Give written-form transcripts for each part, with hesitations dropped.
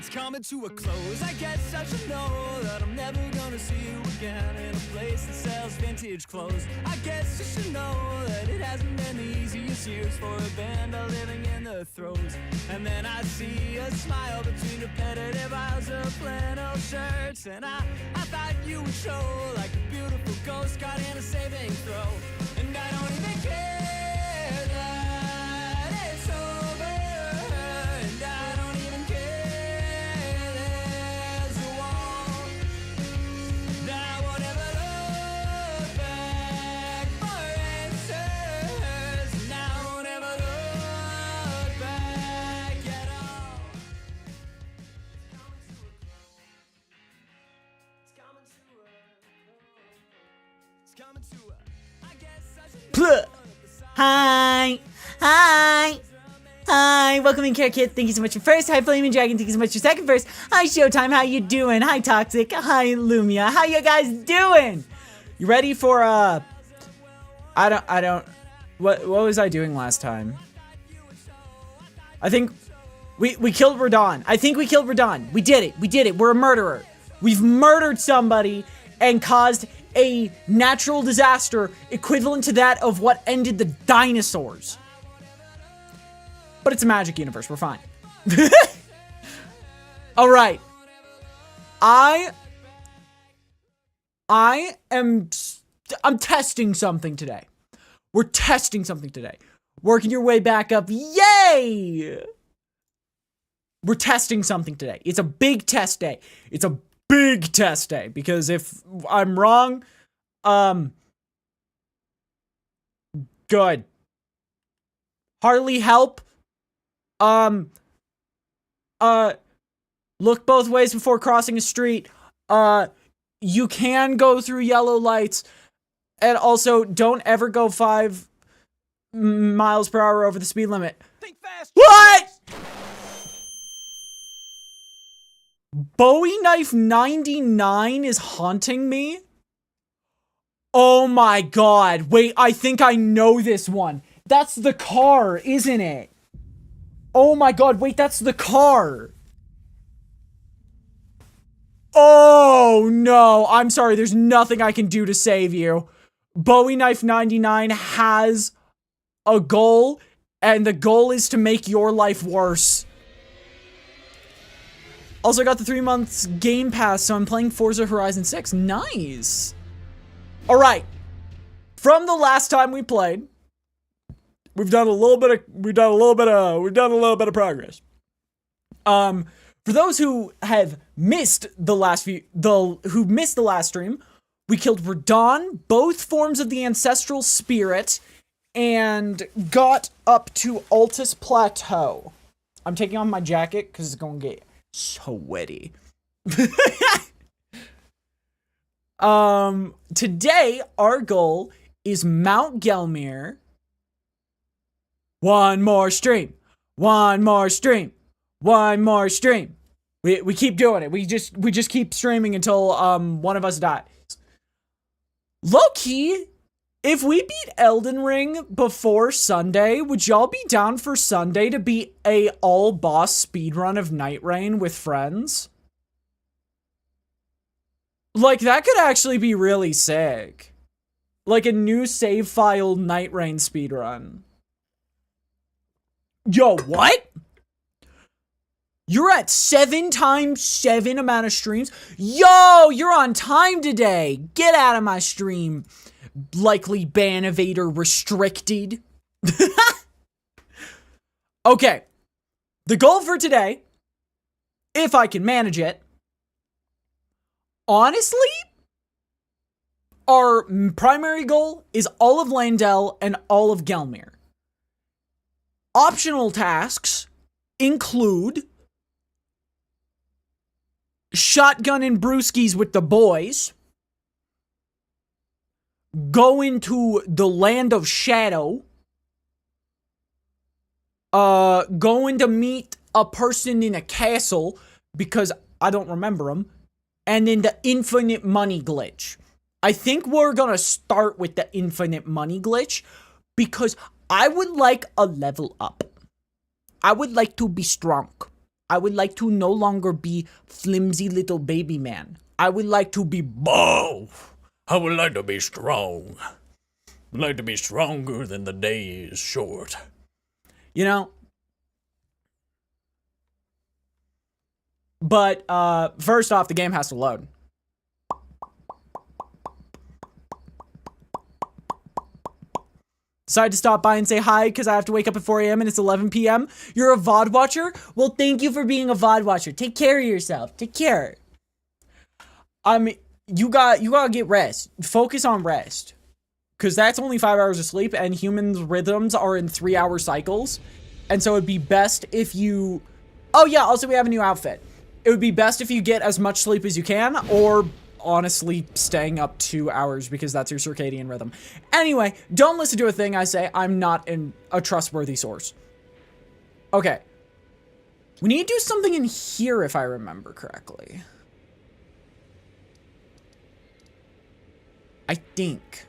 It's coming to a close. I guess I should know that I'm never gonna see you again in a place that sells vintage clothes. I guess you should know that it hasn't been the easiest years for a band of living in the throes. And then I see a smile between repetitive aisles of flannel shirts, and I thought you would show like a beautiful ghost caught in a saving throw. And I don't even care that it's over, and I don't even care there's a wall that I won't ever look back for answers, and I won't ever look back at all. It's coming to a I guess I should Pluh. Hi, welcome in, Care Kid. Thank you so much for first. Hi, Flaming Dragon. Thank you so much for second first. Hi, Showtime. How you doing? Hi, Toxic. Hi, Lumia. How you guys doing? You ready for what was I doing last time? I think we killed Radon. I think we killed Radon. We did it. We're a murderer. We've murdered somebody and caused a natural disaster equivalent to that of what ended the dinosaurs. But it's a magic universe. We're fine. All right. I'm testing something today. We're testing something today. Working your way back up. Yay! We're testing something today. It's a big test day. It's a big test day, because if I'm wrong, good. Hardly help. Look both ways before crossing a street. You can go through yellow lights, and also don't ever go 5 miles per hour over the speed limit. think fast. What? Bowie Knife 99 is haunting me? Oh my god. Wait, I think I know this one. That's the car, isn't it? Oh my god, wait, that's the car. Oh no, I'm sorry, there's nothing I can do to save you. Bowie Knife 99 has a goal, and the goal is to make your life worse. Also got the 3 months Game Pass, so I'm playing Forza Horizon 6. Nice. All right. From the last time we played, we've done a little bit of progress. For those who have missed the last stream, we killed Radon, both forms of the ancestral spirit, and got up to Altus Plateau. I'm taking off my jacket because it's going to get sweaty. Today our goal is Mount Gelmir. One more stream. We keep doing it. We just keep streaming until one of us dies. Low key, if we beat Elden Ring before Sunday, would y'all be down for Sunday to beat a all boss speedrun of Night Rain with friends? Like, that could actually be really sick. Like a new save file Night Rain speedrun. Yo, what? You're at 7 times 7 amount of streams? Yo, you're on time today. Get out of my stream. Likely ban evader restricted. Okay. The goal for today, if I can manage it, honestly, our primary goal is all of Landell and all of Gelmir. Optional tasks include shotgun and brewskis with the boys, go into the Land of Shadow, going to meet a person in a castle because I don't remember him, and then the infinite money glitch. I think we're gonna start with the infinite money glitch because I would like a level up. I would like to be strong. I would like to no longer be flimsy little baby man. I would like to be bold. I would like to be strong. I'd like to be stronger than the day is short. You know? But, first off, the game has to load. Decided to stop by and say hi because I have to wake up at 4 a.m. and it's 11 p.m. You're a VOD watcher? Well, thank you for being a VOD watcher. Take care of yourself. Take care. I mean, you gotta get rest. Focus on rest. Because that's only 5 hours of sleep, and humans' rhythms are in 3-hour cycles. And so it'd be best if you... Oh yeah, also we have a new outfit. It would be best if you get as much sleep as you can, or... honestly staying up 2 hours because that's your circadian rhythm. Anyway, don't listen to a thing I say. I'm not a trustworthy source. Okay. We need to do something in here if I remember correctly. I think.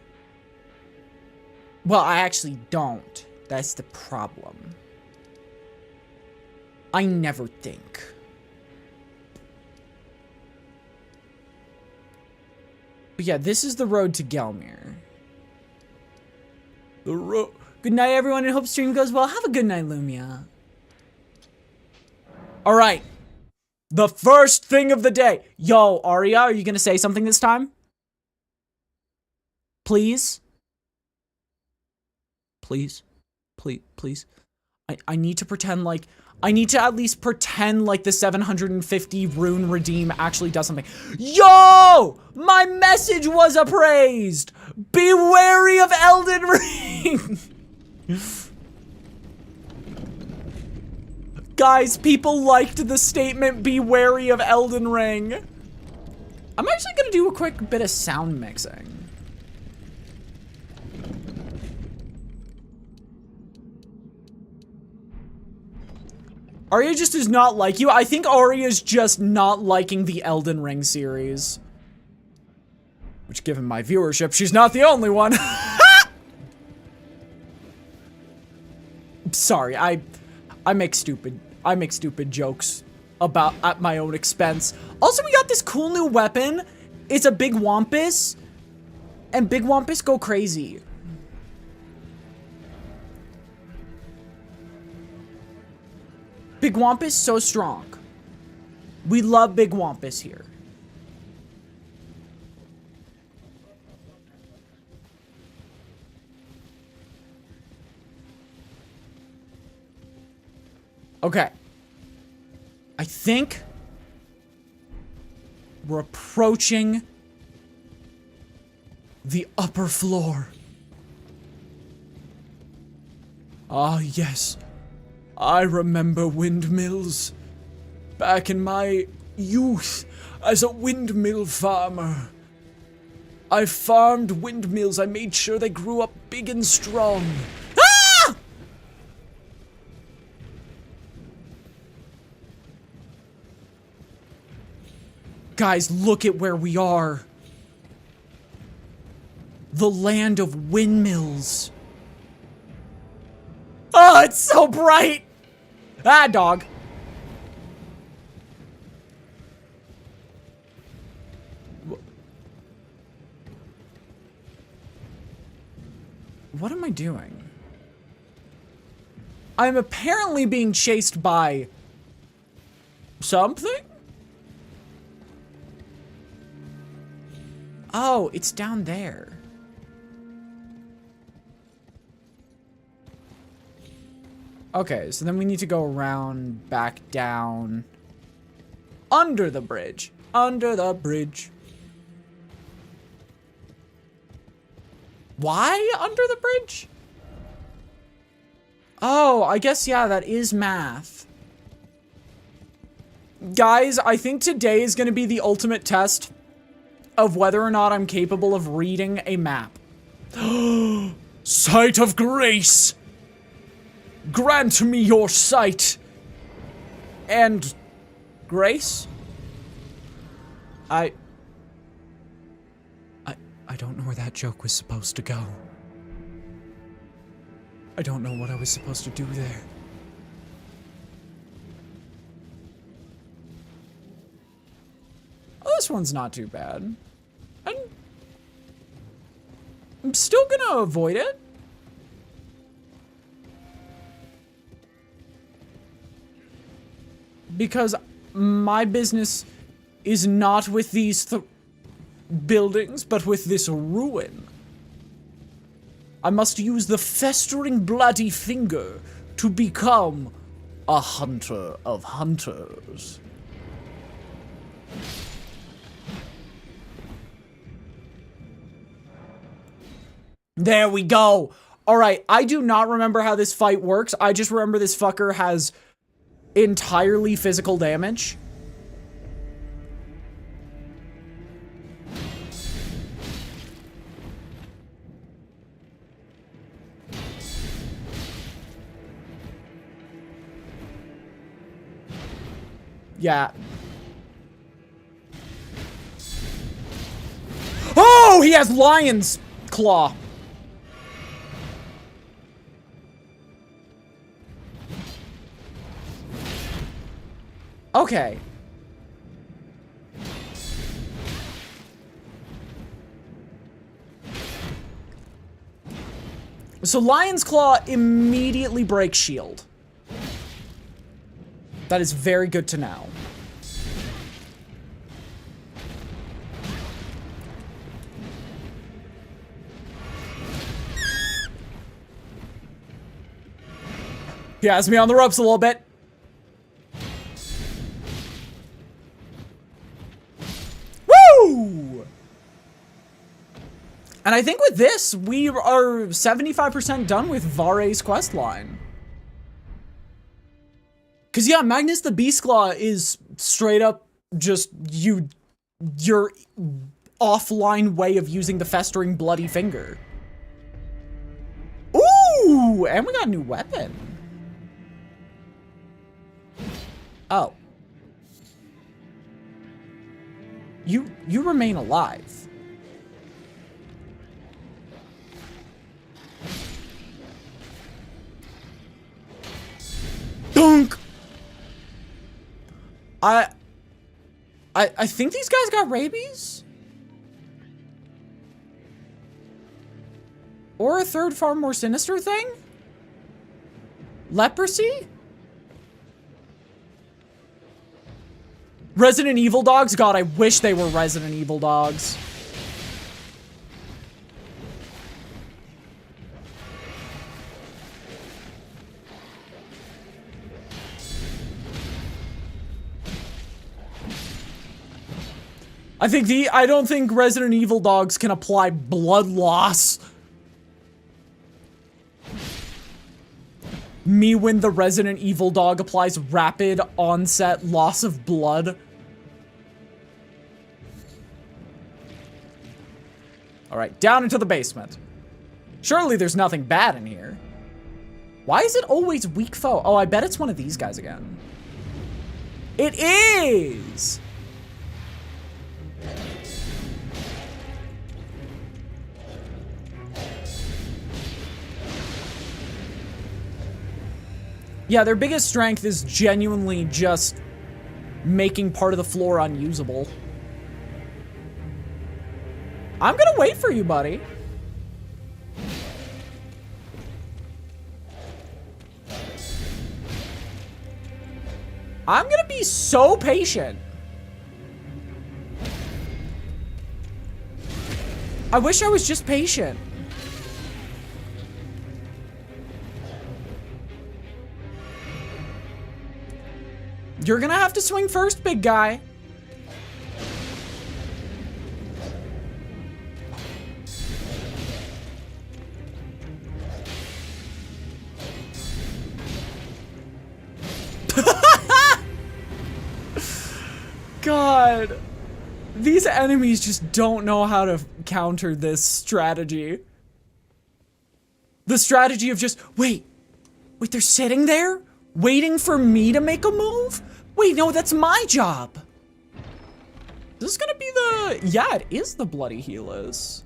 Well, I actually don't. That's the problem. I never think. But yeah, this is the road to Gelmir. The road. Good night, everyone, and hope stream goes well. Have a good night, Lumia. All right. The first thing of the day. Yo, Arya, are you going to say something this time? Please? Please? Please? I need to pretend like... I need to at least pretend like the 750 rune redeem actually does something. Yo! My message was appraised! Be wary of Elden Ring! Guys, people liked the statement, be wary of Elden Ring. I'm actually gonna do a quick bit of sound mixing. Arya just does not like you. I think Arya's just not liking the Elden Ring series. Which, given my viewership, she's not the only one. Sorry, I make stupid jokes at my own expense. Also, we got this cool new weapon. It's a big wampus. And big wampus go crazy. Big Wampus, so strong. We love Big Wampus here. Okay. I think we're approaching the upper floor. Ah, yes. I remember windmills. Back in my youth as a windmill farmer. I farmed windmills. I made sure they grew up big and strong. Ah! Guys, look at where we are. The land of windmills. Oh, it's so bright! Ah, dog. What am I doing? I'm apparently being chased by... something? Oh, it's down there. Okay, so then we need to go around, back down, under the bridge, under the bridge. Why under the bridge? Oh, I guess, yeah, that is math. Guys, I think today is going to be the ultimate test of whether or not I'm capable of reading a map. Sight of grace! Grant me your sight and grace. I don't know where that joke was supposed to go. I don't know what I was supposed to do there. one's not too bad. I'm still gonna avoid it. Because my business is not with these buildings, but with this ruin. I must use the festering bloody finger to become a hunter of hunters. There we go. All right, I do not remember how this fight works. I just remember this fucker has entirely physical damage. Yeah. Oh, he has lion's claw. Okay. So Lion's Claw immediately breaks shield. That is very good to know. He has me on the ropes a little bit. Woo! And I think with this, we are 75% done with Vare's questline. Cause yeah, Magnus the Beastclaw is straight up just your offline way of using the festering bloody finger. Ooh, and we got a new weapon. Oh. You remain alive. Dunk! I think these guys got rabies? Or a third far more sinister thing? Leprosy? Resident Evil dogs? God, I wish they were Resident Evil dogs. I don't think Resident Evil dogs can apply blood loss. Me when the Resident Evil dog applies rapid onset loss of blood. All right, down into the basement. Surely there's nothing bad in here. Why is it always weak foe? Oh, I bet it's one of these guys again. It is! Yeah, their biggest strength is genuinely just making part of the floor unusable. I'm gonna wait for you, buddy. I'm gonna be so patient. I wish I was just patient. You're gonna have to swing first, big guy. God. These enemies just don't know how to counter this strategy. The strategy of just, wait, they're sitting there? Waiting for me to make a move? Wait, no, that's my job. This is gonna be the... Yeah, it is the Bloody Healers.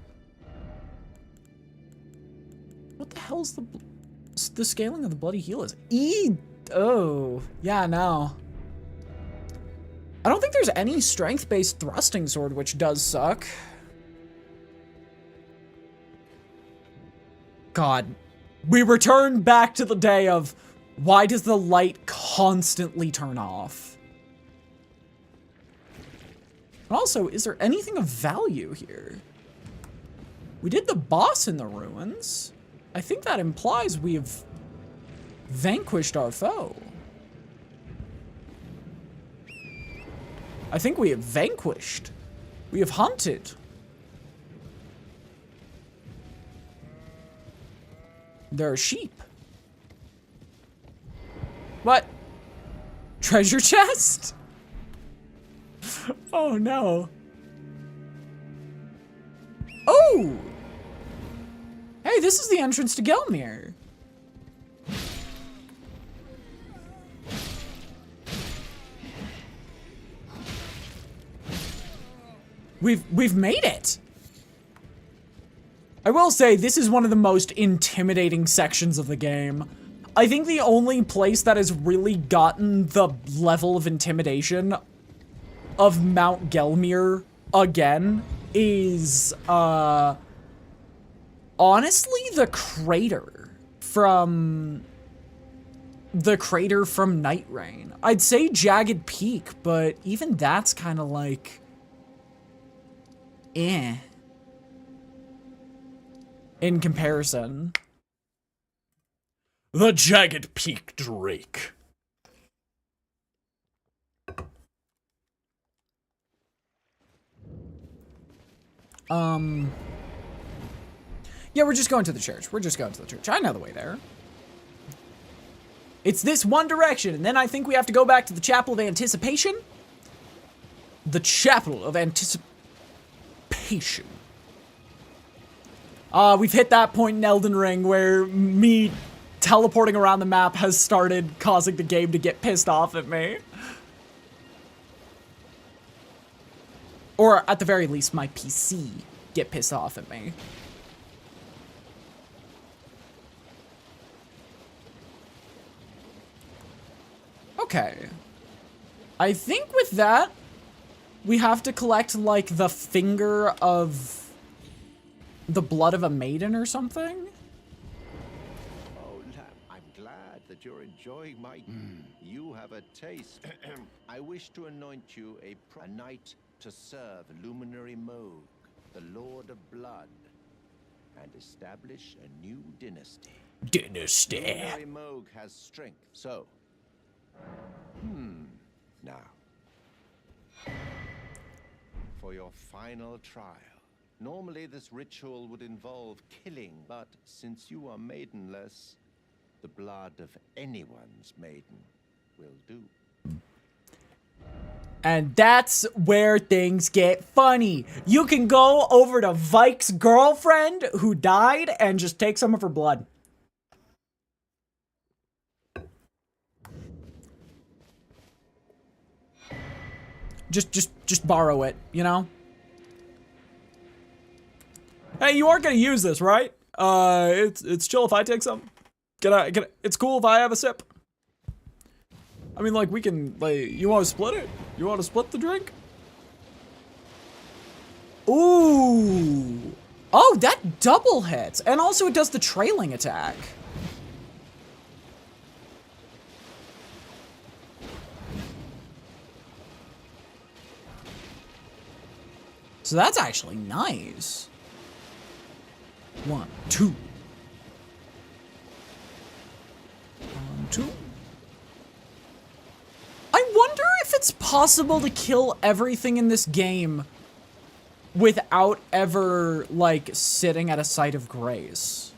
What the hell's the scaling of the Bloody Healers? Oh, yeah, no. I don't think there's any strength-based thrusting sword, which does suck. God. We return back to the day of, why does the light constantly turn off? Also, is there anything of value here? We did the boss in the ruins. I think that implies we've vanquished our foe. I think we have vanquished. We have hunted. There are sheep. What? Treasure chest? Oh no. Oh! Hey, this is the entrance to Gelmir. We've made it. I will say, this is one of the most intimidating sections of the game. I think the only place that has really gotten the level of intimidation of Mount Gelmir again is, honestly, the crater from Night Rain. I'd say Jagged Peak, but even that's kind of like, eh. In comparison. The Jagged Peak Drake. Yeah, we're just going to the church. We're just going to the church. I know the way there. It's this one direction, and then I think we have to go back to the Chapel of Anticipation. The Chapel of Anticipation. We've hit that point in Elden Ring where me teleporting around the map has started causing the game to get pissed off at me. Or at the very least, my PC get pissed off at me. Okay. I think with that, we have to collect, like, the finger of the blood of a maiden or something? Oh, I'm glad that you're enjoying my... You have a taste. I wish to anoint you a knight to serve Luminary Moog, the Lord of Blood, and establish a new dynasty. Luminary Moog has strength, so... Now, for your final trial. Normally this ritual would involve killing, but since you are maidenless, the blood of anyone's maiden will do. And that's where things get funny. You can go over to Vike's girlfriend who died and just take some of her blood. Just borrow it, you know? Hey, you aren't gonna use this, right? It's chill if I take some. It's cool if I have a sip. I mean, like, we can, like, you want to split it? You want to split the drink? Ooh. Oh, that double hits. And also it does the trailing attack. So that's actually nice. 1, 2. 1, 2. I wonder if it's possible to kill everything in this game without ever, like, sitting at a site of grace.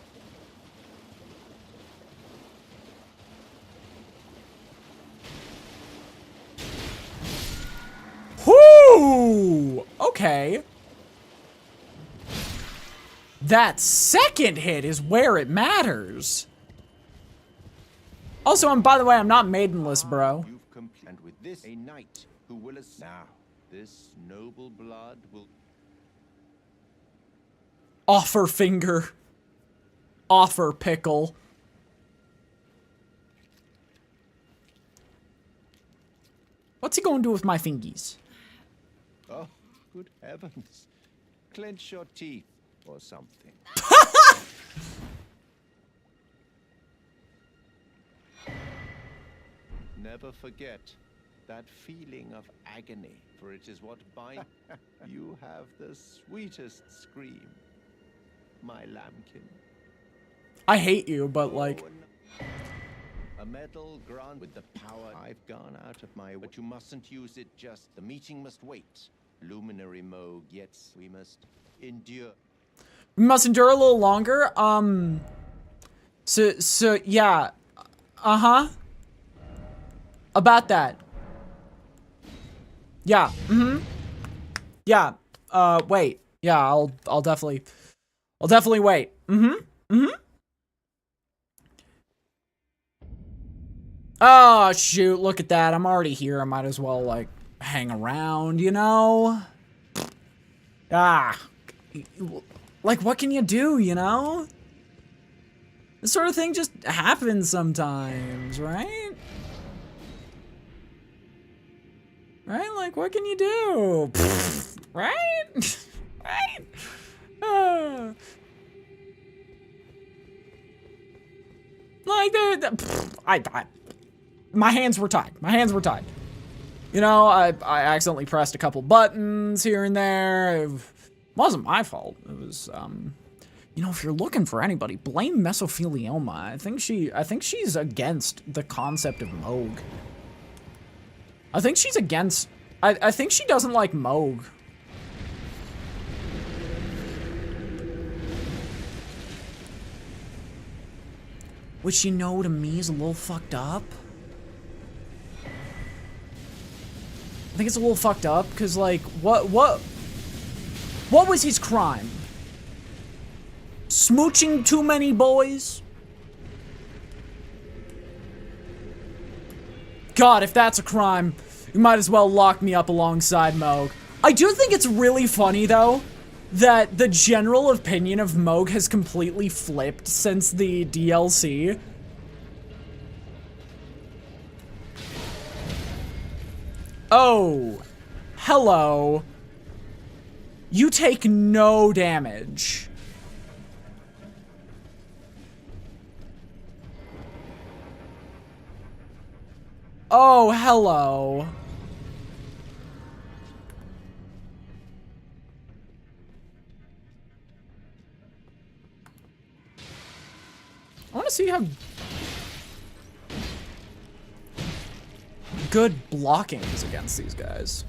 Whoo! Okay. That second hit is where it matters. Also, by the way, I'm not maidenless, bro. And with this, a knight who will now, this noble blood will Offer finger. Offer pickle. What's he gonna do with my fingies? Oh, good heavens. Clench your teeth or something. Never forget that feeling of agony, for it is what binds. You have the sweetest scream, my lambkin. I hate you, but like, A medal grant with the power. I've gone out of my way, but you mustn't use it just. The meeting must wait. Luminary Moog, yet we must endure. we must endure a little longer. So yeah, about that. Yeah. Yeah. Wait. Yeah. I'll definitely wait. Oh shoot! Look at that. I'm already here. I might as well like hang around, you know? Like what can you do, you know? This sort of thing just happens sometimes, right? Right? Like, what can you do? Right? Right? Like, my hands were tied. My hands were tied. You know, I accidentally pressed a couple buttons here and there. It wasn't my fault. It was, you know, if you're looking for anybody, blame Mesothelioma. I think she's against the concept of Moog. I think she's against, I think she doesn't like Moog. Which, you know, to me is a little fucked up. I think it's a little fucked up, because, like, what was his crime? Smooching too many boys? God, if that's a crime, you might as well lock me up alongside Moog. I do think it's really funny, though, that the general opinion of Moog has completely flipped since the DLC. Oh, hello. You take no damage. Oh, hello. I want to see how good blocking is against these guys.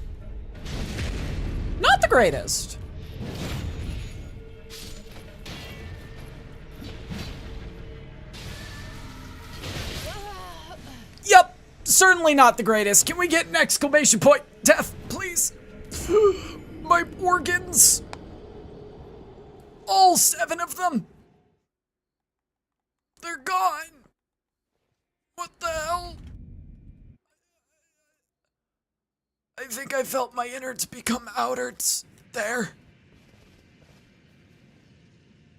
Not the greatest. Yep, certainly not the greatest. Can we get an exclamation point? Death, please. My organs. All 7 of them. They're gone. What the hell? I think I felt my innards become outards there.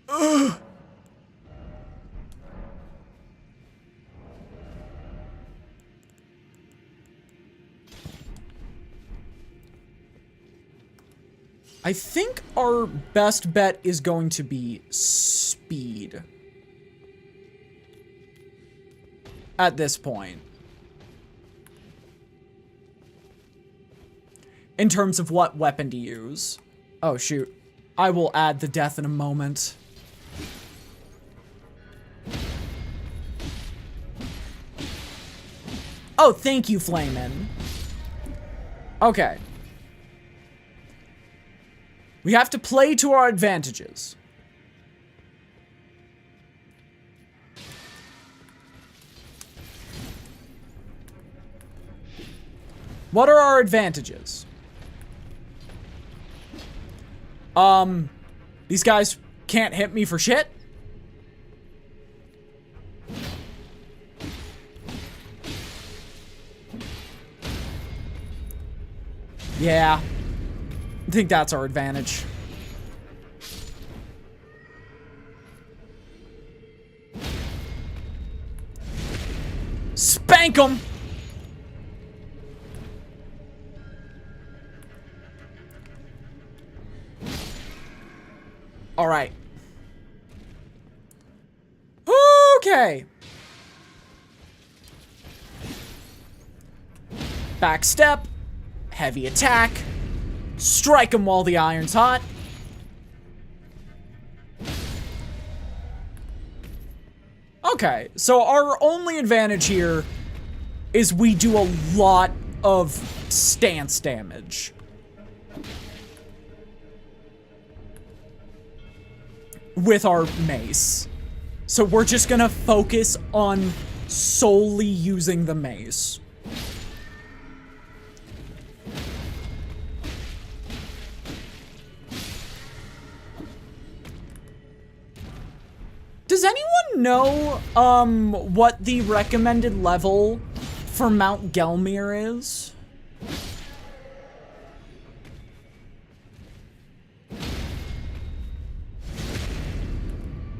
Ugh. I think our best bet is going to be speed. At this point. In terms of what weapon to use. Oh, shoot. I will add the death in a moment. Oh, thank you, Flamin'. Okay. We have to play to our advantages. What are our advantages? These guys can't hit me for shit. Yeah. I think that's our advantage. Spank 'em! Alright. Okay. Back step. Heavy attack. Strike him while the iron's hot. Okay, so our only advantage here is we do a lot of stance damage. With our mace. So we're just gonna focus on solely using the mace. Does anyone know, what the recommended level for Mount Gelmir is?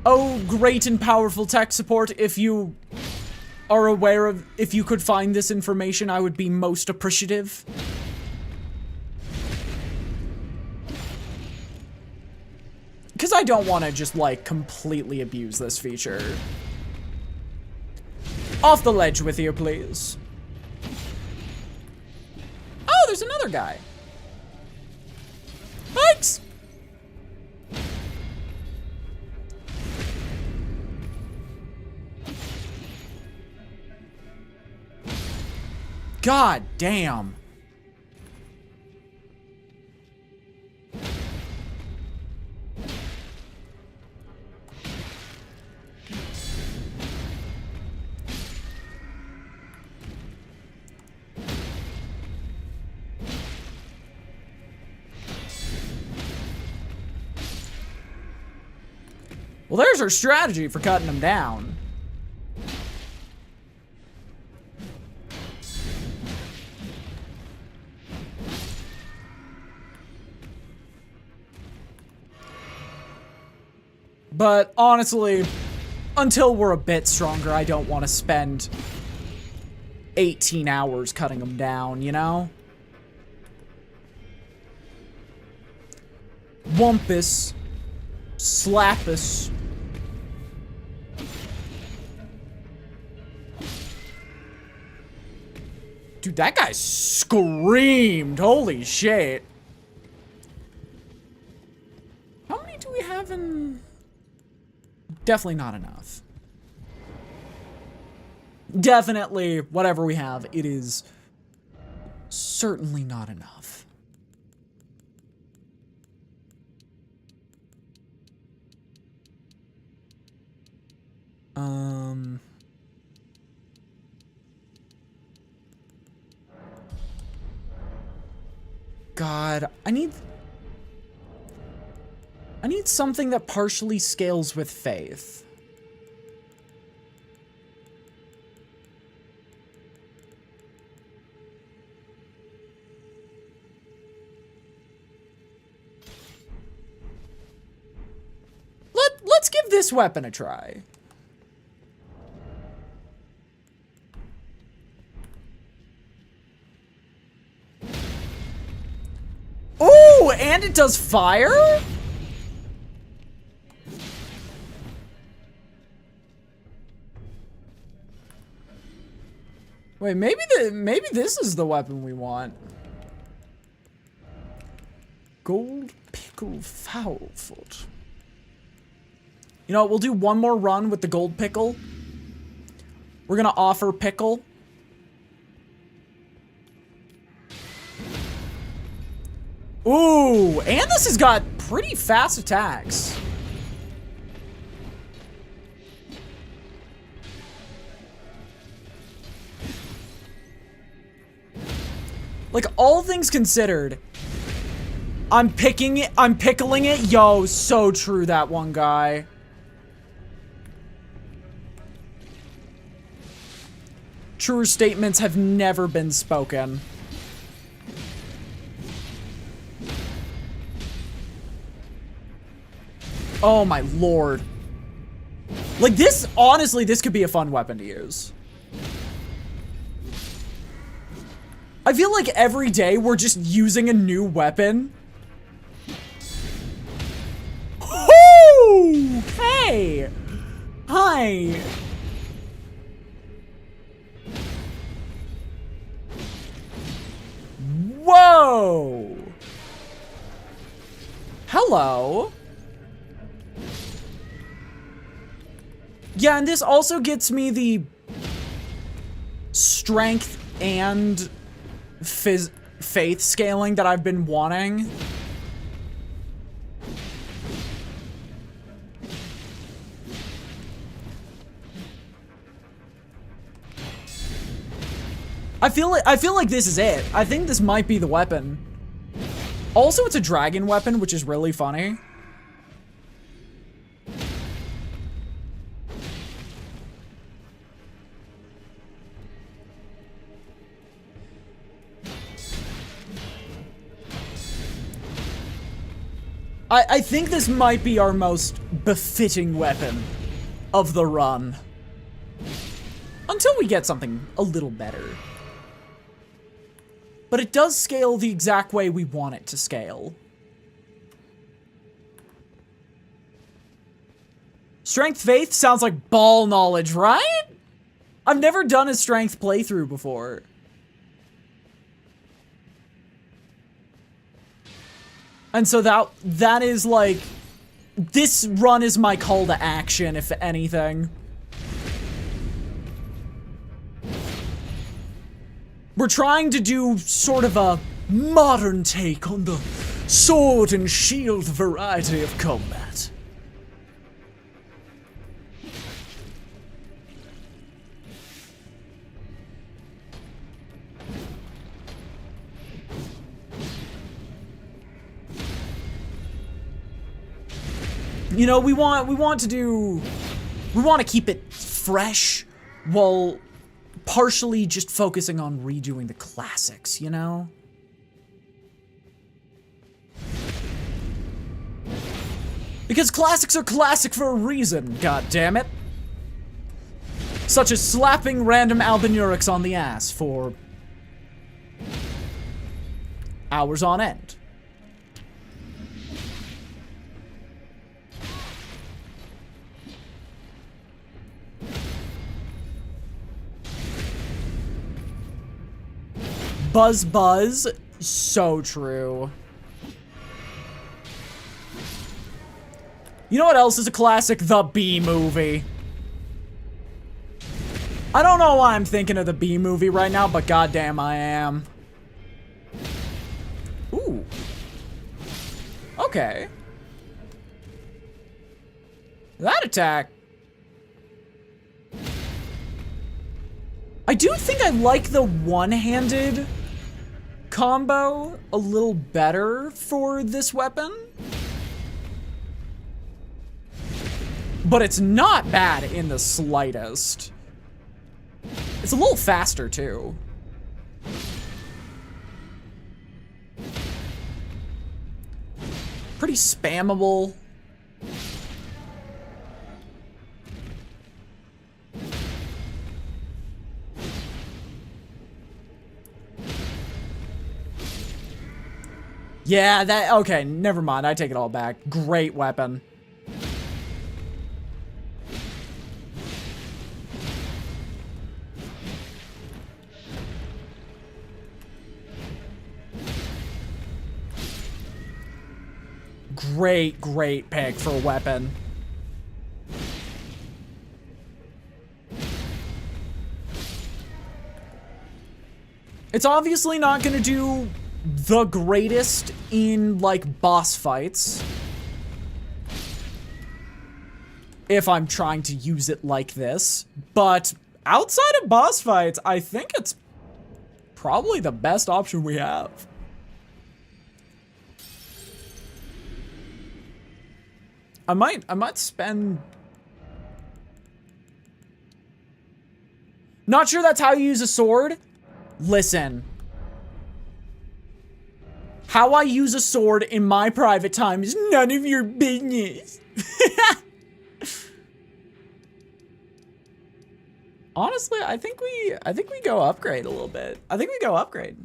Oh, great and powerful tech support, if you are aware of, if you could find this information, I would be most appreciative. Because I don't want to just, like, completely abuse this feature. Off the ledge with you, please. Oh, there's another guy. Thanks! God damn. Well, there's our strategy for cutting them down. But honestly, until we're a bit stronger, I don't want to spend 18 hours cutting them down, you know? Wumpus. Slappus. Dude, that guy screamed. Holy shit. How many do we have in... Definitely not enough. Definitely, whatever we have, it is certainly not enough. God, I need something that partially scales with faith. Let's give this weapon a try. Ooh, and it does fire? Wait, maybe this is the weapon we want. Gold pickle foulfoot. You know what, we'll do one more run with the gold pickle. We're gonna offer pickle. Ooh, and this has got pretty fast attacks. Like, all things considered, I'm pickling it. Yo, so true, that one guy. Truer statements have never been spoken. Oh my lord. Like, this, honestly, this could be a fun weapon to use. I feel like every day we're just using a new weapon. Hey! Hi! Whoa! Hello. Yeah, and this also gets me the strength and faith scaling that I've been wanting. I feel like this is it. I think this might be the weapon. Also, it's a dragon weapon, which is really funny. I think this might be our most befitting weapon of the run. Until we get something a little better. But it does scale the exact way we want it to scale. Strength faith sounds like ball knowledge, right? I've never done a strength playthrough before. And so that is like, this run is my call to action, if anything. We're trying to do sort of a modern take on the sword and shield variety of combat. You know, we want to keep it fresh while partially just focusing on redoing the classics, you know? Because classics are classic for a reason, god damn it. Such as slapping random albinurics on the ass for hours on end. Buzz buzz, so true. You know what else is a classic? The Bee Movie. I don't know why I'm thinking of the Bee Movie right now, but goddamn I am. Ooh. Okay. That attack. I do think I like the one-handed combo a little better for this weapon. But it's not bad in the slightest. It's a little faster, too. Pretty spammable. Yeah, okay, never mind. I take it all back. Great weapon. Great pick for a weapon. It's obviously not gonna do the greatest in, like, boss fights. If I'm trying to use it like this. But outside of boss fights, I think it's probably the best option we have. I might spend... Not sure that's how you use a sword? Listen. How I use a sword in my private time is none of your business. Honestly, I think we go upgrade a little bit. I think we go upgrade.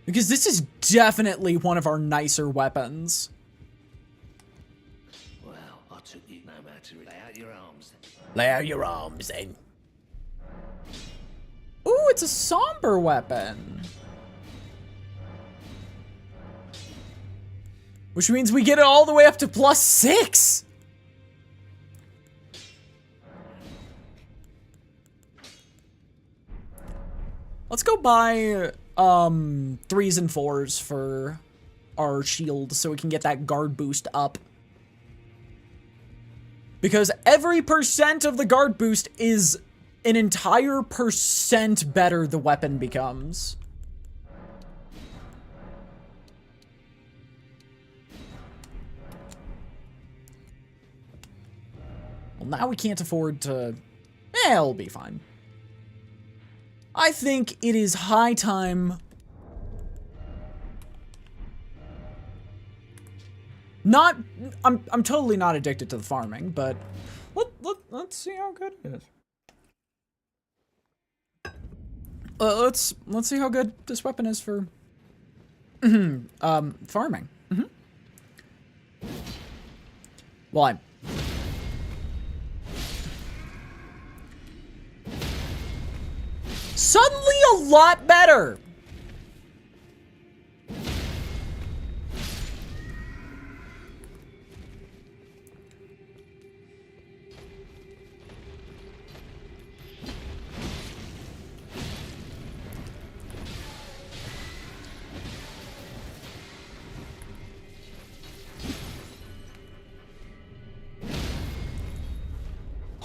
Because this is definitely one of our nicer weapons. Well, I took you no matter. Lay out your arms. Lay out your arms then. Ooh, it's a somber weapon. Which means we get it all the way up to +6. Let's go buy 3s and 4s for our shield so we can get that guard boost up. Because every percent of the guard boost is an entire percent better the weapon becomes. Well, now we can't afford to... it'll be fine. I think it is high time... I'm totally not addicted to the farming, but... Let's see how good it is. Let's see how good this weapon is for... farming. Well, I'm... suddenly a lot better.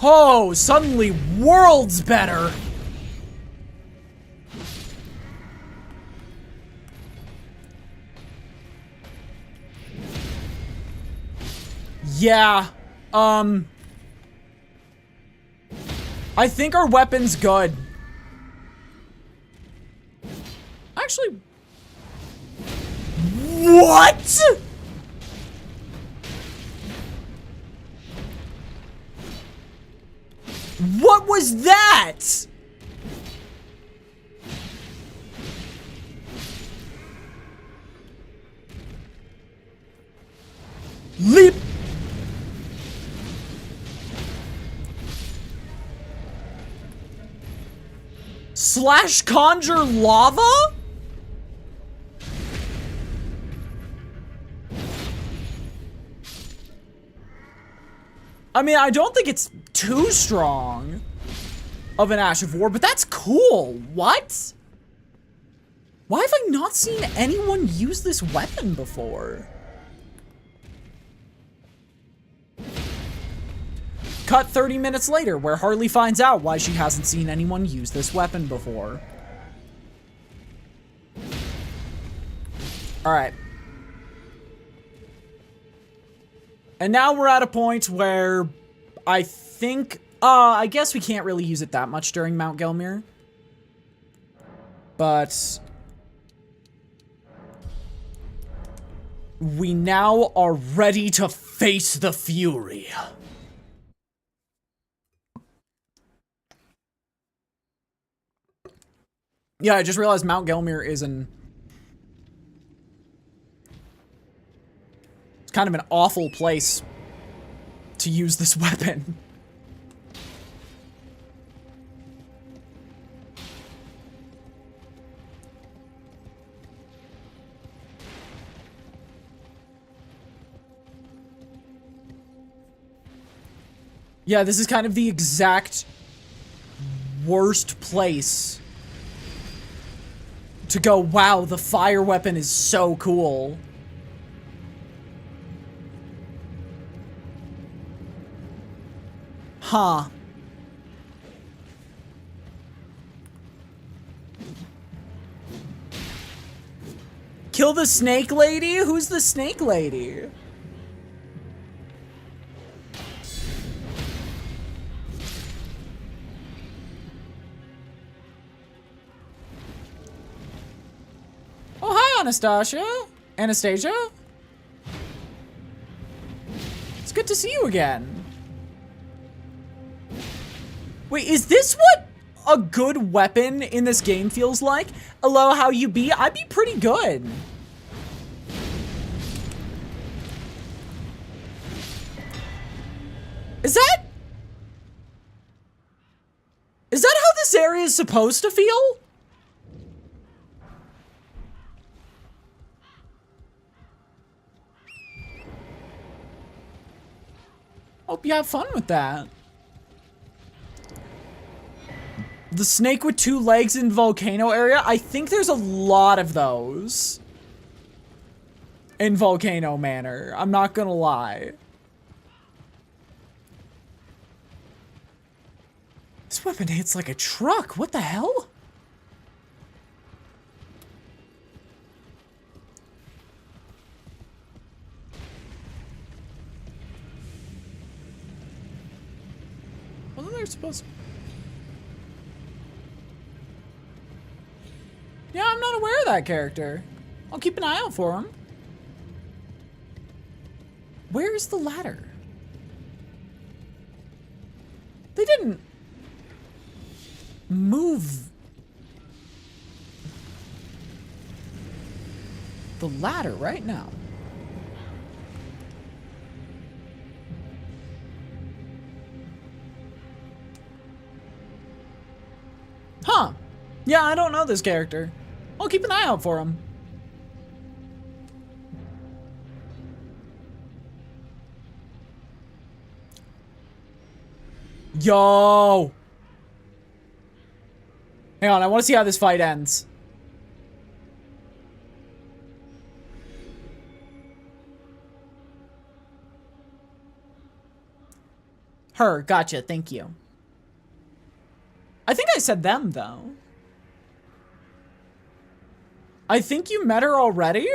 Oh, suddenly worlds better. Yeah, I think our weapon's good. Actually, what? What was that? Leap. Slash conjure lava? I mean, I don't think it's too strong of an Ash of War, but that's cool. What? Why have I not seen anyone use this weapon before? Cut 30 minutes later, where Harley finds out why she hasn't seen anyone use this weapon before. Alright. And now we're at a point where I think... I guess we can't really use it that much during Mount Gelmir. But... we now are ready to face the fury. Yeah, I just realized Mount Gelmir is it's kind of an awful place to use this weapon. Yeah, this is kind of the exact worst place to go, wow, the fire weapon is so cool. Huh. Kill the snake lady? Who's the snake lady? Oh, hi, Anastasia. Anastasia? It's good to see you again. Wait, is this what a good weapon in this game feels like. Hello, how you be? I'd be pretty good. Is that how this area is supposed to feel? Hope you have fun with that. The snake with 2 legs in volcano area. I think there's a lot of those in Volcano Manor. I'm not gonna lie. This weapon hits like a truck. What the hell? Wasn't there supposed to... Yeah, I'm not aware of that character. I'll keep an eye out for him. Where's the ladder? They didn't move the ladder right now. Huh. Yeah, I don't know this character. I'll keep an eye out for him. Yo! Hang on, I want to see how this fight ends. Her, gotcha, thank you. I think I said them, though. I think you met her already?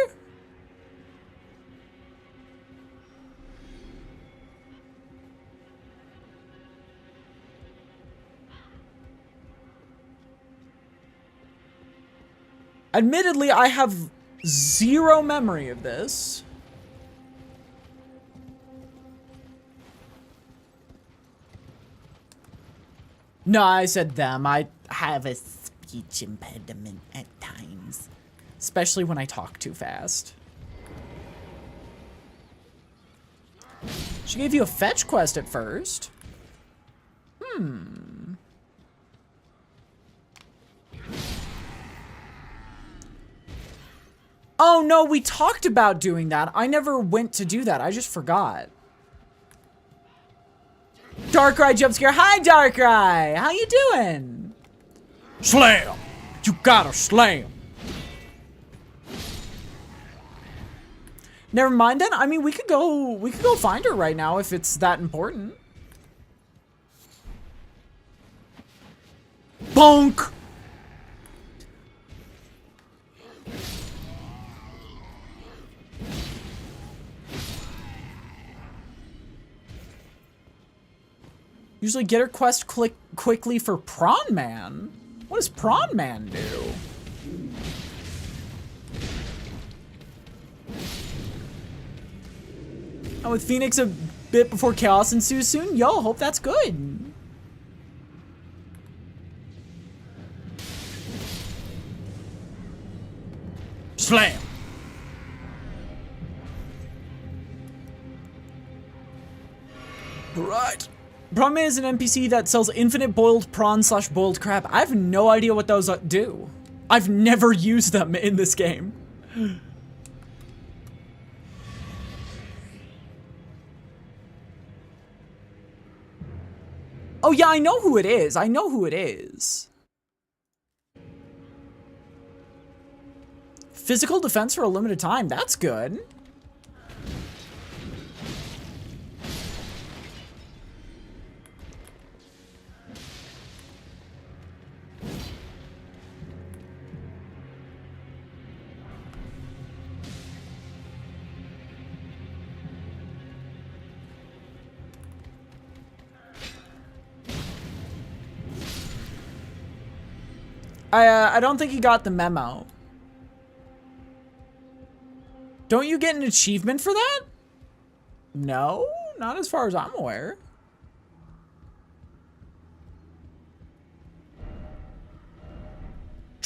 Admittedly, I have zero memory of this. No, I said them. I have a speech impediment at times. Especially when I talk too fast. She gave you a fetch quest at first. Oh no, we talked about doing that. I never went to do that. I just forgot. Darkrai jump scare. Hi, Darkrai. How you doing? Slam! You gotta slam! Never mind then. I mean, we could go find her right now if it's that important. Bonk! Usually get her quest quickly for Prawn Man. What does Prawn Man do? And with Phoenix a bit before chaos ensues soon, yo, hope that's good. Slam! Right. Prawn Man is an NPC that sells infinite boiled prawn / boiled crab. I have no idea what those do. I've never used them in this game. Oh yeah, I know who it is. I know who it is. Physical defense for a limited time. That's good. I don't think he got the memo. Don't you get an achievement for that? No, not as far as I'm aware.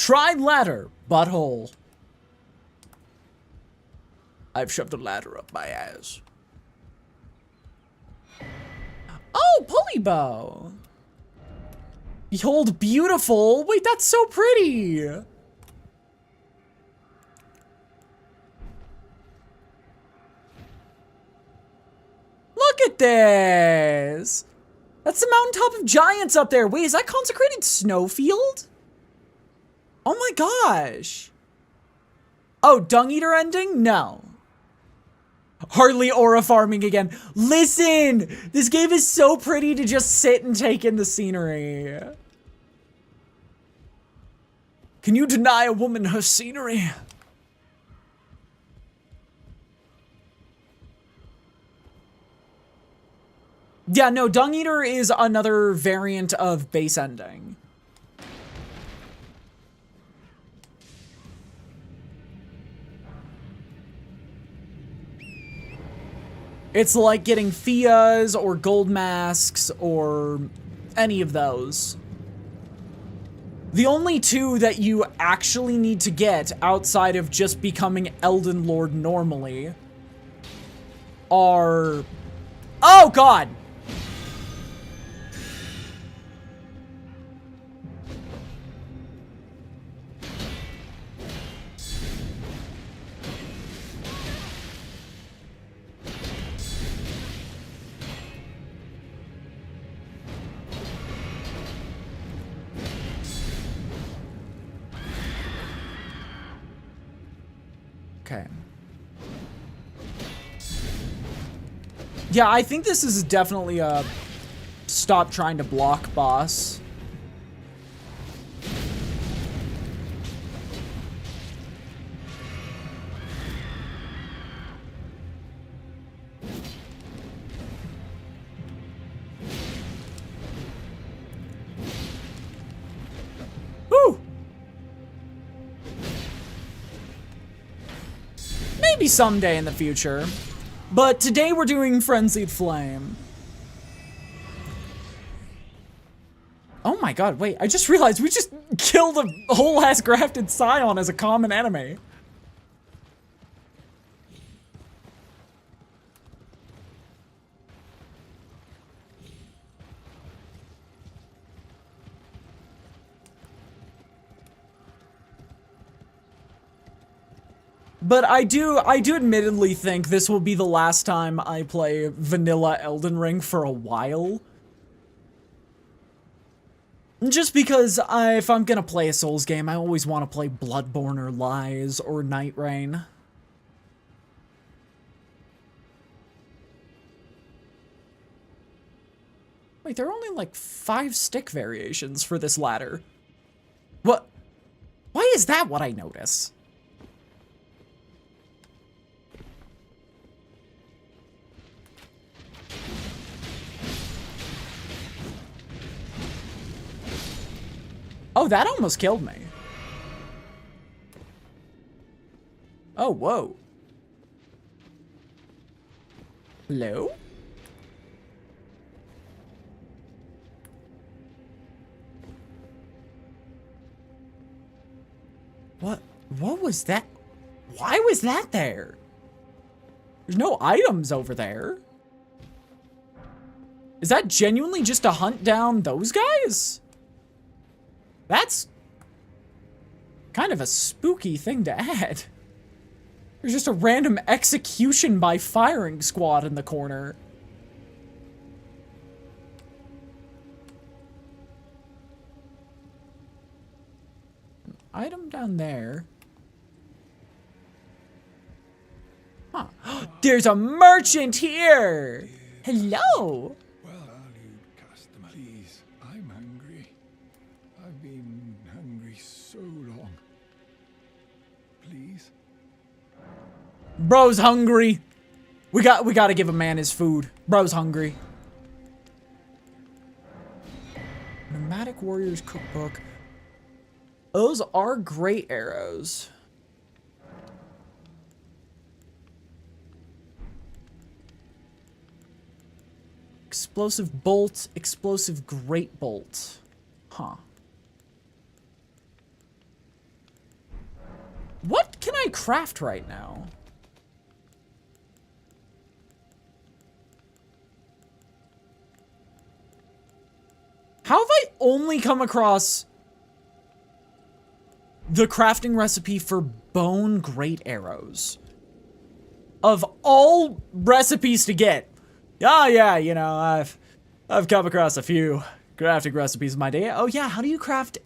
Try ladder, butthole. I've shoved a ladder up my ass. Oh, pulley bow. Behold, beautiful. Wait, that's so pretty. Look at this. That's the mountaintop of giants up there. Wait, is that consecrated snowfield? Oh my gosh. Oh, dung eater ending? No. Hardly aura farming again. Listen, this game is so pretty to just sit and take in the scenery. Can you deny a woman her scenery? Yeah, no, Dung Eater is another variant of base ending. It's like getting Fias or gold masks or any of those. The only two that you actually need to get outside of just becoming Elden Lord normally are... Oh, God! Okay. Yeah, I think this is definitely a stop trying to block boss. Woo! Maybe someday in the future. But today we're doing Frenzied Flame. Oh my god, wait, I just realized we just killed a whole ass grafted scion as a common enemy. But I do admittedly think this will be the last time I play vanilla Elden Ring for a while. Just because if I'm gonna play a Souls game, I always want to play Bloodborne or Lies or Night Rain. Wait, there are only like 5 stick variations for this ladder. What? Why is that what I notice? Oh, that almost killed me. Oh, whoa. Hello? What was that? Why was that there? There's no items over there. Is that genuinely just to hunt down those guys? That's kind of a spooky thing to add. There's just a random execution by firing squad in the corner. An item down there. Huh. There's a merchant here! Hello! Valued customer, please. I'm hungry. I've been hungry so long. Please? Bro's hungry. We gotta give a man his food. Bro's hungry. Nomadic Warriors Cookbook. Those are great arrows. Explosive bolt, explosive great bolt. Huh. What can I craft right now? How have I only come across the crafting recipe for bone great arrows? Of all recipes to get. Oh yeah, you know, I've come across a few crafting recipes in my day. Oh yeah, how do you craft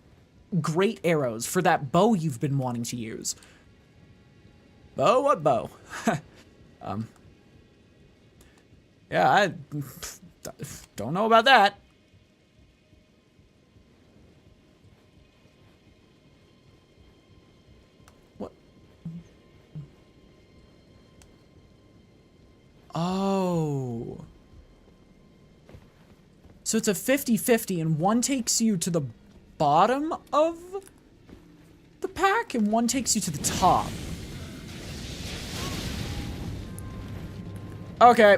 great arrows for that bow you've been wanting to use? Bow? What bow? Yeah, I don't know about that. What? Oh. So it's a 50-50 and one takes you to the bottom of the pack and one takes you to the top. Okay.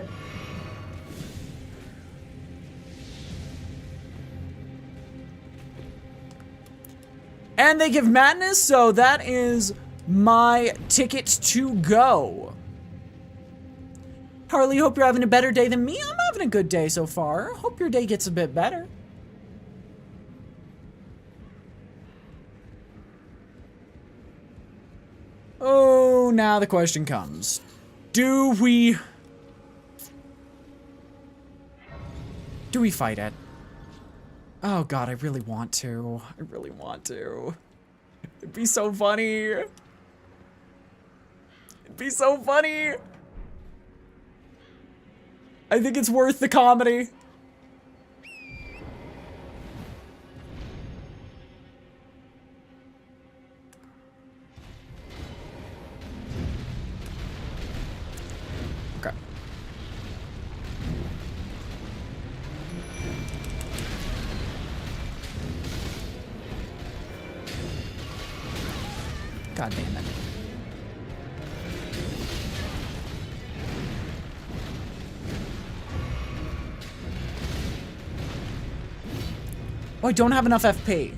And they give madness, so that is my ticket to go. Harley, hope you're having a better day than me. I'm having a good day so far. Hope your day gets a bit better. Oh, now the question comes. Do we fight it? Oh god, I really want to. I really want to. It'd be so funny. It'd be so funny. I think it's worth the comedy. Okay. God damn it. Oh, I don't have enough FP.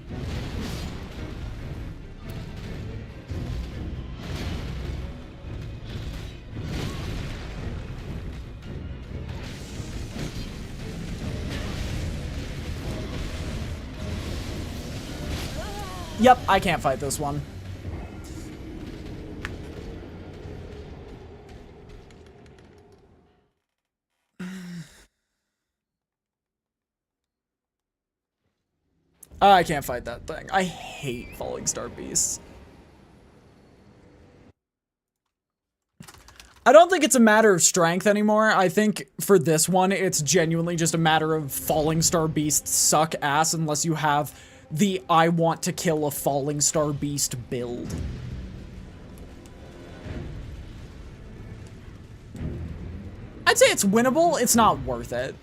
Yep, I can't fight this one. I can't fight that thing. I hate falling star beasts. I don't think it's a matter of strength anymore. I think for this one, it's genuinely just a matter of falling star beasts suck ass unless you have the I want to kill a falling star beast build. I'd say it's winnable. It's not worth it.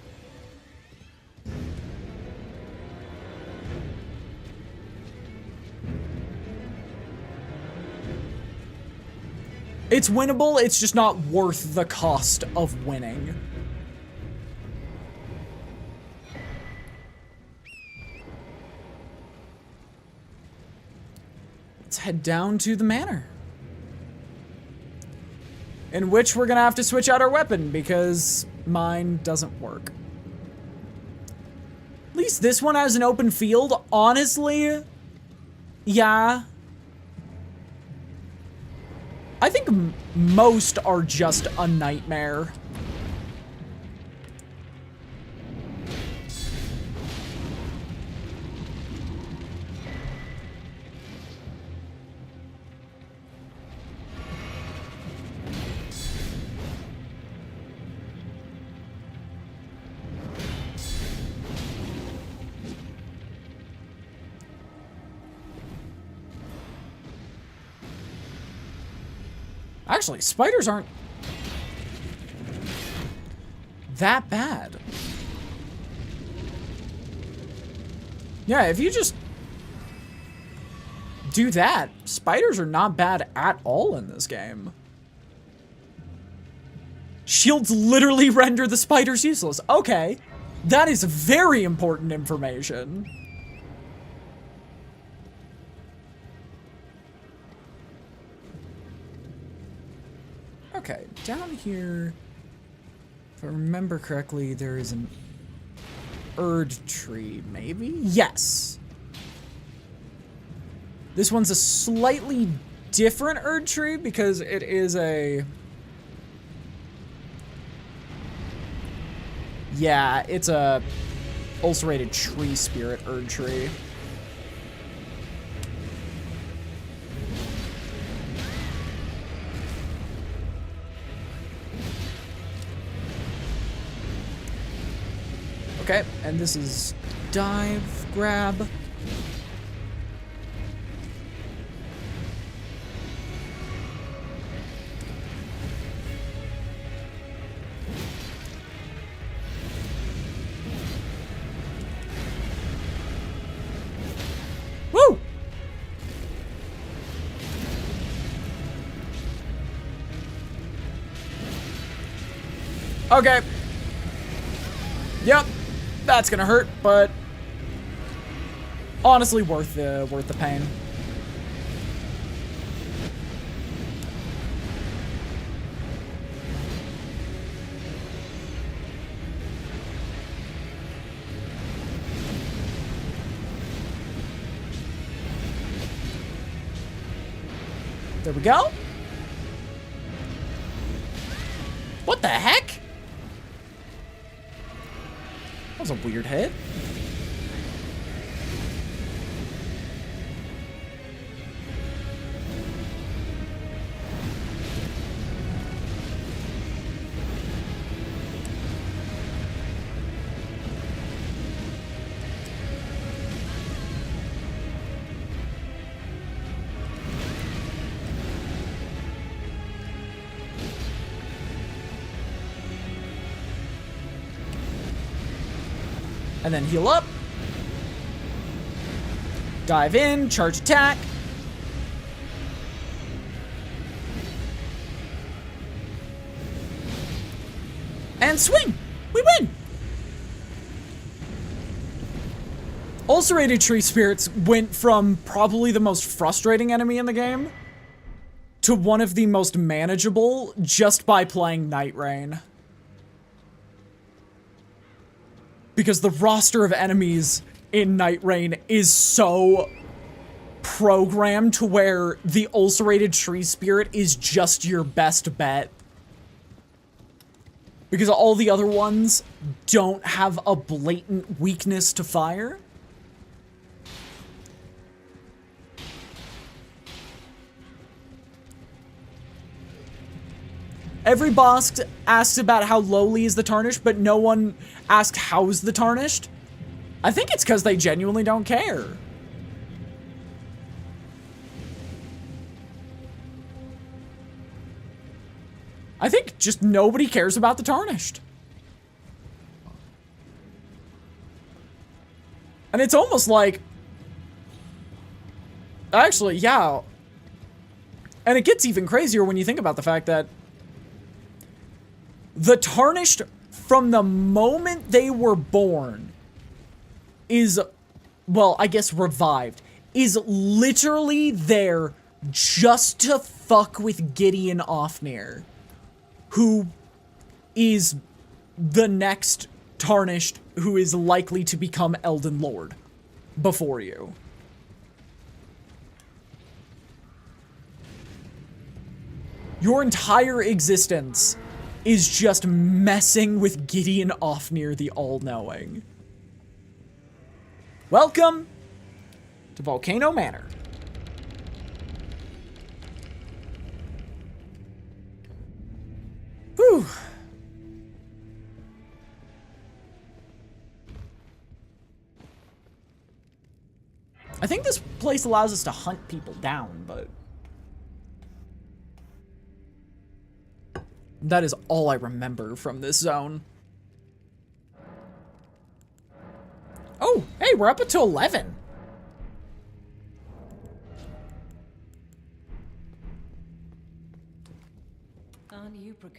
It's winnable, it's just not worth the cost of winning. Let's head down to the manor. In which we're gonna have to switch out our weapon because mine doesn't work. At least this one has an open field. Honestly, yeah. I think most are just a nightmare. Actually, spiders aren't that bad. Yeah, if you just do that, spiders are not bad at all in this game. Shields literally render the spiders useless. Okay, that is very important information. Okay, down here, if I remember correctly, there is an Erd tree, maybe? Yes. This one's a slightly different Erd tree because it is a... Yeah, it's a ulcerated tree spirit Erd tree. Okay, and this is dive, grab. Woo! Okay. Yep. That's gonna hurt, but honestly worth the pain. There we go. What the heck? That was a weird hit. And then heal up. Dive in, charge attack. And swing! We win! Ulcerated tree spirits went from probably the most frustrating enemy in the game to one of the most manageable just by playing Night Rain. Because the roster of enemies in Night Rain is so programmed to where the ulcerated tree spirit is just your best bet. Because all the other ones don't have a blatant weakness to fire. Every boss asks about how lowly is the Tarnished, but no one asked how's the Tarnished. I think it's because they genuinely don't care. I think just nobody cares about the Tarnished. And it's almost like... Actually, yeah. And it gets even crazier when you think about the fact that the Tarnished, from the moment they were born, is, well, I guess revived, is literally there just to fuck with Gideon Ofnir, who is the next Tarnished who is likely to become Elden Lord before you. Your entire existence is just messing with Gideon Ofnir the All-Knowing. Welcome to Volcano Manor. Whew. I think this place allows us to hunt people down, but... that is all I remember from this zone. Oh, hey, we're up to 11.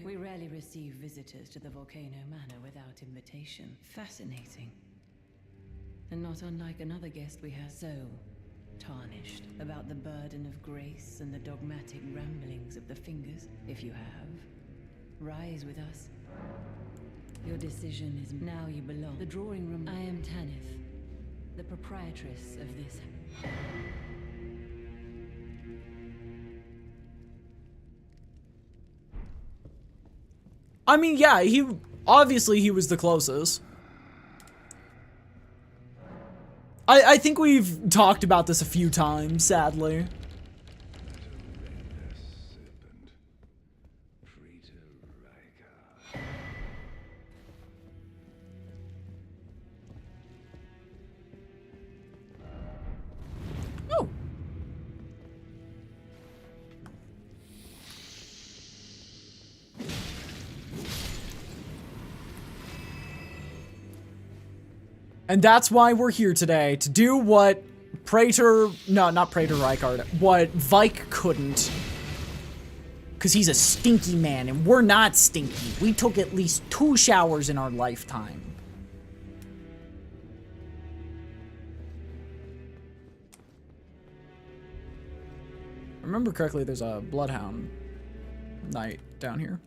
We rarely receive visitors to the Volcano Manor without invitation. Fascinating. And not unlike another guest we have, so tarnished about the burden of grace and the dogmatic ramblings of the fingers, if you have. Rise with us. Your decision is now you belong. The drawing room. I am Tanith, the proprietress of this. I mean, yeah, obviously he was the closest. I think we've talked about this a few times, sadly. Oh. And that's why we're here today, to do what not Praetor Rykard, what Vike couldn't. Because he's a stinky man, and we're not stinky. We took at least 2 showers in our lifetime. If I remember correctly, there's a Bloodhound Knight down here.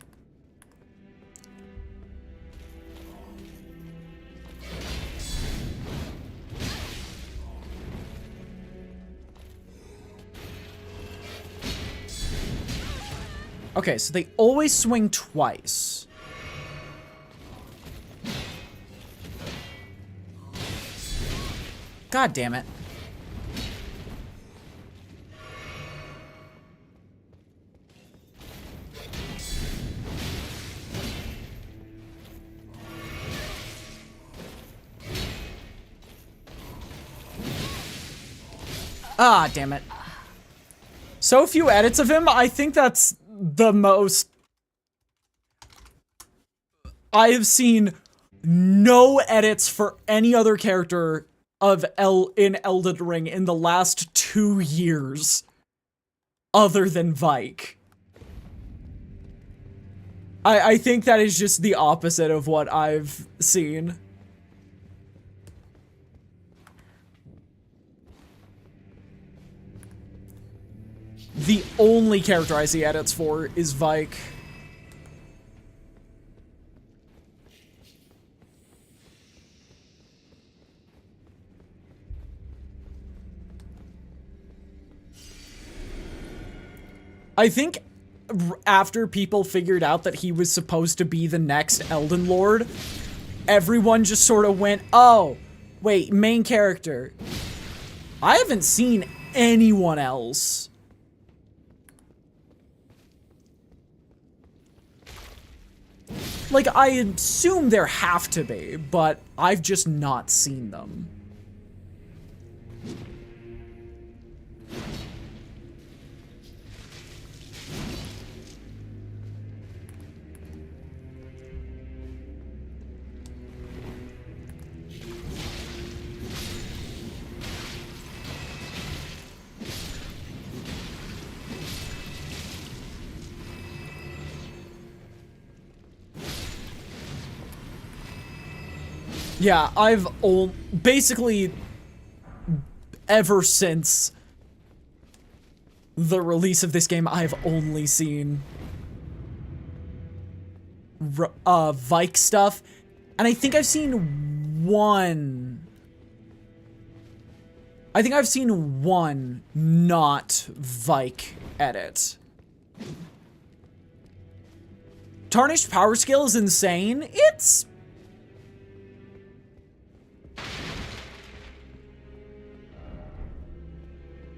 Okay, so they always swing twice. God damn it. Ah, damn it. So few edits of him, I think that's the most... I have seen no edits for any other character in Elden Ring in the last 2 years other than Vike. I think that is just the opposite of what I've seen. The only character I see edits for is Vike. I think after people figured out that he was supposed to be the next Elden Lord, everyone just sort of went, oh, wait, main character. I haven't seen anyone else. Like, I assume there have to be, but I've just not seen them. Yeah, I've basically ever since the release of this game, I've only seen Vike stuff, and I think I've seen one. I think I've seen one not Vike edit. Tarnished power scale is insane. It's...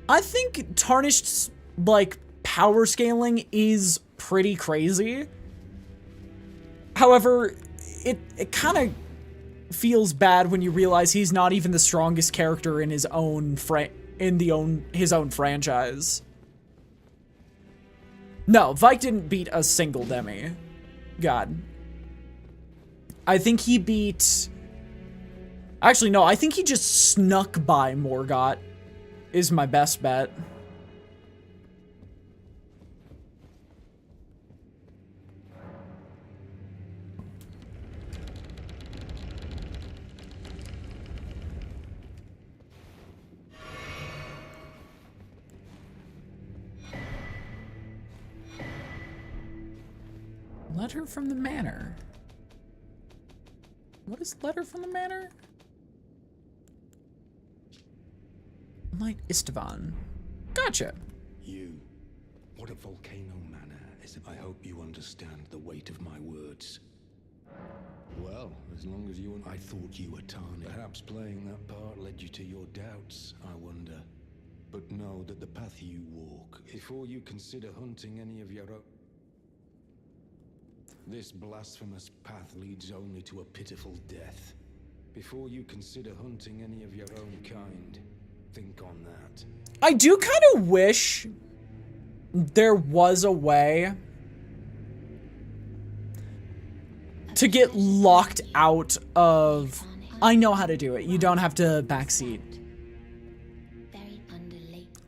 I think Tarnished's, like, power scaling is pretty crazy. However, it kind of feels bad when you realize he's not even the strongest character in his own his own franchise. No, Vike didn't beat a single demi. God. I think he beat... Actually, no, I think he just snuck by Morgott. Is my best bet. Letter from the manor. What is letter from the manor? Knight Istvan. Gotcha. You. What a volcano manor is. I hope you understand the weight of my words. Well, as long as you and I thought you were tarnished. Perhaps playing that part led you to your doubts, I wonder. But know that the path you walk, before you consider hunting any of your own... This blasphemous path leads only to a pitiful death. Before you consider hunting any of your own kind, think on that. I do kind of wish there was a way to get locked out of... I know how to do it. You don't have to backseat.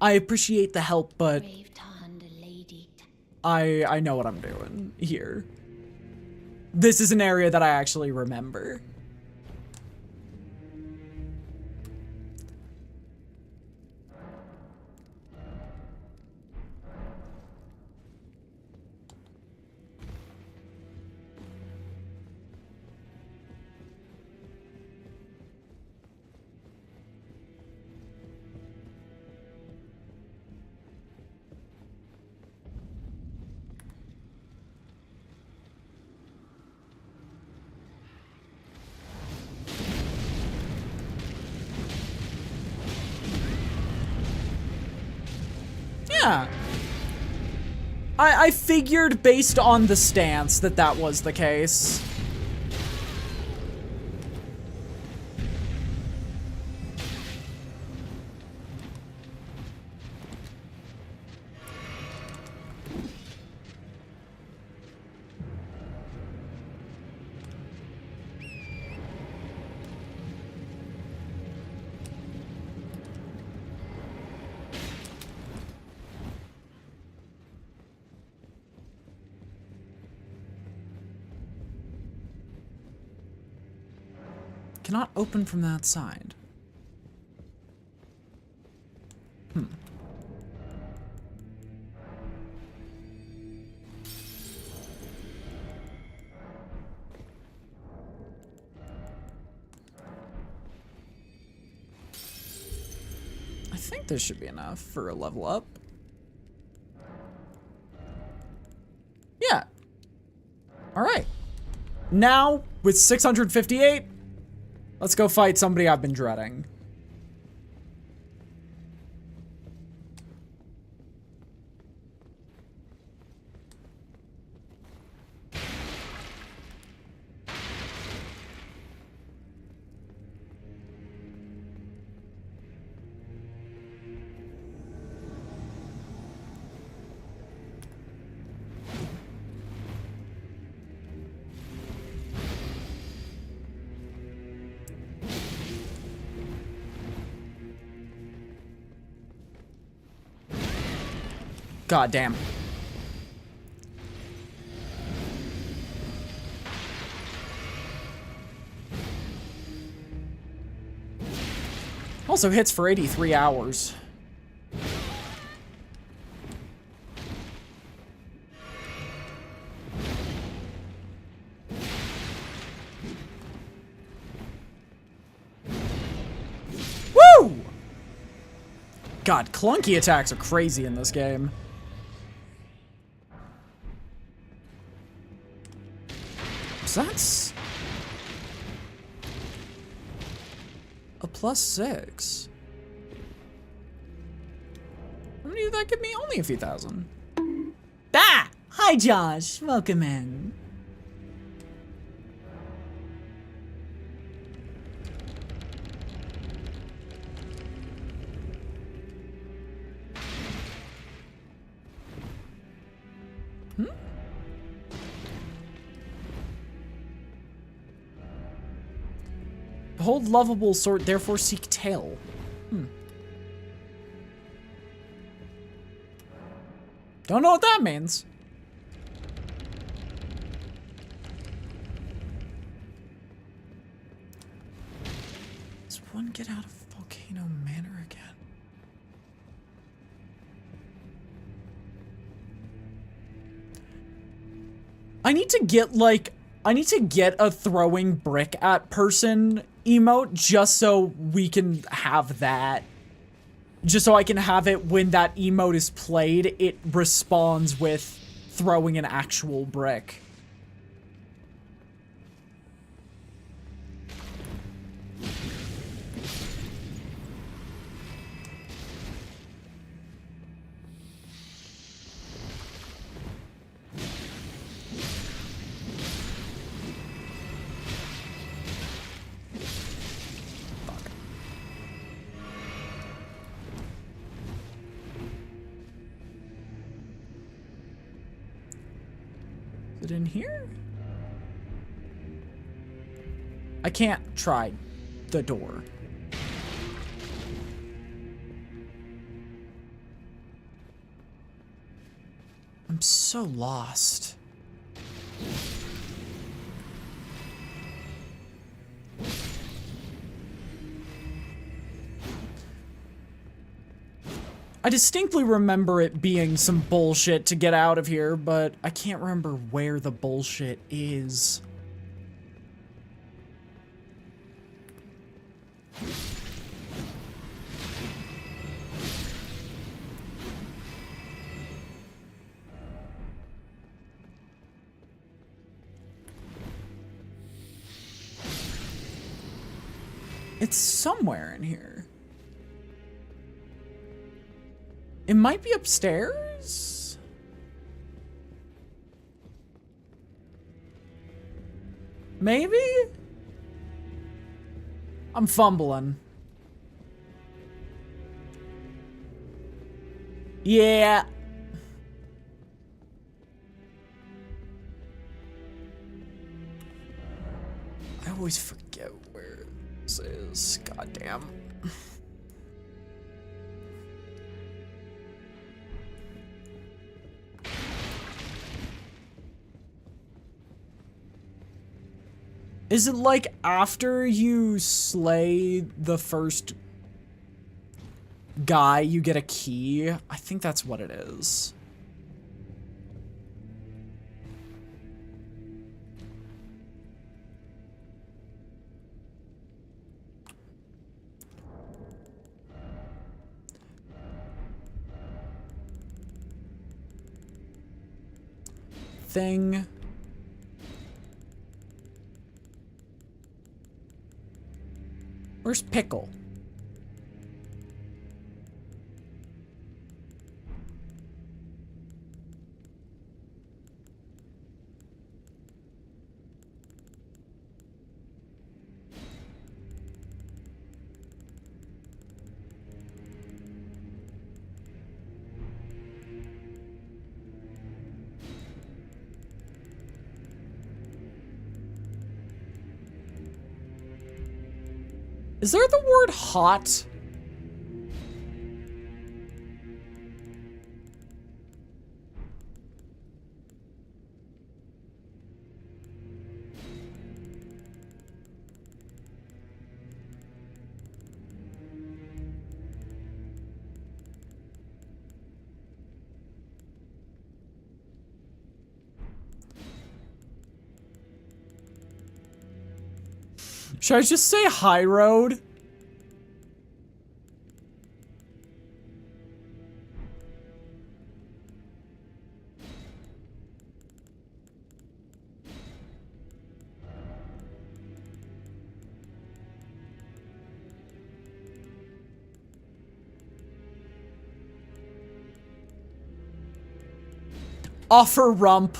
I appreciate the help, but I know what I'm doing here. This is an area that I actually remember. Yeah. I figured based on the stance that that was the case. Cannot open from that side. I think this should be enough for a level up. Yeah. All right. Now, with 658, let's go fight somebody I've been dreading. God damn. Also hits for 83 hours. Woo! God, clunky attacks are crazy in this game. That's a +6. How many did that give me? Only a few thousand. Ah! Hi, Josh. Welcome in. Hold lovable sword, therefore seek tail. Don't know what that means. Does one get out of Volcano Manor again? I need to get, like, I need to get a throwing brick at person emote just so we can have that. Just so I can have it when that emote is played, it responds with throwing an actual brick. Is it in here? I can't try the door. I'm so lost. I distinctly remember it being some bullshit to get out of here, but I can't remember where the bullshit is. It's somewhere in here. It might be upstairs? Maybe? I'm fumbling. Yeah. I always forget where this is. Goddamn. Is it like after you slay the first guy, you get a key? I think that's what it is. Thing. Where's Pickle? Is there the word hot? Should I just say high road? Offer rump.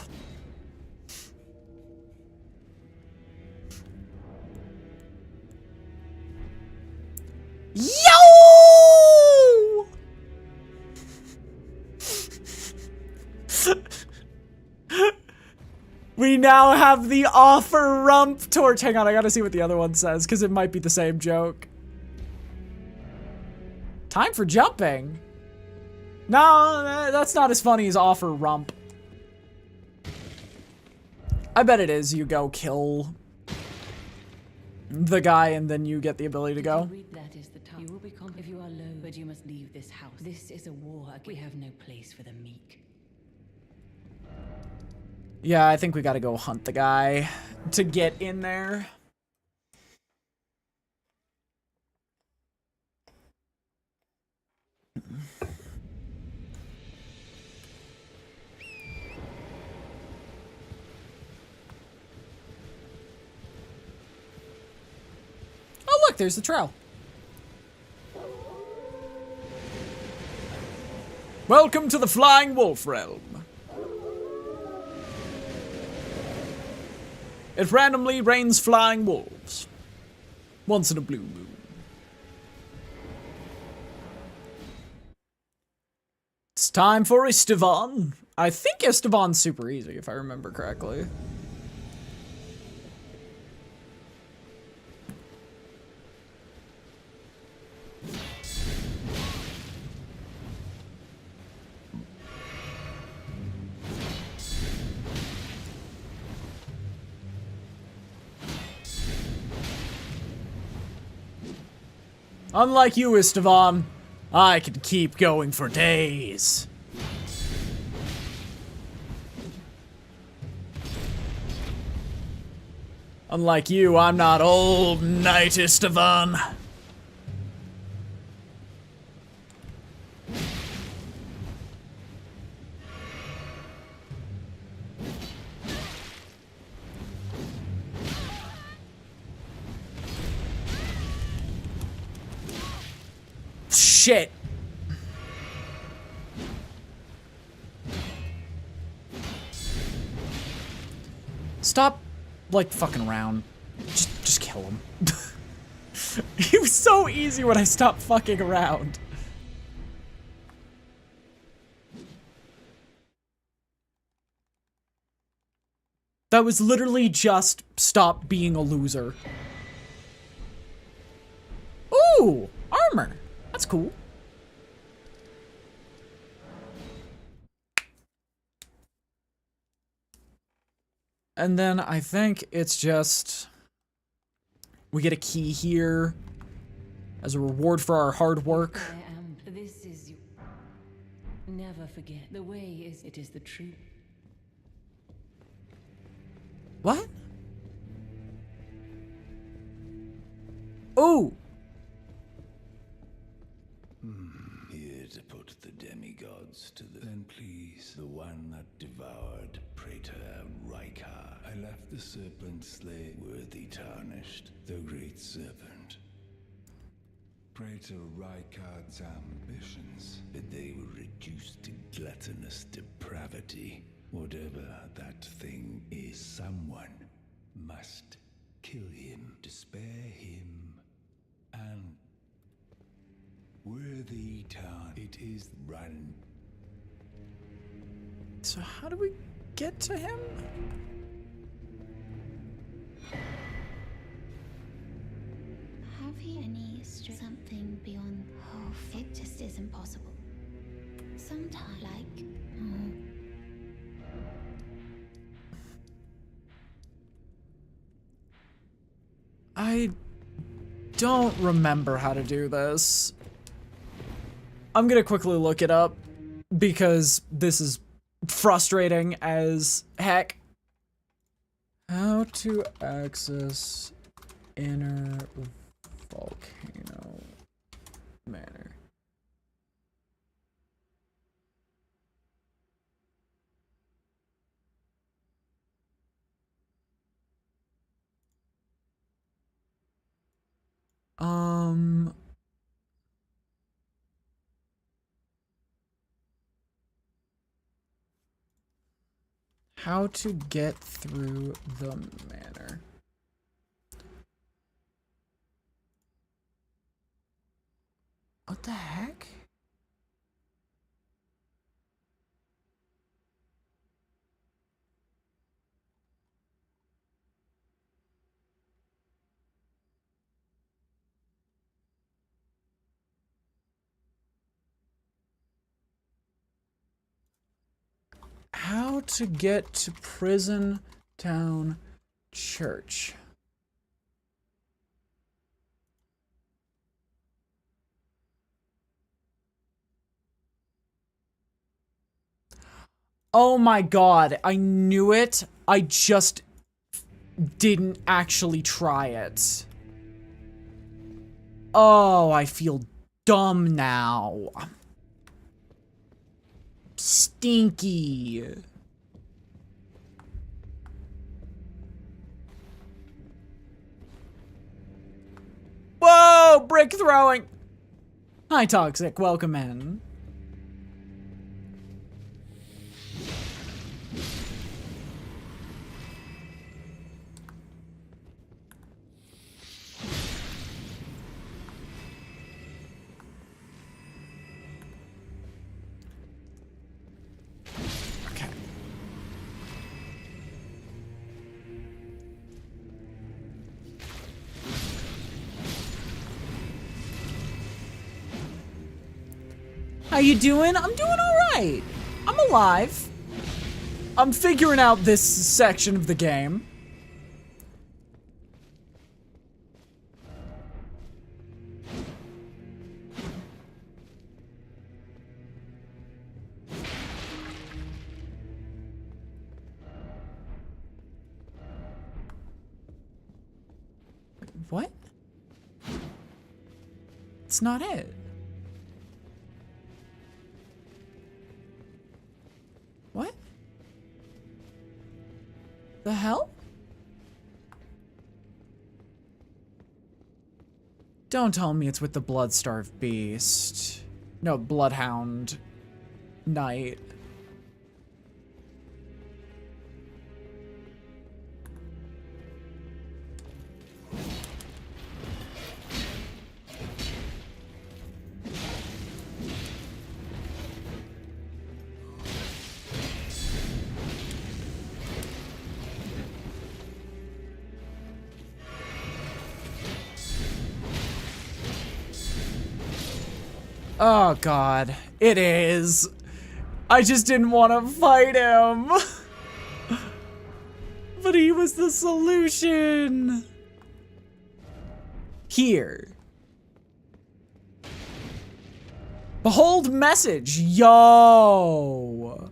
Yo! We now have the offer rump torch. Hang on, I gotta see what the other one says, because it might be the same joke. Time for jumping. No, that's not as funny as offer rump. I bet it is. You go kill the guy and then you get the ability to go. That is the time. You will become if you are low, but you must leave this house. This is a war. We have no place for the meek. Yeah, I think we gotta go hunt the guy to get in there. Oh, look, there's the trail. Welcome to the Flying Wolf Realm. It randomly rains flying wolves. Once in a blue moon. It's time for Estevan. I think Estevan's super easy, if I remember correctly. Unlike you, Estevan, I could keep going for days. Unlike you, I'm not old, Knight Estevan. Shit. Stop, like, fucking around. Just kill him. He was so easy when I stopped fucking around. That was literally just stop being a loser. Ooh, armor. That's cool. And then I think it's just... we get a key here as a reward for our hard work. This is you. Never forget. The way is, it is the truth. What? Ooh. Here to put the demigods to the... Then please, the one that devoured Praetor Rykar. I left the serpent slave worthy tarnished, the great serpent. Praetor Rykar's ambitions, but they were reduced to gluttonous depravity. Whatever that thing is, someone must kill him to spare him and worthy tarn. It is run. So how do we get to him? Have you any something beyond hope? It just isn't possible. Sometimes, like, I don't remember how to do this. I'm gonna quickly look it up because this is frustrating as heck. How to access inner volcano manor. How to get through the manor. What the heck? How to get to Prison Town Church. Oh my god, I knew it. I just didn't actually try it. Oh, I feel dumb now. Stinky. Whoa, brick throwing. Hi, Toxic, welcome in. Okay. How you doing? I'm doing alright. I'm alive. I'm figuring out this section of the game. What? It's not it. What? The hell? Don't tell me it's with the Bloodstarved Beast. No, Bloodhound Knight. Oh god, it is. I just didn't want to fight him. But he was the solution. Here. Behold message, yo.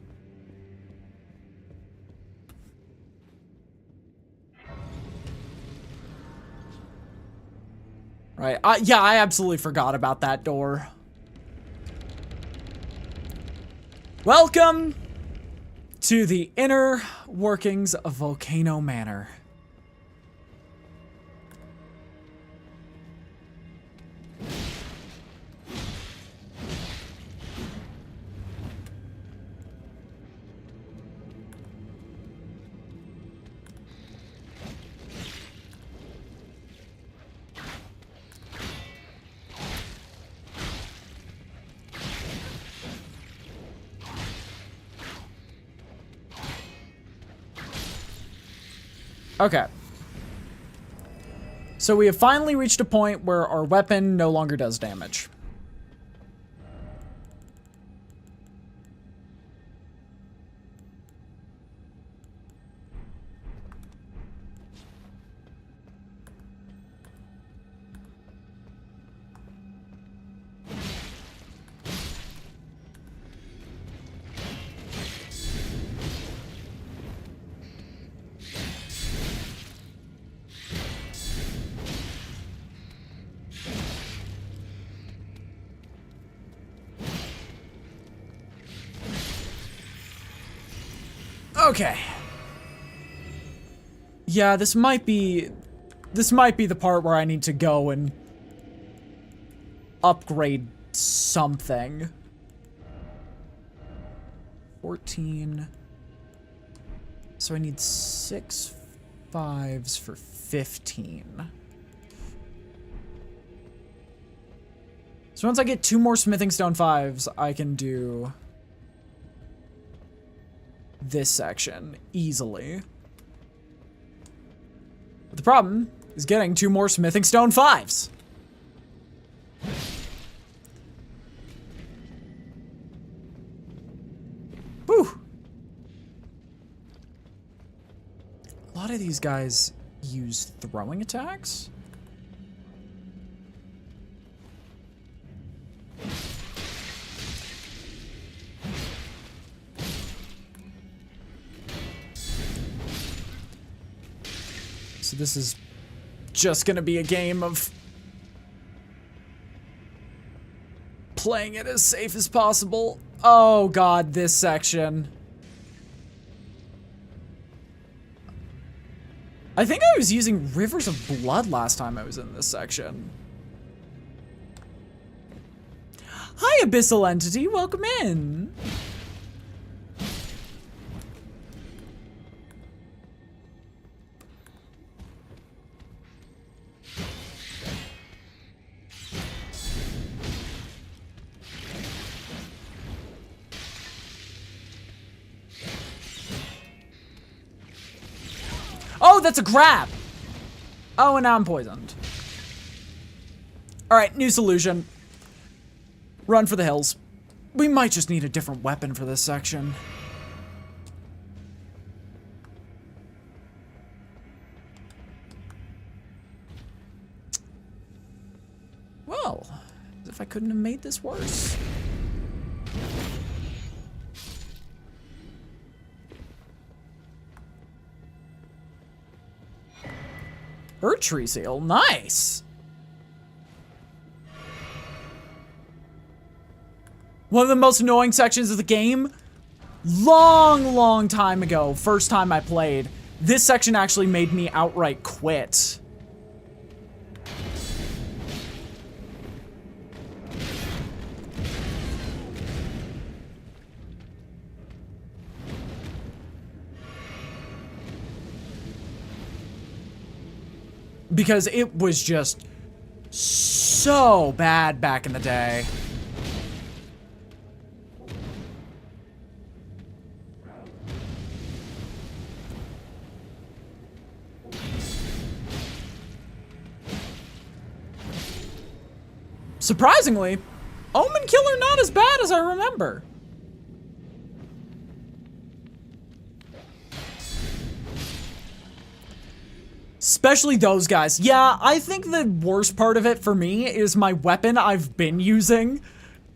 Right, yeah, I absolutely forgot about that door. Welcome to the inner workings of Volcano Manor. Okay. So we have finally reached a point where our weapon no longer does damage. Okay. Yeah, this might be the part where I need to go and upgrade something. 14. So I need 6 5s for 15. So once I get 2 more smithing stone 5s, I can do this section easily. But the problem is getting 2 more smithing stone 5s. Whew. A lot of these guys use throwing attacks. So this is just gonna be a game of playing it as safe as possible. Oh god, this section. I think I was using Rivers of Blood last time I was in this section. Hi, Abyssal Entity, welcome in. Oh, that's a grab! Oh, and now I'm poisoned. Alright, new solution. Run for the hills. We might just need a different weapon for this section. Well, as if I couldn't have made this worse. Tree seal, nice. One of the most annoying sections of the game, long time ago, first time I played, this section actually made me outright quit. Because it was just so bad back in the day. Surprisingly, Omen Killer not as bad as I remember. Especially those guys. Yeah, I think the worst part of it for me is my weapon I've been using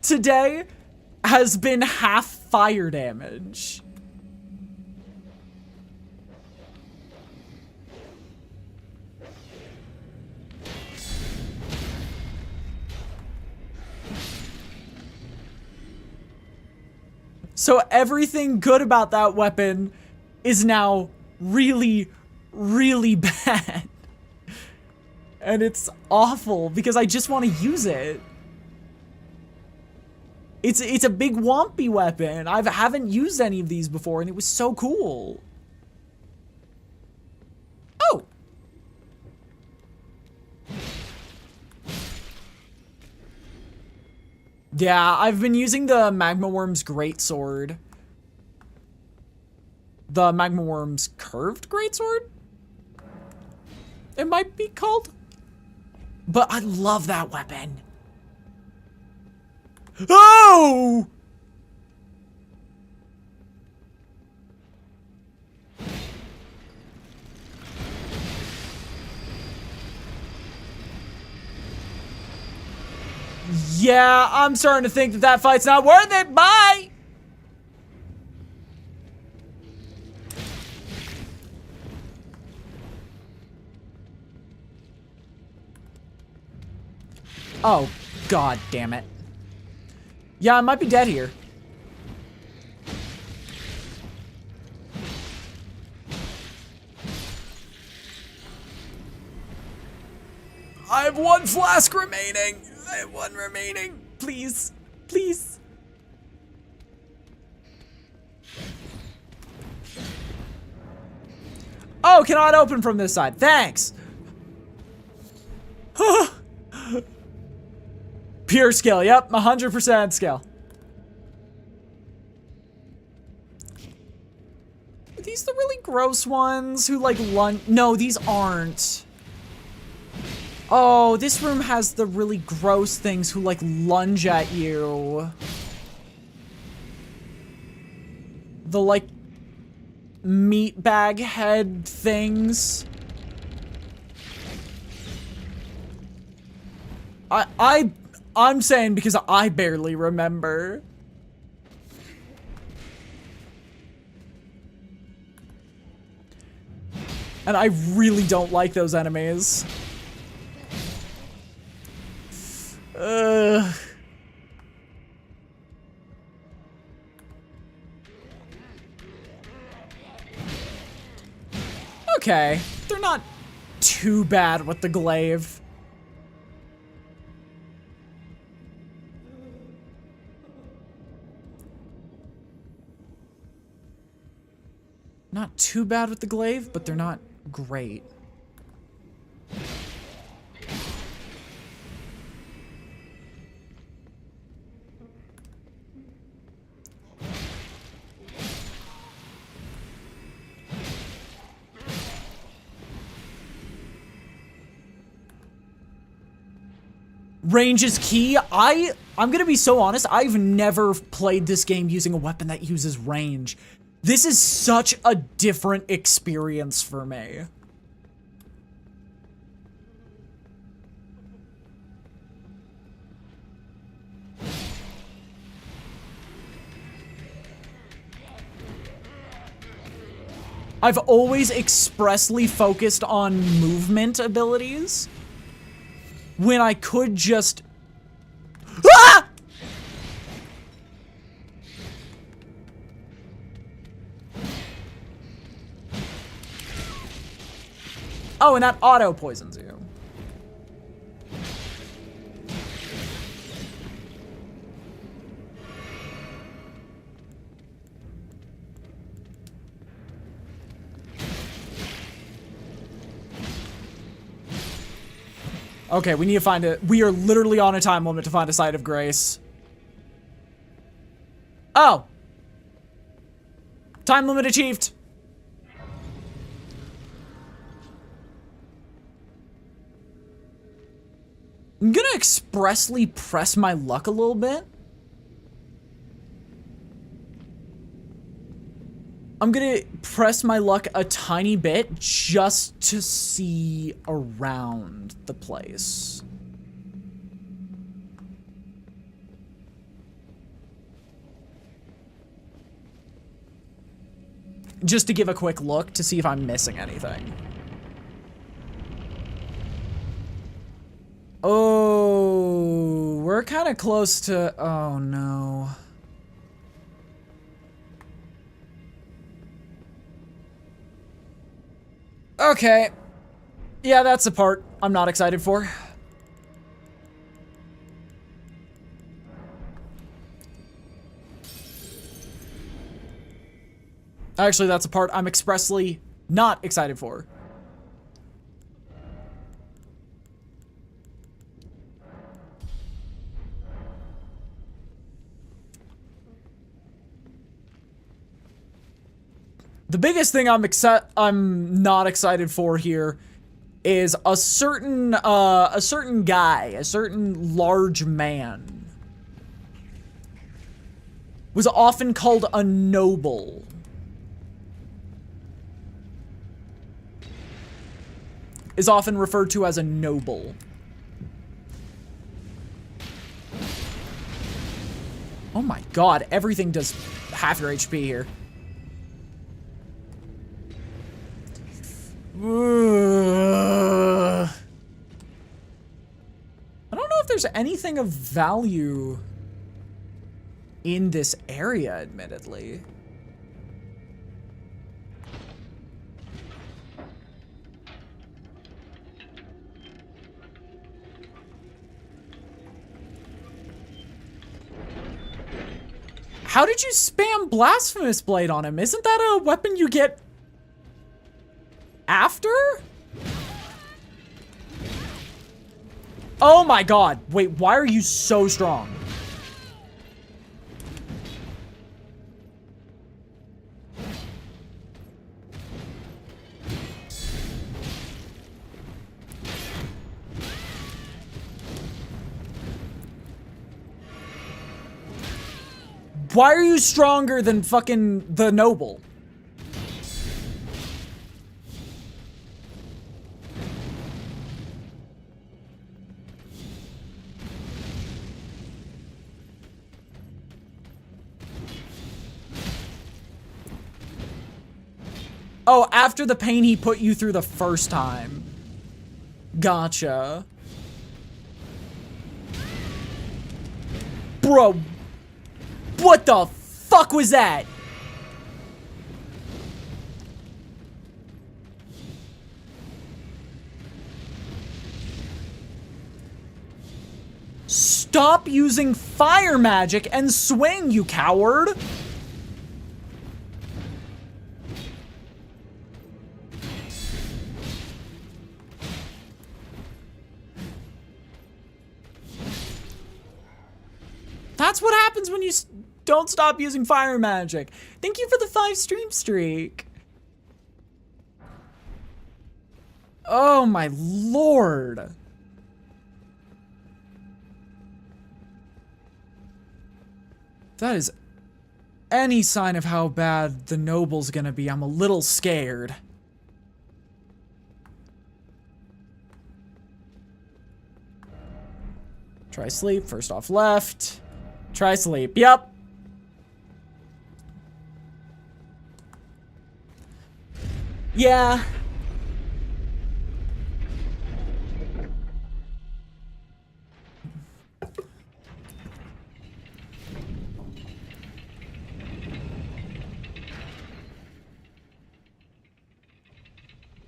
today has been half fire damage. So everything good about that weapon is now really bad. And it's awful because I just want to use it. It's a big wompy weapon. I haven't used any of these before and it was so cool. Oh. Yeah, I've been using the Magma Worm's Greatsword. The Magma Worm's Curved Greatsword? It might be called. But I love that weapon. Oh! Yeah, I'm starting to think that that fight's not worth it. Bye! Oh, god damn it. Yeah, I might be dead here. I have one flask remaining. I have one remaining. Please. Please. Oh, cannot open from this side. Thanks. Pure skill. Yep, 100% skill. Are these the really gross ones who like lunge? No, these aren't. Oh, this room has the really gross things who like lunge at you. The like meat bag head things. I'm saying because I barely remember. And I really don't like those enemies. Okay, they're not too bad with the glaive. Not too bad with the glaive, but they're not great. Range is key. I'm gonna be so honest, I've never played this game using a weapon that uses range. This is such a different experience for me. I've always expressly focused on movement abilities when I could just... Ah! Oh, and that auto poisons you. Okay, we need to find it. We are literally on a time limit to find a site of grace. Oh! Time limit achieved. I'm gonna expressly press my luck a little bit. I'm gonna press my luck a tiny bit just to see around the place. Just to give a quick look to see if I'm missing anything. Oh, we're kind of close to... Oh, no. Okay. Yeah, that's the part I'm not excited for. Actually, that's the part I'm expressly not excited for. The biggest thing I'm not excited for here is a certain guy, a certain large man was often called a noble. Is often referred to as a noble. Oh my god, everything does half your HP here. I don't know if there's anything of value in this area, admittedly. How did you spam Blasphemous Blade on him? Isn't that a weapon you get after? Oh my god. Wait, why are you so strong? Why are you stronger than fucking the noble? Oh, after the pain he put you through the first time. Gotcha. Bro, what the fuck was that? Stop using fire magic and swing, you coward! That's what happens when you don't stop using fire magic. Thank you for the 5 stream streak. Oh my lord. That is any sign of how bad the noble's gonna be. I'm a little scared. Try sleep, first off left. Try sleep, yep. Yeah.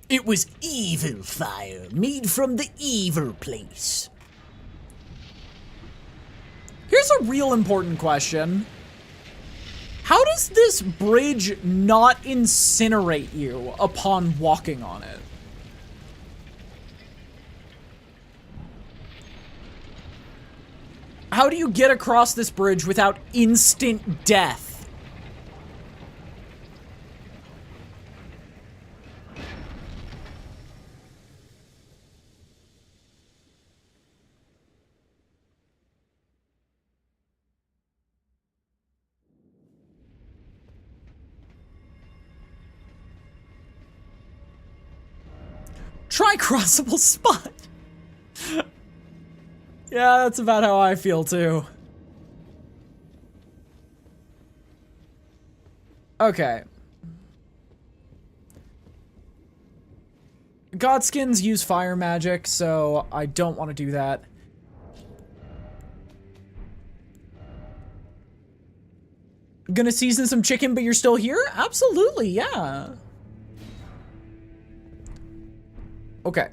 It was evil fire, made from the evil place. Here's a real important question. How does this bridge not incinerate you upon walking on it? How do you get across this bridge without instant death? Try crossable spot. Yeah, that's about how I feel too. Okay. Godskins use fire magic, so I don't want to do that. Gonna season some chicken, but you're still here? Absolutely, yeah. Okay.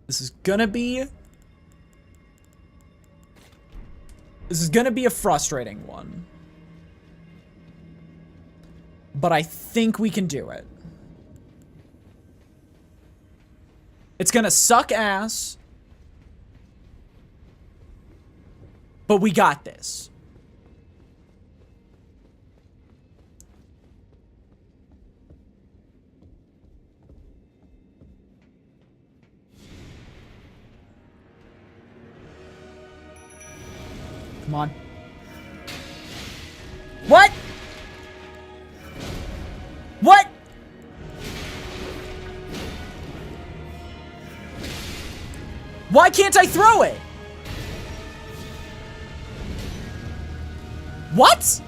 This is gonna be a frustrating one. But I think we can do it. It's gonna suck ass. But we got this. Come on. What? What? Why can't I throw it? What?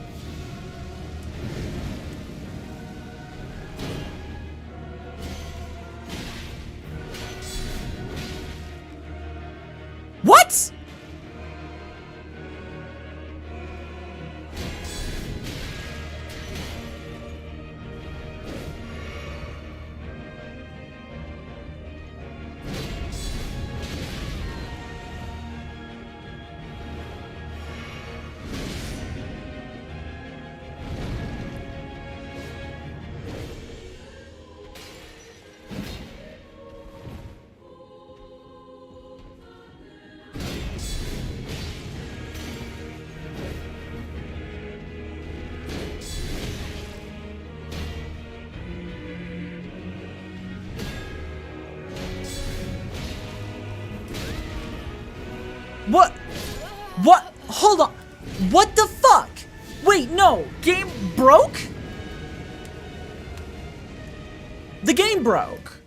What? What? What? Hold on. What the fuck? Wait, no. Game broke? The game broke.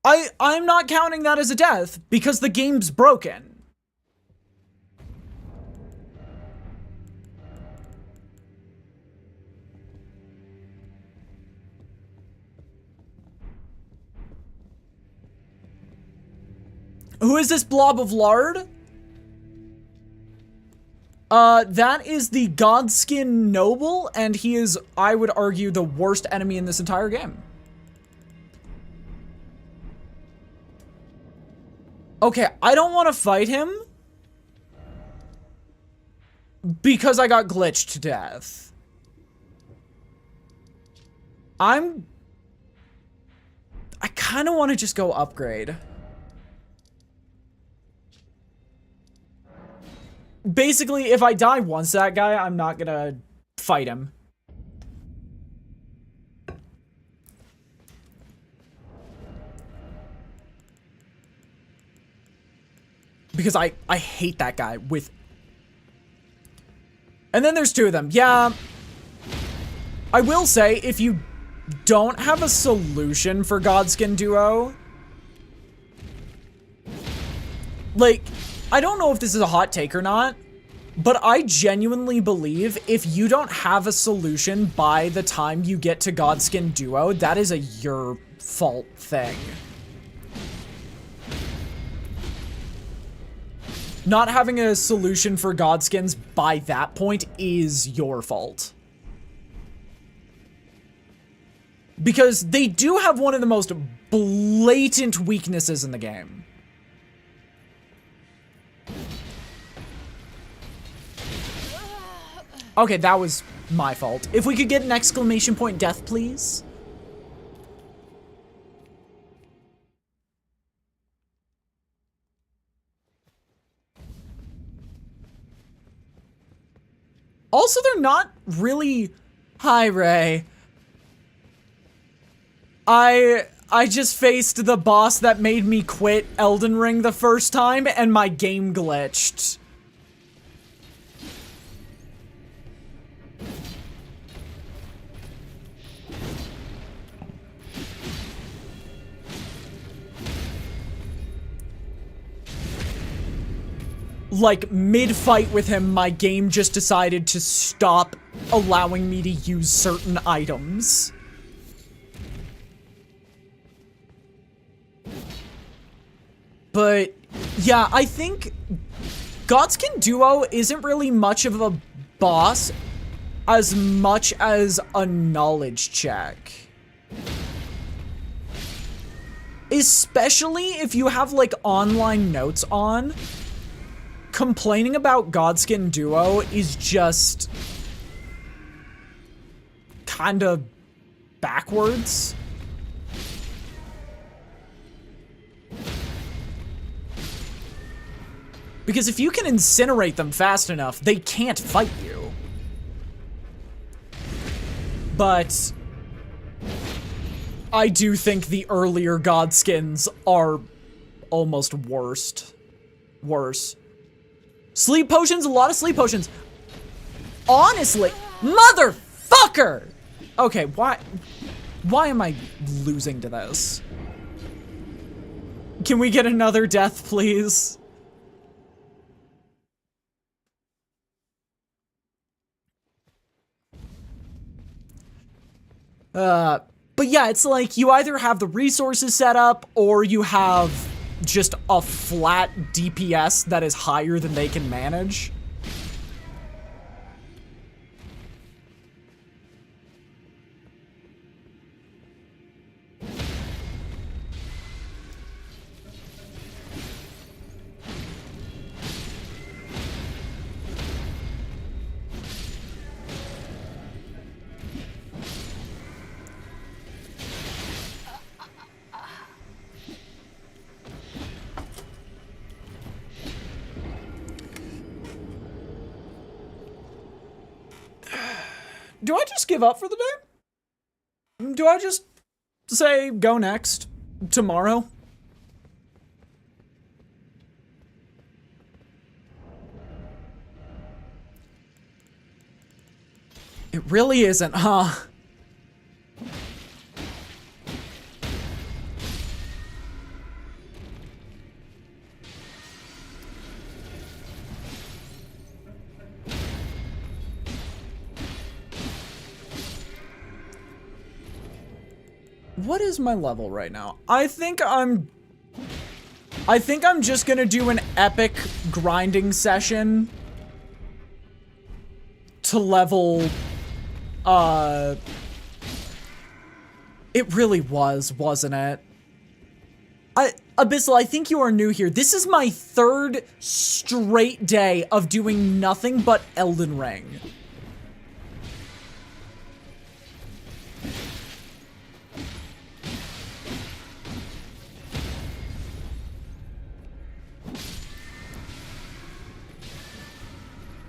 I'm not counting that as a death because the game's broken. Who is this blob of lard? That is the Godskin Noble, and he is, I would argue, the worst enemy in this entire game. Okay, I don't want to fight him because I got glitched to death. I kind of want to just go upgrade. Basically, if I die once that guy, I'm not gonna fight him. Because I hate that guy with... And then there's two of them. Yeah. I will say, if you don't have a solution for Godskin Duo... Like, I don't know if this is a hot take or not, but I genuinely believe if you don't have a solution by the time you get to Godskin Duo, that is a your fault thing. Not having a solution for Godskins by that point is your fault. Because they do have one of the most blatant weaknesses in the game. Okay, that was my fault. If we could get an exclamation point death, please. Also, they're not really... Hi, Ray. I just faced the boss that made me quit Elden Ring the first time, and my game glitched. Like, mid-fight with him, my game just decided to stop allowing me to use certain items. But, yeah, I think Godskin Duo isn't really much of a boss as much as a knowledge check. Especially if you have, like, online notes on. Complaining about Godskin Duo is just kind of backwards. Because if you can incinerate them fast enough, they can't fight you. But I do think the earlier Godskins are almost worse. Sleep potions, a lot of sleep potions. Honestly, motherfucker! Okay, why am I losing to this? Can we get another death, please? But yeah, it's like you either have the resources set up or you have just a flat DPS that is higher than they can manage. Do I just give up for the day? Do I just say go next tomorrow? It really isn't, huh? What is my level right now? I think I'm I think I'm just gonna do an epic grinding session to level, it really was, wasn't it? Abyssal, I think you are new here. This is my 3rd straight day of doing nothing but Elden Ring.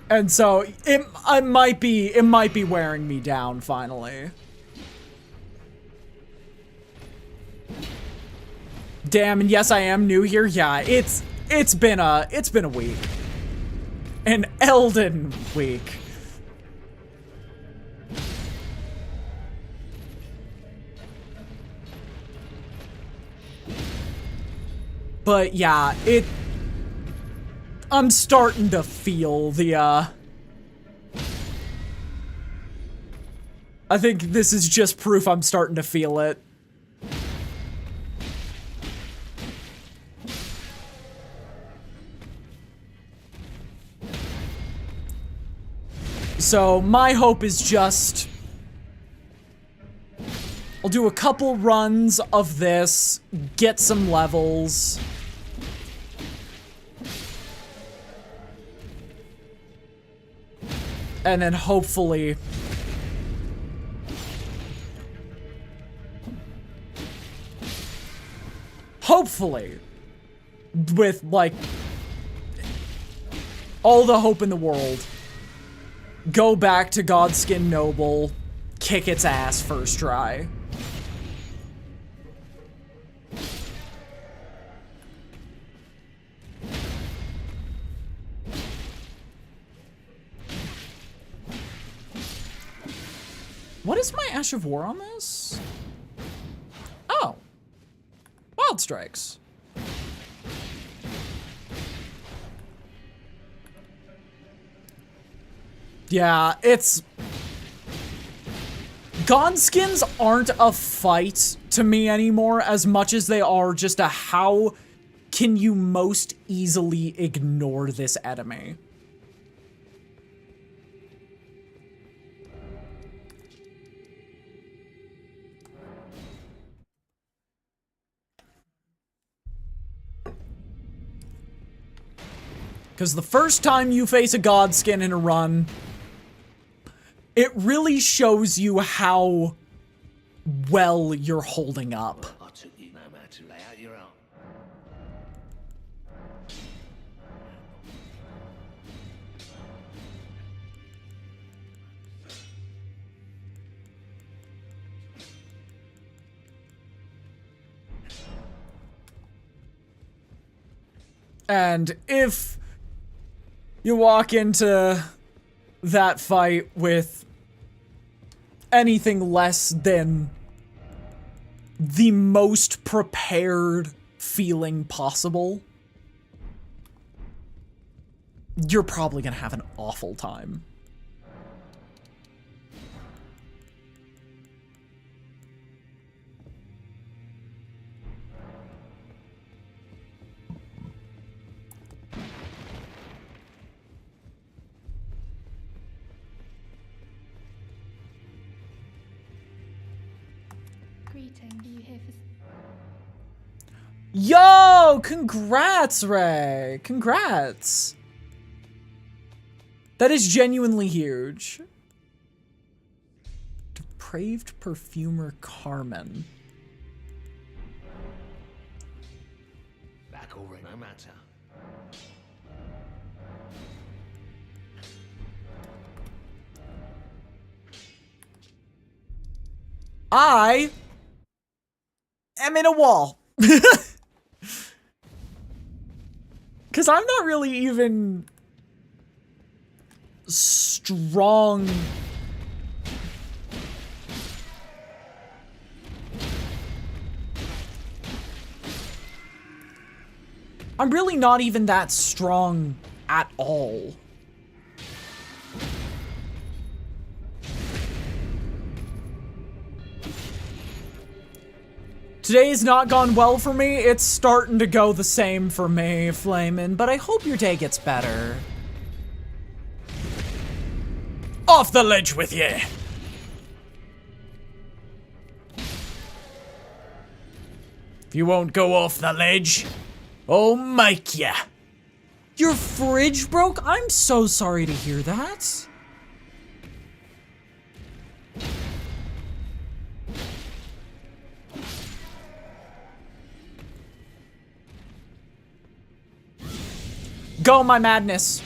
And so it might be wearing me down finally. Damn, and yes, I am new here. Yeah, it's been a week. An Elden week. But yeah, I'm starting to feel the, I think this is just proof I'm starting to feel it. So, my hope is just... I'll do a couple runs of this, get some levels. And then hopefully... Hopefully, with, like, all the hope in the world, go back to Godskin Noble, kick its ass first try. What is my Ash of War on this? Oh. Wild Strikes. Yeah, it's... Godskins aren't a fight to me anymore as much as they are just a how can you most easily ignore this enemy. Because the first time you face a Godskin in a run, it really shows you how well you're holding up. I took you no matter to lay out your arm. And if you walk into that fight with anything less than the most prepared feeling possible, you're probably gonna have an awful time. Greeting. Are you here for... Yo! Congrats, Ray! Congrats! That is genuinely huge. Depraved Perfumer Carmen. Back already, no matter. I am in a wall. Because I'm not really even strong. I'm really not even that strong at all. Today's not gone well for me. It's starting to go the same for me, Flamin', but I hope your day gets better. Off the ledge with you! If you won't go off the ledge, I'll make ya. Your fridge broke? I'm so sorry to hear that. Go, my madness.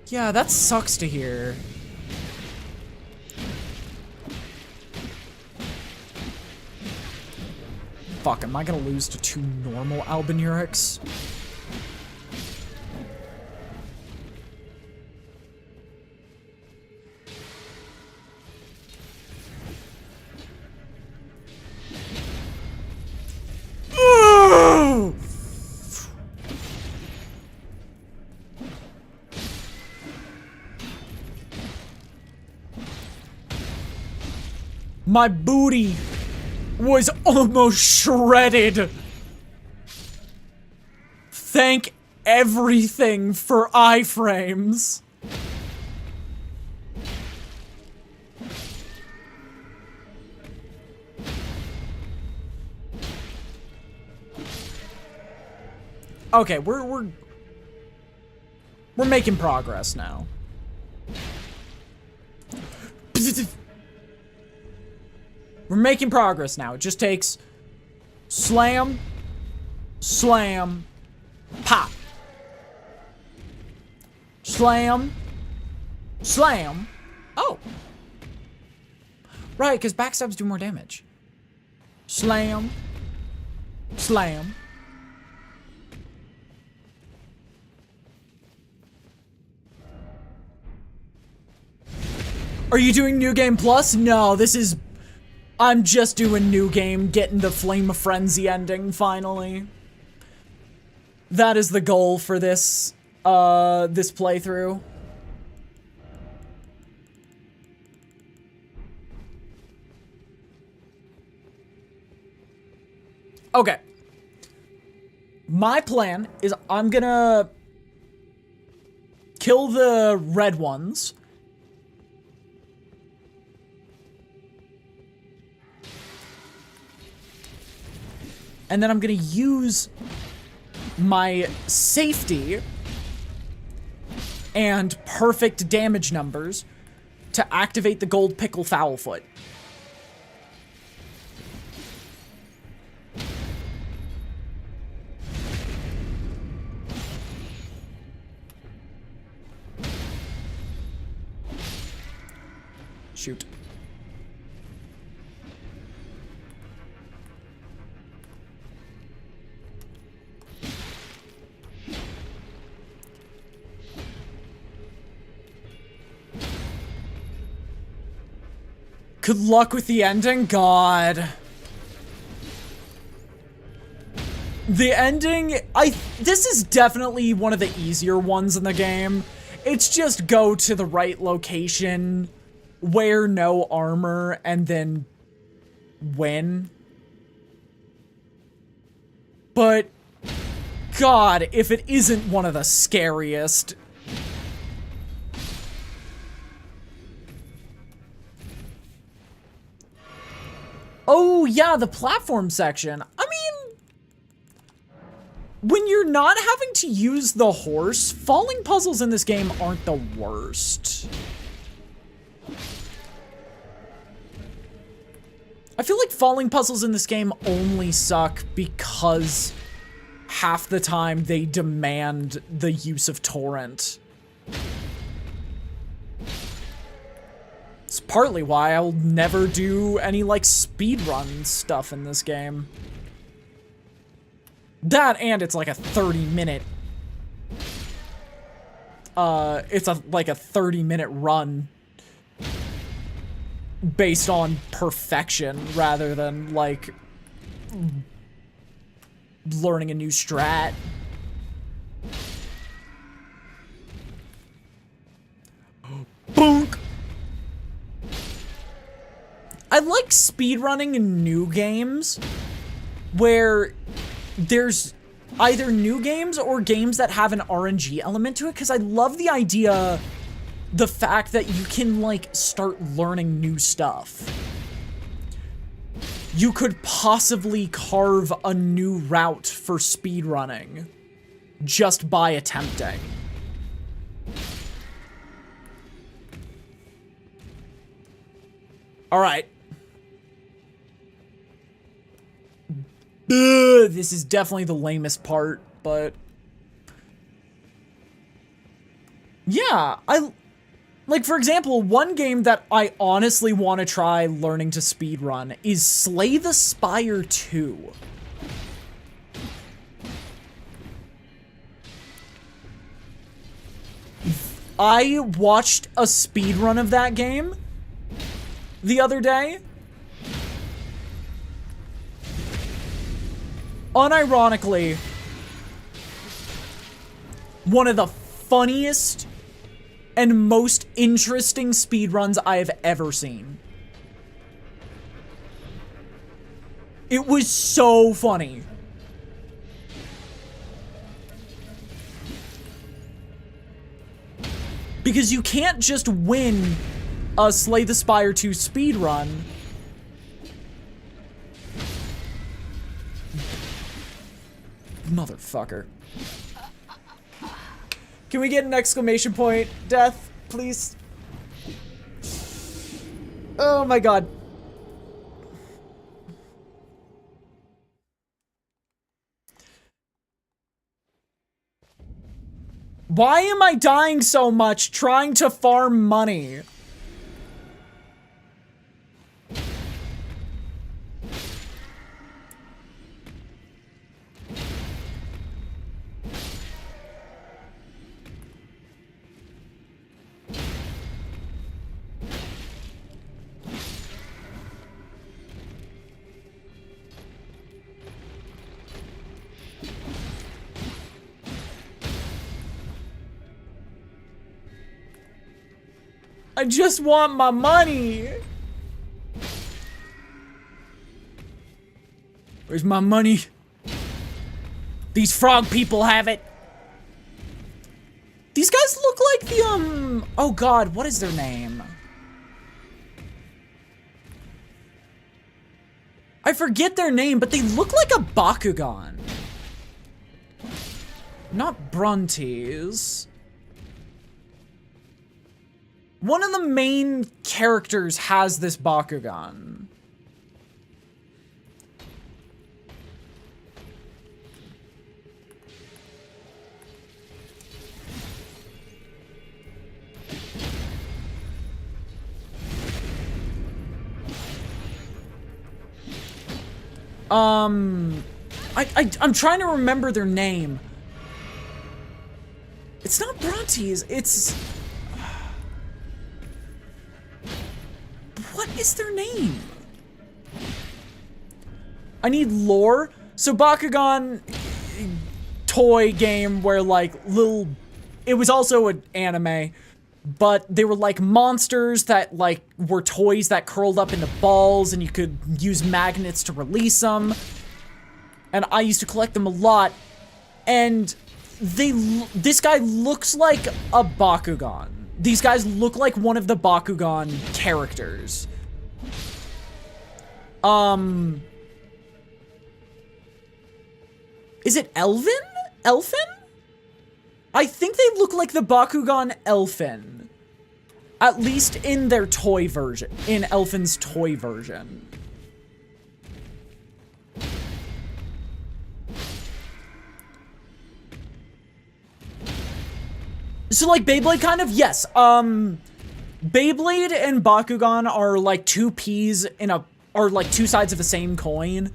Yeah, that sucks to hear. Fuck, am I gonna lose to 2 normal albinurics? My booty was almost shredded. Thank everything for iframes. Okay, we're making progress now. We're making progress now. It just takes slam, slam, pop. Slam, slam. Oh. Right, because backstabs do more damage. Slam, slam. Are you doing New Game Plus? No, this is... I'm just doing New Game, getting the Flame of Frenzy ending, finally. That is the goal for this, this playthrough. Okay. My plan is I'm gonna kill the red ones. And then I'm gonna use my safety and perfect damage numbers to activate the gold pickle foulfoot. Shoot. Good luck with the ending? God. The ending, this is definitely one of the easier ones in the game. It's just go to the right location, wear no armor, and then win. But, God, if it isn't one of the scariest. Oh, yeah, the platform section. I mean, when you're not having to use the horse, falling puzzles in this game aren't the worst. I feel like falling puzzles in this game only suck because half the time they demand the use of torrent. It's partly why I'll never do any, like, speedrun stuff in this game. That, and it's like a 30-minute... it's like a 30-minute run based on perfection rather than, like, learning a new strat. speedrunning new games where there's either new games or games that have an RNG element to it, because I love the idea, the fact that you can, like, start learning new stuff. You could possibly carve a new route for speedrunning just by attempting. Alright. This is definitely the lamest part, but... yeah, like, for example, one game that I honestly want to try learning to speedrun is Slay the Spire 2. I watched a speedrun of that game the other day. Unironically, one of the funniest and most interesting speedruns I have ever seen. It was so funny. Because you can't just win a Slay the Spire 2 speedrun. Motherfucker. Can we get an exclamation point, Death, please? Oh my god. Why am I dying so much trying to farm money? I just want my money. Where's my money? These frog people have it. These guys look like the, oh god, what is their name? I forget their name, but they look like a Bakugan. Not Brunties. One of the main characters has this Bakugan. I'm trying to remember their name. It's not Brontes, it's... What is their name? I need lore. So Bakugan toy game where like little, it was also an anime, but they were like monsters that like were toys that curled up into balls and you could use magnets to release them. And I used to collect them a lot. And this guy looks like a Bakugan. These guys look like one of the Bakugan characters. Is it Elden? Elfin? I think they look like the Bakugan Elfin. At least in their toy version. In Elfin's toy version. So like Beyblade kind of? Yes. Beyblade and Bakugan are like two peas in a, are like two sides of the same coin.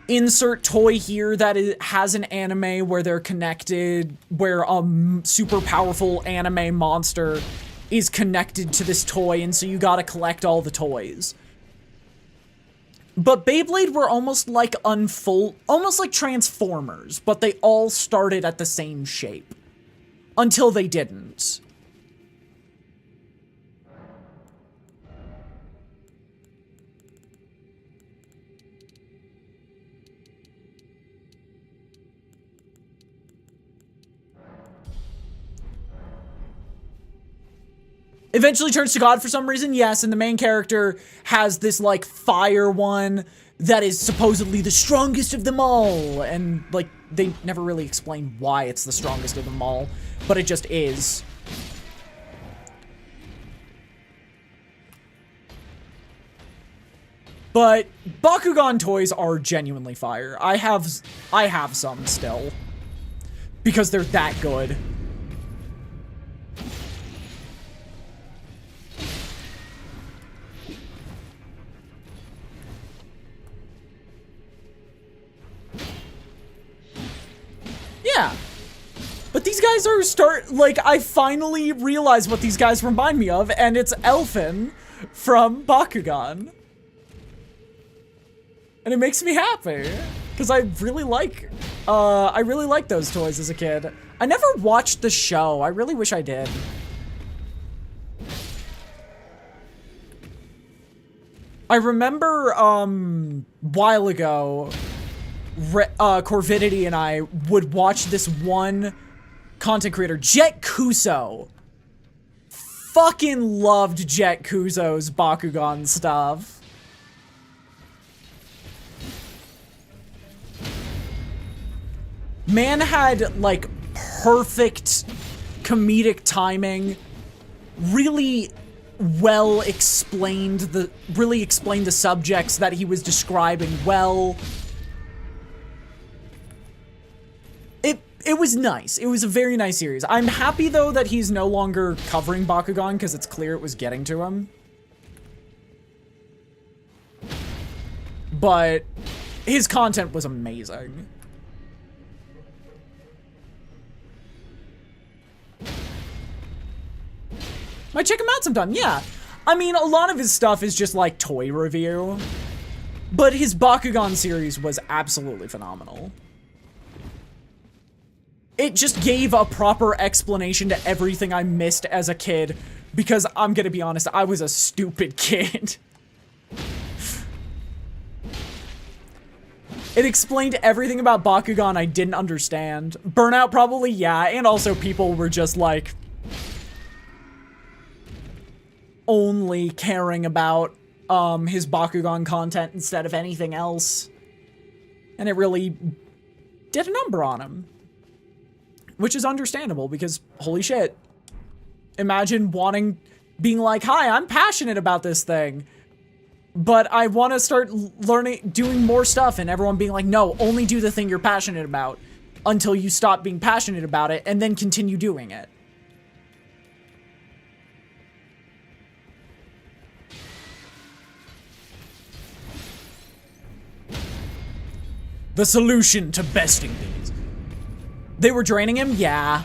Insert toy here that has an anime where they're connected, where a super powerful anime monster is connected to this toy, and so you gotta collect all the toys. But Beyblade were almost like almost like Transformers, but they all started at the same shape. Until they didn't. eventually turns to God for some reason, yes, and the main character has this, like, fire one that is supposedly the strongest of them all, and, like, they never really explain why it's the strongest of them all, but it just is. But Bakugan toys are genuinely fire. I have some still, because they're that good. Yeah. But these guys are I finally realized what these guys remind me of, and it's Elfen from Bakugan. And it makes me happy, because I really like those toys as a kid. I never watched the show. I really wish I did. I remember, while ago, Corvidity and I would watch this one content creator, Jet Kuso. Fucking loved Jet Kuso's Bakugan stuff. Man had, like, perfect comedic timing, really well explained the subjects that he was describing well. It was nice. It was a very nice series. I'm happy, though, that he's no longer covering Bakugan, because it's clear it was getting to him. But his content was amazing. Might check him out sometime, yeah. I mean, a lot of his stuff is just, like, toy review. But his Bakugan series was absolutely phenomenal. It just gave a proper explanation to everything I missed as a kid, because I'm gonna be honest, I was a stupid kid. It explained everything about Bakugan I didn't understand. Burnout probably, yeah, and also people were just like, only caring about his Bakugan content instead of anything else. And it really did a number on him. Which is understandable, because holy shit. Imagine being like, hi, I'm passionate about this thing, but I want to start doing more stuff, and everyone being like, no, only do the thing you're passionate about until you stop being passionate about it, and then continue doing it. The solution to besting these. They were draining him? Yeah.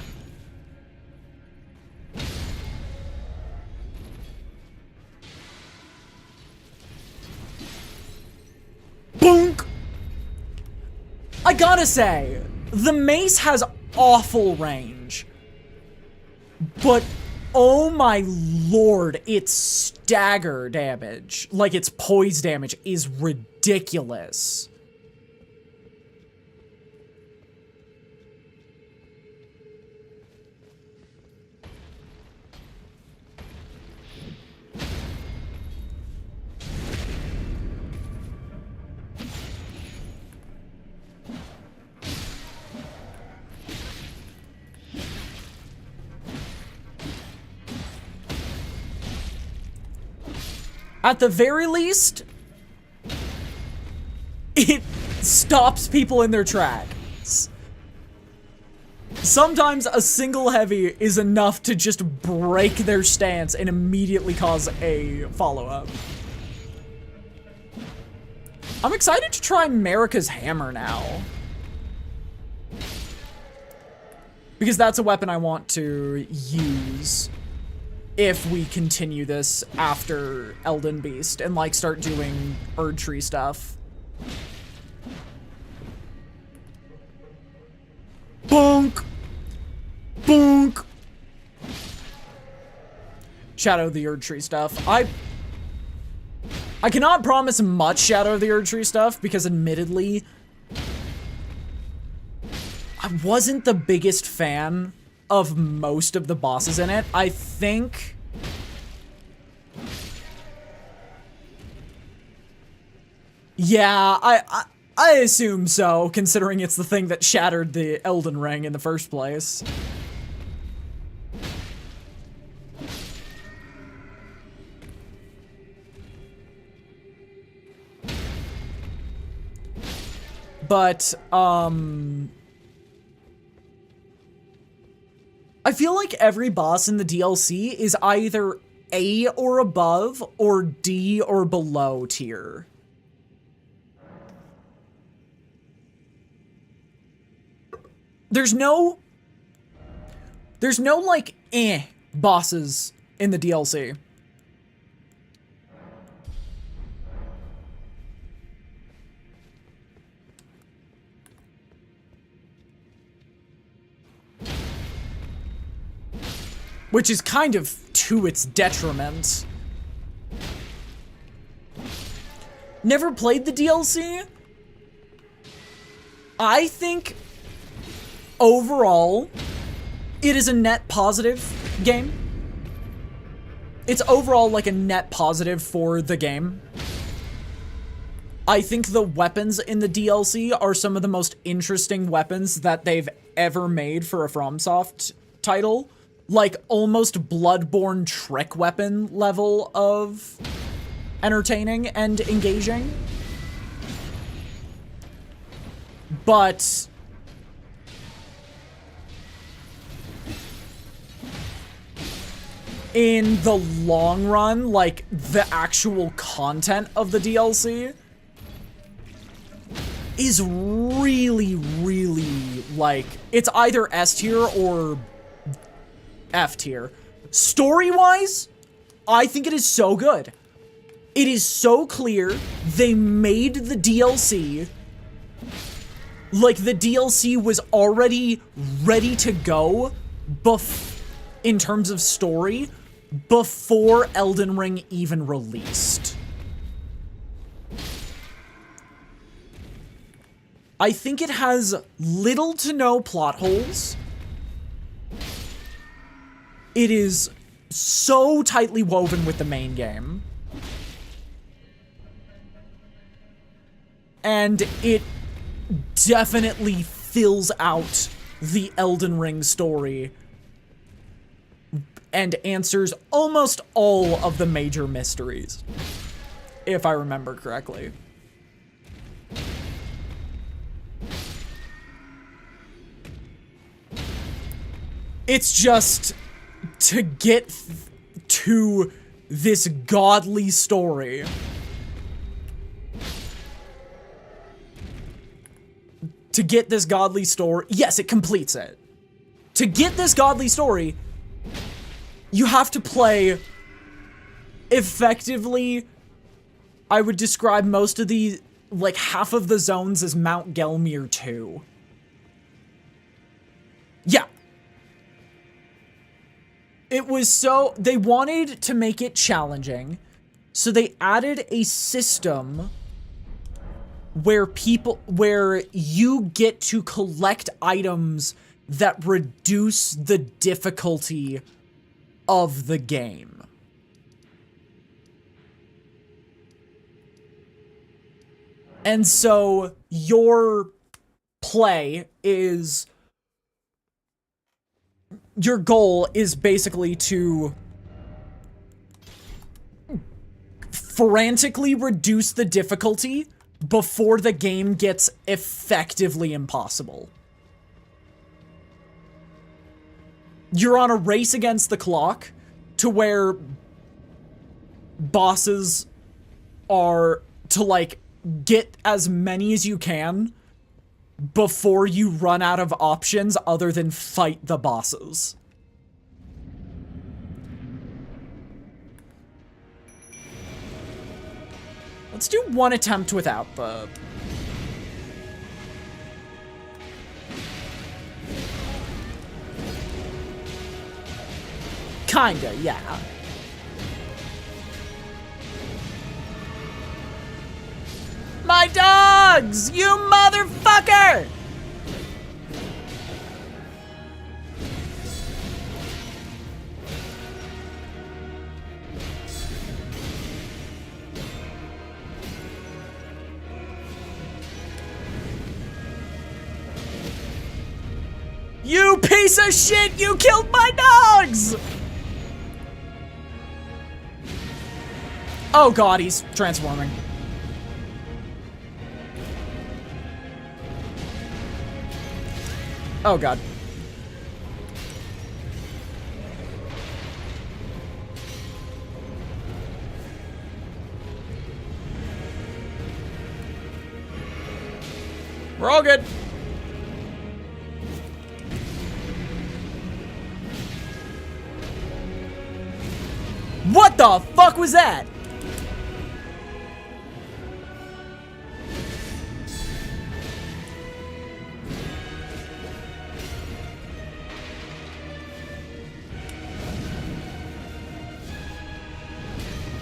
Boonk! I gotta say, the mace has awful range. But, oh my lord, its stagger damage, like its poise damage, is ridiculous. At the very least, it stops people in their tracks. Sometimes a single heavy is enough to just break their stance and immediately cause a follow-up. I'm excited to try Marika's hammer now. Because that's a weapon I want to use if we continue this after Elden Beast and, like, start doing Erd Tree stuff. Bonk! Bonk! Shadow of the Erd Tree stuff. I cannot promise much Shadow of the Erd Tree stuff because, admittedly, I wasn't the biggest fan of most of the bosses in it. I think Yeah, I assume so, considering it's the thing that shattered the Elden Ring in the first place. But, I feel like every boss in the DLC is either A or above, or D or below tier. There's no, like, bosses in the DLC. Which is kind of to its detriment. Never played the DLC? I think overall, it is a net positive game. It's overall like a net positive for the game. I think the weapons in the DLC are some of the most interesting weapons that they've ever made for a FromSoft title. Like, almost Bloodborne trick weapon level of entertaining and engaging. But in the long run, like, the actual content of the DLC is really, really, like, it's either S tier or F tier. Story-wise, I think it is so good. It is so clear they made the DLC like the DLC was already ready to go in terms of story before Elden Ring even released. I think it has little to no plot holes. It is so tightly woven with the main game. And it definitely fills out the Elden Ring story and answers almost all of the major mysteries, if I remember correctly. It's just to get to this godly story. To get this godly story, yes, it completes it. To get this godly story, you have to play effectively, I would describe most of the, like, half of the zones as Mount Gelmir 2. Yeah. It was so, they wanted to make it challenging, so they added a system where you get to collect items that reduce the difficulty of the game. And so your play is, your goal is basically to frantically reduce the difficulty before the game gets effectively impossible. You're on a race against the clock to where bosses are to, like, get as many as you can before you run out of options other than fight the bosses. Let's do one attempt without the... Kinda, yeah. My dogs! You motherfucker! You piece of shit! You killed my dogs! Oh god, he's transforming. Oh god. We're all good. What the fuck was that?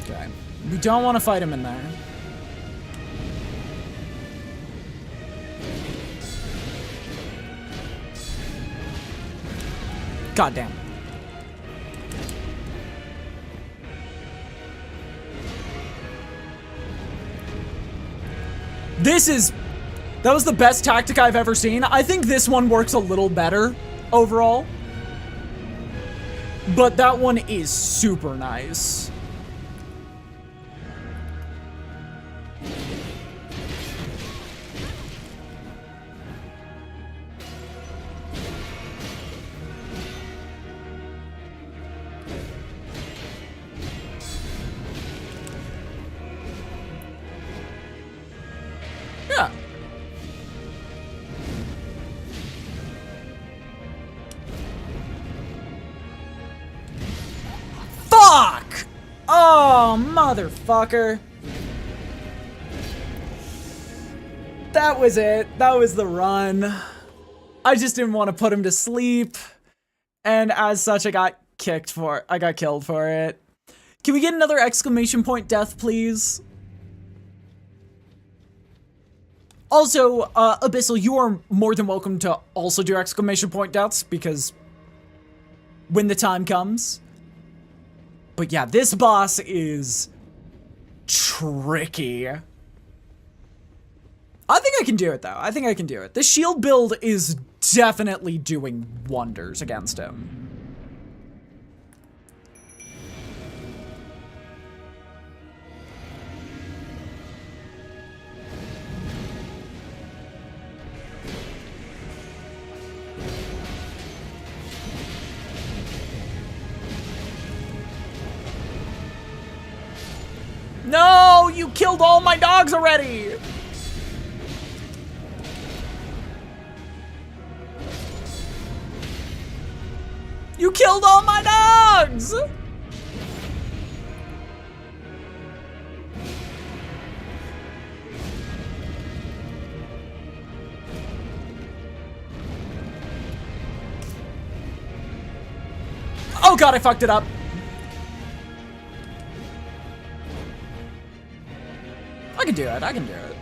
Okay. We don't want to fight him in there. God damn. That was the best tactic I've ever seen. I think this one works a little better overall. But that one is super nice. Yeah. Fuck! Oh, motherfucker. That was it. That was the run. I just didn't want to put him to sleep. And as such, I got killed for it. Can we get another exclamation point death, please? Also, Abyssal, you are more than welcome to also do exclamation point deaths, because when the time comes. But yeah, this boss is tricky. I think I can do it, though. I think I can do it. The shield build is definitely doing wonders against him. No, you killed all my dogs already. You killed all my dogs. Oh god, I fucked it up. I can do it, I can do it.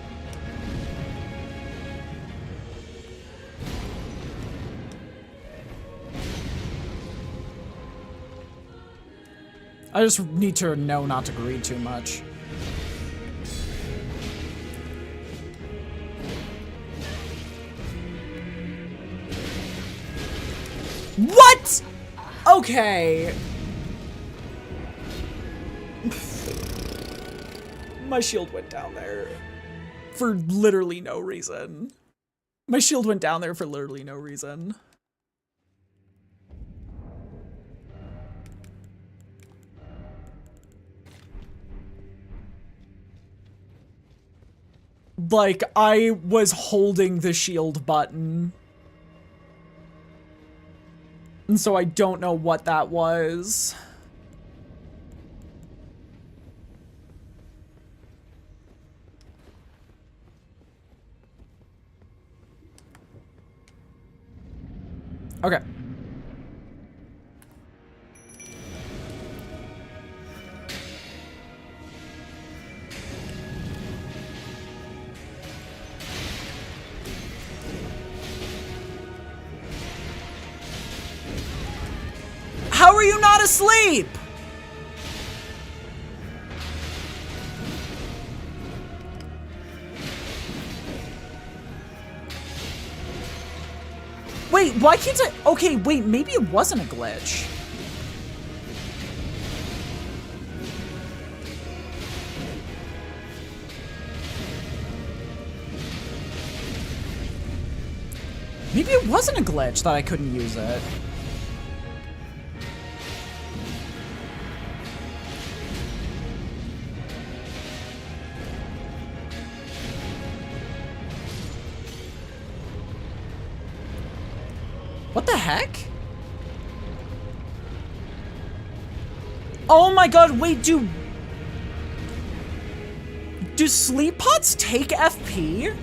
I just need to know not to greed too much. What? Okay. My shield went down there for literally no reason. My shield went down there for literally no reason. Like, I was holding the shield button. And so I don't know what that was. Okay. How are you not asleep? Wait, why can't I? Okay, wait, maybe it wasn't a glitch. Maybe it wasn't a glitch that I couldn't use it. What the heck? Oh my god, wait, do sleep pods take FP?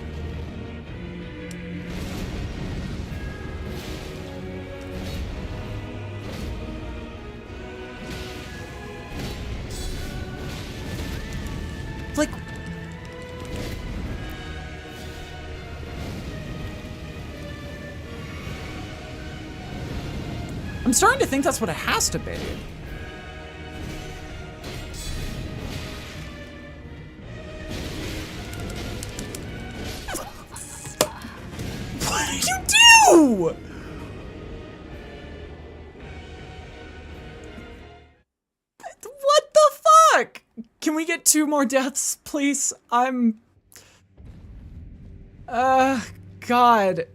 Like, I'm starting to think that's what it has to be. What did you do? What the fuck? Can we get 2 more deaths, please? God.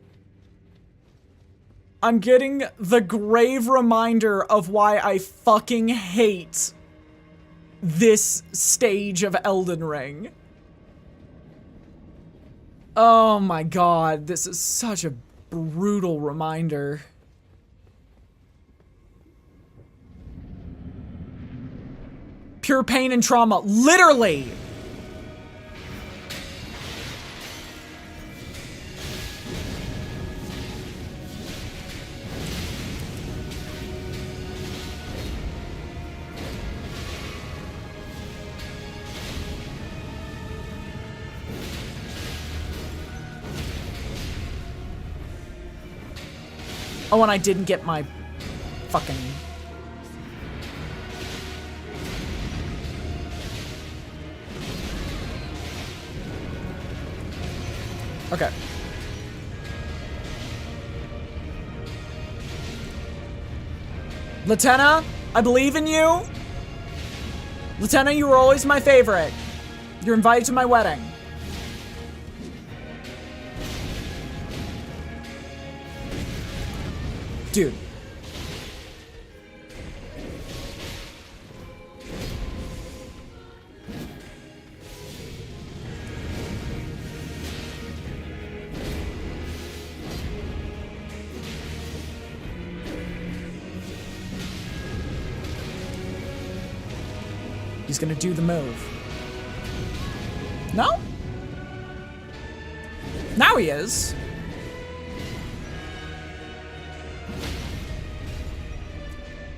I'm getting the grave reminder of why I fucking hate this stage of Elden Ring. Oh my god, this is such a brutal reminder. Pure pain and trauma, literally! Oh, and I didn't get my fucking... Okay. Latenna, I believe in you. Latenna, you were always my favorite. You're invited to my wedding. Dude. He's gonna do the move. No? Now he is.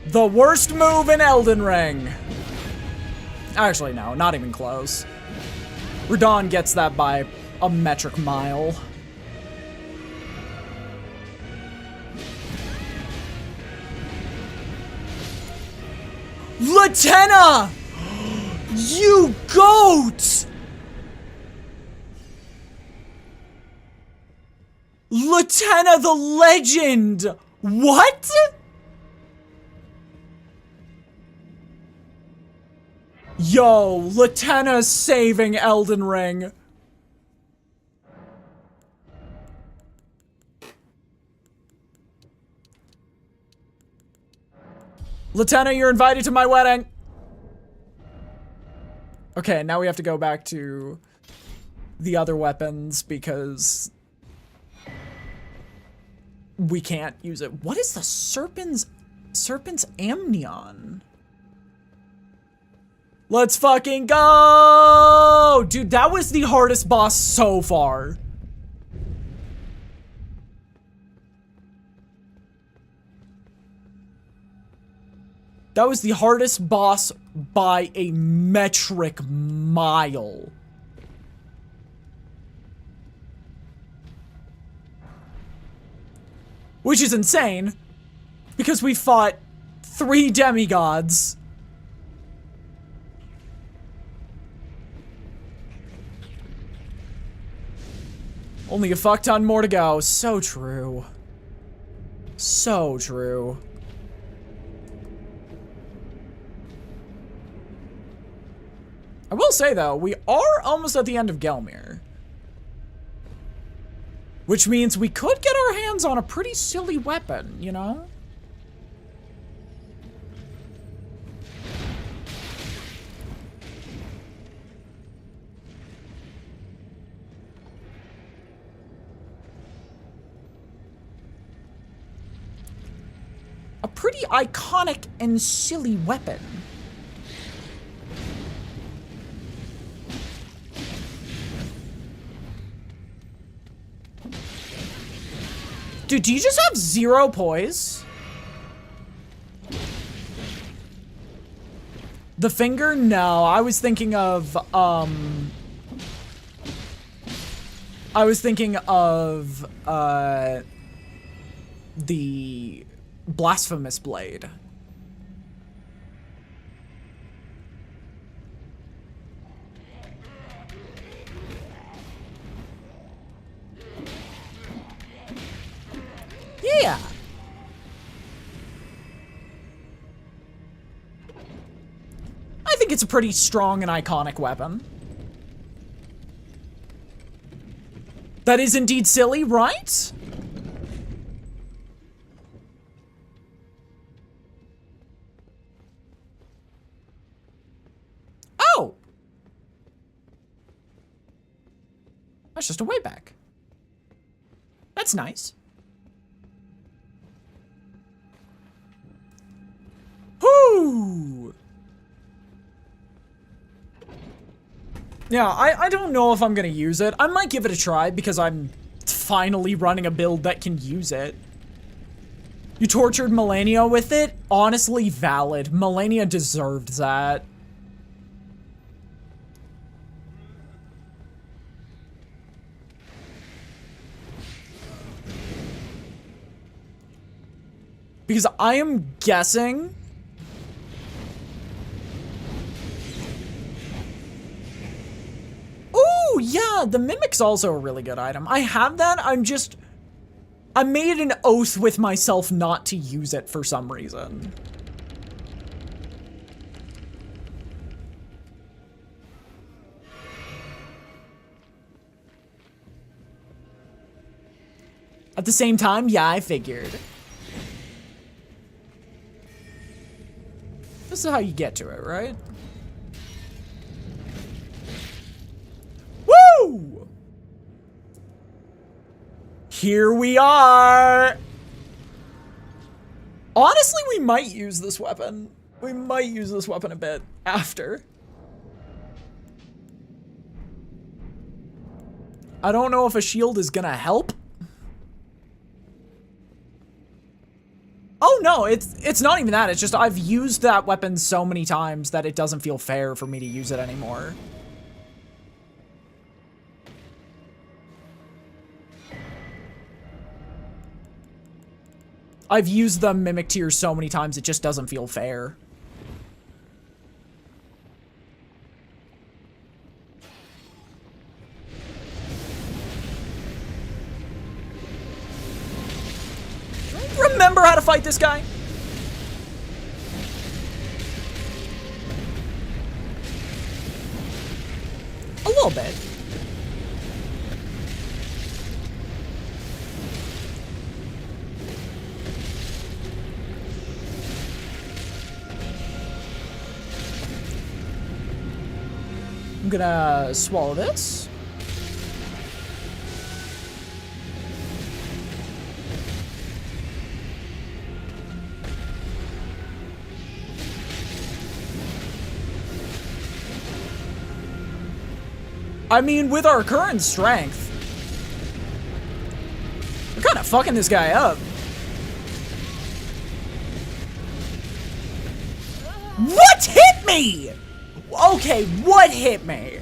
The worst move in Elden Ring. Actually, no, not even close. Radahn gets that by a metric mile. Latenna! You goat! Latenna the legend! What? Yo, Latenna's saving Elden Ring. Latenna, you're invited to my wedding. Okay, now we have to go back to the other weapons because we can't use it. What is the Serpent's Amnion? Let's fucking go! Dude, that was the hardest boss so far. That was the hardest boss by a metric mile. Which is insane, because we fought 3 demigods. Only a fuck ton more to go. So true. So true. I will say, though, we are almost at the end of Gelmir. Which means we could get our hands on a pretty silly weapon, you know? A pretty iconic and silly weapon. Dude, do you just have 0 poise? The finger? No, I was thinking of, the blasphemous blade. Yeah. I think it's a pretty strong and iconic weapon. That is indeed silly, right? Oh! That's just a way back. That's nice. Whoo! Yeah, I don't know if I'm gonna use it. I might give it a try because I'm finally running a build that can use it. You tortured Melania with it? Honestly, valid. Melania deserved that. Because I am guessing... Ooh, yeah, the Mimic's also a really good item. I have that, I made an oath with myself not to use it for some reason. At the same time, yeah, I figured. This is how you get to it, right? Woo! Here we are! Honestly, we might use this weapon. We might use this weapon a bit after. I don't know if a shield is gonna help. Oh no, it's not even that. It's just I've used that weapon so many times that it doesn't feel fair for me to use it anymore. I've used the Mimic tier so many times it just doesn't feel fair. Remember how to fight this guy? A little bit. I'm gonna swallow this. I mean, with our current strength, we're kind of fucking this guy up. What hit me? Okay, what hit me?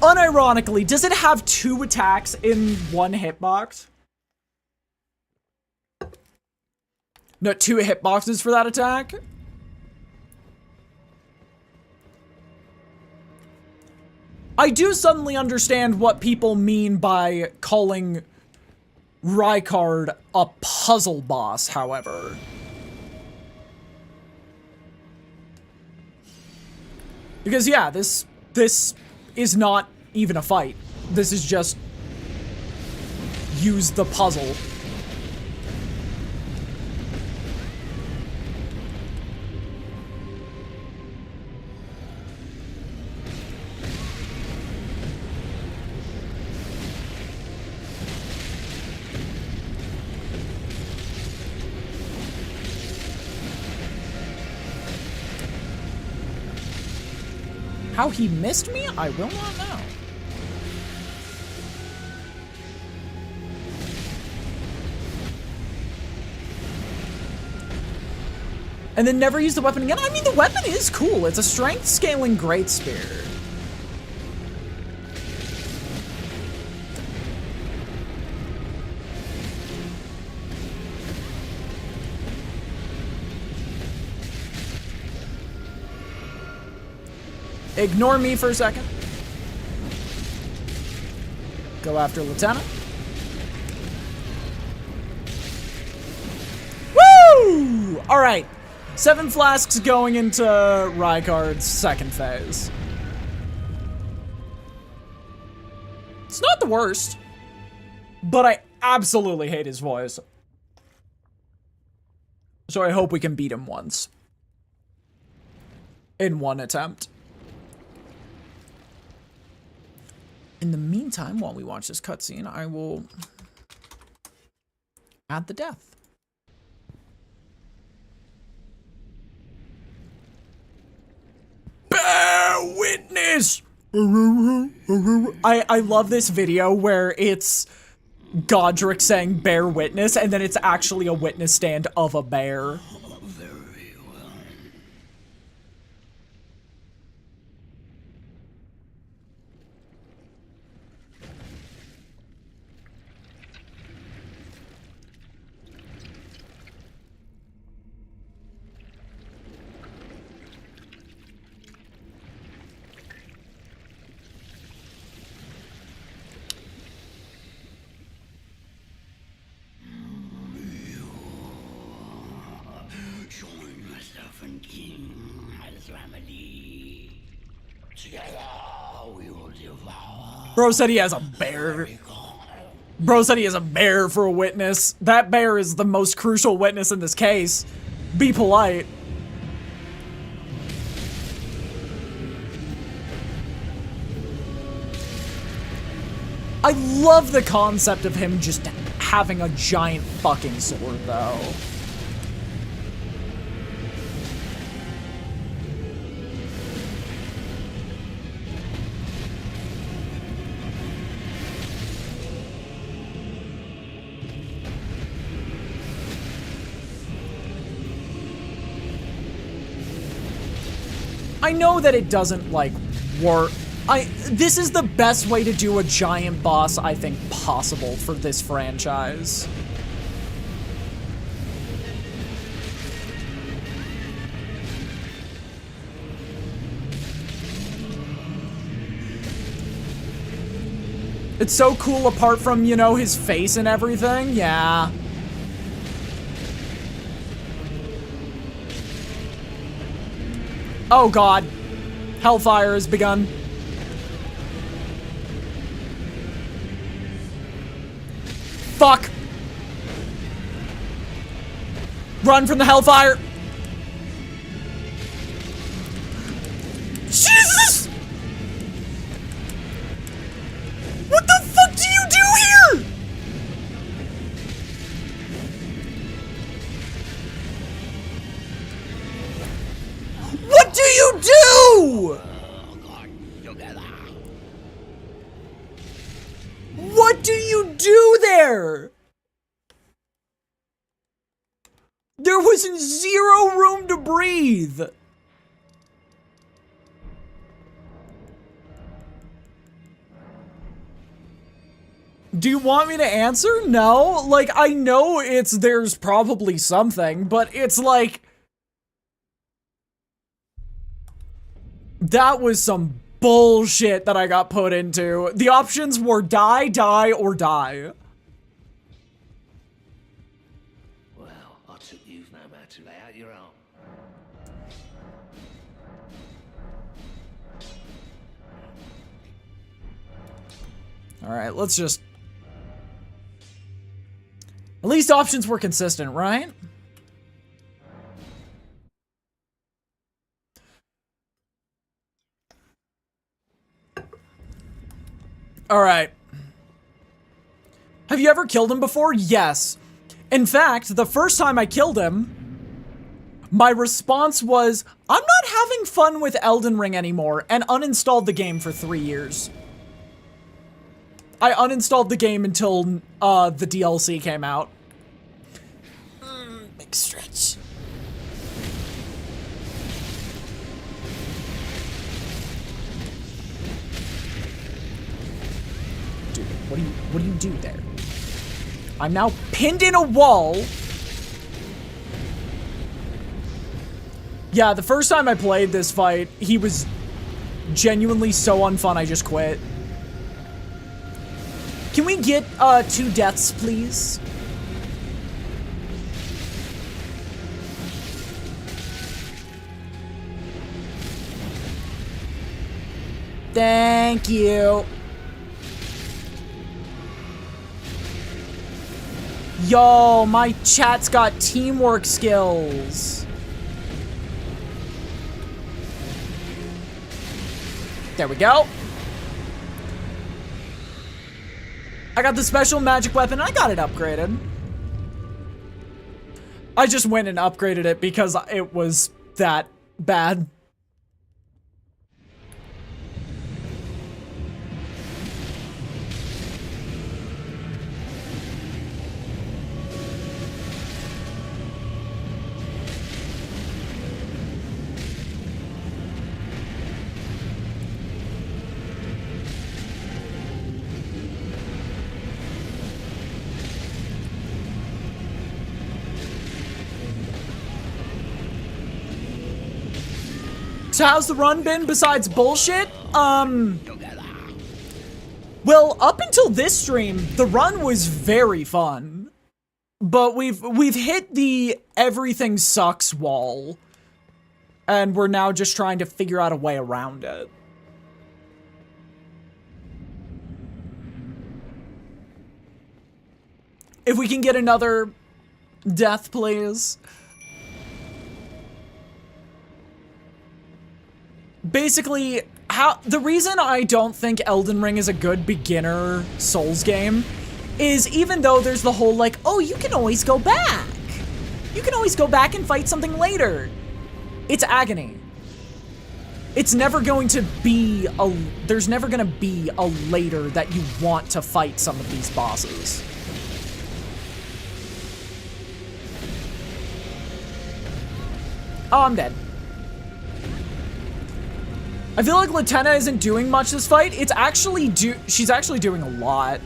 Unironically, does it have 2 attacks in 1 hitbox? No, 2 hitboxes for that attack? I do suddenly understand what people mean by calling Rykard a puzzle boss, however. Because yeah, this is not even a fight. This is just use the puzzle. How he missed me, I will not know. And then never use the weapon again? I mean, the weapon is cool. It's a strength scaling great spear. Ignore me for a second. Go after Lieutenant. Woo! All right. 7 flasks going into Rykard's second phase. It's not the worst, but I absolutely hate his voice. So I hope we can beat him once. In one attempt. In the meantime, while we watch this cutscene, I will add the death. Bear witness! I love this video where it's Godric saying bear witness, and then it's actually a witness stand of a bear. Very well. Join myself and King as family. Together we will devour. Bro said he has a bear. Bro said he has a bear for a witness. That bear is the most crucial witness in this case. Be polite. I love the concept of him just having a giant fucking sword, though. I know that it doesn't, like, work. This is the best way to do a giant boss, I think, possible for this franchise. It's so cool apart from, you know, his face and everything. Yeah. Oh god. Hellfire has begun. Fuck. Run from the Hellfire. Jesus! What the fuck do you do here? What do you do? What do you do there? There was zero room to breathe. Do you want me to answer? No. Like, I know there's probably something, but it's like, that was some bullshit that I got put into. The options were die, die, or die. Alright, let's just... At least options were consistent, right? Alright. Have you ever killed him before? Yes. In fact, the first time I killed him, my response was, I'm not having fun with Elden Ring anymore, and uninstalled the game for 3 years. I uninstalled the game until the DLC came out. Big stretch. Dude, what do you do there? I'm now pinned in a wall. Yeah, the first time I played this fight, he was genuinely so unfun, I just quit. Can we get 2 deaths, please? Thank you. Yo, my chat's got teamwork skills. There we go. I got the special magic weapon, and I got it upgraded. I just went and upgraded it because it was that bad. So how's the run been besides bullshit? Well, up until this stream, the run was very fun. But we've hit the everything sucks wall. And we're now just trying to figure out a way around it. If we can get another death, please. Basically, the reason I don't think Elden Ring is a good beginner Souls game is even though there's the whole like, oh, you can always go back. You can always go back and fight something later. It's agony. It's never going to be there's never going to be a later that you want to fight some of these bosses. Oh, I'm dead. I feel like Latenna isn't doing much this fight. It's actually she's actually doing a lot.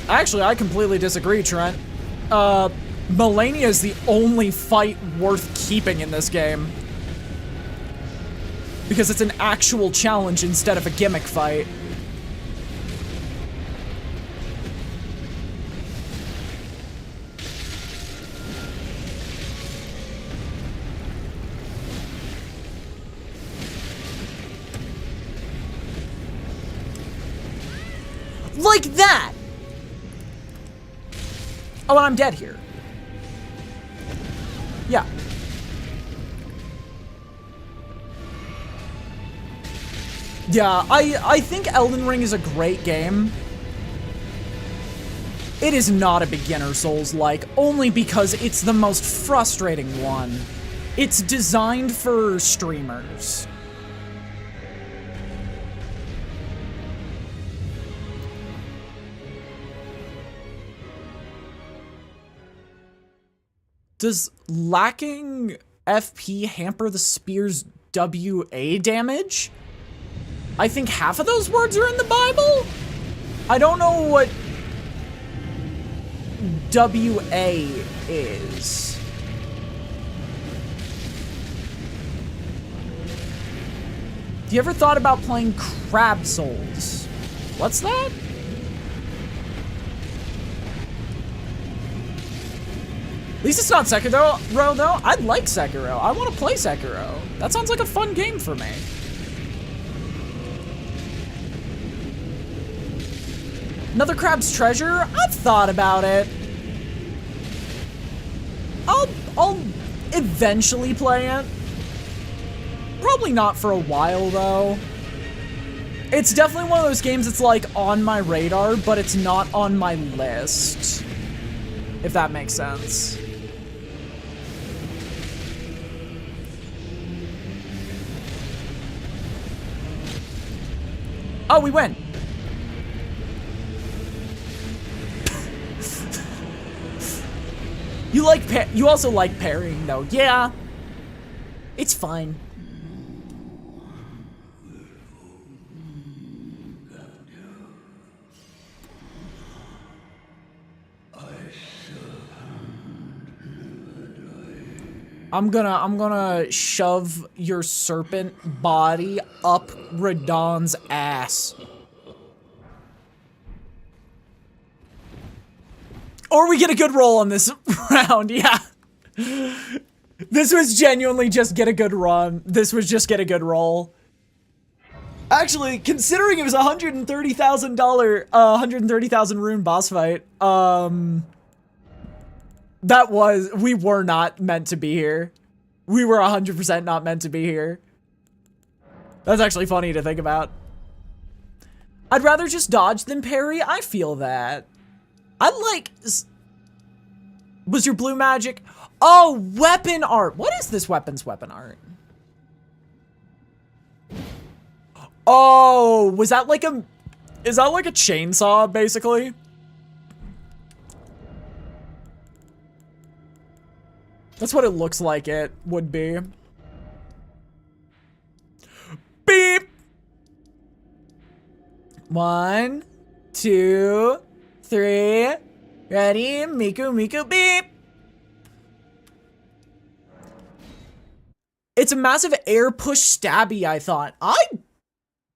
Actually, I completely disagree, Trent. Melania is the only fight worth keeping in this game. Because it's an actual challenge instead of a gimmick fight. Like that! Oh, and I'm dead here. Yeah. Yeah, I think Elden Ring is a great game. It is not a beginner Souls-like, only because it's the most frustrating one. It's designed for streamers. Does lacking FP hamper the spear's WA damage? I think half of those words are in the Bible? I don't know what WA is. Have you ever thought about playing Crab Souls? What's that? At least it's not Sekiro, though. I'd like Sekiro. I want to play Sekiro. That sounds like a fun game for me. Another crab's treasure? I've thought about it. I'll eventually play it. Probably not for a while, though. It's definitely one of those games that's, like, on my radar, but it's not on my list. If that makes sense. Oh, we win. You also like parrying, though. Yeah. It's fine. I'm gonna shove your serpent body up Radon's ass. Or we get a good roll on this round, yeah. This was genuinely just get a good run. This was just get a good roll. Actually, considering it was $130,000, 130,000 rune boss fight, we were not meant to be here. We were 100% not meant to be here. That's actually funny to think about. I'd rather just dodge than parry. I feel that. Was your blue magic? Oh, weapon art. What is this weapon art? Oh, is that like a chainsaw, basically? That's what it looks like it would be. Beep! 1, 2, 3. Ready? Miku, beep! It's a massive air push stabby, I thought. I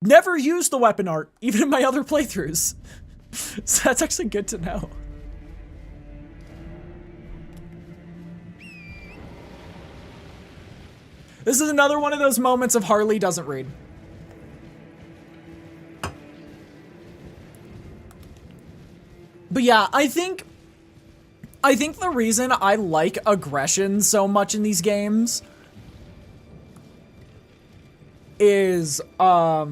never used the weapon art, even in my other playthroughs. So that's actually good to know. This is another one of those moments of Harley doesn't read. But yeah, I think the reason I like aggression so much in these games is I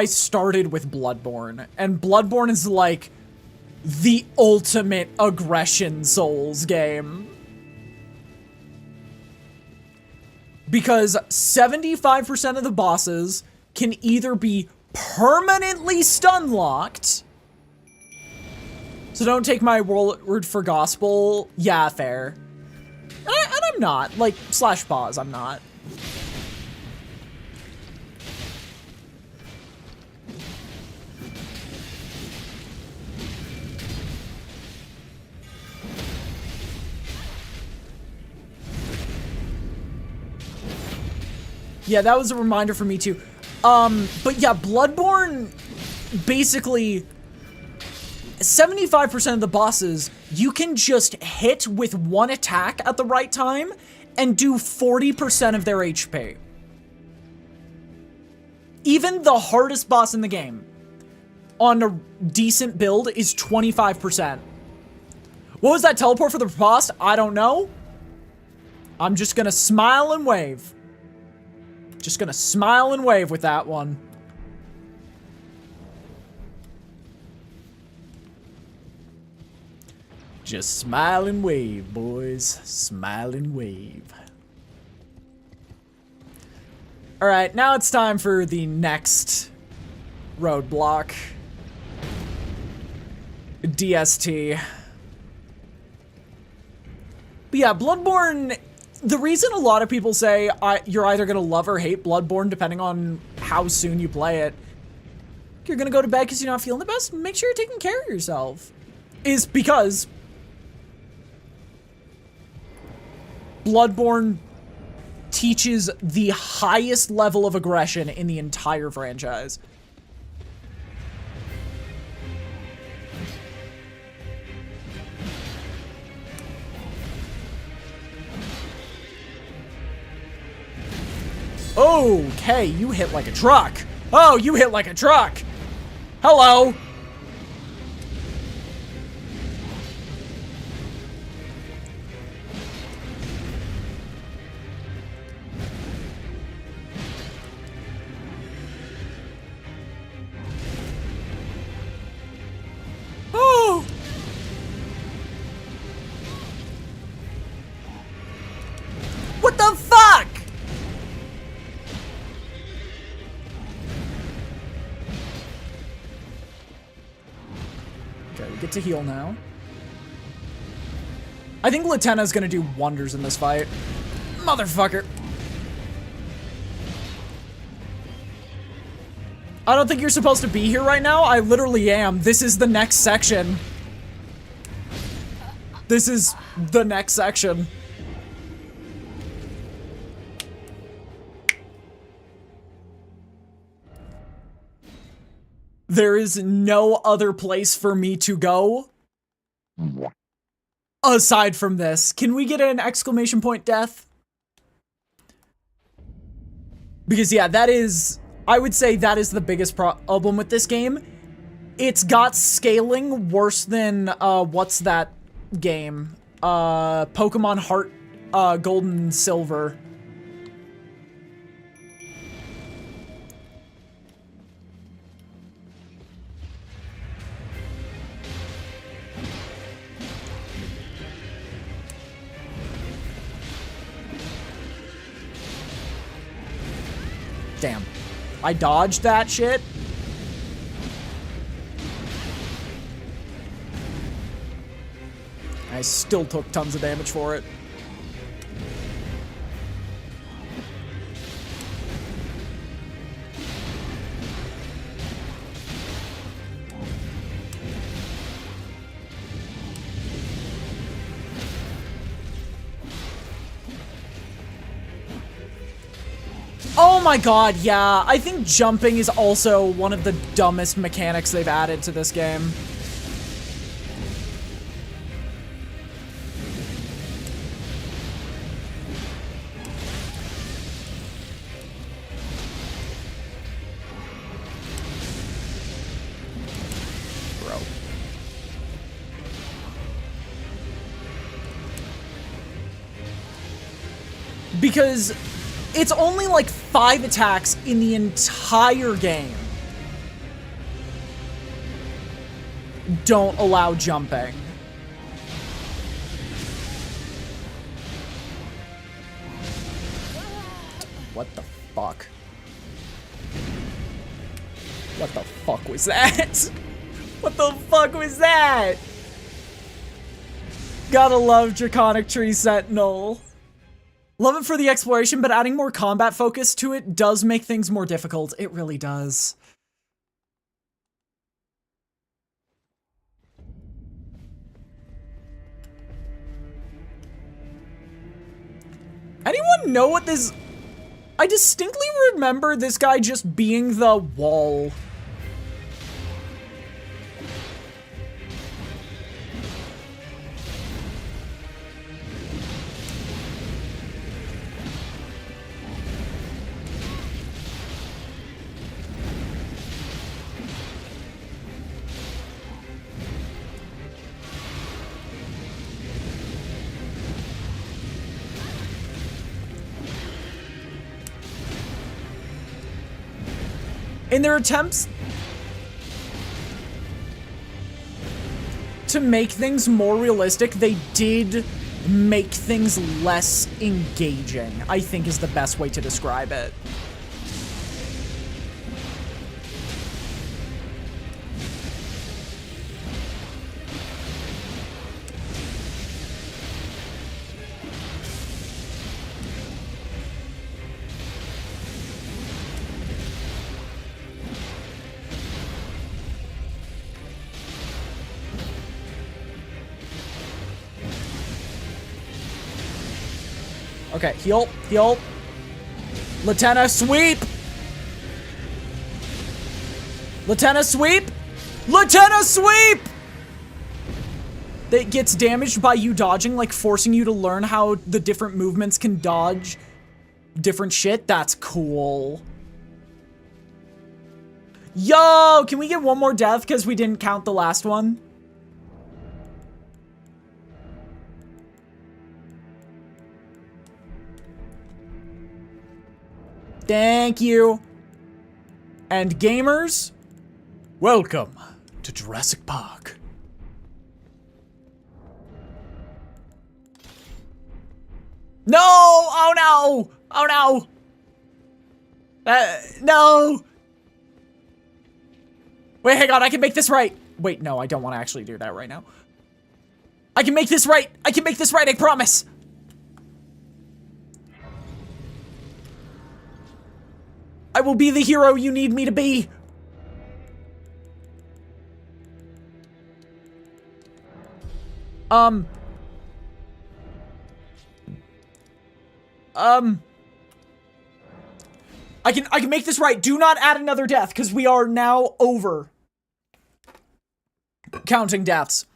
started with Bloodborne, and Bloodborne is like the ultimate aggression Souls game. Because 75% of the bosses can either be permanently stun locked. So don't take my word for gospel. Yeah, fair. And I'm not. Like, slash pause, I'm not. Yeah, that was a reminder for me too. But yeah, Bloodborne, basically, 75% of the bosses, you can just hit with one attack at the right time and do 40% of their HP. Even the hardest boss in the game, on a decent build, is 25%. What was that teleport for the boss? I don't know. I'm just gonna smile and wave. Just gonna smile and wave with that one. Just smile and wave, boys. Smile and wave. Alright, now it's time for the next roadblock. DST. But yeah, Bloodborne... The reason a lot of people say you're either going to love or hate Bloodborne depending on how soon you play it, you're going to go to bed because you're not feeling the best, make sure you're taking care of yourself, is because Bloodborne teaches the highest level of aggression in the entire franchise. Okay, you hit like a truck. Oh, you hit like a truck. Hello. we get to heal now. I think Latenna's gonna do wonders in this fight. Motherfucker. I don't think you're supposed to be here right now. I literally am. This is the next section. This is the next section. There is no other place for me to go aside from this. Can we get an exclamation point death? Because yeah, that is, I would say that is the biggest problem with this game. It's got scaling worse than, what's that game? Pokemon Heart, Gold and Silver. Damn. I dodged that shit. I still took tons of damage for it. Oh my god, yeah. I think jumping is also one of the dumbest mechanics they've added to this game. Bro. Because it's only like 5 attacks in the entire game don't allow jumping. What the fuck? What the fuck was that? What the fuck was that? Gotta love Draconic Tree Sentinel. Love it for the exploration, but adding more combat focus to it does make things more difficult. It really does. Anyone know what this... I distinctly remember this guy just being the wall. In their attempts to make things more realistic, they did make things less engaging, I think is the best way to describe it. Okay, heal, heal. Latenna, sweep! Latenna, sweep! Latenna, sweep! That gets damaged by you dodging, like forcing you to learn how the different movements can dodge different shit. That's cool. Yo, can we get one more death because we didn't count the last one? Thank you. And gamers, welcome to Jurassic Park. No! Oh no! Oh no! No! Wait, hang on, I can make this right. Wait, no, I don't want to actually do that right now. I can make this right! I can make this right, I promise! I will be the hero you need me to be! I can make this right. Do not add another death, because we are now over counting deaths.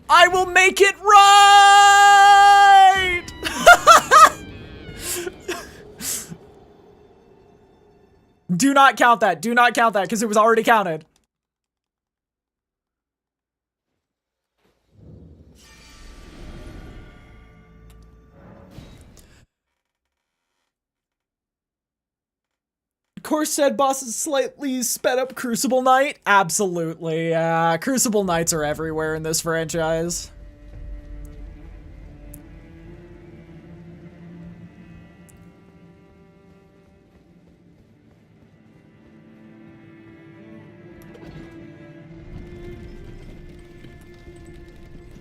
I will make it right! Do not count that. Do not count that, because it was already counted. Of course, said boss is slightly sped up Crucible Knight. Absolutely. Crucible Knights are everywhere in this franchise.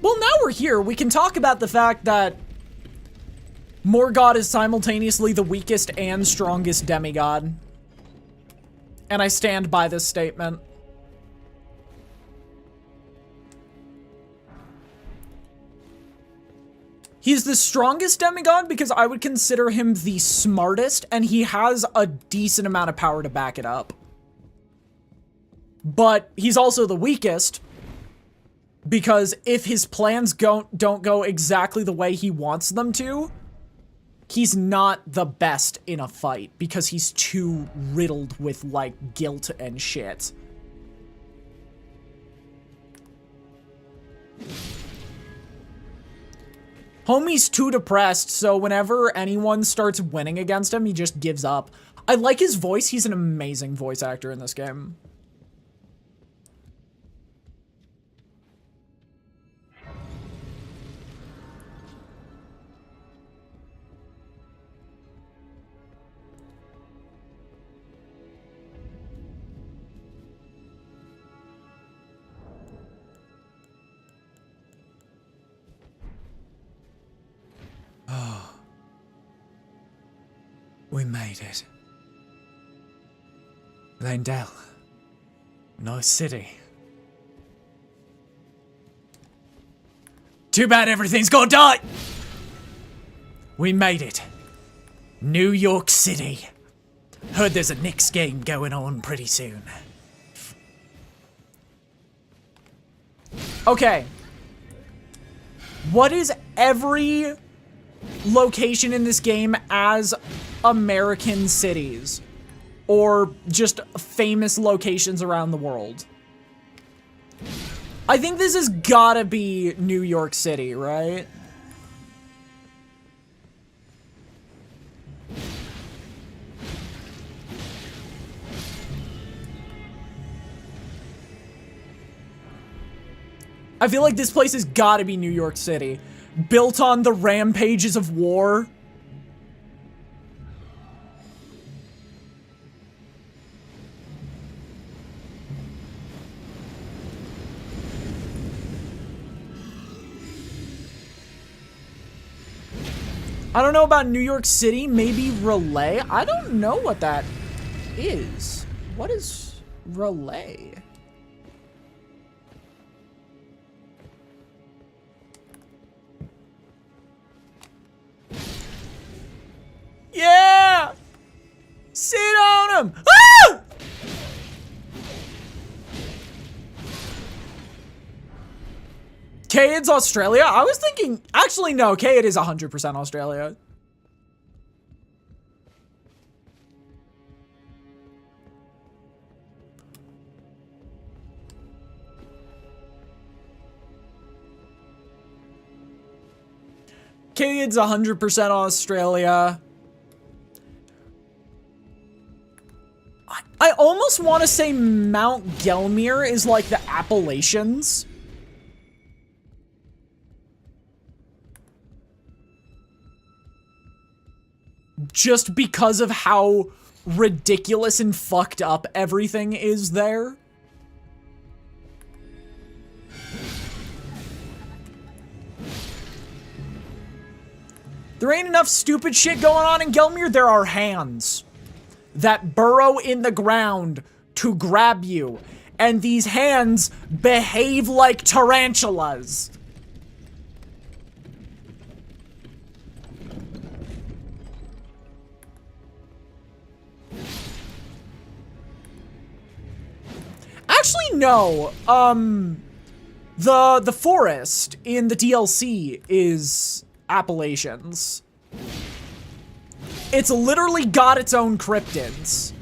Well, now we're here. We can talk about the fact that Morgott is simultaneously the weakest and strongest demigod. And I stand by this statement. He's the strongest demigod because I would consider him the smartest, and he has a decent amount of power to back it up. But he's also the weakest because if his plans don't go exactly the way he wants them to, he's not the best in a fight because he's too riddled with, like, guilt and shit. Homie's too depressed, so whenever anyone starts winning against him, he just gives up. I like his voice. He's an amazing voice actor in this game. We made it. Landell. Nice city. Too bad everything's gonna die! We made it. New York City. Heard there's a Knicks game going on pretty soon. Okay. What is every location in this game as American cities? Or just famous locations around the world? I think this has gotta be New York City, right? I feel like this place has gotta be New York City. Built on the rampages of war. I don't know about New York City, maybe Relay? I don't know what that is. What is Relay? Yeah! Sit on him! Ah! Cade's Australia? I was thinking... Actually, no. Cade is 100% Australia. Cade's 100% Australia. I almost want to say Mount Gelmir is like the Appalachians. Just because of how ridiculous and fucked up everything is there. There ain't enough stupid shit going on in Gelmir. There are hands that burrow in the ground to grab you. And these hands behave like tarantulas. Actually, no. The forest in the DLC is Appalachians. It's literally got its own cryptids.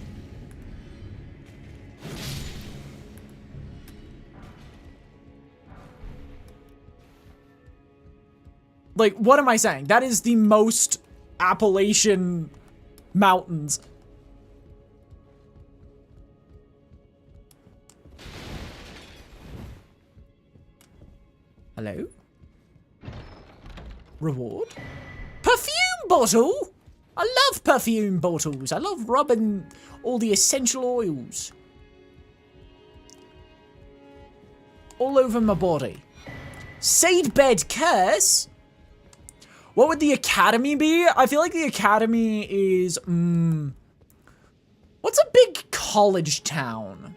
Like, what am I saying? That is the most Appalachian mountains. Hello? Reward? Perfume bottle? I love perfume bottles. I love rubbing all the essential oils all over my body. Seedbed curse? What would the academy be? I feel like the academy is, what's a big college town?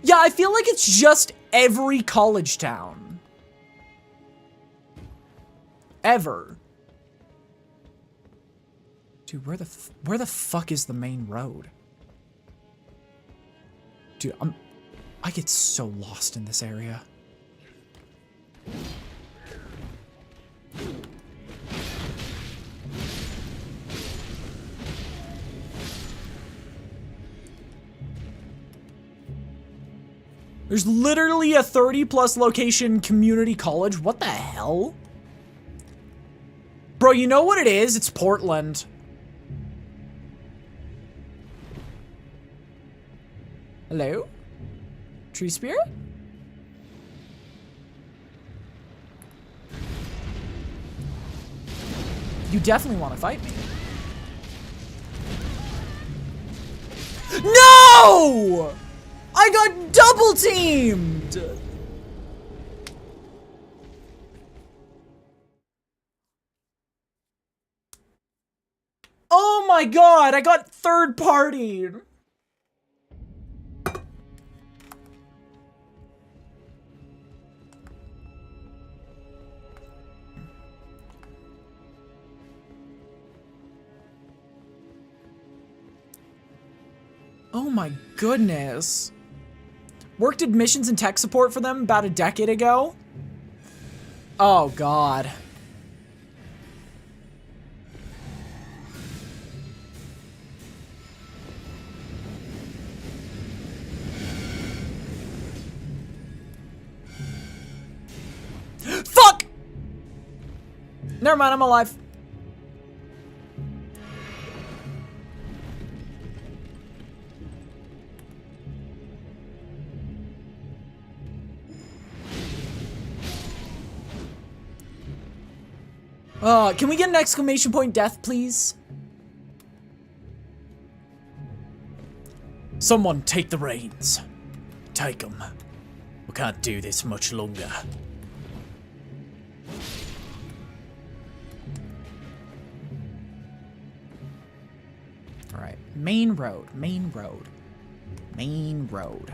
Yeah, I feel like it's just every college town. Ever. Dude, where the fuck is the main road? Dude, I get so lost in this area. There's literally a 30+ location community college. What the hell? Bro, you know what it is? It's Portland. Hello? Tree spirit? You definitely want to fight me. No! I got double teamed! Oh my god, I got third partied. Oh my goodness. Worked admissions and tech support for them about a decade ago. Oh god. Fuck! Never mind, I'm alive. Can we get an exclamation point death, please? Someone take the reins. Take them. We can't do this much longer. Alright, main road, main road, main road.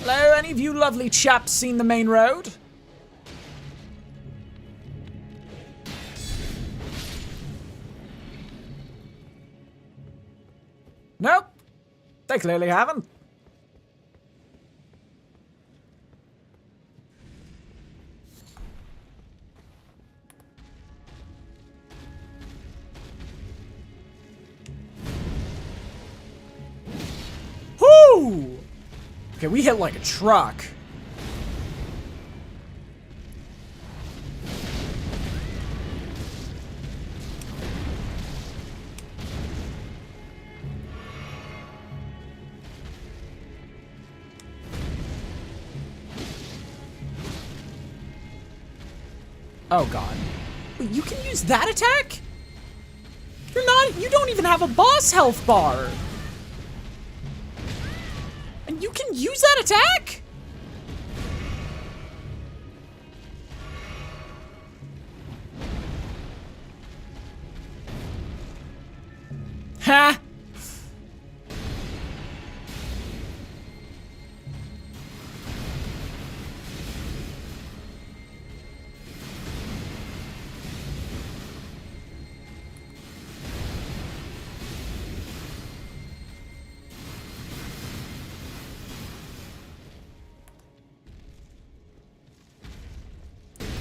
Hello, any of you lovely chaps seen the main road? Nope. They clearly haven't. Whoo! Okay, we hit like a truck. Oh god. Wait, you can use that attack? You don't even have a boss health bar. And you can use that attack? Ha!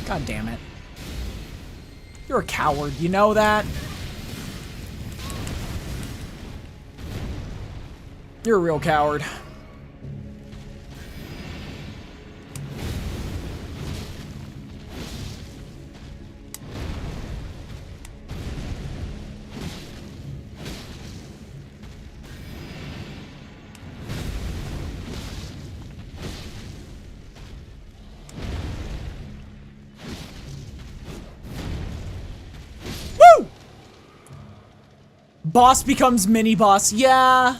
God damn it. You're a coward, you know that? You're a real coward. Woo! Boss becomes mini boss. Yeah.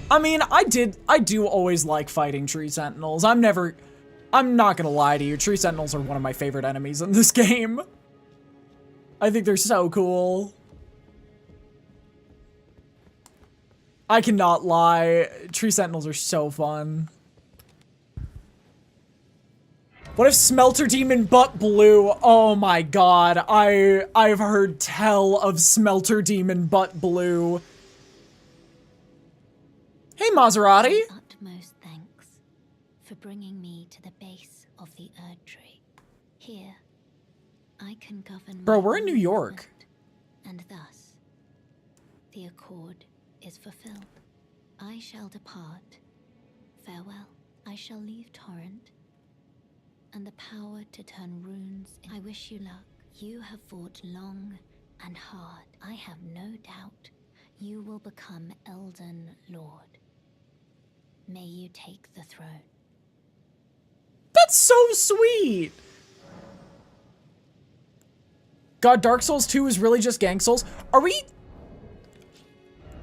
I mean, I do always like fighting tree sentinels. I'm not gonna lie to you, tree sentinels are one of my favorite enemies in this game. I think they're so cool. I cannot lie, tree sentinels are so fun. What if Smelter Demon butt blue? Oh my god, I've heard tell of Smelter Demon butt blue. Hey, Maserati. Utmost thanks for bringing me to the base of the Erd Tree. Here, I can govern. Bro, we're in New York. And thus, the accord is fulfilled. I shall depart. Farewell. I shall leave Torrent, and the power to turn runes. I wish you luck. You have fought long and hard. I have no doubt you will become Elden Lord. May you take the throne. That's so sweet! God, Dark Souls 2 is really just Gang Souls? Are we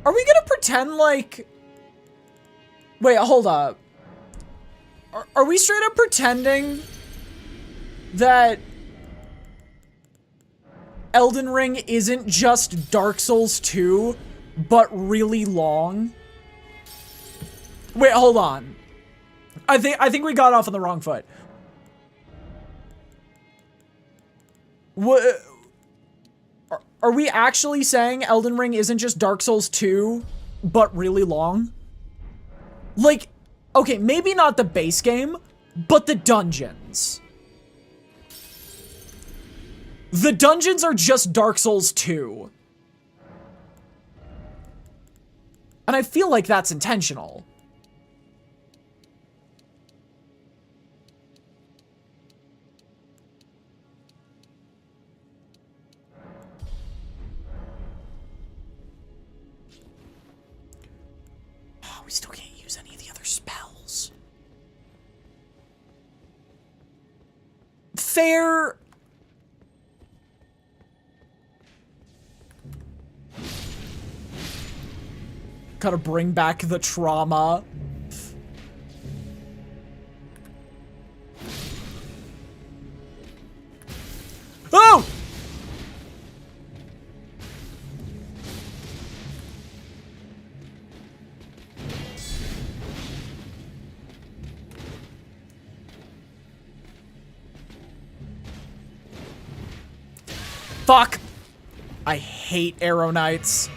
gonna pretend like... Wait, hold up. Are we straight up pretending that Elden Ring isn't just Dark Souls 2, but really long? Wait, hold on. I think we got off on the wrong foot. What? Are we actually saying Elden Ring isn't just Dark Souls 2, but really long? Like, okay, maybe not the base game, but the dungeons. The dungeons are just Dark Souls 2. And I feel like that's intentional. We still can't use any of the other spells. Fair. Gotta bring back the trauma. Oh! Fuck! I hate Arrow Knights.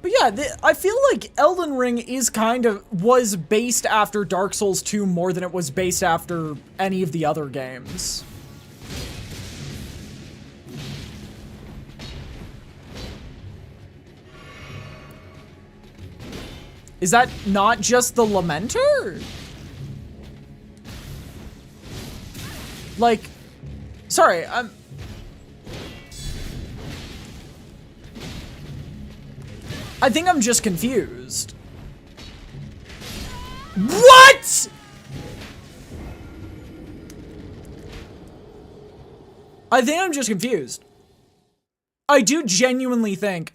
But yeah, I feel like Elden Ring was based after Dark Souls 2 more than it was based after any of the other games. Is that not just the Lamenter? Like, sorry, I think I'm just confused. What?! I think I'm just confused. I do genuinely think...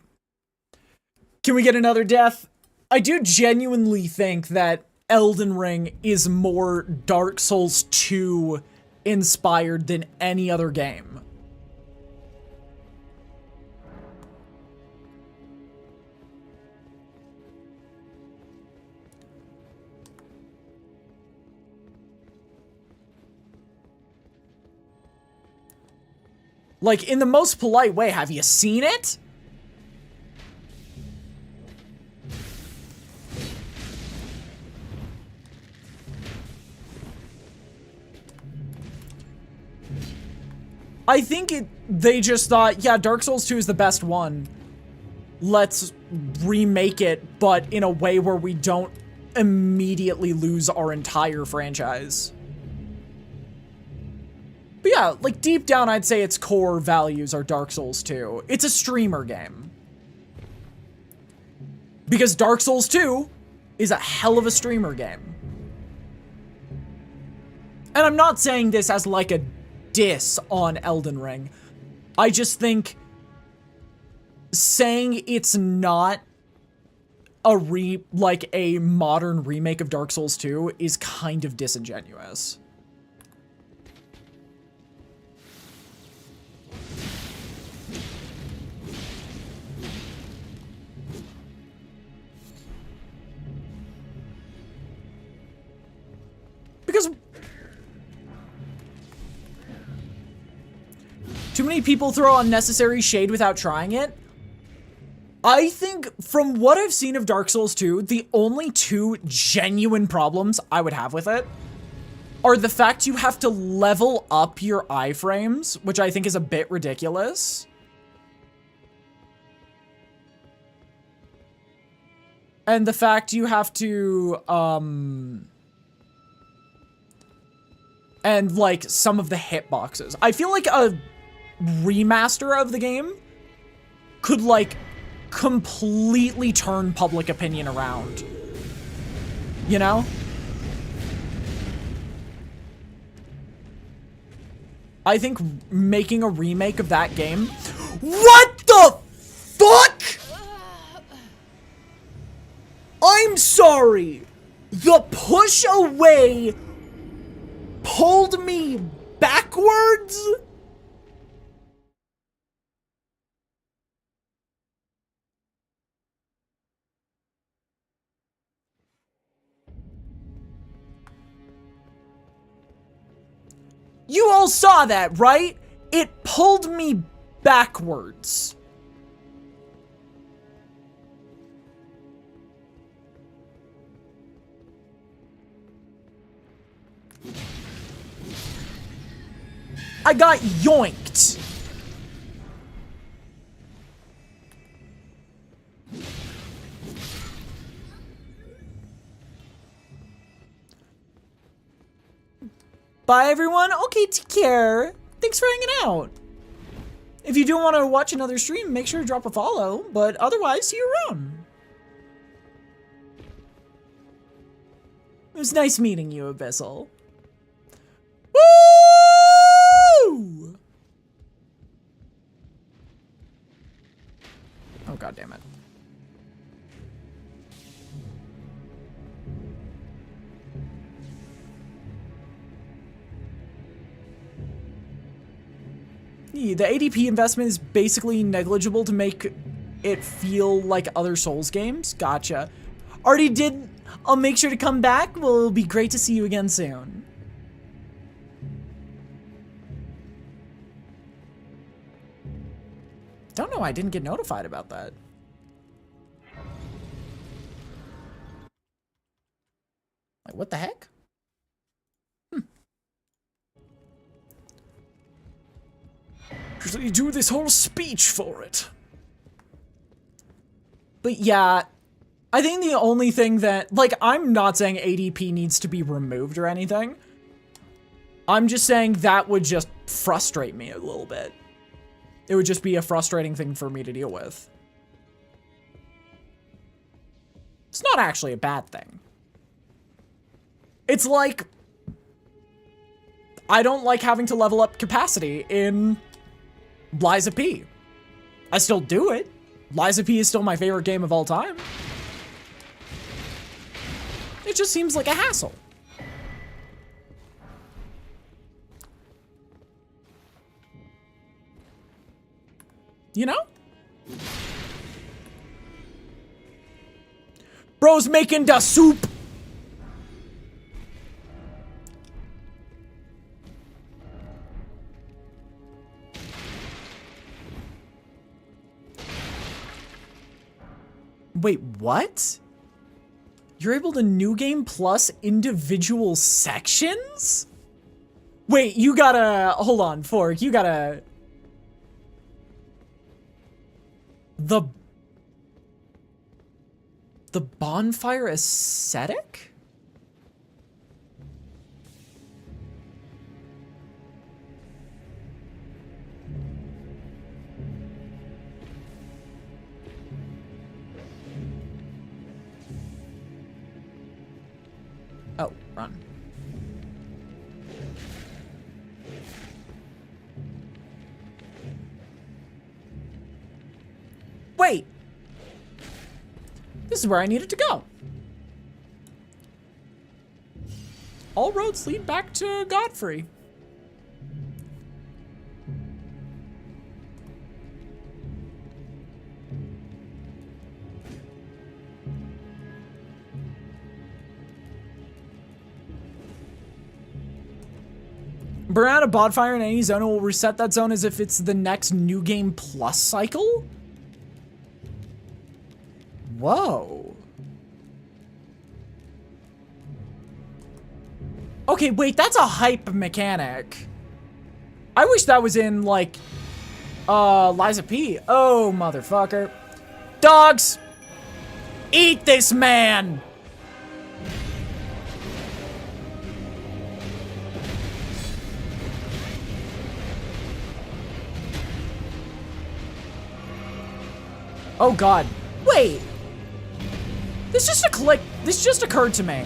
Can we get another death? I do genuinely think that Elden Ring is more Dark Souls 2 inspired than any other game. Like, in the most polite way, have you seen it? I think they just thought, yeah, Dark Souls 2 is the best one. Let's remake it, but in a way where we don't immediately lose our entire franchise. But yeah, like deep down, I'd say its core values are Dark Souls 2. It's a streamer game. Because Dark Souls 2 is a hell of a streamer game. And I'm not saying this as like a diss on Elden Ring. I just think saying it's not like a modern remake of Dark Souls 2 is kind of disingenuous. Because too many people throw unnecessary shade without trying it. I think from what I've seen of Dark Souls 2, the only two genuine problems I would have with it are the fact you have to level up your iframes, which I think is a bit ridiculous. And the fact you have to, and like some of the hitboxes. I feel like a remaster of the game could like completely turn public opinion around. You know? I think making a remake of that game... What the fuck?! I'm sorry! The push away pulled me backwards? You all saw that, right? It pulled me backwards. I got yoinked. Bye, everyone. Okay, take care. Thanks for hanging out. If you do want to watch another stream, make sure to drop a follow. But otherwise, see you around. It was nice meeting you, Abyssal. Woo! Oh, God damn it. The ADP investment is basically negligible to make it feel like other Souls games. Gotcha. Already did. I'll make sure to come back. Well, it'll be great to see you again soon. Don't know why I didn't get notified about that. Like, what the heck? Usually do this whole speech for it. But yeah, I think the only thing that, like, I'm not saying ADP needs to be removed or anything. I'm just saying that would just frustrate me a little bit. It would just be a frustrating thing for me to deal with. It's not actually a bad thing. It's like, I don't like having to level up capacity in Liza P. I still do it. Liza P is still my favorite game of all time. It just seems like a hassle. You know? Bro's making the soup. Wait, what? You're able to new game plus individual sections? Wait, you gotta, hold on, Fork, you gotta, the bonfire aesthetic? Oh, run. Wait! This is where I needed to go. All roads lead back to Godfrey. Burn out a bonfire in any zone, it will reset that zone as if it's the next new game plus cycle? Whoa. Okay, wait, that's a hype mechanic. I wish that was in, like, Liza P. Oh, motherfucker. Dogs! Eat this man! Oh god. Wait! This just occurred to me.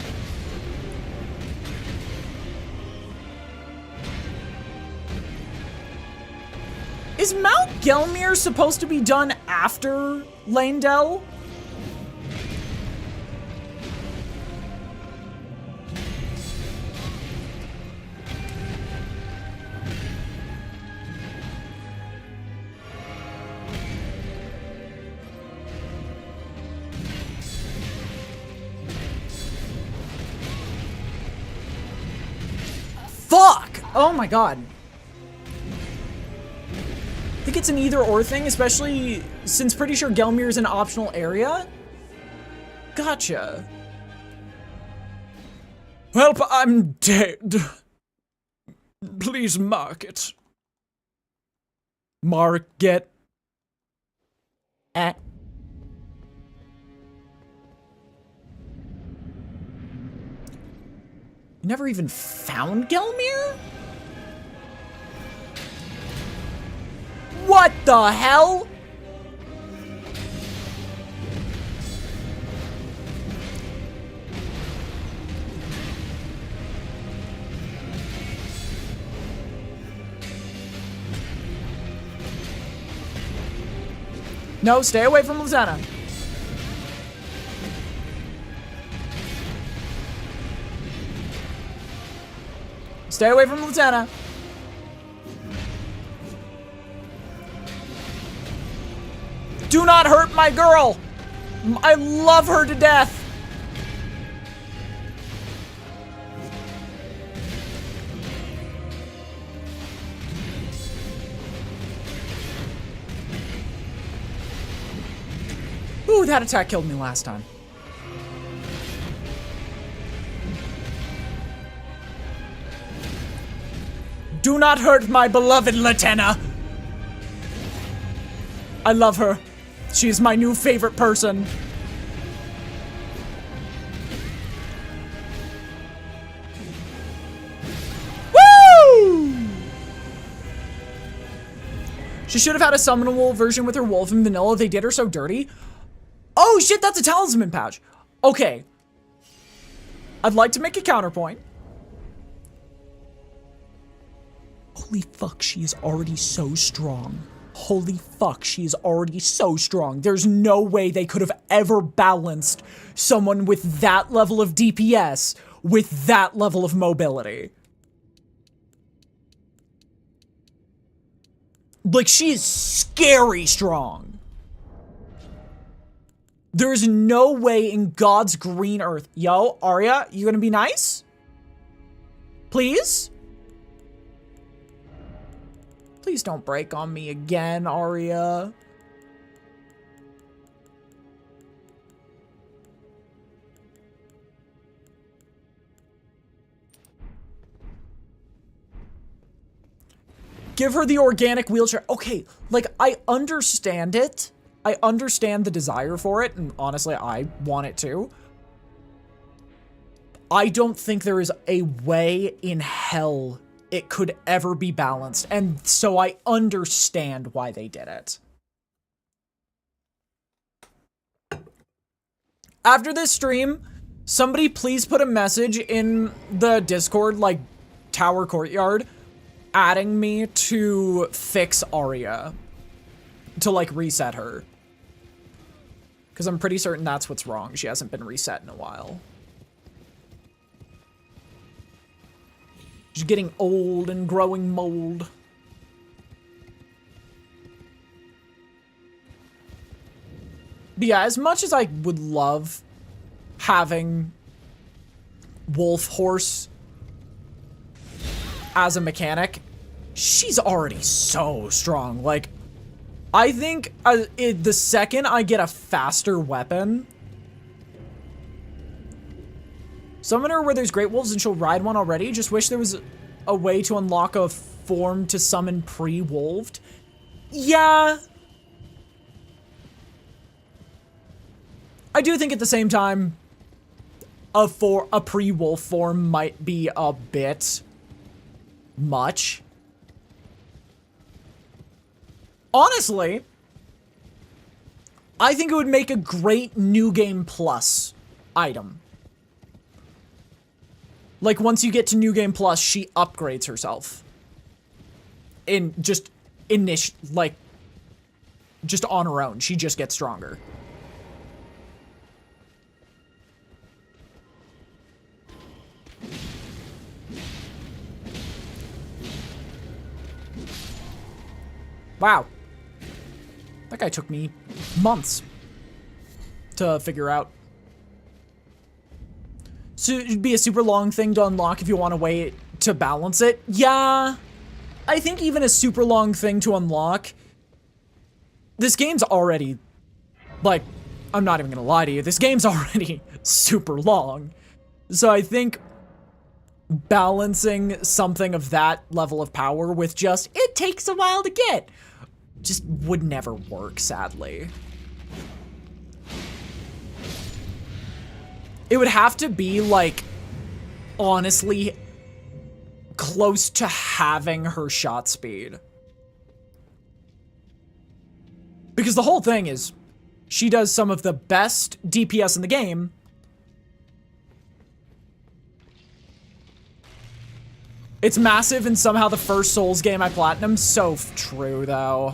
Is Mount Gelmir supposed to be done after Leyndell? Fuck! Oh my god. I think it's an either or thing, especially since pretty sure Gelmir is an optional area. Gotcha. Help, I'm dead. Please mark it. Mark it. Eh. You never even found Gelmir? What the hell? No, stay away from Lieutenant. Stay away from Lieutenant. Do not hurt my girl. I love her to death. Ooh, that attack killed me last time. Do not hurt my beloved Latenna. I love her. She is my new favorite person. She should have had a summonable version with her wolf in vanilla. They did her so dirty. Oh shit, that's a talisman pouch. Okay. I'd like to make a counterpoint. Holy fuck, she is already so strong. Holy fuck, she is already so strong. There's no way they could have ever balanced someone with that level of DPS with that level of mobility. Like, she is scary strong. There's no way in God's green earth. Yo, Arya, you gonna be nice? Please? Please don't break on me again, Arya. Give her the organic wheelchair. Okay, like, I understand it. I understand the desire for it, and honestly, I want it too. I don't think there is a way in hell it could ever be balanced, and so I understand why they did it. After this stream, somebody please put a message in the Discord, like, Tower Courtyard, adding me to fix Arya. To, like, reset her. Because I'm pretty certain that's what's wrong. She hasn't been reset in a while. She's getting old and growing mold. But yeah, as much as I would love having Wolf Horse as a mechanic, she's already so strong. Like, I think the second I get a faster weapon, summon her where there's great wolves and she'll ride one already. Just wish there was a way to unlock a form to summon pre-wolved. Yeah. I do think at the same time, a pre-wolf form might be a bit much. Honestly, I think it would make a great New Game Plus item. Like, once you get to New Game Plus, she upgrades herself. Just on her own. She just gets stronger. Wow. That guy took me months to figure out. So it'd be a super long thing to unlock if you want a way to balance it. Yeah, I think even a super long thing to unlock. This game's already, like, I'm not even gonna lie to you. This game's already super long. So I think balancing something of that level of power with just, it takes a while to get, just would never work, sadly. It would have to be, like, honestly, close to having her shot speed. Because the whole thing is, she does some of the best DPS in the game. It's massive and somehow the first Souls game I platinumed. So true, though.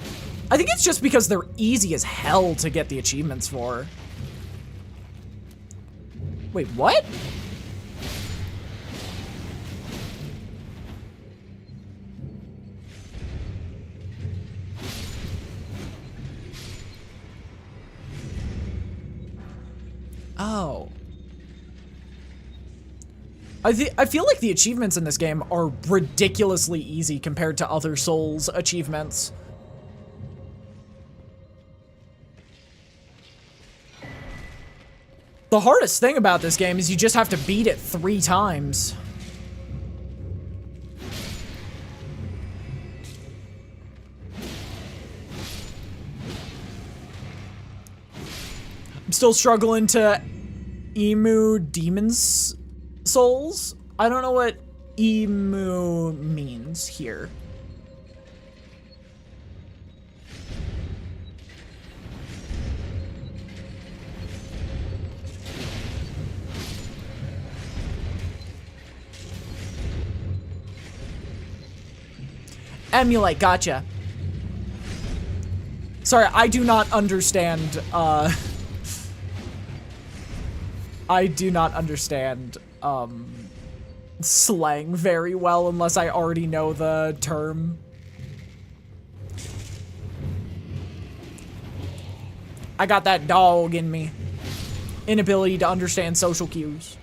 I think it's just because they're easy as hell to get the achievements for. Wait, what? Oh. I feel like the achievements in this game are ridiculously easy compared to other Souls achievements. The hardest thing about this game is you just have to beat it 3 times. I'm still struggling to Emu Demon's Souls? I don't know what emu means here. Emulate, gotcha. Sorry, I do not understand, I do not understand, slang very well unless I already know the term. I got that dog in me. Inability to understand social cues.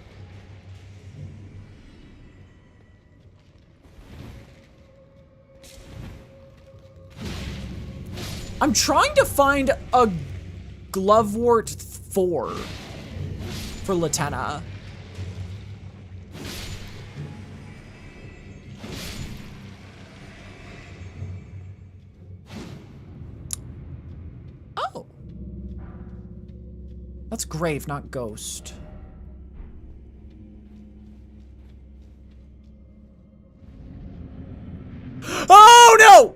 I'm trying to find a Glovewort 4 for Latenna. Oh. That's grave, not ghost. Oh no!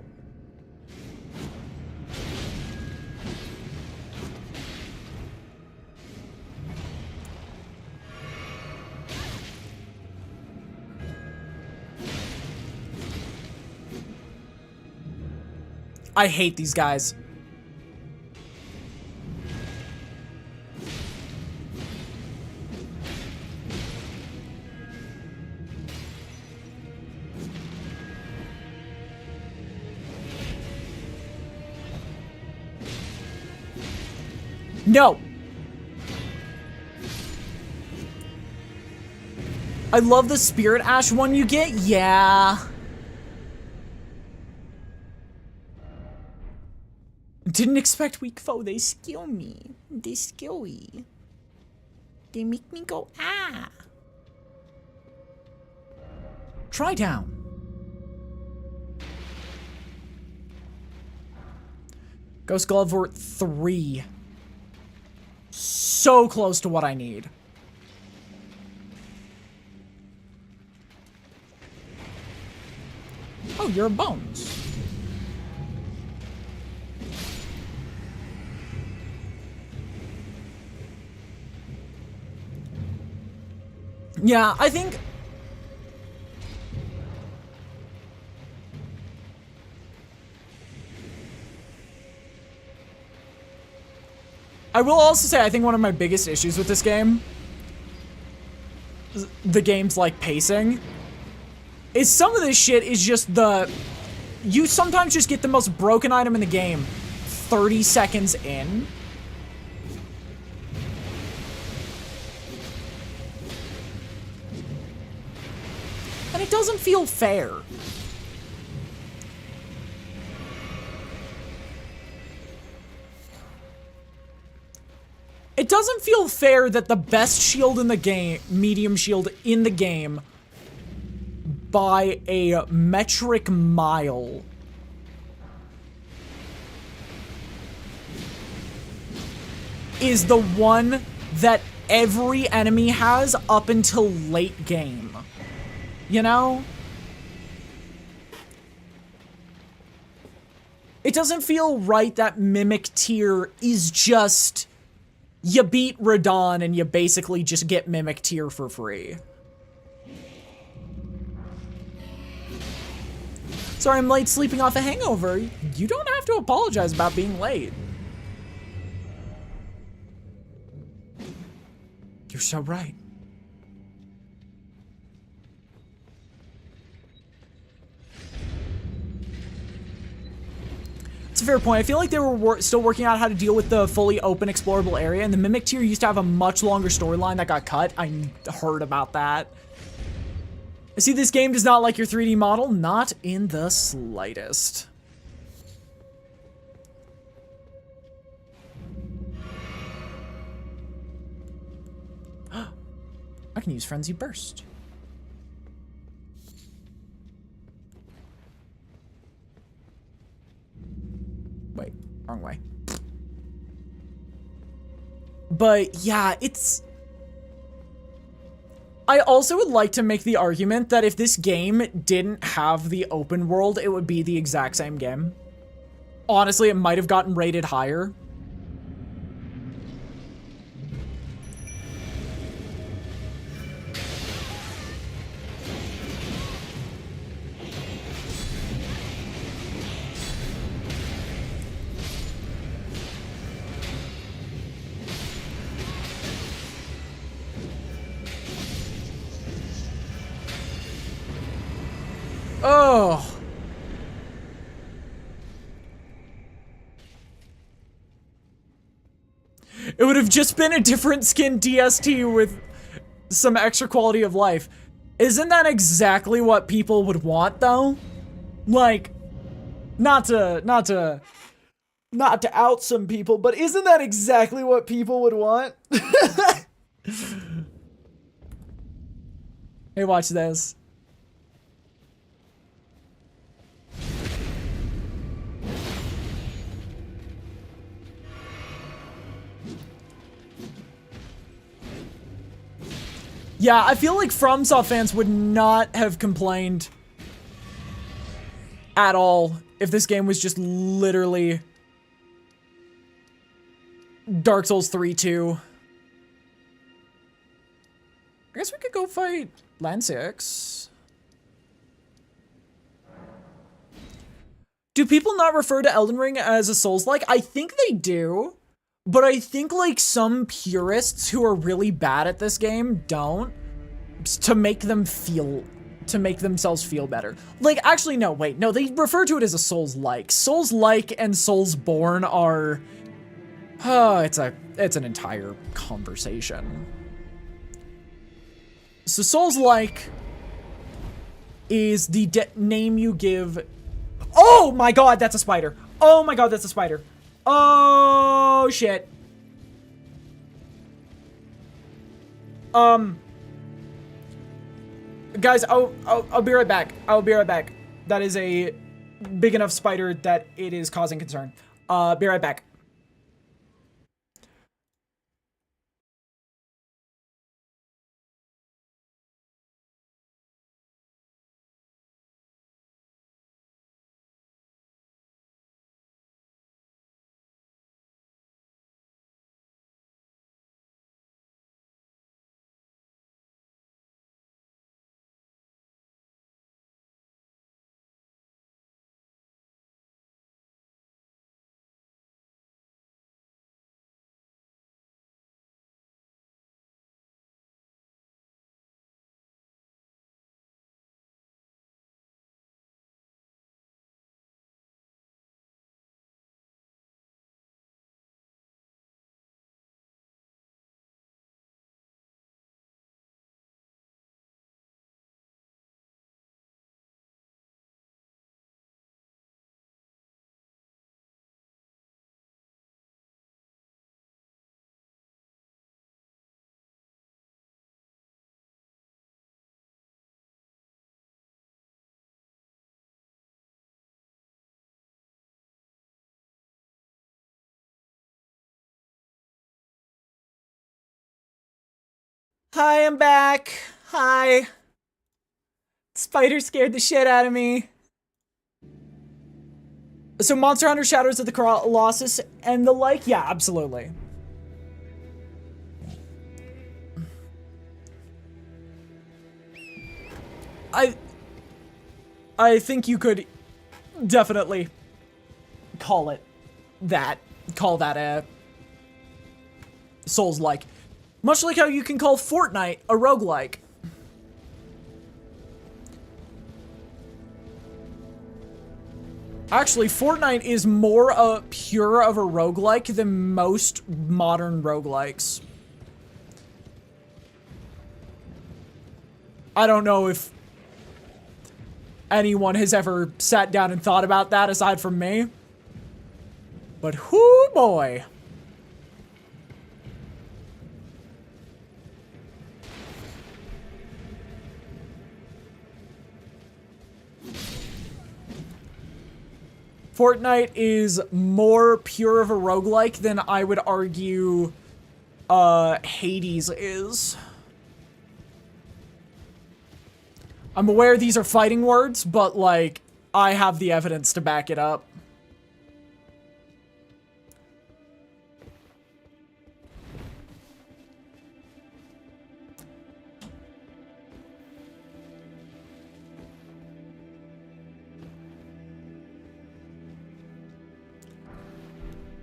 I hate these guys. No. I love the Spirit Ash one you get. Yeah. Didn't expect weak foe. They skill me. They skilly. They make me go, ah. Try down. Ghost Glovewort 3. So close to what I need. Oh, you're a bones. Yeah, I think... I will also say I think one of my biggest issues with this game, the game's like pacing, is some of this shit is just the... You sometimes just get the most broken item in the game 30 seconds in. And it doesn't feel fair. It doesn't feel fair that the best shield in the game, medium shield in the game, by a metric mile, is the one that every enemy has up until late game. You know? It doesn't feel right that Mimic tier is just... You beat Radon and you basically just get Mimic tier for free. Sorry I'm late sleeping off a hangover. You don't have to apologize about being late. You're so right. It's a fair point. I feel like they were still working out how to deal with the fully open explorable area, and the Mimic tier used to have a much longer storyline that got cut. I heard about that. I see this game does not like your 3D model. Not in the slightest. I can use Frenzy Burst. Wait, wrong way. But yeah, it's... I also would like to make the argument that if this game didn't have the open world, it would be the exact same game. Honestly, it might have gotten rated higher. Oh. It would have just been a different skin DST with some extra quality of life. Isn't that exactly what people would want, though? Like, not to out some people, but isn't that exactly what people would want? Hey, watch this. Yeah, I feel like FromSoft fans would not have complained at all if this game was just literally Dark Souls 3 2. I guess we could go fight Land 6. Do people not refer to Elden Ring as a Souls-like? I think they do. But I think, like, some purists who are really bad at this game don't. To make themselves feel better. Like, actually, no, wait. No, they refer to it as a Souls-like. Souls-like and Soulsborne are... it's an entire conversation. So Souls-like is the name you give... Oh my god, that's a spider. Oh my god, that's a spider. Oh, shit. Guys, I'll be right back. I'll be right back. That is a big enough spider that it is causing concern. Be right back. Hi, I'm back. Hi. Spider scared the shit out of me. So Monster Hunter Shadows of the Colossus and the like? Yeah, absolutely. I think you could definitely call it that. Call that a Souls-like. Much like how you can call Fortnite a roguelike. Actually, Fortnite is more pure of a roguelike than most modern roguelikes. I don't know if anyone has ever sat down and thought about that aside from me. But whoo boy. Fortnite is more pure of a roguelike than I would argue Hades is. I'm aware these are fighting words, but like, I have the evidence to back it up.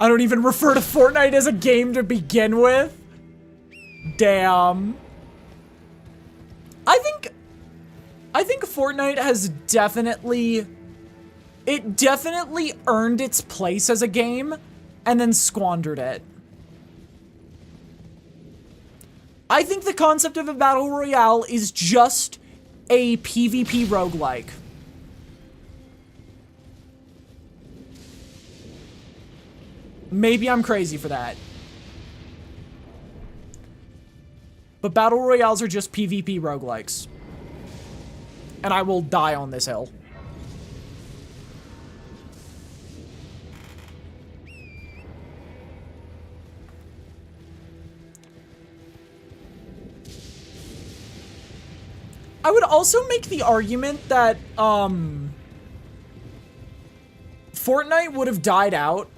I don't even refer to Fortnite as a game to begin with. Damn. I I think Fortnite has definitely earned its place as a game and then squandered it. I think the concept of a battle royale is just a PvP roguelike. Maybe I'm crazy for that. But battle royales are just PvP roguelikes. And I will die on this hill. I would also make the argument that, Fortnite would have died out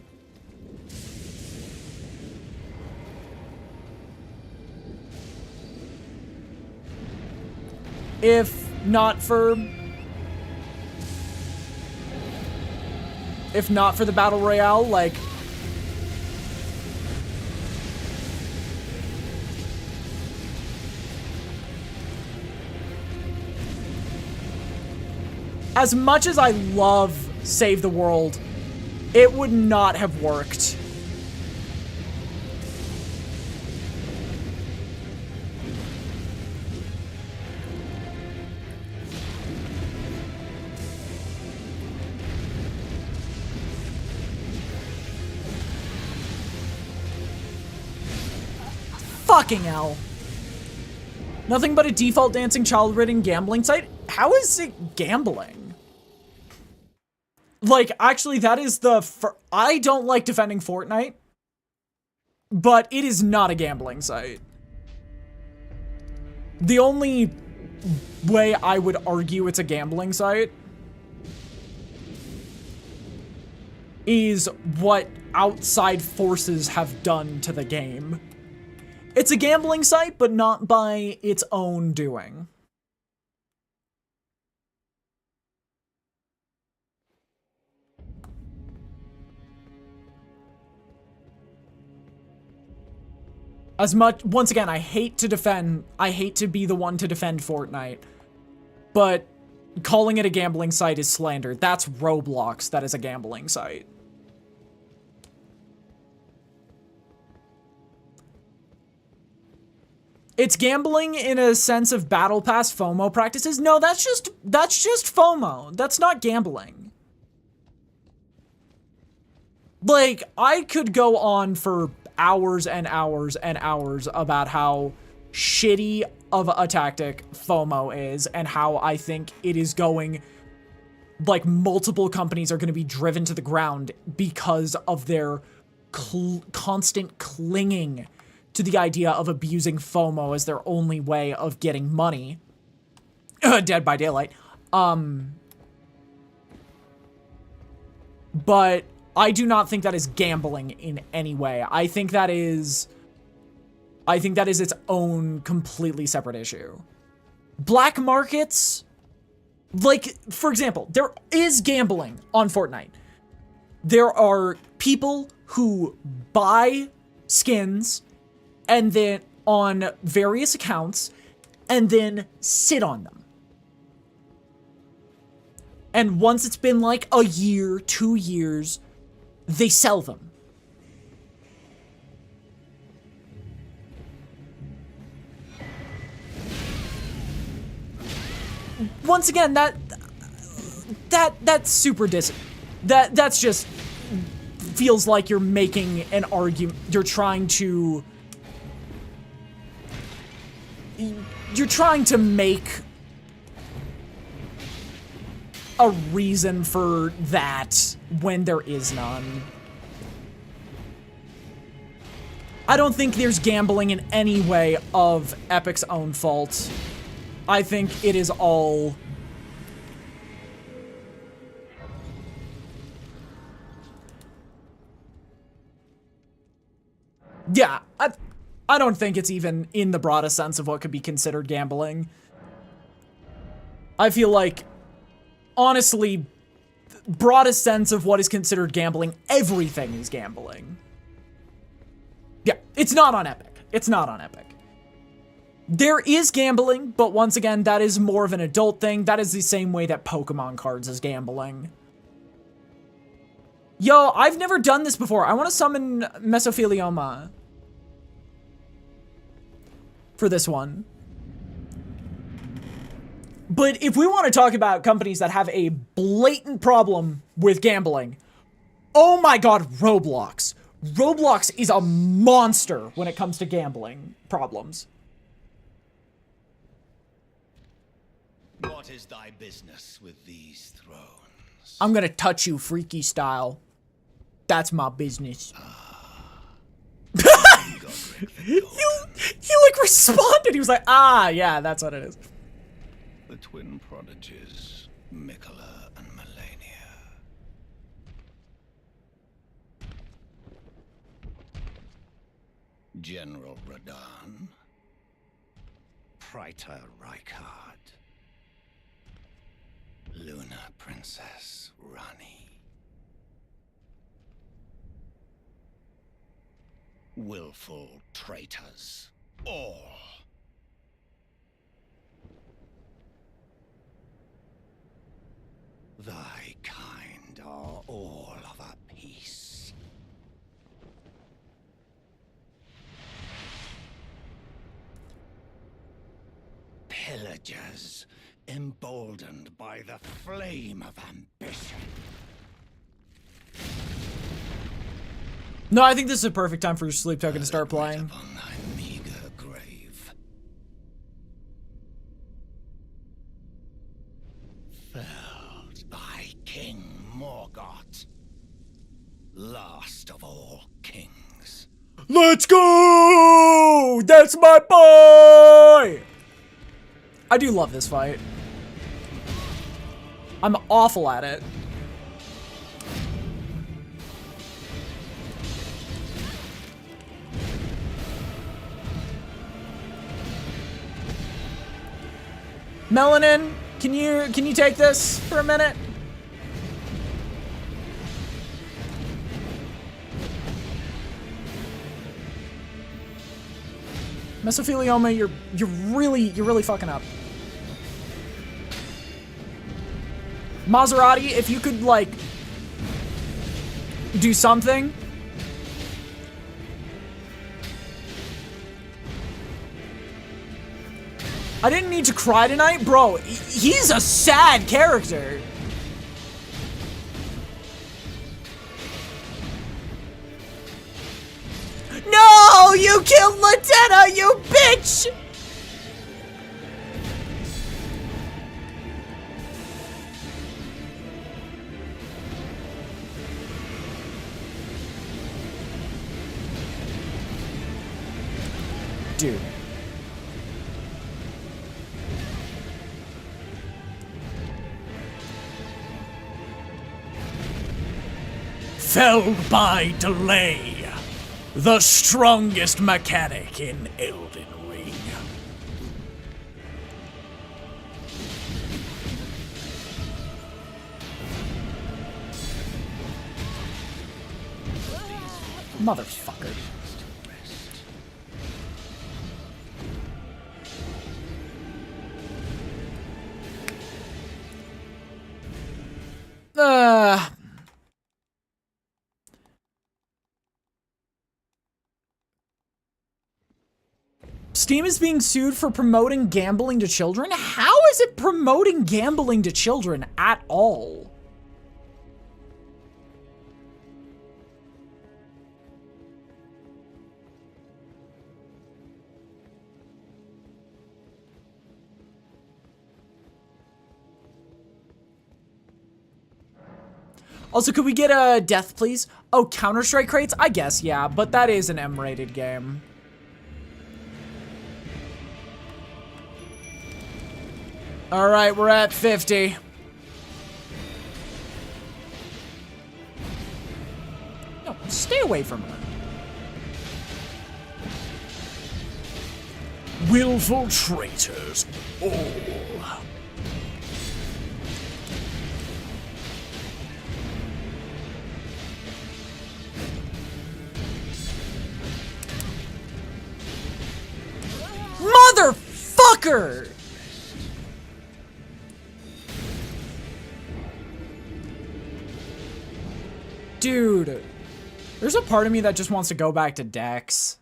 if not for the battle royale. Like, as much as I love Save the World, it would not have worked. Fucking hell. Nothing but a default dancing child-ridden gambling site? How is it gambling? Like, actually, that is I don't like defending Fortnite, but it is not a gambling site. The only way I would argue it's a gambling site is what outside forces have done to the game. It's a gambling site, but not by its own doing. Once again, I hate to be the one to defend Fortnite, but calling it a gambling site is slander. That's Roblox that is a gambling site. It's gambling in a sense of Battle Pass FOMO practices. No, that's just FOMO. That's not gambling. Like, I could go on for hours and hours and hours about how shitty of a tactic FOMO is and how I think it is going, like, multiple companies are going to be driven to the ground because of their constant clinging to the idea of abusing FOMO as their only way of getting money. Dead by Daylight. But I do not think that is gambling in any way. I think that is its own completely separate issue. Black markets, like, for example, there is gambling on Fortnite. There are people who buy skins and then on various accounts, and then sit on them. And once it's been like a year, 2 years, they sell them. Once again, that's super that's just feels like you're making an argument. You're trying to make a reason for that when there is none. I don't think there's gambling in any way of Epic's own fault. I think it is all... Yeah, I don't think it's even in the broadest sense of what could be considered gambling. I feel like, honestly, broadest sense of what is considered gambling, everything is gambling. Yeah, it's not on Epic. It's not on Epic. There is gambling, but once again, that is more of an adult thing. That is the same way that Pokemon cards is gambling. Yo, I've never done this before. I want to summon Mesothelioma for this one. But if we want to talk about companies that have a blatant problem with gambling, oh my god, Roblox. Roblox is a monster when it comes to gambling problems. What is thy business with these thrones? I'm gonna touch you freaky style. That's my business. He like responded. He was like, ah, yeah, that's what it is. The twin prodigies, Mikola and Melania. General Radahn. Praetor Rykard. Luna Princess Rani. Willful traitors, all. Thy kind are all of a piece. Pillagers, emboldened by the flame of ambition. No, I think this is a perfect time for your sleep token to start playing. Upon thy meager grave. Felled by King Morgoth, last of all kings. Let's go! That's my boy! I do love this fight. I'm awful at it. Melanin, can you take this for a minute? Mesothelioma, you're really fucking up. Maserati, if you could like do something. I didn't need to cry tonight, bro. He's a sad character. No, you killed Latenna, you bitch! Dude. Felled by delay, the strongest mechanic in Elden Ring. Motherfucker. Steam is being sued for promoting gambling to children? How is it promoting gambling to children at all? Also, could we get a death, please? Oh, Counter-Strike crates? I guess, yeah, but that is an M-rated game. All right, we're at 50. No, stay away from her. Willful traitors, all. Mother Motherfucker! Dude, there's a part of me that just wants to go back to Dex.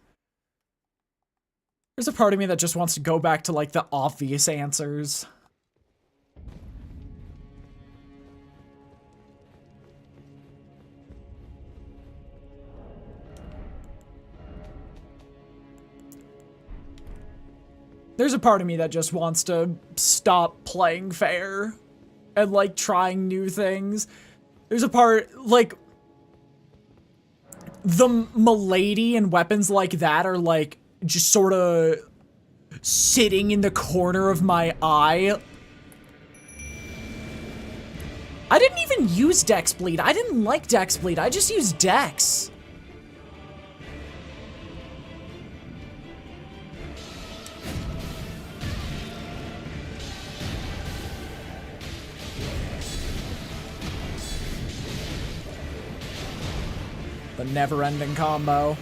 There's a part of me that just wants to go back to, like, the obvious answers. There's a part of me that just wants to stop playing fair and, like, trying new things. There's a part, like, the milady and weapons like that are, like, just sort of sitting in the corner of my eye. I didn't even use Dex Bleed. I didn't like Dex Bleed. I just used Dex. The never-ending combo.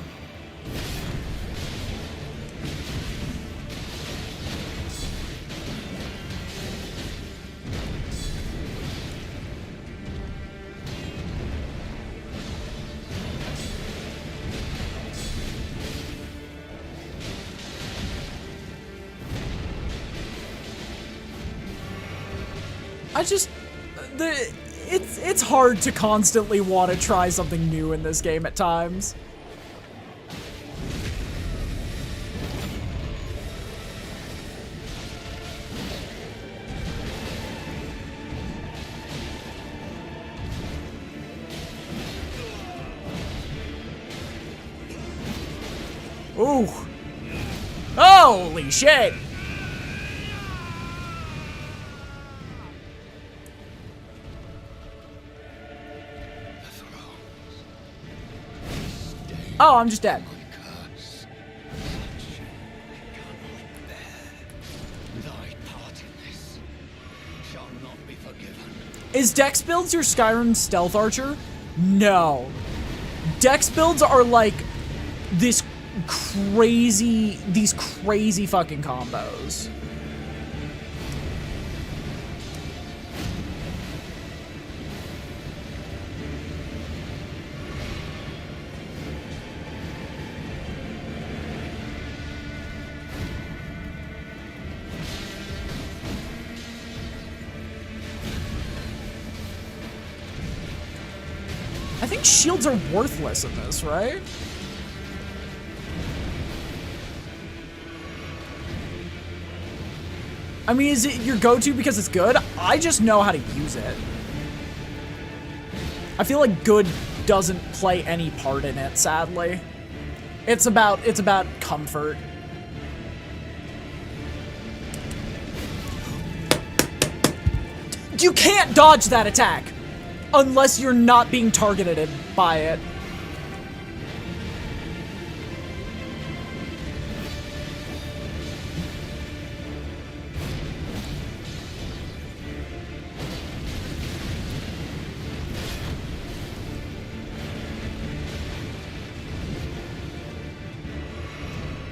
It's hard to constantly want to try something new in this game at times. Ooh. Holy shit! Oh, I'm just dead. Is Dex builds your Skyrim stealth archer? No. Dex builds are like these crazy fucking combos. I think shields are worthless in this, right? I mean, is it your go-to because it's good? I just know how to use it. I feel like good doesn't play any part in it, sadly. It's about comfort. You can't dodge that attack unless you're not being targeted by it.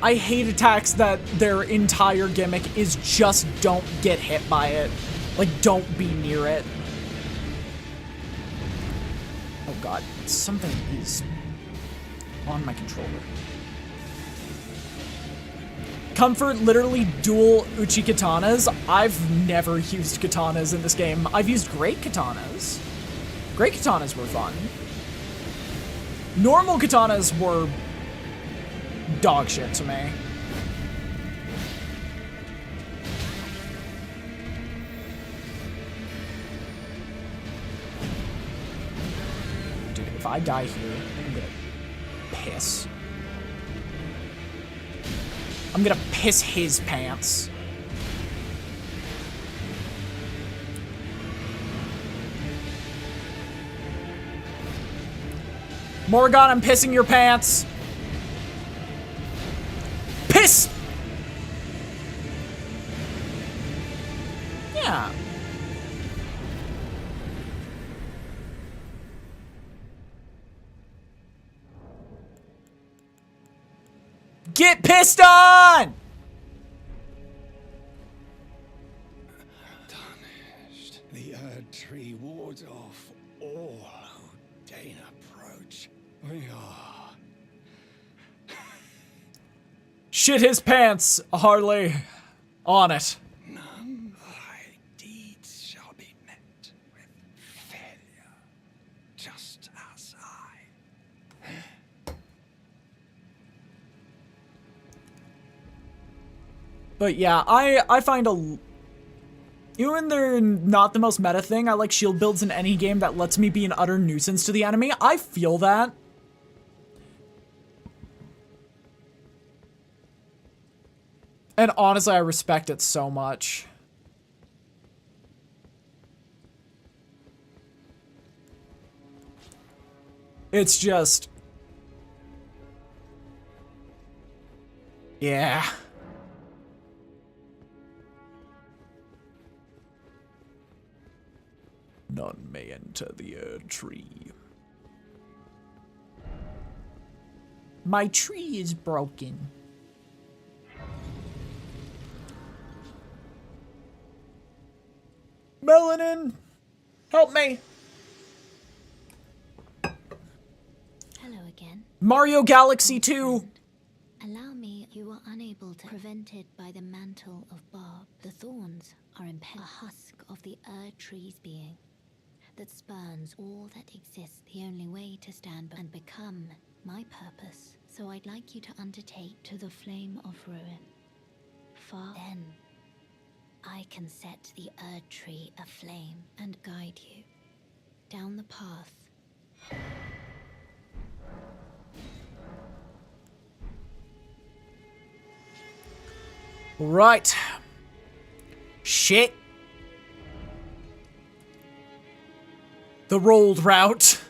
I hate attacks that their entire gimmick is just don't get hit by it. Like, don't be near it. Oh god, something is on my controller. Comfort, literally dual Uchi katanas. I've never used katanas in this game. I've used great katanas. Great katanas were fun. Normal katanas were dog shit to me. Dude, if I die here, I'm gonna piss. I'm gonna piss his pants. Morgan, I'm pissing your pants. Piss! Yeah. Get pissed on! The Erd Tree wards off all who deign approach. We are. Shit his pants, Harley. On it. None thy deeds shall be met with failure, just as I. But yeah, I find even when they're not the most meta thing, I like shield builds in any game that lets me be an utter nuisance to the enemy. I feel that. And honestly, I respect it so much. It's just... yeah. None may enter the Erd Tree. My tree is broken. Melanin, help me. Hello again. Mario Galaxy 2. Allow me, you are unable to prevented by the mantle of barb. The thorns are a husk of the Erd Tree's being that spurns all that exists. The only way to stand and become my purpose. So I'd like you to undertake to the flame of ruin. Far then, I can set the Erd Tree aflame and guide you down the path. Right. Shit. The rolled route.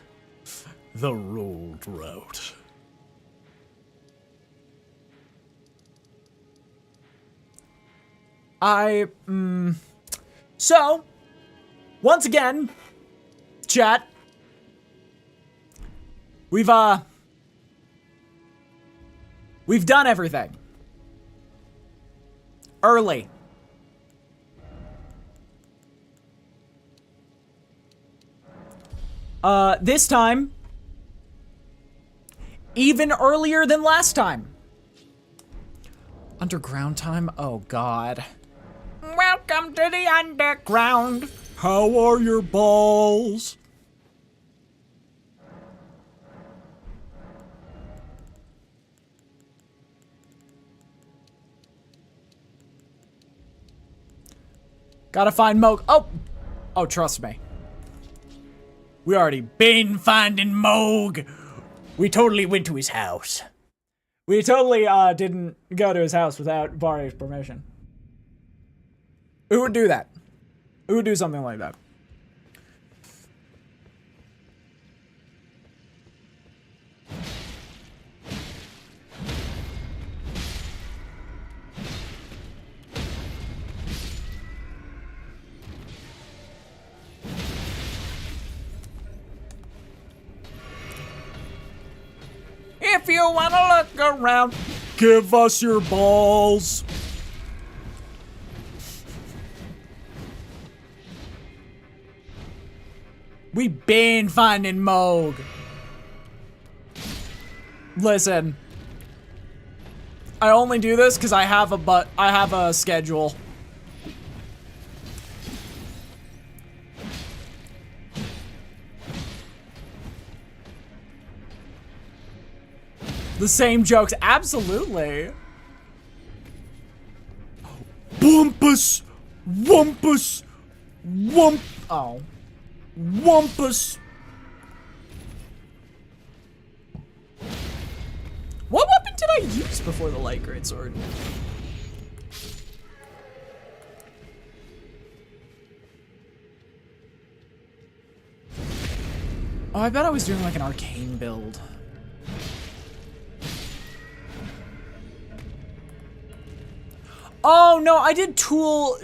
The rolled route. So, once again, chat, we've done everything. Early. This time, even earlier than last time. Underground time? Oh, God. Welcome to the underground. How are your balls? Gotta find Moog. Oh, trust me. We already been finding Moog. We totally went to his house. We totally didn't go to his house without Varya's permission. Who would do that? Who would do something like that? If you wanna look around, give us your balls. We been finding Moog. Listen. I only do this because I have a schedule. The same jokes, absolutely. Bumpus, wumpus, wump. Oh, wumpus. What weapon did I use before the light greatsword? Oh, I bet I was doing like an arcane build. Oh no, I did dual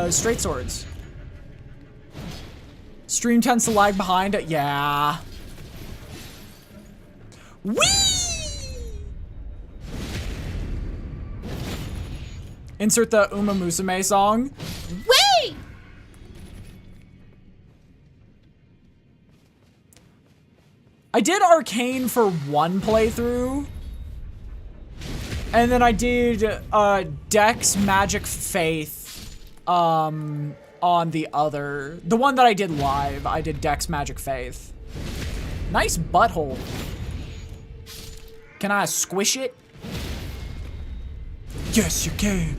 straight swords. Stream tends to lag behind. Yeah. Whee! Insert the Uma Musume song. Whee! I did Arcane for one playthrough. And then I did Dex Magic Faith on the other. The one that I did live, I did Dex Magic Faith. Nice butthole. Can I squish it? Yes, you can.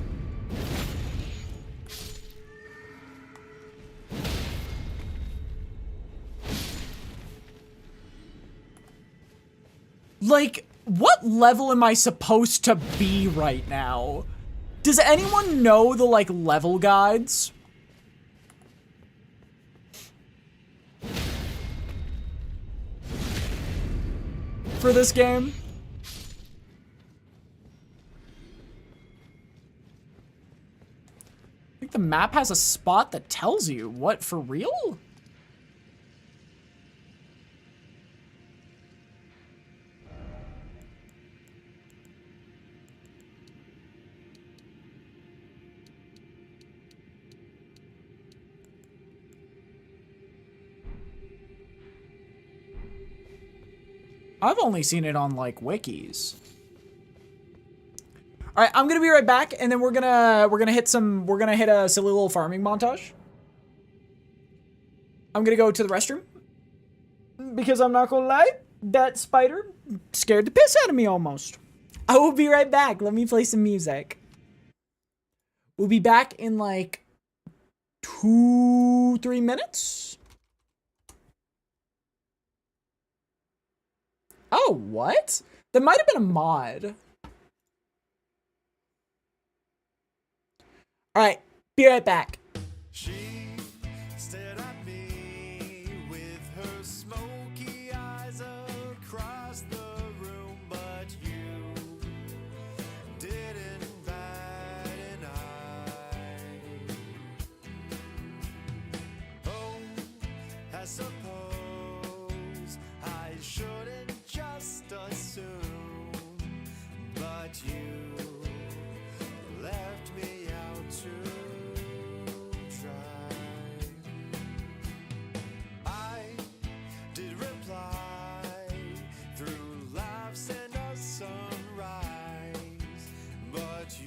Like, what level am I supposed to be right now? Does anyone know the, like, level guides? For this game? I think the map has a spot that tells you. What, for real? I've only seen it on, like, wikis. All right, I'm gonna be right back, and then we're gonna hit a silly little farming montage. I'm gonna go to the restroom because I'm not gonna lie, that spider scared the piss out of me almost. I will be right back. Let me play some music. We'll be back in like 2-3 minutes. Oh, what? That might have been a mod. Alright, be right back. She stared at me with her smoky eyes across the room, but you didn't bat an eye. Oh, I suppose I shouldn't just assume, but you left me out to dry. I did reply through laughs and a sunrise, but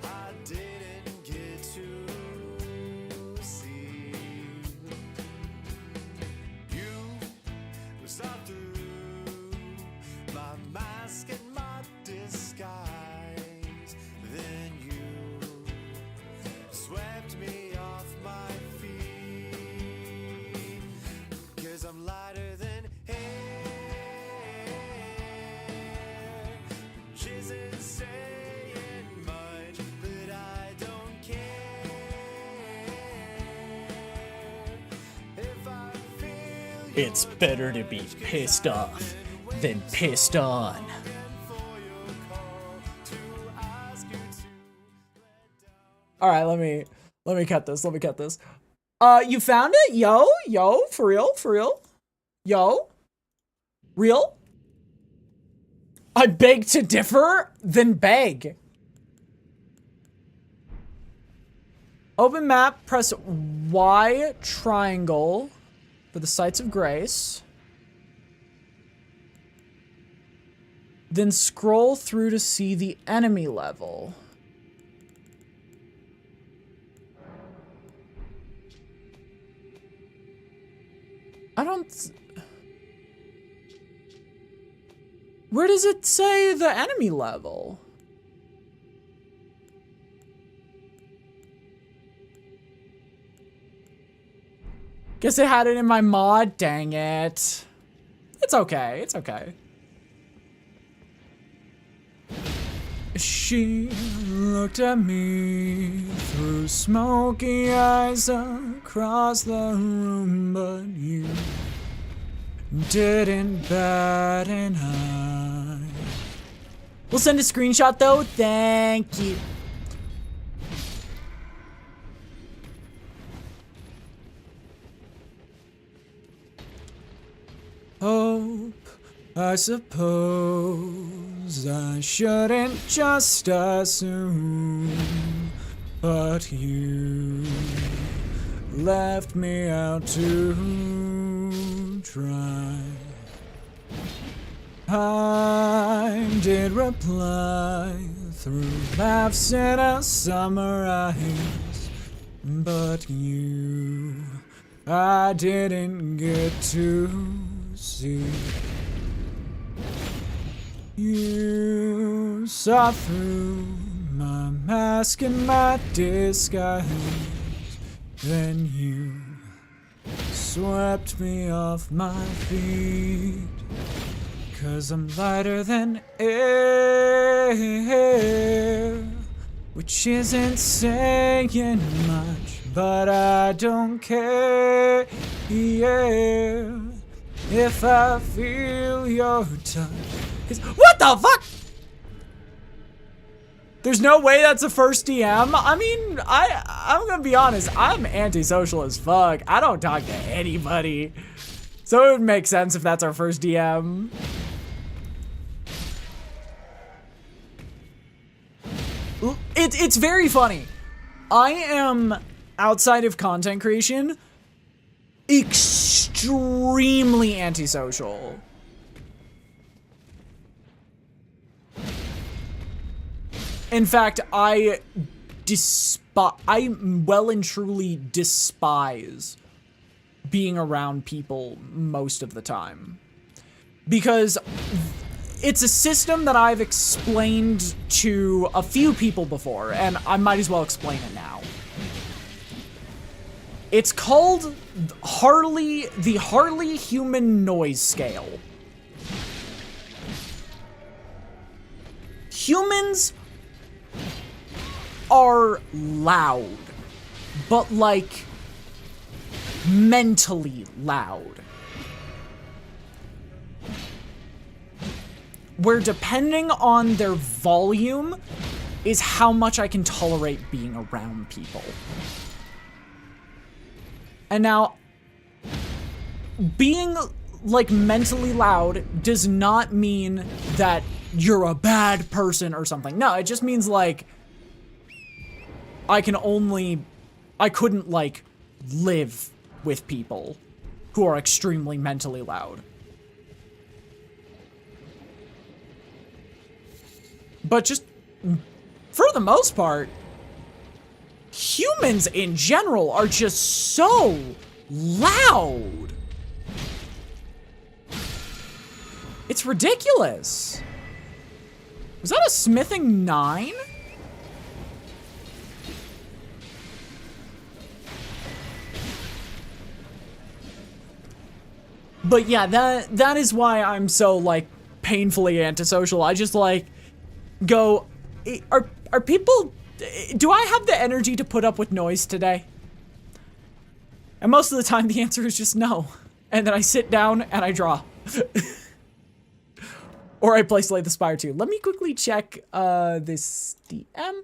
I didn't get to see. You saw through my mask and my disguise, then you swept me off my feet, 'cause I'm lighter than air, which isn't saying much, but I don't care if I feel you. It's better to be pissed off than pissed on. All right, let me cut this. Let me cut this. You found it? Yo, for real? Yo? Real? I beg to differ? Then beg. Open map, press Y triangle for the Sites of Grace. Then scroll through to see the enemy level. I don't... Where does it say the enemy level? Guess I had it in my mod, dang it. It's okay, it's okay. She looked at me through smoky eyes across the room, but you didn't bat an eye. We'll send a screenshot though, thank you. Hope, I suppose I shouldn't just assume, but you left me out to try. I did reply through laughs in a summer eyes, but you, I didn't get to see. You saw through my mask and my disguise, then you swept me off my feet. 'Cause I'm lighter than air, which isn't saying much, but I don't care, yeah, if I feel your touch. 'Cause what the fuck? There's no way that's a first DM. I mean, I'm gonna be honest, I'm antisocial as fuck. I don't talk to anybody. So it would make sense if that's our first DM. It's very funny. I am, outside of content creation, extremely antisocial. In fact, I well and truly despise being around people most of the time. Because it's a system that I've explained to a few people before, and I might as well explain it now. It's called the Harley Human Noise Scale. Humans are loud, but like mentally loud. Where depending on their volume is how much I can tolerate being around people. And now, being like mentally loud does not mean that you're a bad person or something. No, it just means like I couldn't like live with people who are extremely mentally loud. But just, for the most part, humans in general are just so loud. It's ridiculous. Was that a smithing 9? But yeah, that is why I'm so like painfully antisocial. I just like go, are people, do I have the energy to put up with noise today? And most of the time the answer is just no. And then I sit down and I draw. Or I play Slay the Spire 2. Let me quickly check this DM.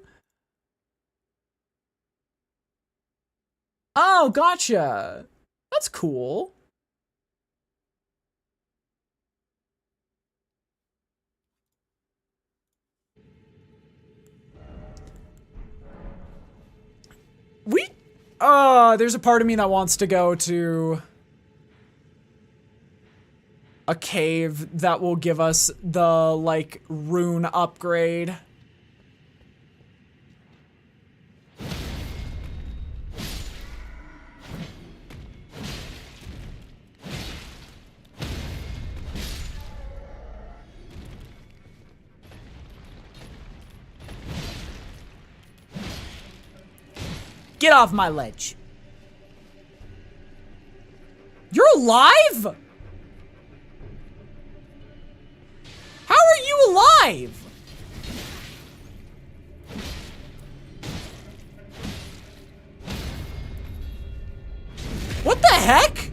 Oh, gotcha. That's cool. There's a part of me that wants to go to a cave that will give us the, like, rune upgrade. Get off my ledge. You're alive? How are you alive? What the heck?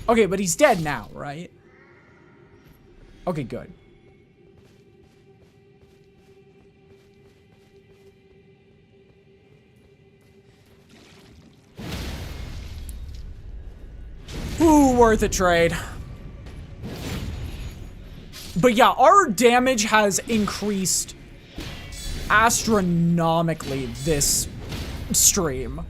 Okay, but he's dead now, right? Okay, good. Ooh, worth a trade. But yeah, our damage has increased astronomically this stream.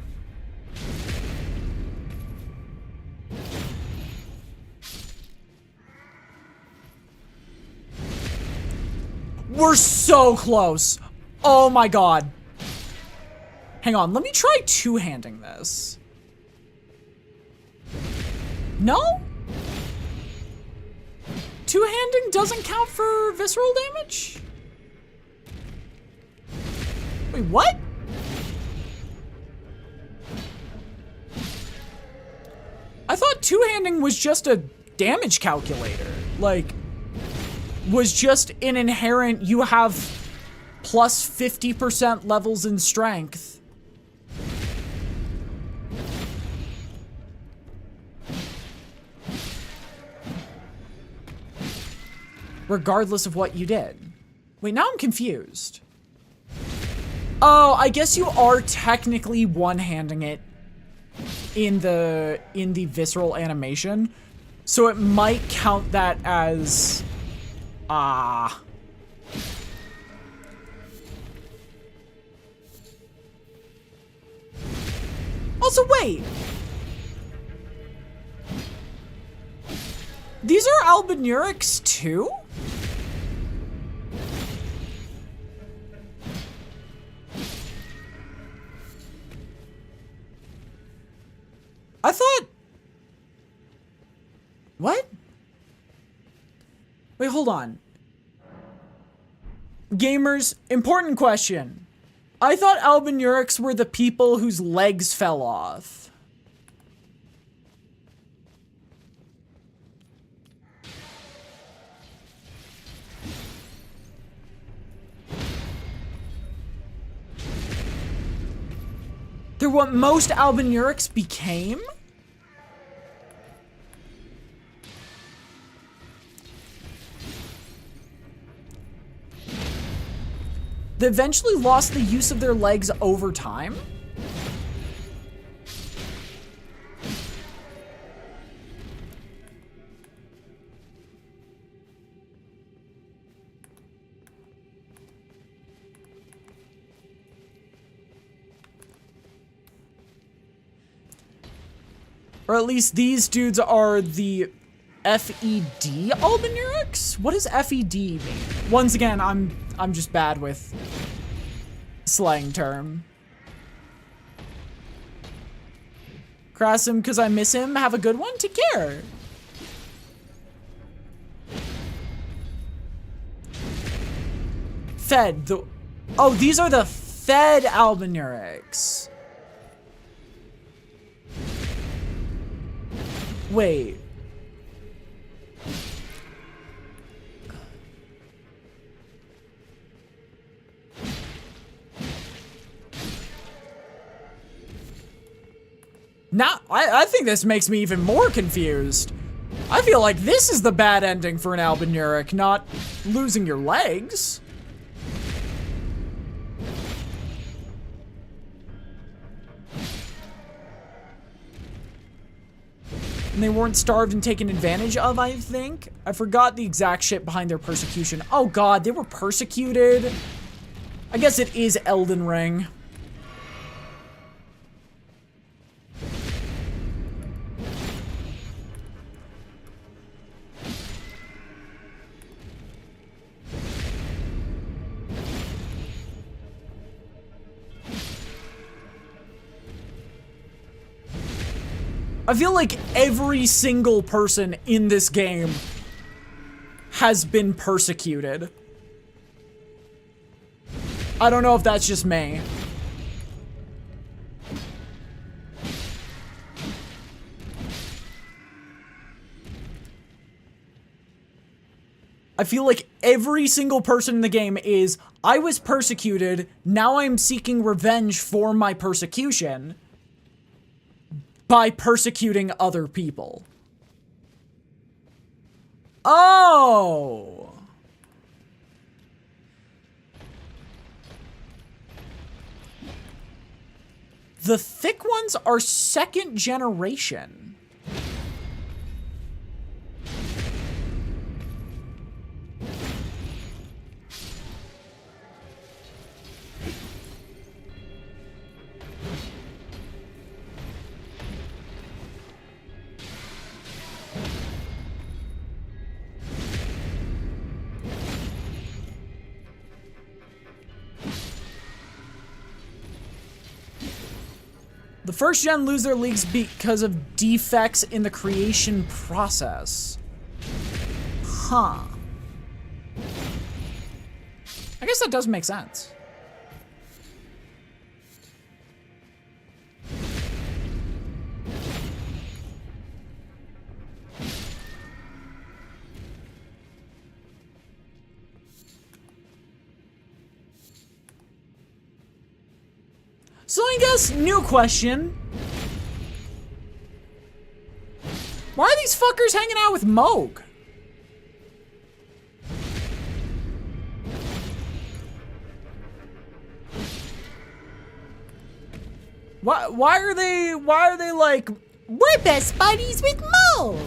We're so close. Oh my god. Hang on, let me try two-handing this. No? Two-handing doesn't count for visceral damage? Wait, what? I thought two-handing was just a damage calculator. Like, was just an inherent, you have plus 50% levels in strength. Regardless of what you did. Wait, now I'm confused. Oh, I guess you are technically one-handing it in the visceral animation. So it might count that as also, wait. These are albinurics too? I thought... What? Wait, hold on. Gamers, important question. I thought albinurics were the people whose legs fell off. They're what most albinurics became? They eventually lost the use of their legs over time? Or at least these dudes are the FED albinurics? What does FED mean? Once again, I'm just bad with slang term. Crass him because I miss him. Have a good one. Take care. Fed. Oh, these are the fed albinurics. Wait. Now, I think this makes me even more confused. I feel like this is the bad ending for an albinuric, not losing your legs. And they weren't starved and taken advantage of, I think. I forgot the exact shit behind their persecution. Oh god, they were persecuted. I guess it is Elden Ring. I feel like every single person in this game has been persecuted. I don't know if that's just me. I feel like every single person in the game is, I was persecuted, now I'm seeking revenge for my persecution by persecuting other people. Oh! The thick ones are second generation. The first gen lose their leagues because of defects in the creation process. Huh. I guess that does make sense. So I guess, new question. Why are these fuckers hanging out with Moog? Why are they like, we're best buddies with Moog?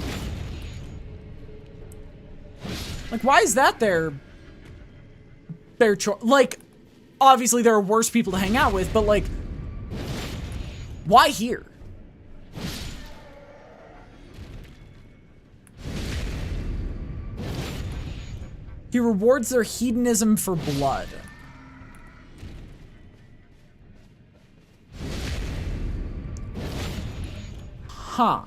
Like, why is that their choice? Like, obviously there are worse people to hang out with, but like, why here? He rewards their hedonism for blood. Huh.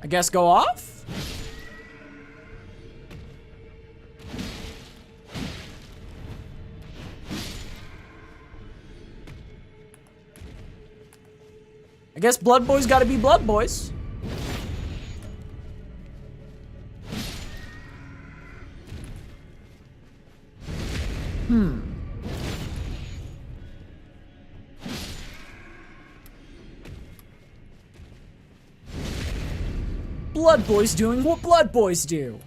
I guess go off? I guess Blood Boys gotta be Blood Boys. Blood Boys doing what Blood Boys do.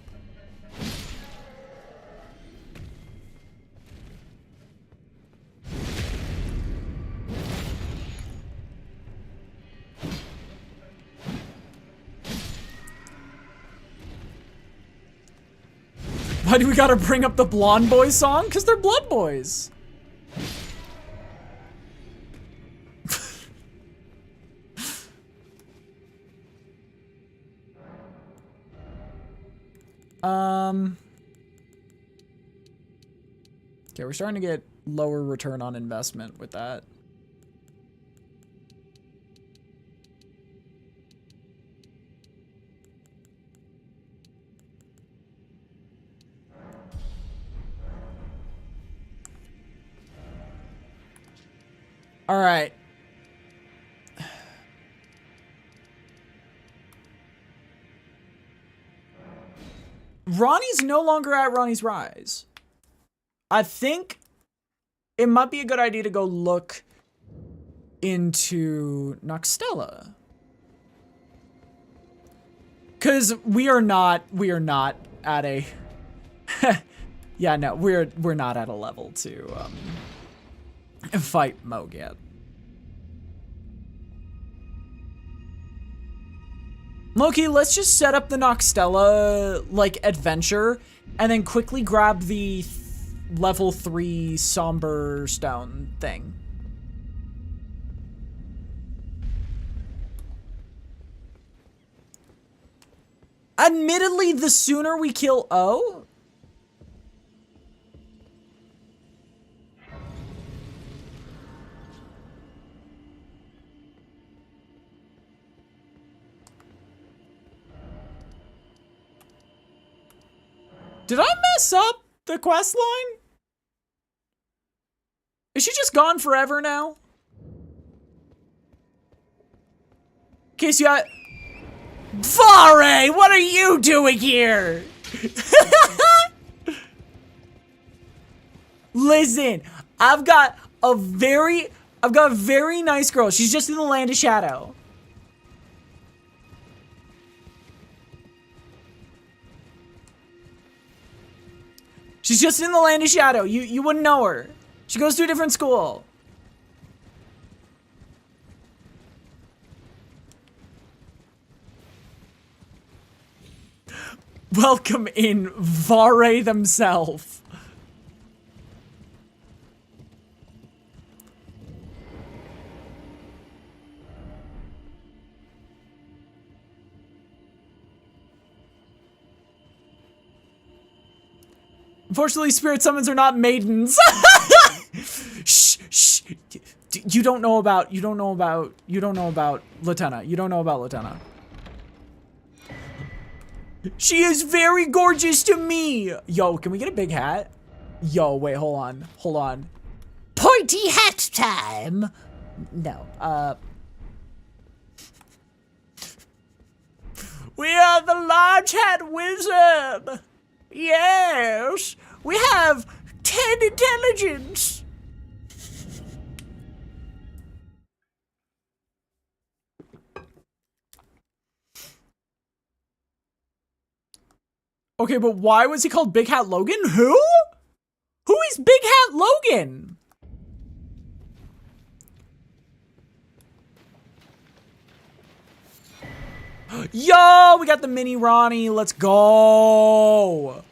Why do we gotta bring up the Blonde Boys song? Because they're Blood Boys. Okay, we're starting to get lower return on investment with that. All right. Ronnie's no longer at Ronnie's Rise. I think it might be a good idea to go look into Noxtella. Cause we are not at a yeah, no, we're not at a level to fight Moog yet. Loki, let's just set up the Noxtella, like, adventure, and then quickly grab the level 3 Somber Stone thing. Admittedly, the sooner we kill O... Did I mess up the quest line? Is she just gone forever now? Casey, Vare, what are you doing here? Listen, I've got a very nice girl. She's just in the Land of Shadow. She's just in the Land of Shadow. You wouldn't know her. She goes to a different school. Welcome in, Vare themselves. Unfortunately, spirit summons are not maidens. Shh, shh. You don't know about Latenna. You don't know about Latenna. She is very gorgeous to me. Yo, can we get a big hat? Yo, wait, hold on. Pointy hat time. No, we are the large hat wizard. Yes, we have 10 intelligence. Okay, but why was he called Big Hat Logan? Who? Who is Big Hat Logan? Yo, we got the mini Ronnie. Let's go.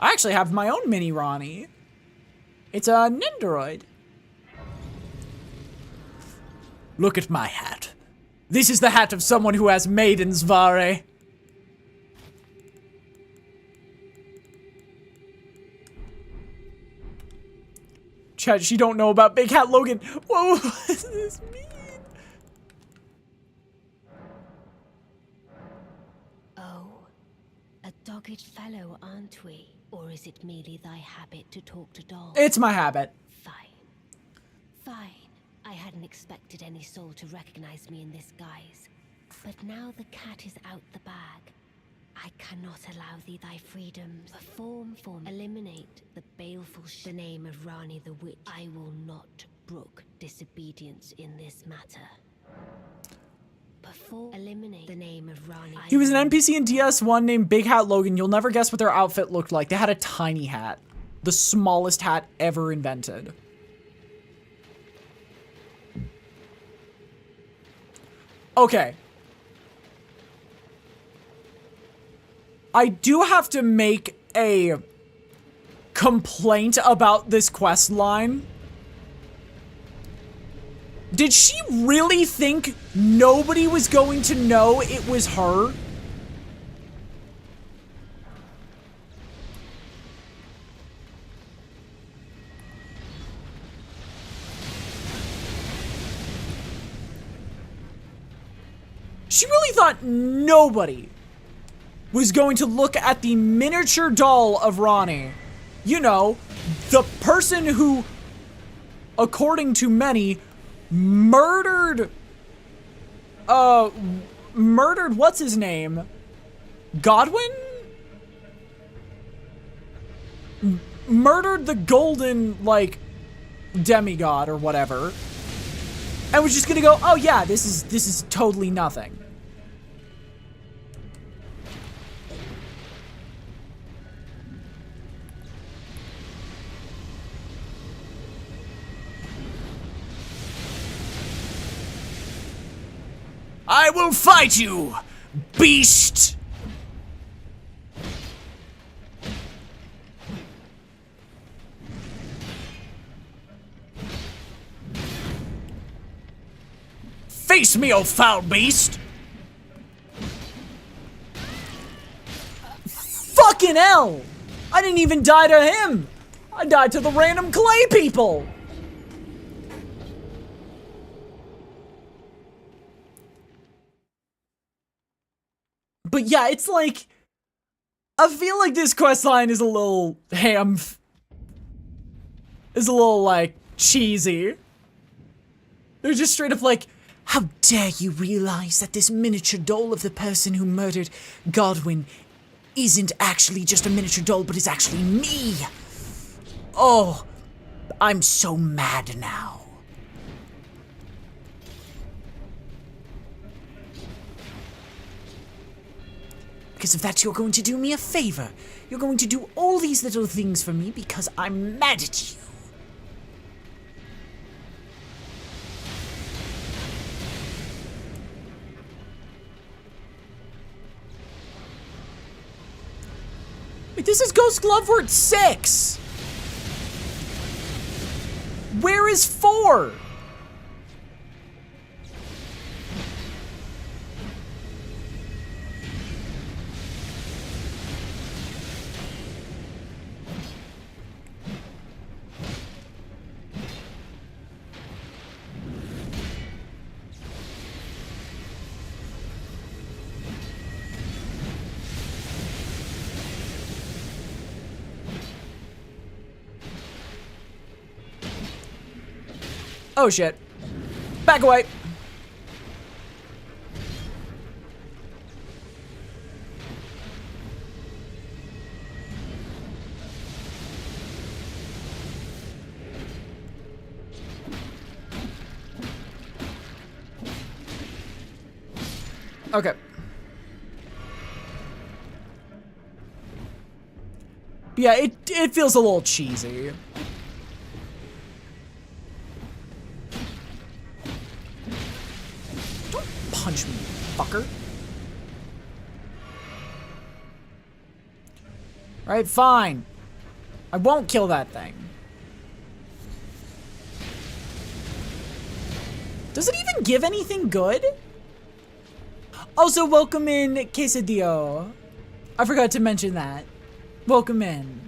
I actually have my own mini Ronnie. It's a Nendoroid. Look at my hat. This is the hat of someone who has maidens, Vare. Chat, she don't know about Big Hat Logan. Whoa, what does this mean? Oh, a dogged fellow, aren't we? Or is it merely thy habit to talk to dolls? It's my habit. Fine. I hadn't expected any soul to recognize me in this guise. But now the cat is out the bag, I cannot allow thee thy freedoms. Perform. Eliminate the baleful the name of Rani the Witch. I will not brook disobedience in this matter. Eliminate the name of Rani. He was an NPC in DS1 named Big Hat Logan. You'll never guess what their outfit looked like. They had a tiny hat. The smallest hat ever invented. Okay. I do have to make a complaint about this quest line. Did she really think nobody was going to know it was her? She really thought nobody was going to look at the miniature doll of Ronnie. You know, the person who, according to many, murdered what's his name? Godwin? Murdered the golden, like, demigod or whatever. And was just gonna go, oh yeah, this is totally nothing. I will fight you, beast! Face me, oh foul beast! Fucking hell! I didn't even die to him! I died to the random clay people! But yeah, it's like, I feel like this questline is a little is a little, like, cheesy. They're just straight up like, how dare you realize that this miniature doll of the person who murdered Godwin isn't actually just a miniature doll, but is actually me? Oh, I'm so mad now. Because of that, you're going to do me a favor. You're going to do all these little things for me because I'm mad at you. Wait, this is Ghost Glovewort 6! Where is 4? Oh shit. Back away. Okay. Yeah, it feels a little cheesy. Don't punch me, fucker. Alright, fine. I won't kill that thing. Does it even give anything good? Also, welcome in, Quesadillo. I forgot to mention that. Welcome in.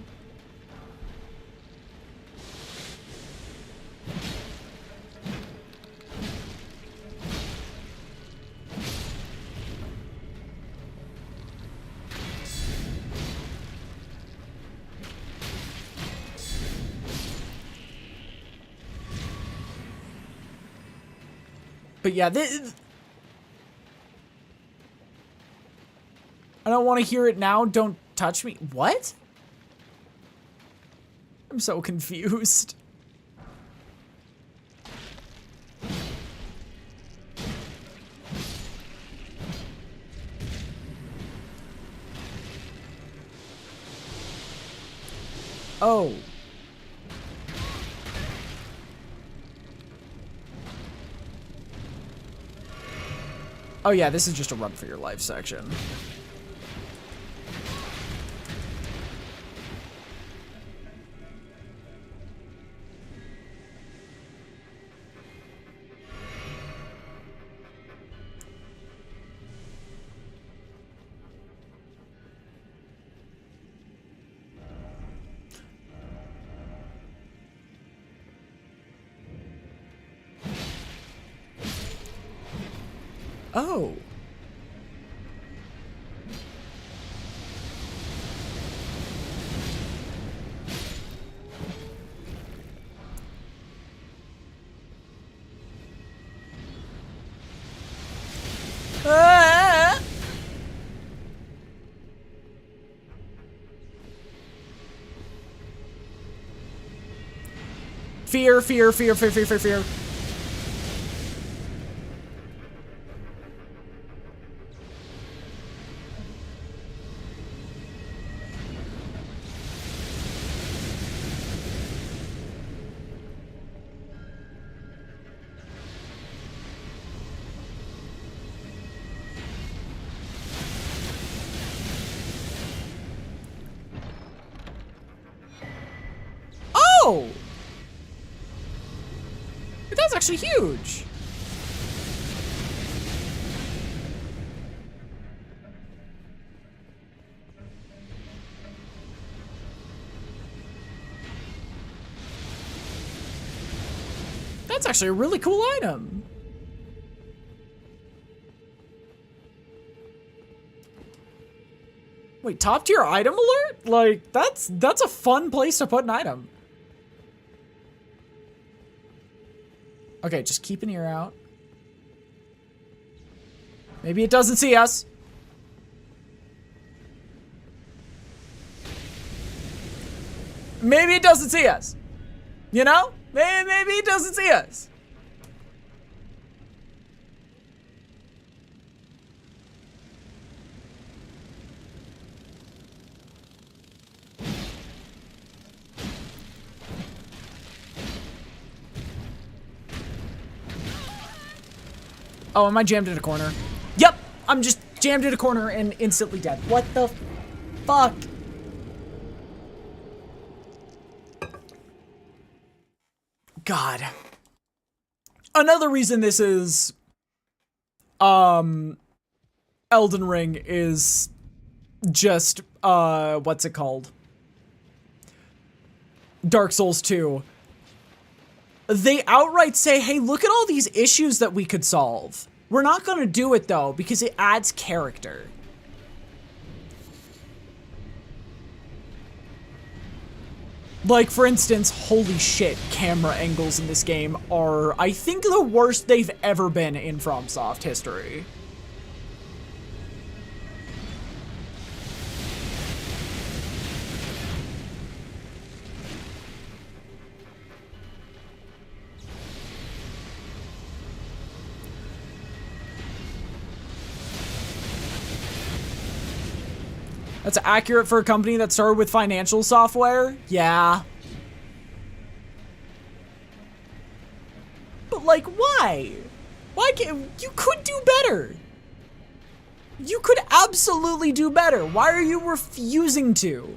But yeah, I don't want to hear it now. Don't touch me. What? I'm so confused. Oh. Oh yeah, this is just a run for your life section. Oh. Ah! Fear, fear, fear, fear, fear, fear, fear. Oh! That's actually huge. That's actually a really cool item. Wait, top tier item alert? Like, that's a fun place to put an item. Okay, just keep an ear out. Maybe it doesn't see us. Maybe it doesn't see us. You know? Maybe it doesn't see us. Oh, am I jammed in a corner? Yep, I'm just jammed in a corner and instantly dead. What the fuck? God. Another reason this is, Elden Ring is just, what's it called? Dark Souls 2. They outright say, hey, look at all these issues that we could solve. We're not gonna do it though, because it adds character. Like, for instance, holy shit, camera angles in this game are, I think, the worst they've ever been in FromSoft history. That's accurate for a company that started with financial software? Yeah. But, like, why? Why can't... You could do better. You could absolutely do better. Why are you refusing to?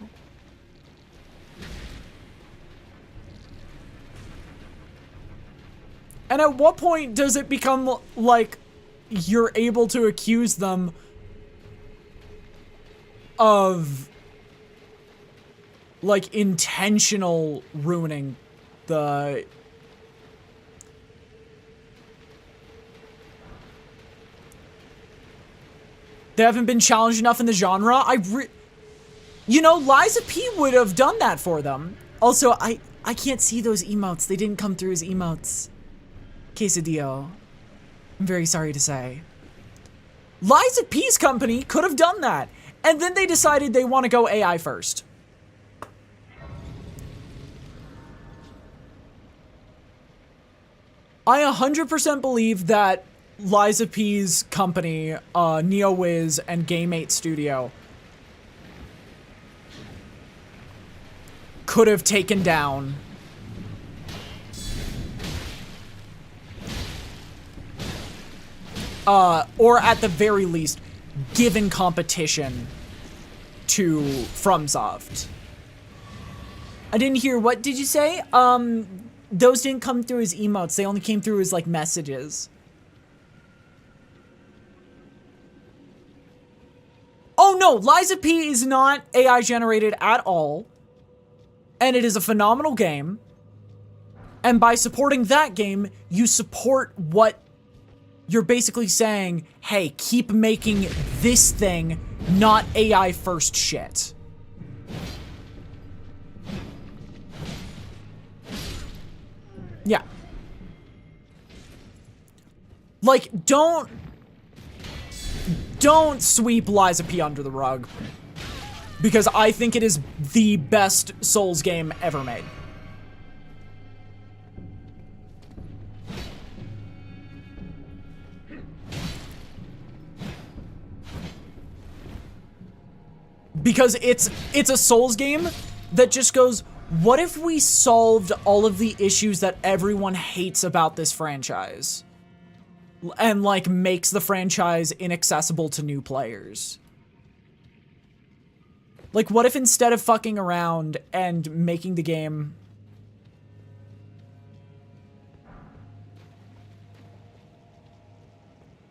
And at what point does it become, like, you're able to accuse them of, like, intentional ruining the... They haven't been challenged enough in the genre? You know, Liza P would have done that for them. Also, I can't see those emotes. They didn't come through as emotes. Quesadillo. I'm very sorry to say. Liza P's company could have done that. And then they decided they want to go AI first. I 100% believe that Liza P's company, NeoWiz and Game8 Studio, could have taken down or at the very least, given competition to FromSoft. I didn't hear, what did you say? Those didn't come through as emotes, they only came through as, like, messages. Oh no, Liza P is not AI generated at all. And it is a phenomenal game. And by supporting that game, you support what you're basically saying, hey, keep making this thing not AI first shit. Yeah. Like, don't sweep Liza P under the rug. Because I think it is the best Souls game ever made. Because it's a Souls game that just goes, what if we solved all of the issues that everyone hates about this franchise? And, like, makes the franchise inaccessible to new players. Like, what if instead of fucking around and making the game...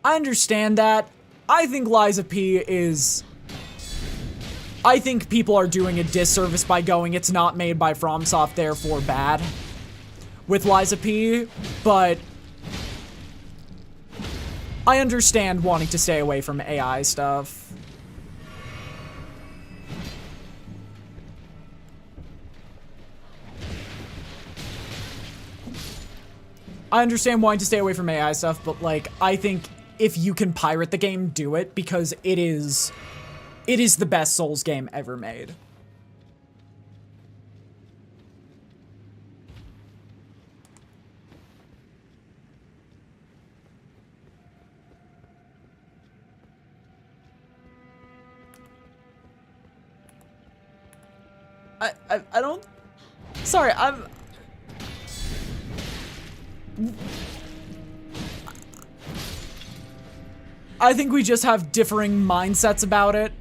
I understand that. I think Liza P is... I think people are doing a disservice by going, it's not made by FromSoft, therefore bad. With Liza P, but... I understand wanting to stay away from AI stuff. I understand wanting to stay away from AI stuff, but, like, I think if you can pirate the game, do it, because it is the best Souls game ever made. I don't... Sorry, I think we just have differing mindsets about it.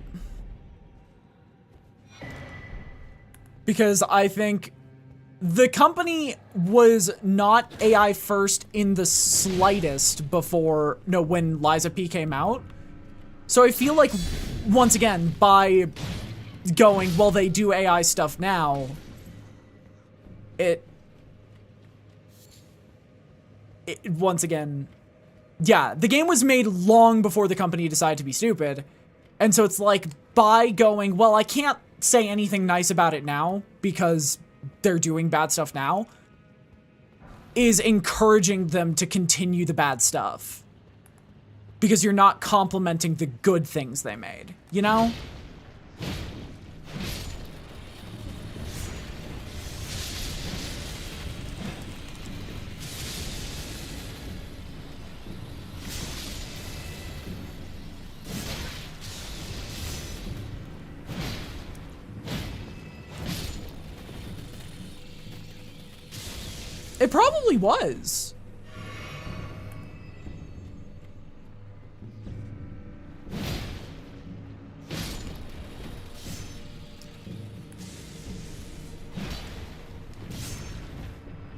Because I think the company was not AI first in the slightest before, no, when Liza P came out. So I feel like, once again, by going, well, they do AI stuff now, it once again, yeah, the game was made long before the company decided to be stupid. And so it's like, by going, well, I can't say anything nice about it now because they're doing bad stuff now is encouraging them to continue the bad stuff. Because you're not complimenting the good things they made, you know? It probably was.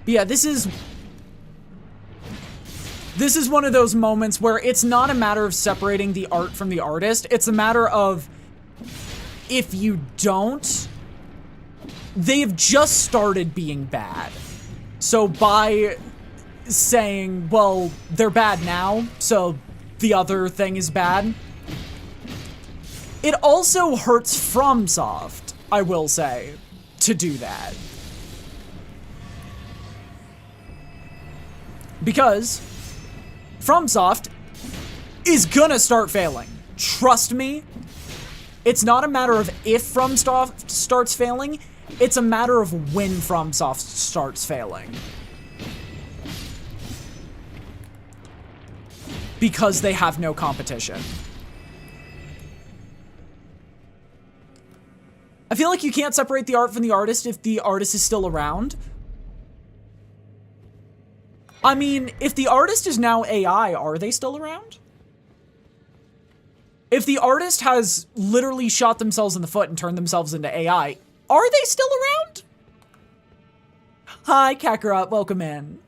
But yeah, this is one of those moments where it's not a matter of separating the art from the artist. It's a matter of, if you don't, they've just started being bad. So by saying, well, they're bad now, so the other thing is bad, it also hurts FromSoft, I will say, to do that. Because FromSoft is gonna start failing. Trust me. It's not a matter of if FromSoft starts failing, it's a matter of when FromSoft starts failing. Because they have no competition. I feel like you can't separate the art from the artist if the artist is still around. I mean, if the artist is now AI, are they still around? If the artist has literally shot themselves in the foot and turned themselves into AI, are they still around? Hi, Kakarot, welcome in.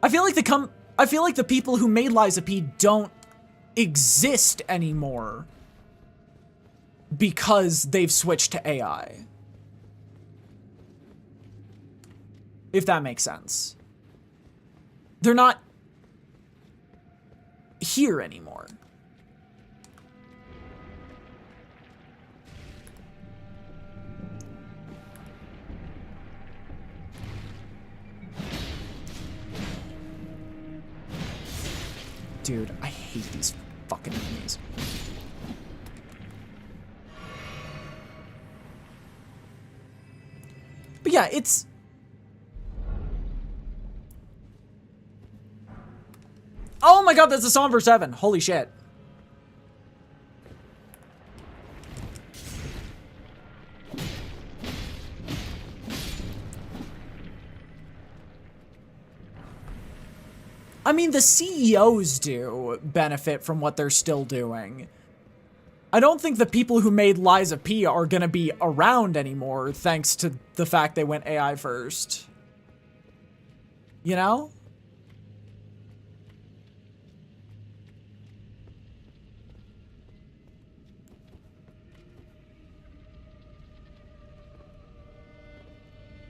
I feel like the people who made Lies of P don't exist anymore because they've switched to AI. If that makes sense. They're not here anymore. Dude, I hate these fucking enemies. But yeah, it's... Oh my god, that's a Somber 7. Holy shit. I mean, the CEOs do benefit from what they're still doing. I don't think the people who made Lies of P are gonna be around anymore thanks to the fact they went AI first. You know?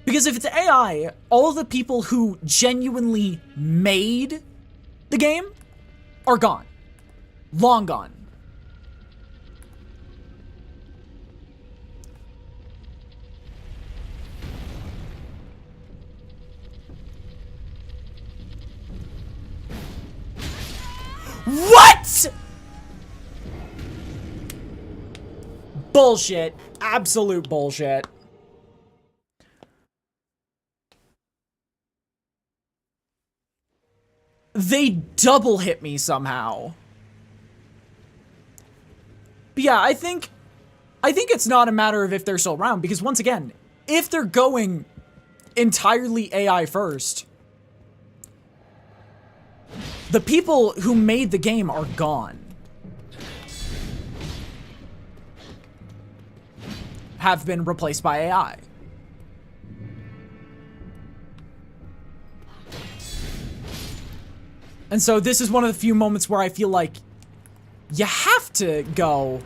Because if it's AI, all the people who genuinely made the game are gone. Long gone. What?! Bullshit. Absolute bullshit. They double hit me somehow. But yeah, I think it's not a matter of if they're still around, because once again, if they're going entirely AI first, the people who made the game are gone. Have been replaced by AI. And so this is one of the few moments where I feel like you have to go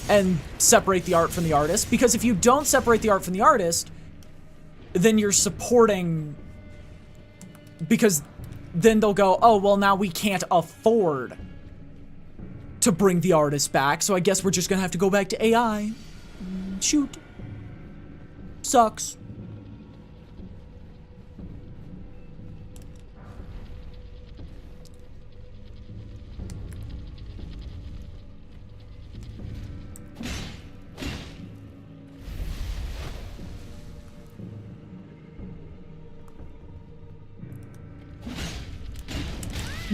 and separate the art from the artist, because if you don't separate the art from the artist, then you're supporting, because then they'll go, oh, well, now we can't afford to bring the artist back, so I guess we're just gonna have to go back to AI. Shoot. Sucks.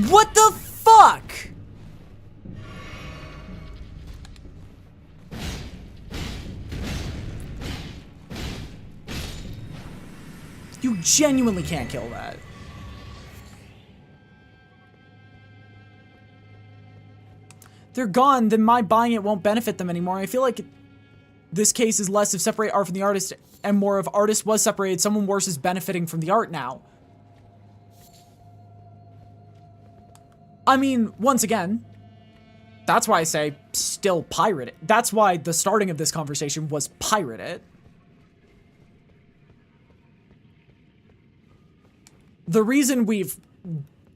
What the fuck? You genuinely can't kill that. They're gone, then my buying it won't benefit them anymore. I feel like this case is less of separate art from the artist and more of artist was separated, someone worse is benefiting from the art now. I mean, once again, that's why I say still pirate it. That's why the starting of this conversation was pirate it. The reason we've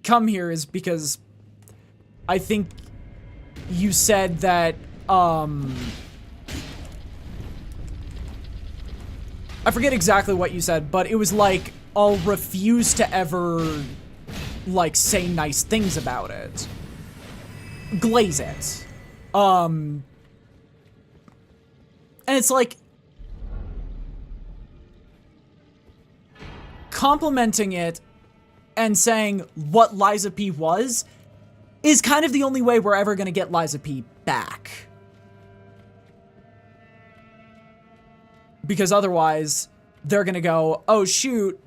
come here is because I think you said that, I forget exactly what you said, but it was like, I'll refuse to ever, like, say nice things about it. Glaze it. And it's like, complimenting it and saying what Liza P was is kind of the only way we're ever gonna get Liza P back. Because otherwise, they're gonna go, oh shoot,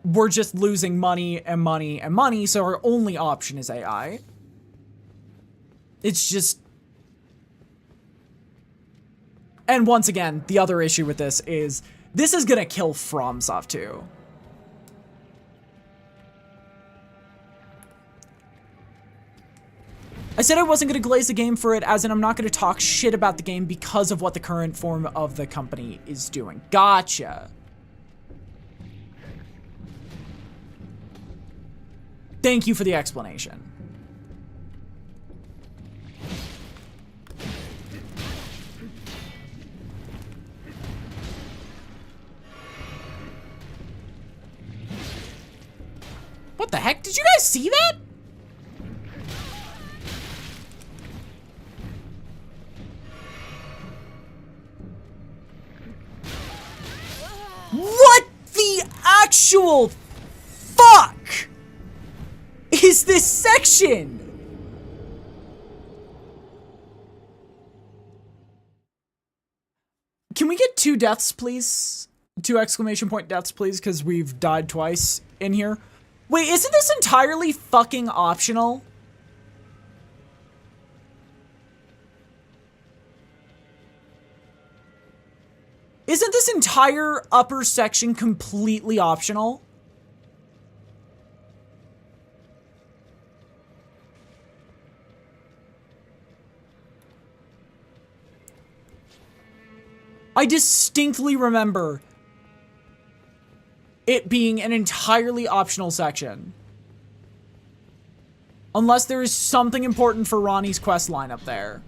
we're just losing money and money and money, so our only option is AI. It's just... And once again, the other issue with this is gonna kill FromSoft too. I said I wasn't going to glaze the game for it, as in I'm not going to talk shit about the game because of what the current form of the company is doing. Gotcha. Thank you for the explanation. What the heck? Did you guys see that? What the actual fuck is this section? Can we get 2 deaths, please? 2 exclamation point deaths, please, because we've died twice in here. Wait, isn't this entirely fucking optional? Isn't this entire upper section completely optional? I distinctly remember it being an entirely optional section. Unless there is something important for Ronnie's quest line up there.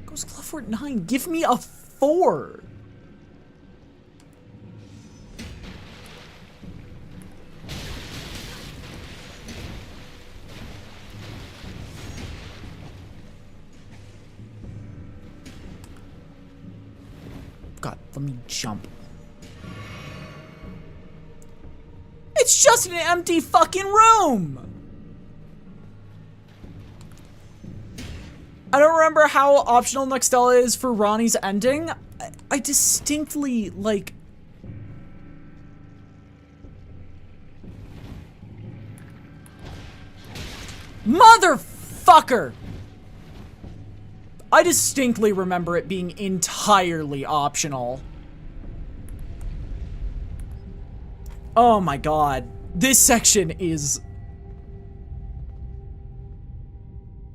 Goes Clubfort 9. Give me a 4. God, let me jump. It's just an empty fucking room! I don't remember how optional Nextella is for Ronnie's ending. I distinctly, like... Motherfucker! I distinctly remember it being entirely optional. Oh my god. This section is...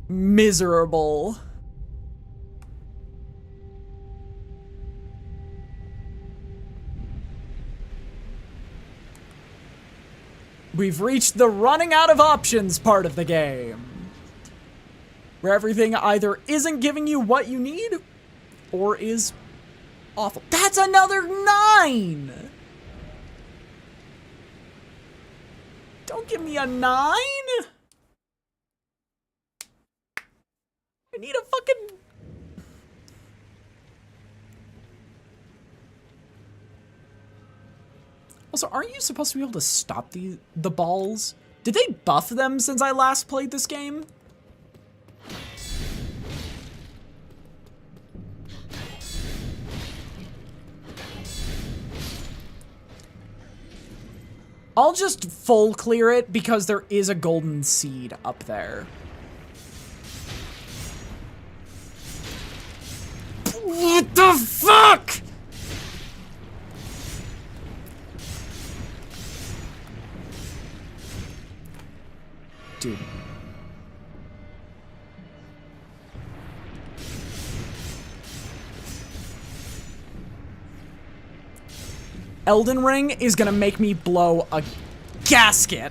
miserable. We've reached the running out of options part of the game, where everything either isn't giving you what you need or is awful. That's another 9! Don't give me a 9! I need a fucking... Also, aren't you supposed to be able to stop the balls? Did they buff them since I last played this game? I'll just full clear it because there is a golden seed up there. What the fuck? Dude. Elden Ring is gonna make me blow a gasket.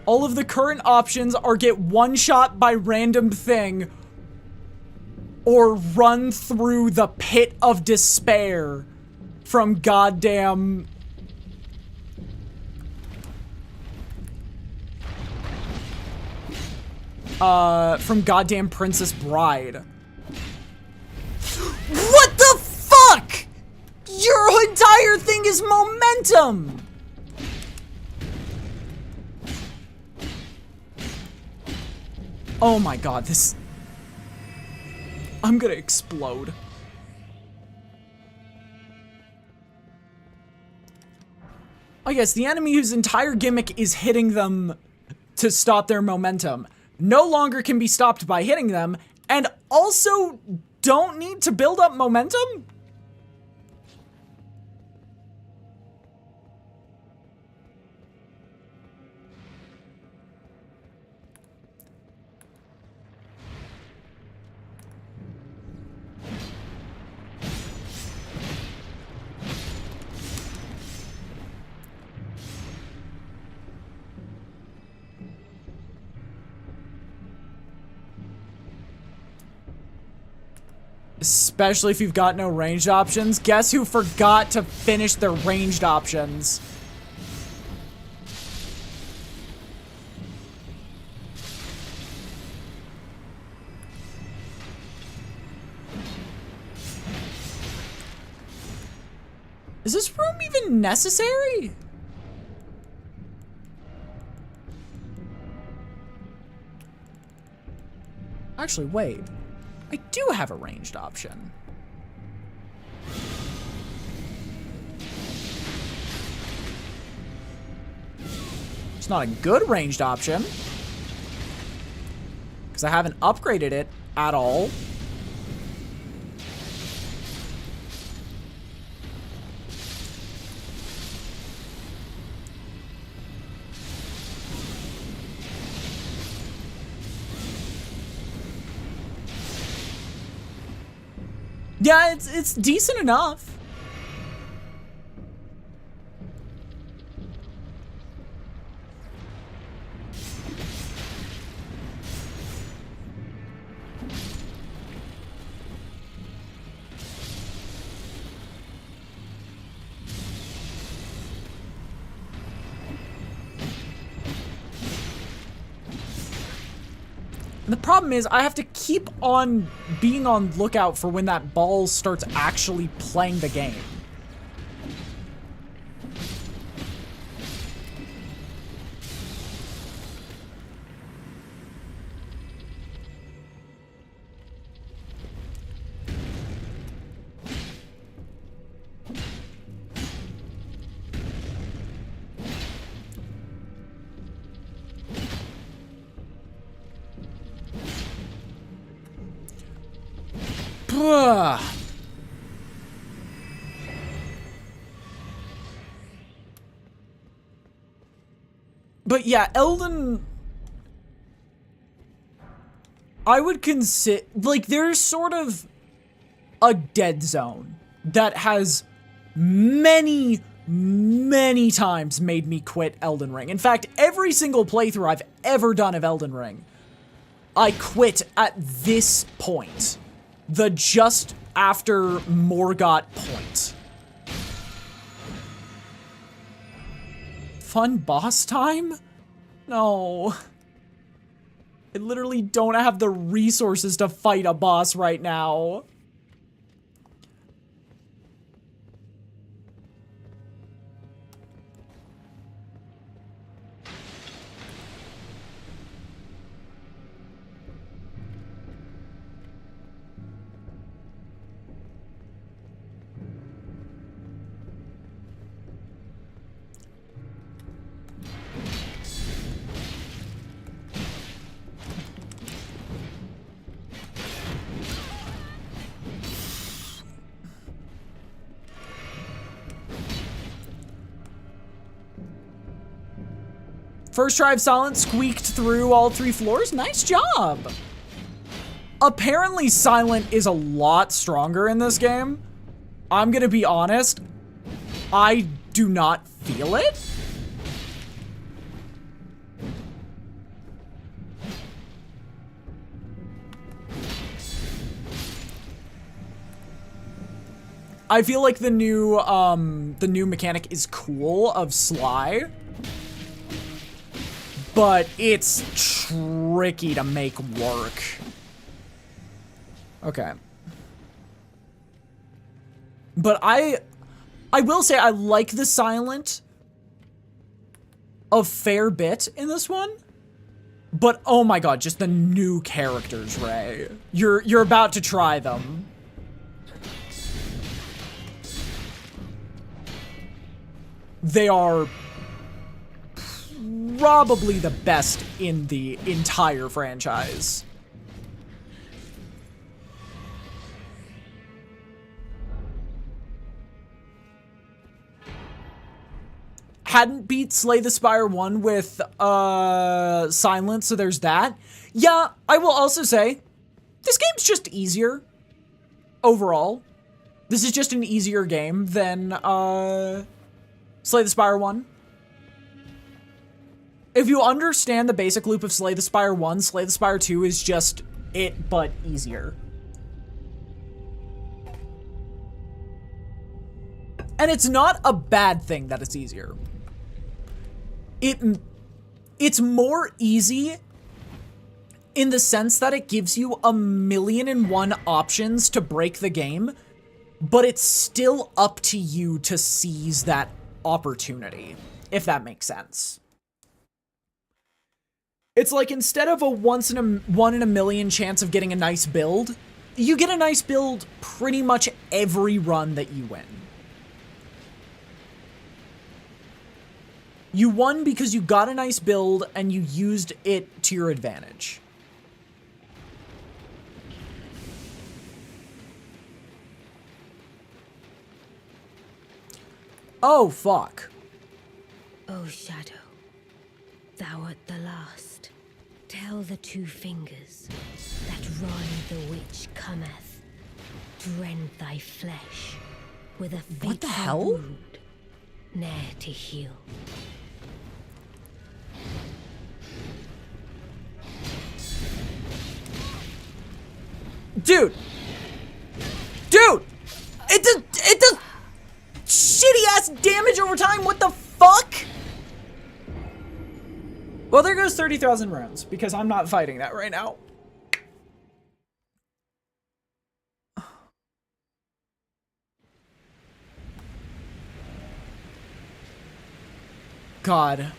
All of the current options are get one shot by random thing or run through the pit of despair from goddamn... from goddamn Princess Bride. What the fuck? Your entire thing is momentum! Oh my god, this... I'm gonna explode. Oh yes, the enemy whose entire gimmick is hitting them to stop their momentum no longer can be stopped by hitting them, and also don't need to build up momentum? Especially if you've got no ranged options. Guess who forgot to finish their ranged options? Is this room even necessary? Actually, wait. I do have a ranged option. It's not a good ranged option, because I haven't upgraded it at all. Yeah, it's decent enough. And the problem is, I have to keep on being on lookout for when that ball starts actually playing the game. But yeah, Elden... I would consider... Like, there's sort of a dead zone that has many times made me quit Elden Ring. In fact, every single playthrough I've ever done of Elden Ring, I quit at this point. The just after Morgott point. Fun boss time? No. I literally don't have the resources to fight a boss right now. First try of Silent squeaked through all 3 floors. Nice job. Apparently Silent is a lot stronger in this game. I'm gonna be honest. I do not feel it. I feel like the new mechanic is cool of Sly. But it's tricky to make work. Okay. But I will say I like the Silent a fair bit in this one. But oh my god, just the new characters, Ray. You're about to try them. They are probably the best in the entire franchise. Hadn't beat Slay the Spire 1 with Silent, so there's that. Yeah, I will also say, this game's just easier overall. This is just an easier game than Slay the Spire 1. If you understand the basic loop of Slay the Spire 1, Slay the Spire 2 is just it, but easier. And it's not a bad thing that it's easier. It's more easy in the sense that it gives you 1,000,001 options to break the game, but it's still up to you to seize that opportunity, if that makes sense. It's like instead of a one in a million chance of getting a nice build, you get a nice build pretty much every run that you win. You won because you got a nice build and you used it to your advantage. Oh, fuck. O Shadow, thou art the last. Tell the 2 fingers that Ron the Witch cometh to rend thy flesh with a What the fateful hell? wound, ne'er to heal. Dude! Dude! It does shitty ass damage over time, what the fuck? Well, there goes 30,000 rounds, because I'm not fighting that right now. God.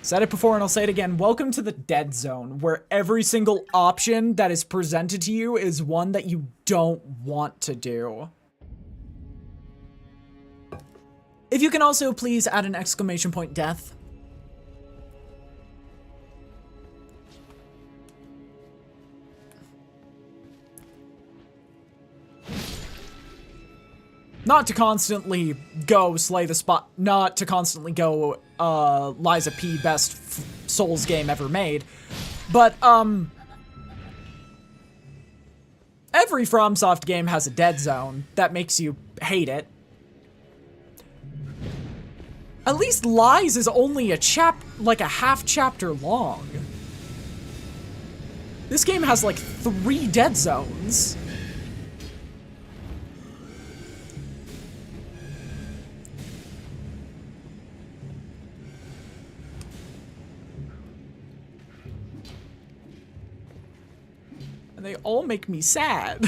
Said it before and I'll say it again. Welcome to the dead zone, where every single option that is presented to you is one that you don't want to do. If you can also please add an exclamation point death. Not to constantly go slay the spot, not to constantly go, Liza P. best Souls game ever made, but, every FromSoft game has a dead zone that makes you hate it. At least Lies is only like a half chapter long. This game has like 3 dead zones. And they all make me sad.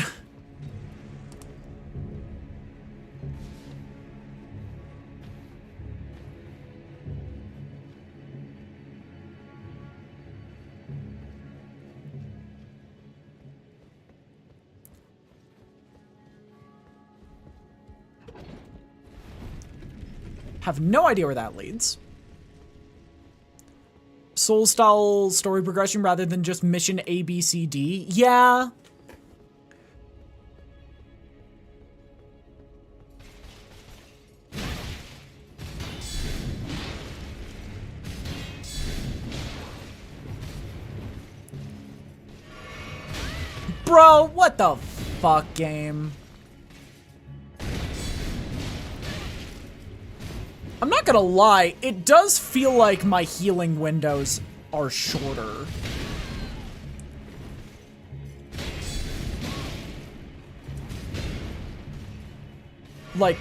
Have no idea where that leads. Soul-style story progression rather than just mission A, B, C, D. Yeah. Bro, what the fuck, game? I'm not gonna lie, it does feel like my healing windows are shorter. Like...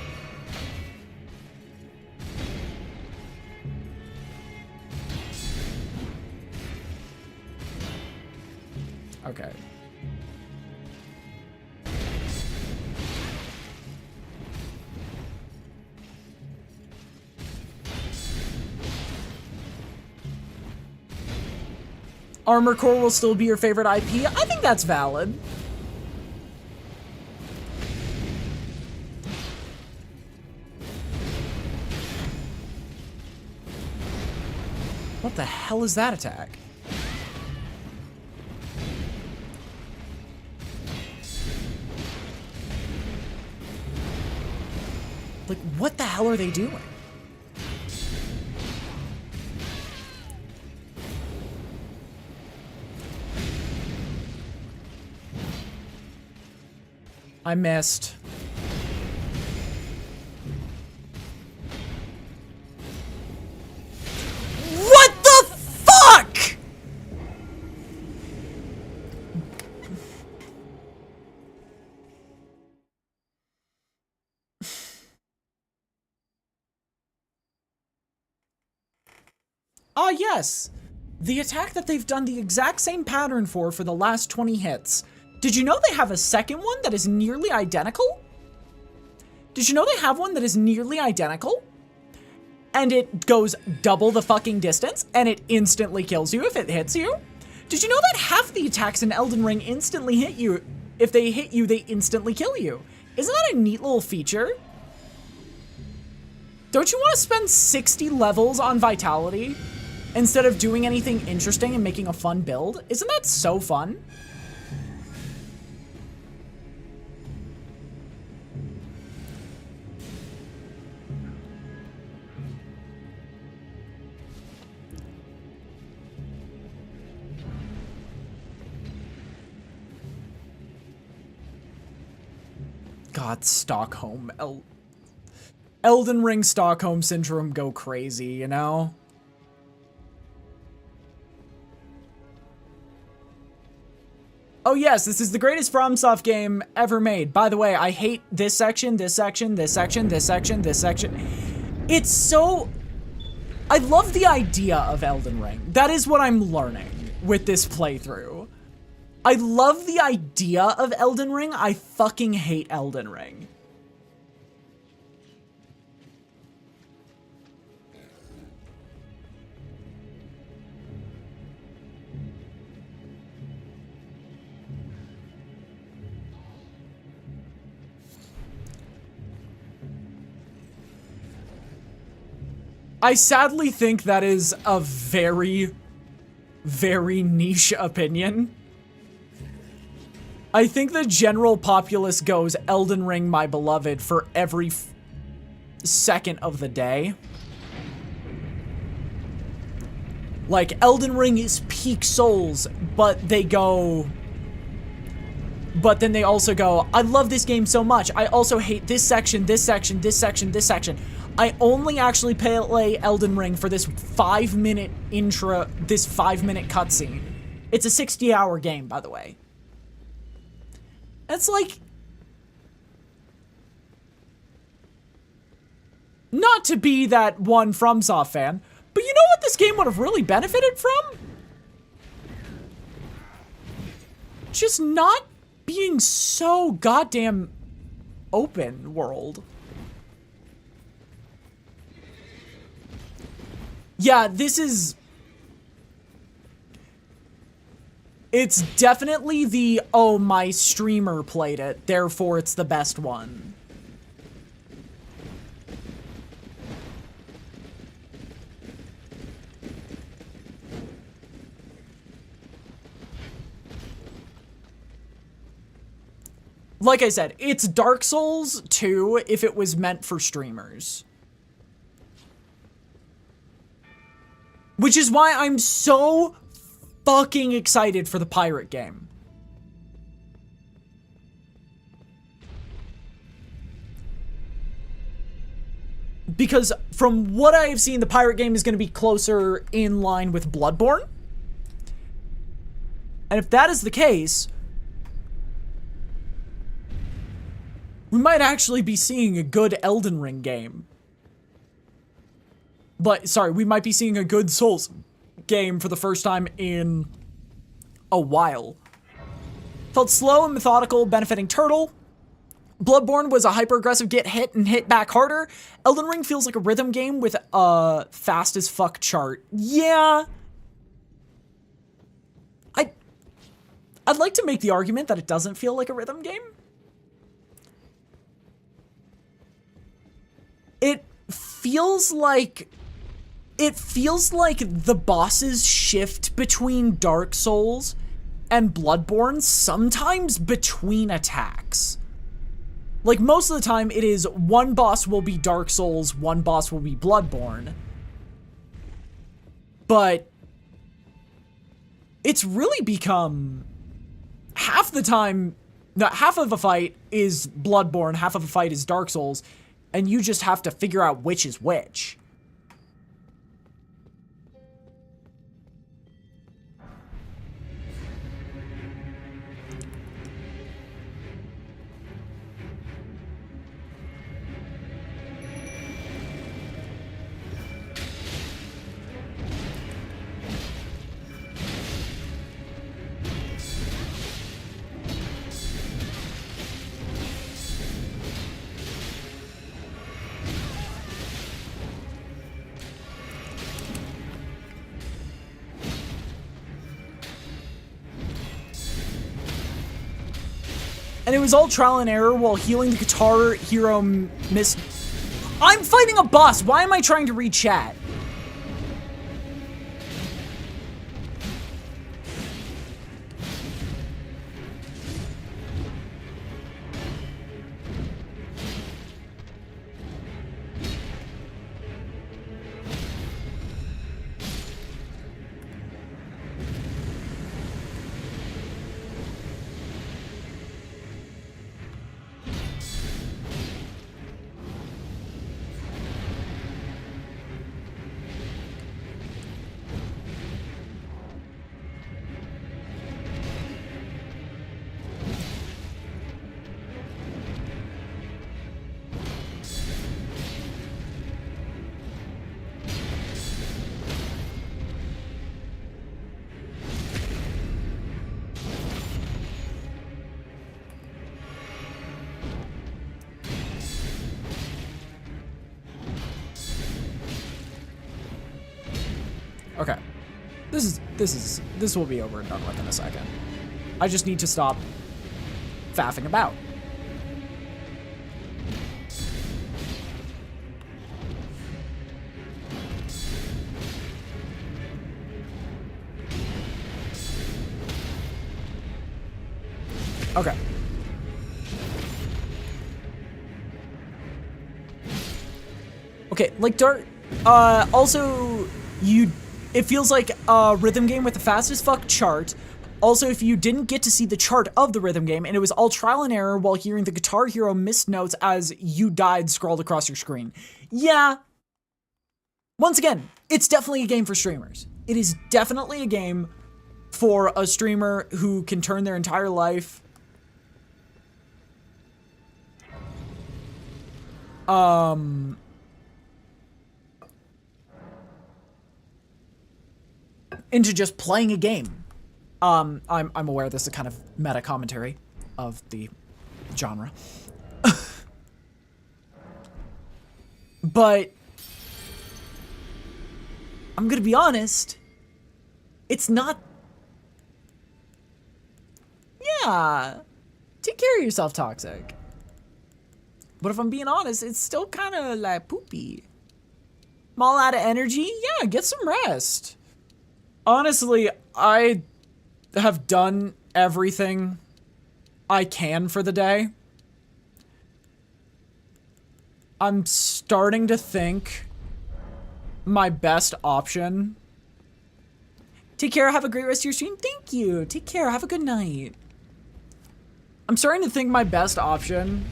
Okay. Armor Core will still be your favorite IP? I think that's valid. What the hell is that attack? Like, what the hell are they doing? I missed. What the fuck?! Ah, yes. The attack that they've done the exact same pattern for the last 20 hits. Did you know they have a second one that is nearly identical? Did you know they have one that is nearly identical? And it goes double the fucking distance, and it instantly kills you if it hits you? Did you know that half the attacks in Elden Ring instantly hit you? If they hit you, they instantly kill you. Isn't that a neat little feature? Don't you want to spend 60 levels on Vitality instead of doing anything interesting and making a fun build? Isn't that so fun? God, Stockholm. Elden Ring Stockholm Syndrome go crazy, you know? Oh yes, this is the greatest FromSoft game ever made. By the way, I hate this section, this section, this section, this section, this section. It's so... I love the idea of Elden Ring. That is what I'm learning with this playthrough. I love the idea of Elden Ring. I fucking hate Elden Ring. I sadly think that is a very, very niche opinion. I think the general populace goes Elden Ring, my beloved, for every second of the day. Like, Elden Ring is peak Souls, but they go... But then they also go, I love this game so much. I also hate this section, this section, this section, this section. I only actually play Elden Ring for this 5-minute intro, this 5-minute cutscene. It's a 60-hour game, by the way. It's like... Not to be that one FromSoft fan, but you know what this game would have really benefited from? Just not being so goddamn open world. Yeah, this is... It's definitely the, oh, my streamer played it, therefore it's the best one. Like I said, it's Dark Souls 2 if it was meant for streamers. Which is why I'm so fucking excited for the pirate game. Because from what I have seen, the pirate game is going to be closer in line with Bloodborne. And if that is the case, we might actually be seeing a good Elden Ring game. But, sorry, we might be seeing a good Souls game for the first time in a while. Felt slow and methodical, benefiting Turtle. Bloodborne was a hyper-aggressive get hit and hit back harder. Elden Ring feels like a rhythm game with a fast as fuck chart. Yeah. I'd like to make the argument that it doesn't feel like a rhythm game. It feels like the bosses shift between Dark Souls and Bloodborne, sometimes between attacks. Like, most of the time, it is one boss will be Dark Souls, one boss will be Bloodborne. But it's really become... half the time, half of a fight is Bloodborne, half of a fight is Dark Souls, and you just have to figure out which is which. And it was all trial and error while healing the guitar hero miss. I'm fighting a boss! Why am I trying to read chat? Okay. This will be over and done with in a second. I just need to stop faffing about. Okay. Okay, like also, it feels like a rhythm game with the fastest fuck chart. Also, if you didn't get to see the chart of the rhythm game, and it was all trial and error while hearing the Guitar Hero missed notes as you died scrawled across your screen. Yeah. Once again, it's definitely a game for streamers. It is definitely a game for a streamer who can turn their entire life into just playing a game. I'm aware this is a kind of meta commentary of the genre. But I'm gonna be honest, it's not. Yeah, take care of yourself, Toxic. But if I'm being honest, it's still kind of like poopy. I'm all out of energy. Yeah, get some rest. Honestly, I have done everything I can for the day. I'm starting to think my best option. Take care, have a great rest of your stream. Thank you. Take care, have a good night. I'm starting to think my best option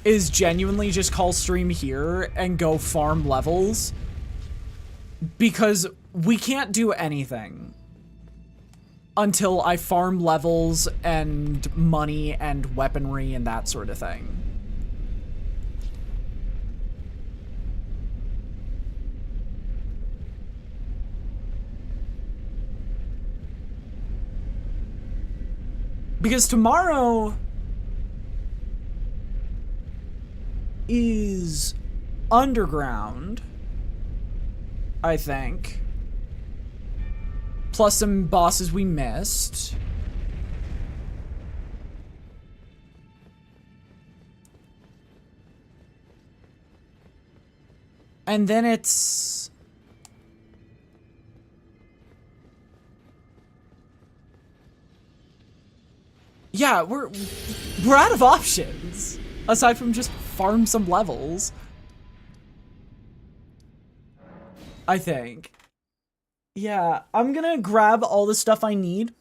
is genuinely just call stream here and go farm levels. Because we can't do anything until I farm levels and money and weaponry and that sort of thing. Because tomorrow is underground, I think. Plus some bosses we missed. And then it's... yeah, we're out of options. Aside from just farm some levels. I think. Yeah, I'm gonna grab all the stuff I need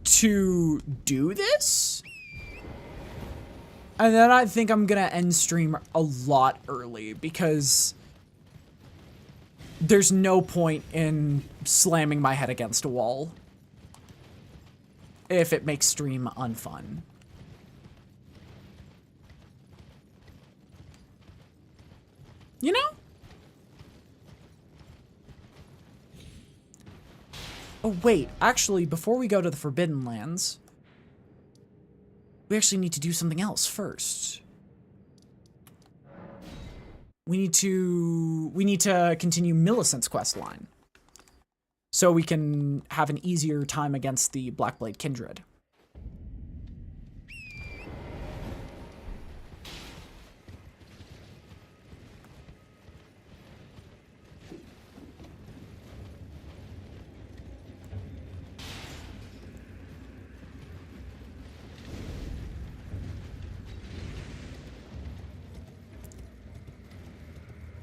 to do this. And then I think I'm gonna end stream a lot early because there's no point in slamming my head against a wall if it makes stream unfun. You know? Oh, wait. Actually, before we go to the Forbidden Lands, we actually need to do something else first. We need to continue Millicent's quest line. So we can have an easier time against the Blackblade Kindred.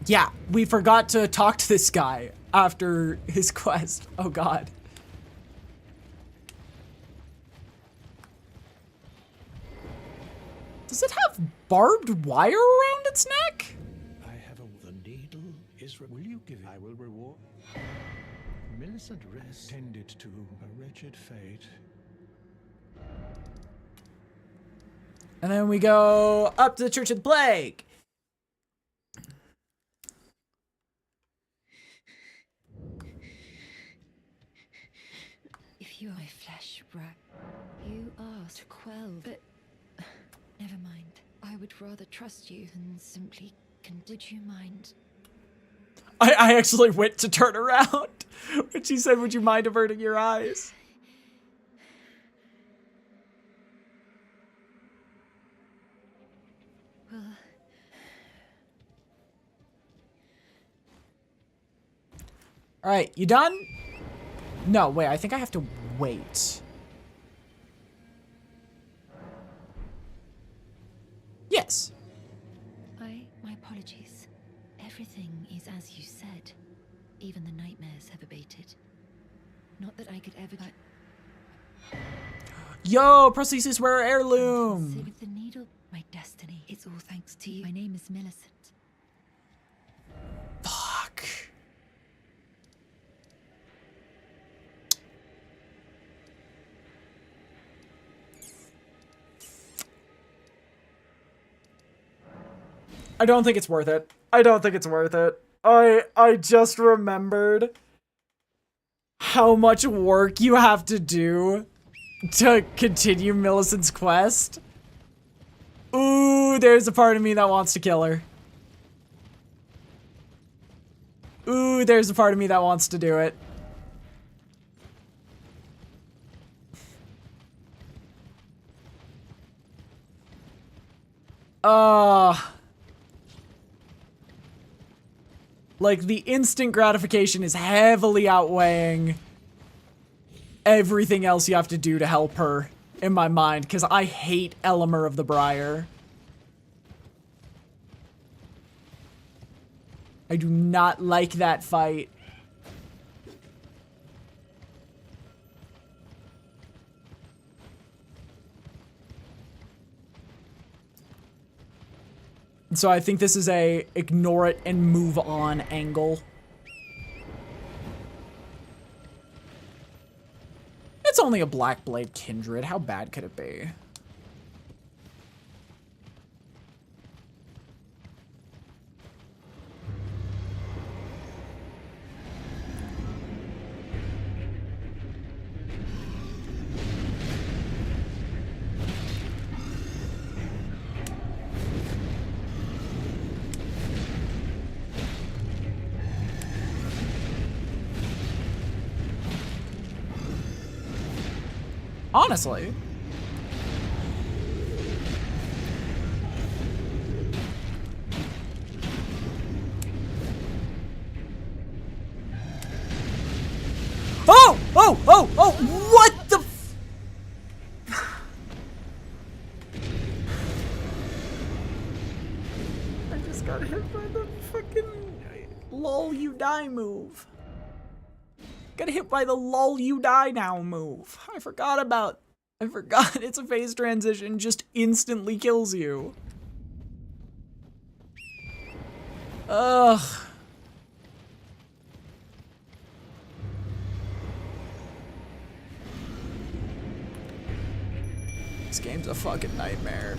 Yeah, we forgot to talk to this guy after his quest. Oh god. Does it have barbed wire around its neck? I have the needle is. Will you give it? I will reward. Millicent rest tended to a wretched fate. And then we go up to the Church of the Plague. If you're my flesh rat, you are to quell, but never mind. I would rather trust you than simply would you mind? I actually went to turn around when she said, would you mind averting your eyes? Well, all right, you done? No, wait, I think I have to wait. apologies. Everything is as you said. Even the nightmares have abated. Not that I could ever... Yo, prosthesis wearer heirloom. Consider the needle my destiny. It's all thanks to you. My name is Millicent. Fuck. I don't think it's worth it. I don't think it's worth it. I just remembered how much work you have to do to continue Millicent's quest. Ooh, there's a part of me that wants to kill her. Ooh, there's a part of me that wants to do it. Like, the instant gratification is heavily outweighing everything else you have to do to help her in my mind, because I hate Elemer of the Briar. I do not like that fight. So I think this is a ignore it and move on angle. It's only a Blackblade Kindred. How bad could it be? Honestly. Oh! Oh! Oh! Oh! What the f- I just got hit by the fucking lol you die move. Got hit by the lol you die now move. I forgot it's a phase transition, just instantly kills you. Ugh. This game's a fucking nightmare.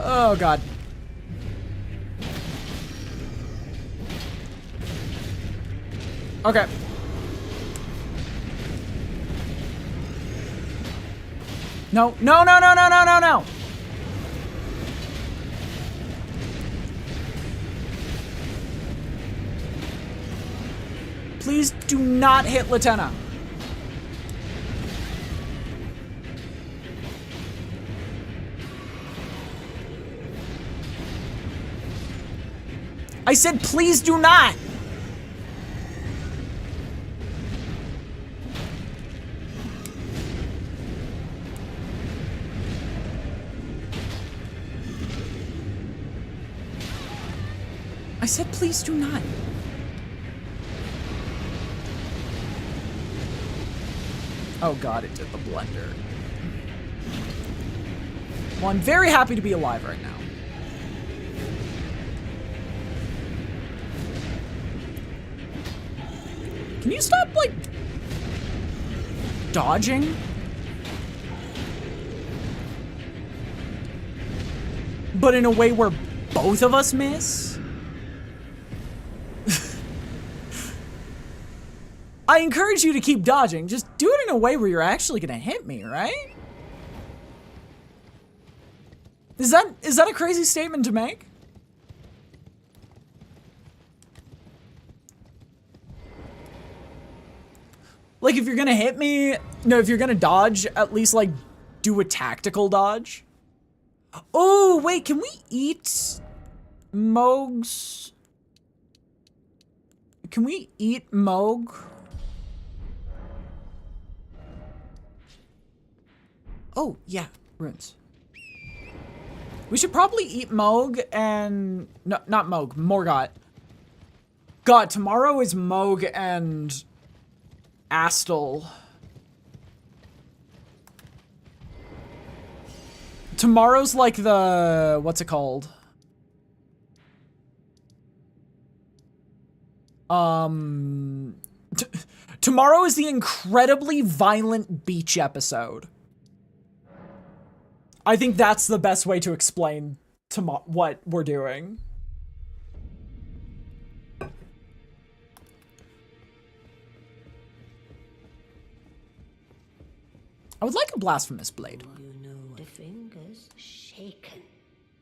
Oh god. Okay. No, no, no, no, no, no, no, no. Please do not hit Latenna. I said, please do not! I said, please do not. Oh god, it did the blender. Well, I'm very happy to be alive right now. Can you stop, like, dodging? But in a way where both of us miss? I encourage you to keep dodging. Just do it in a way where you're actually gonna hit me, right? Is that a crazy statement to make? Like, if you're gonna hit me, no, if you're gonna dodge, at least, like, do a tactical dodge. Oh, wait, can we eat Moog's? Can we eat Moog? Oh, yeah, runes. We should probably eat Moog and... No, not Moog, Morgott. God, tomorrow is Moog and Astel. Tomorrow's like the... What's it called? Tomorrow is the incredibly violent beach episode. I think that's the best way to explain what we're doing. I would like a blasphemous blade. You know the fingers shaken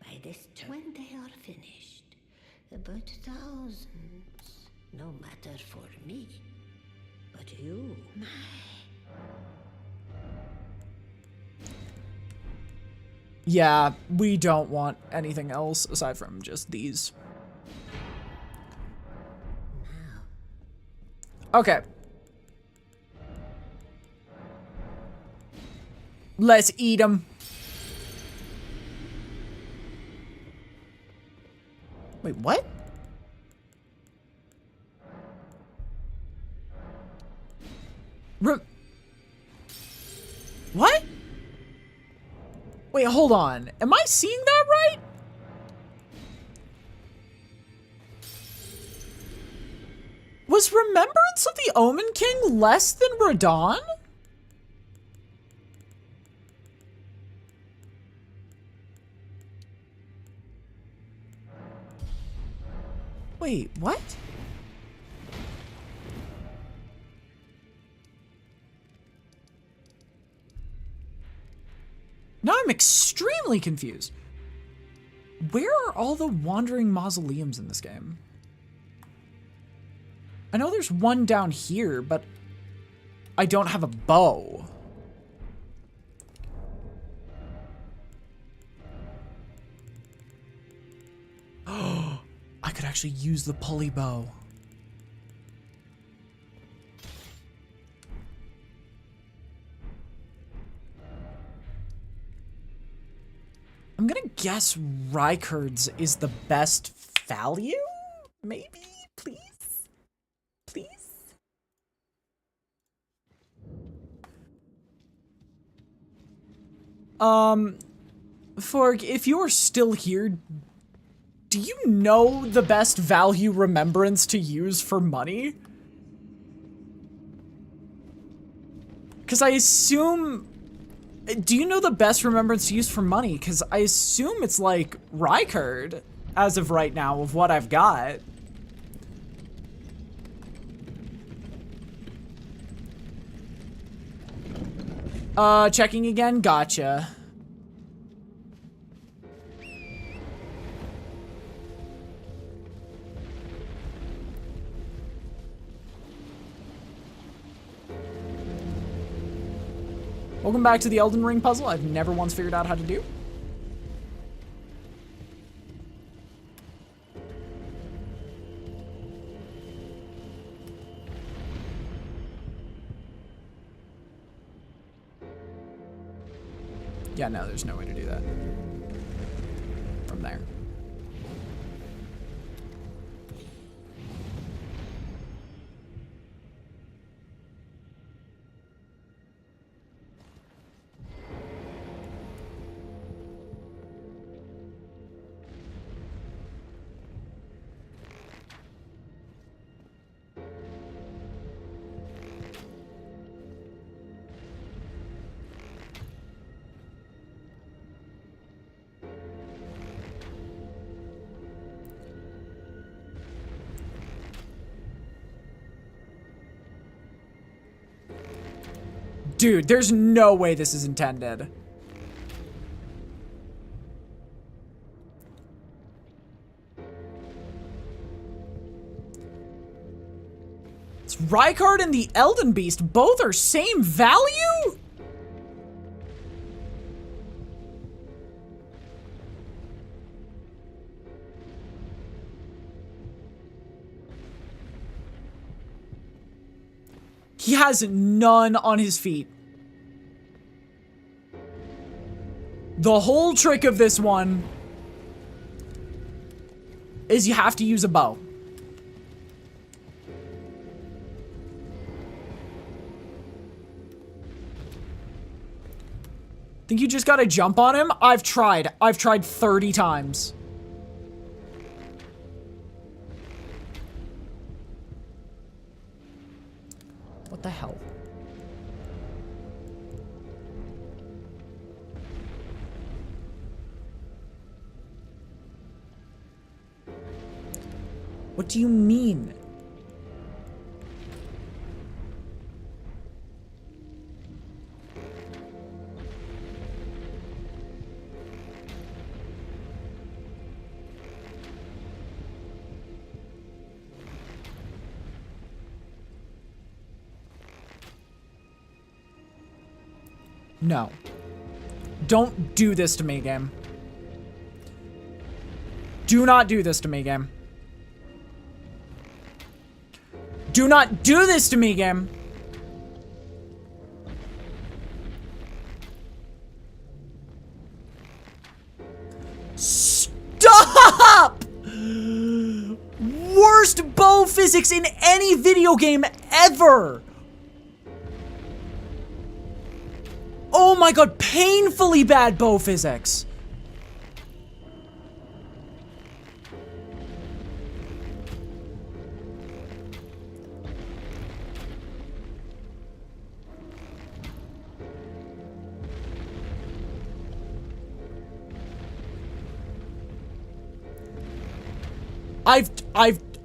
by this turn. When they are finished, about thousands, no matter for me, but you, my. Yeah, we don't want anything else aside from just these. Okay. Let's eat them. Wait, what? What? Wait, hold on. Am I seeing that right? Was Remembrance of the Omen King less than Radon? Wait, what? Now I'm extremely confused. Where are all the wandering mausoleums in this game? I know there's one down here, but I don't have a bow. Oh, I could actually use the pulley bow. I'm gonna guess Rykard's is the best value? Maybe? Please? Please? Forg, if you're still here, do you know the best value remembrance to use for money? Because I assume... Do you know the best remembrance to use for money? Because I assume it's like Rykard, as of right now, of what I've got. Checking again? Gotcha. Welcome back to the Elden Ring puzzle I've never once figured out how to do. Yeah, no, there's no way to do that from there. Dude, there's no way this is intended. It's Rykard and the Elden Beast. Both are same value? He has none on his feet. The whole trick of this one is you have to use a bow. Think you just gotta jump on him? I've tried 30 times. What the hell? What do you mean? No. Don't do this to me, game. Do not do this to me, game. Do not do this to me, game. Stop! Worst bow physics in any video game ever. Oh my god, painfully bad bow physics.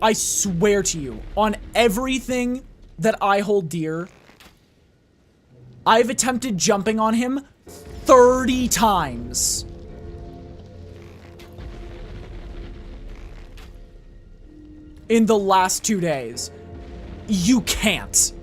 I swear to you, on everything that I hold dear, I've attempted jumping on him 30 times. In the last 2 days. You can't.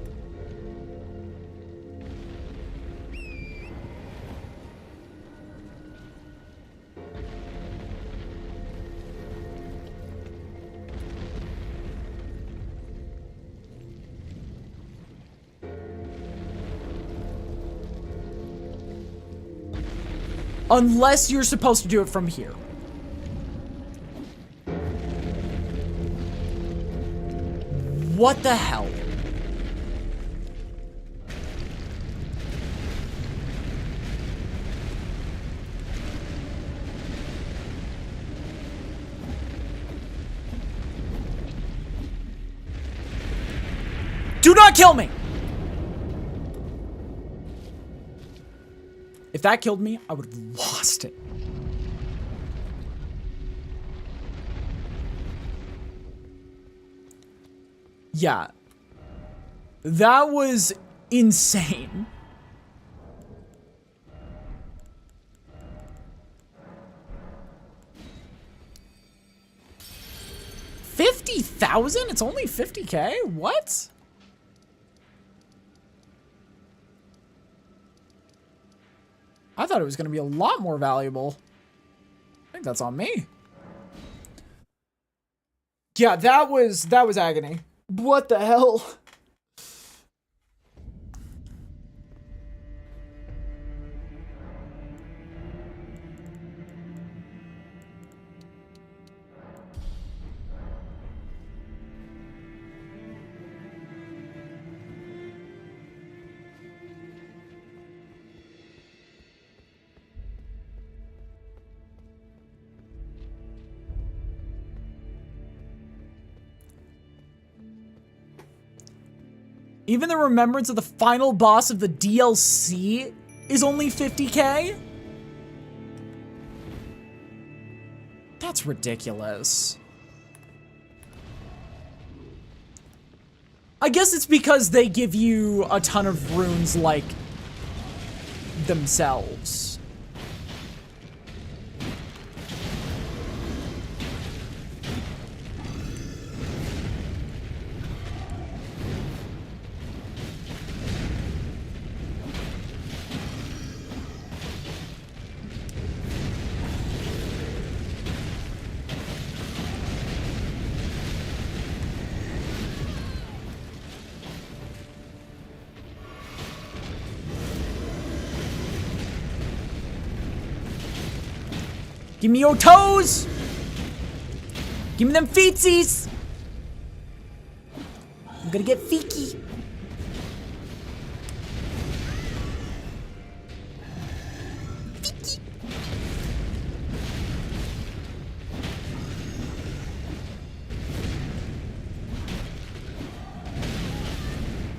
Unless you're supposed to do it from here. What the hell? Do not kill me! If that killed me, I would have lost it. Yeah. That was insane. $50,000? It's only $50K? What? I thought it was going to be a lot more valuable. I think that's on me. Yeah, that was agony. What the hell? Even the remembrance of the final boss of the DLC is only $50K? That's ridiculous. I guess it's because they give you a ton of runes like themselves. Give me your toes! Give me them feetsies! I'm gonna get feeky. Feeky.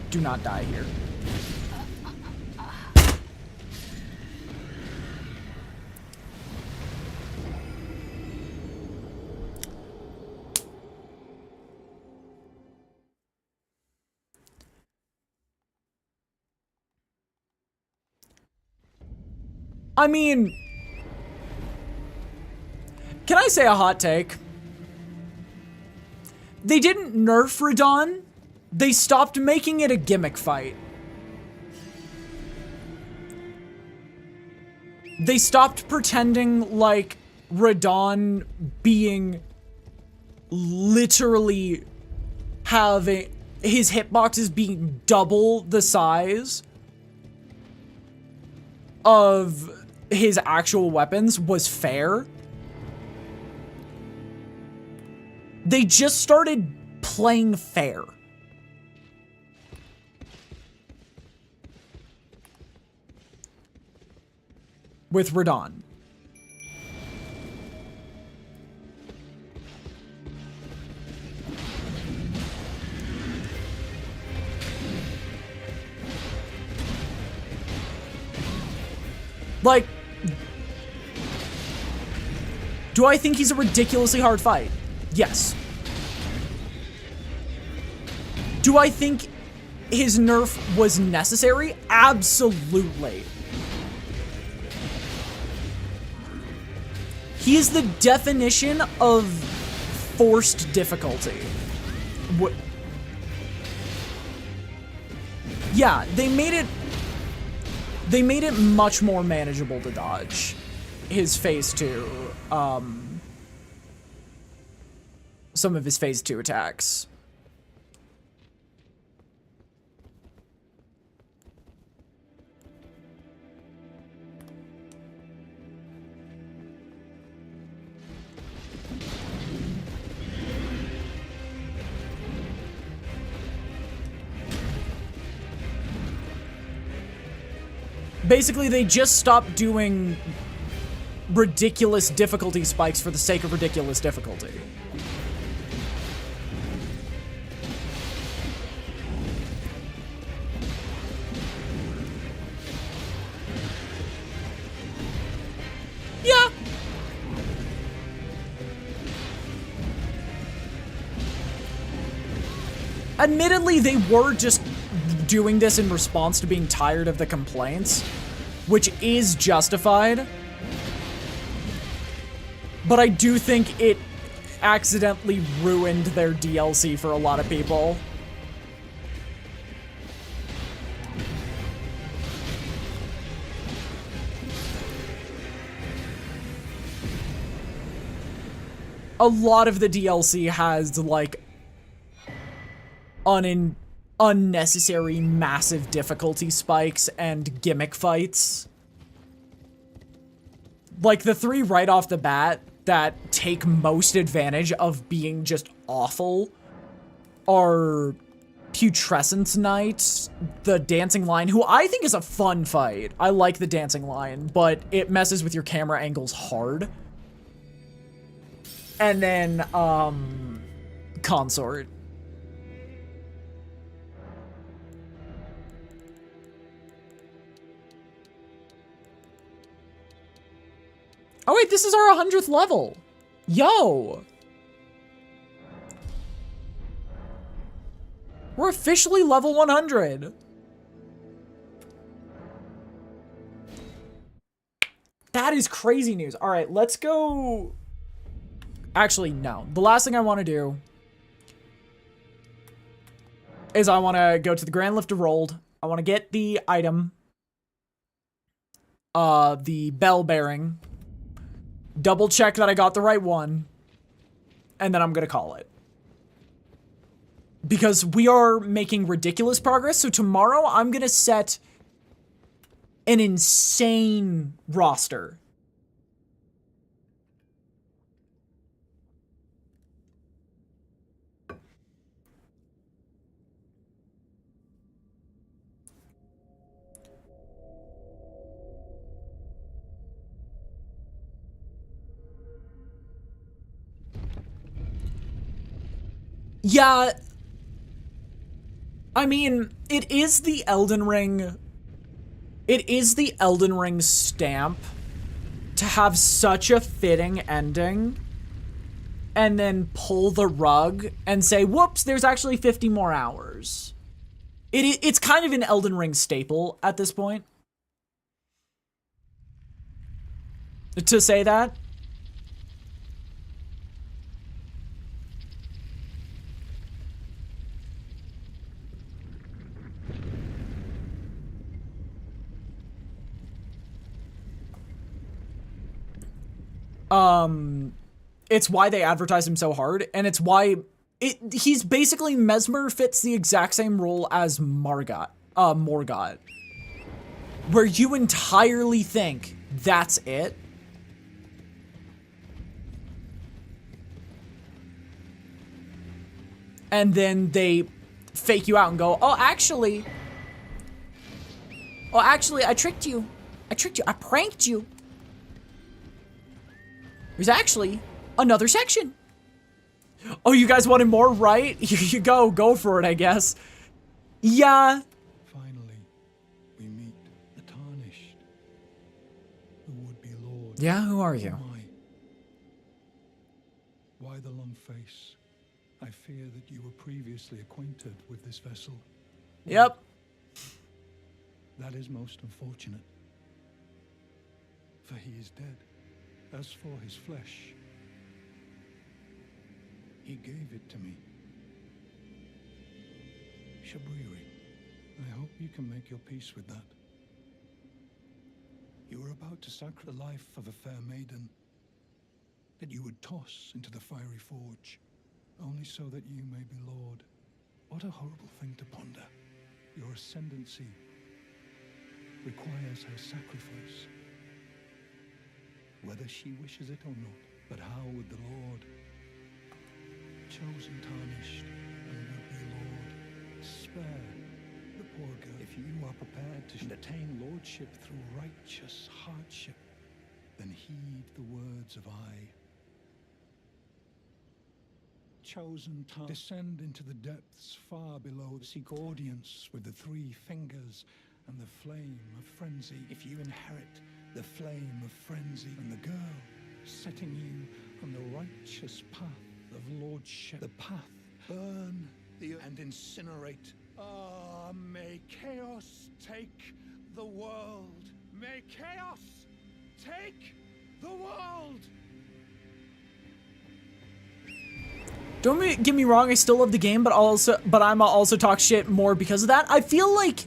Do not die here. I mean, can I say a hot take? They didn't nerf Radon. They stopped making it a gimmick fight. They stopped pretending like Radon being literally having his hitboxes being double the size of his actual weapons was fair. They just started playing fair. With Radon. Like, do I think he's a ridiculously hard fight? Yes. Do I think his nerf was necessary? Absolutely. He is the definition of forced difficulty. Yeah, they made it much more manageable to dodge his phase 2, some of his phase 2 attacks. Basically, they just stopped doing ridiculous difficulty spikes for the sake of ridiculous difficulty. Yeah. Admittedly, they were just doing this in response to being tired of the complaints, which is justified. But I do think it accidentally ruined their DLC for a lot of people. A lot of the DLC has, like, unnecessary massive difficulty spikes and gimmick fights. Like, the 3 right off the bat that take most advantage of being just awful are Putrescence Knight, the Dancing Lion, who I think is a fun fight. I like the Dancing Lion, but it messes with your camera angles hard. And then, Consort. Oh wait, this is our 100th level. Yo. We're officially level 100. That is crazy news. All right, let's go. Actually, no. The last thing I want to do is I want to go to the Grand Lift of Rolled. I want to get the item. The bell bearing. Double check that I got the right one. And then I'm going to call it. Because we are making ridiculous progress. So tomorrow I'm going to set an insane roster. Yeah. I mean, it is the Elden Ring. It is the Elden Ring stamp to have such a fitting ending and then pull the rug and say, whoops, there's actually 50 more hours. It's kind of an Elden Ring staple at this point. To say that. It's why they advertise him so hard, and it's why he's basically Mesmer fits the exact same role as Morgott, where you entirely think that's it. And then they fake you out and go, oh, actually, I tricked you. I pranked you. There's actually another section. Oh, you guys wanted more, right? You go for it, I guess. Yeah. Finally, we meet the Tarnished, the would-be lord. Yeah, who are you? Why the long face? I fear that you were previously acquainted with this vessel. Yep. That is most unfortunate, for he is dead. As for his flesh, he gave it to me. Shabriri, I hope you can make your peace with that. You were about to sacrifice the life of a fair maiden that you would toss into the fiery forge, only so that you may be lord. What a horrible thing to ponder. Your ascendancy requires her sacrifice, whether she wishes it or not. But how would the Lord, chosen, tarnished, and would-be Lord, spare the poor girl? If you are prepared to attain lordship through righteous hardship, then heed the words of I. Chosen, descend into the depths far below, seek audience with the three fingers and the flame of frenzy. If you inherit the flame of frenzy and the girl setting you on the righteous path of lordship, the path burn the and incinerate. Ah, may chaos take the world. May chaos take the world. Don't get me wrong, I still love the game, but I'm also talk shit more because of that. I feel like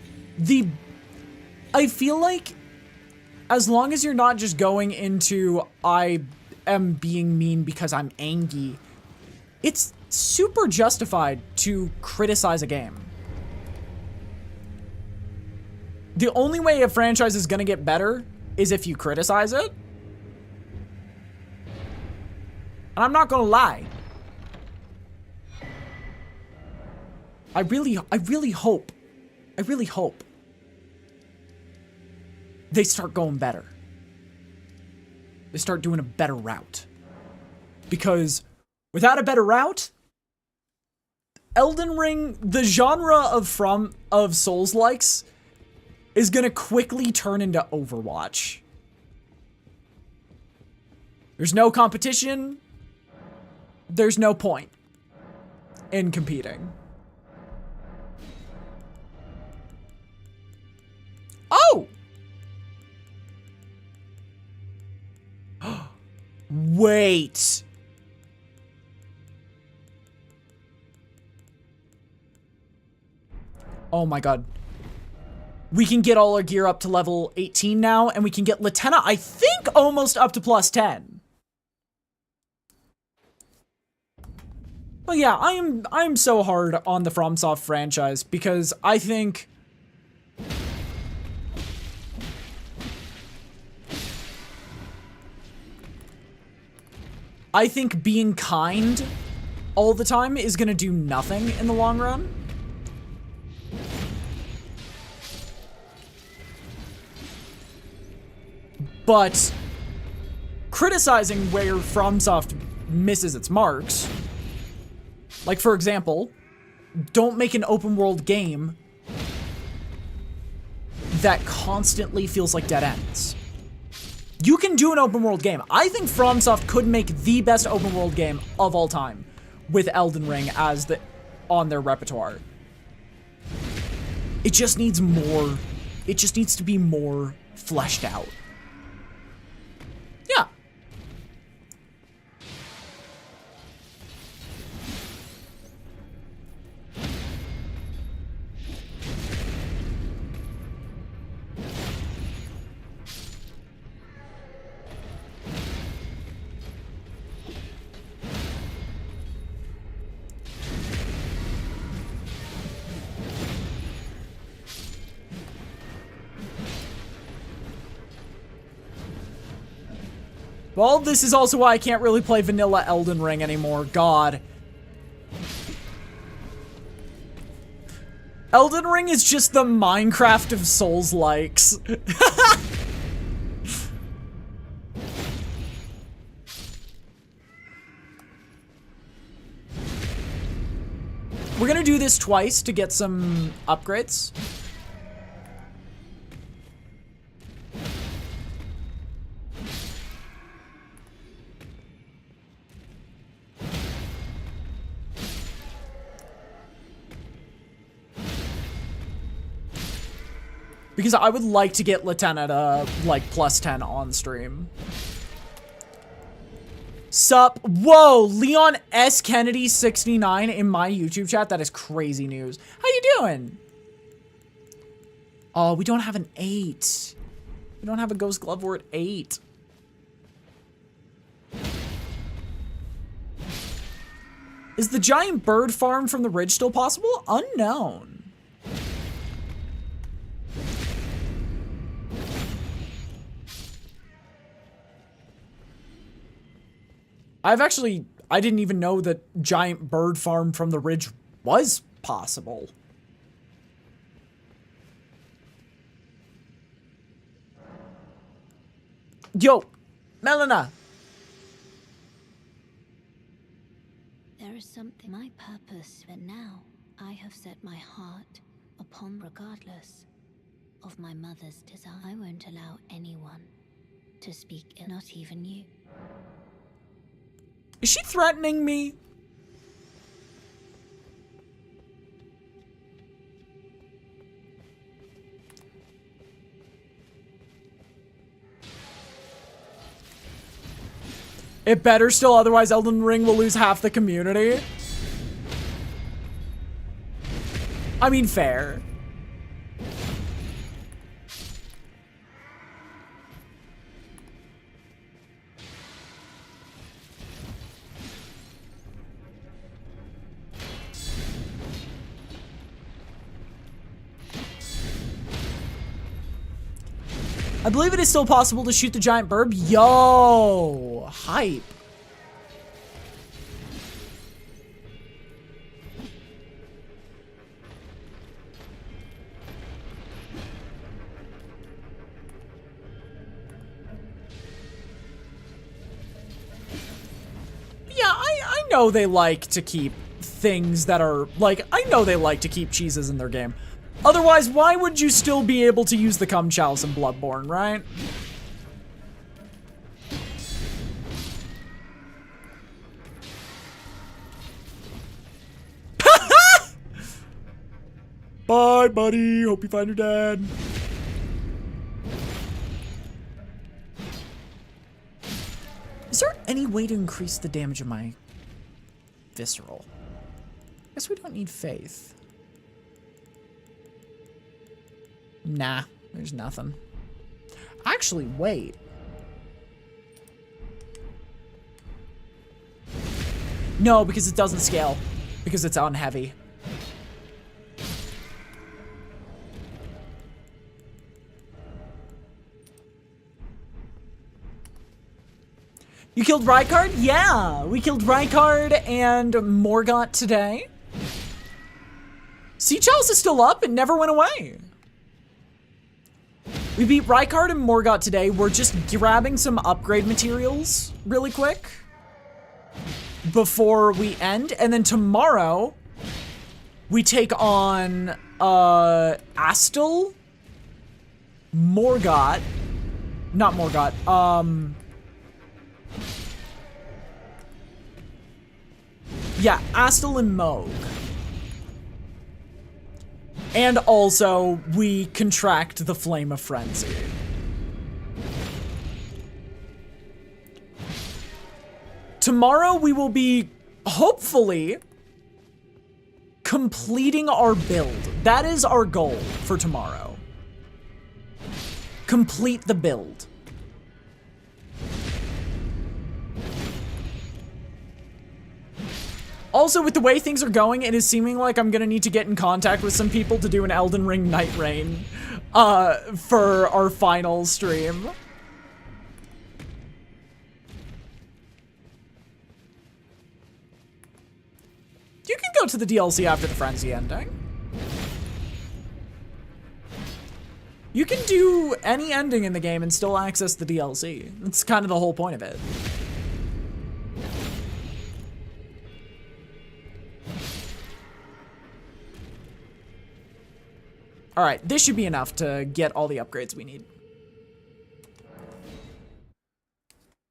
as long as you're not just going into I am being mean because I'm angry, it's super justified to criticize a game. The only way a franchise is gonna get better is if you criticize it. And I'm not gonna lie. I really hope they start going better. They start doing a better route. Because without a better route, Elden Ring, the genre of Souls-likes, is gonna quickly turn into Overwatch. There's no competition. There's no point in competing. Oh! Wait. Oh my god. We can get all our gear up to level 18 now, and we can get Latenna, I think, almost up to plus 10. But yeah, I'm so hard on the FromSoft franchise because I think being kind all the time is gonna do nothing in the long run. But criticizing where FromSoft misses its marks Like, for example, don't make an open world game that constantly feels like dead ends. You can do an open world game. I think FromSoft could make the best open world game of all time with Elden Ring as on their repertoire. It just needs more. It just needs to be more fleshed out. Yeah. Well, this is also why I can't really play vanilla Elden Ring anymore. God. Elden Ring is just the Minecraft of Souls-likes. We're gonna do this twice to get some upgrades. Because I would like to get Lieutenant, like, +10 on stream. Sup? Whoa! Leon S. Kennedy 69 in my YouTube chat? That is crazy news. How you doing? Oh, we don't have an 8. We don't have a Ghost Glove War at 8. Is the giant bird farm from the ridge still possible? Unknown. I didn't even know that giant bird farm from the ridge was possible. Yo, Melina. There is something my purpose, but now I have set my heart upon, regardless of my mother's desire. I won't allow anyone to speak ill, not even you. Is she threatening me? It better still, otherwise Elden Ring will lose half the community. I mean, fair. I believe it is still possible to shoot the giant bird. Yo, hype. Yeah, I know they like to keep things that are, like, I know they like to keep cheeses in their game. Otherwise, why would you still be able to use the cum chalice in Bloodborne, right? Bye, buddy. Hope you find your dad. Is there any way to increase the damage of my visceral? I guess we don't need faith. Nah, there's nothing. Actually, wait. No, because it doesn't scale. Because it's on heavy. You killed Rykard? Yeah, we killed Rykard and Morgott today. Sea Chalice is still up. It never went away. We beat Rykard and Morgott today. We're just grabbing some upgrade materials really quick. before we end, and then tomorrow we take on Astel, Morgott, not Morgott, yeah, Astel and Moog. And also, we contract the Flame of Frenzy. Tomorrow, we will be, hopefully, completing our build. That is our goal for tomorrow. Complete the build. Also, with the way things are going, it is seeming like I'm gonna need to get in contact with some people to do an Elden Ring Night Rain, for our final stream. You can go to the DLC after the Frenzy ending. You can do any ending in the game and still access the DLC. That's kind of the whole point of it. Alright, this should be enough to get all the upgrades we need.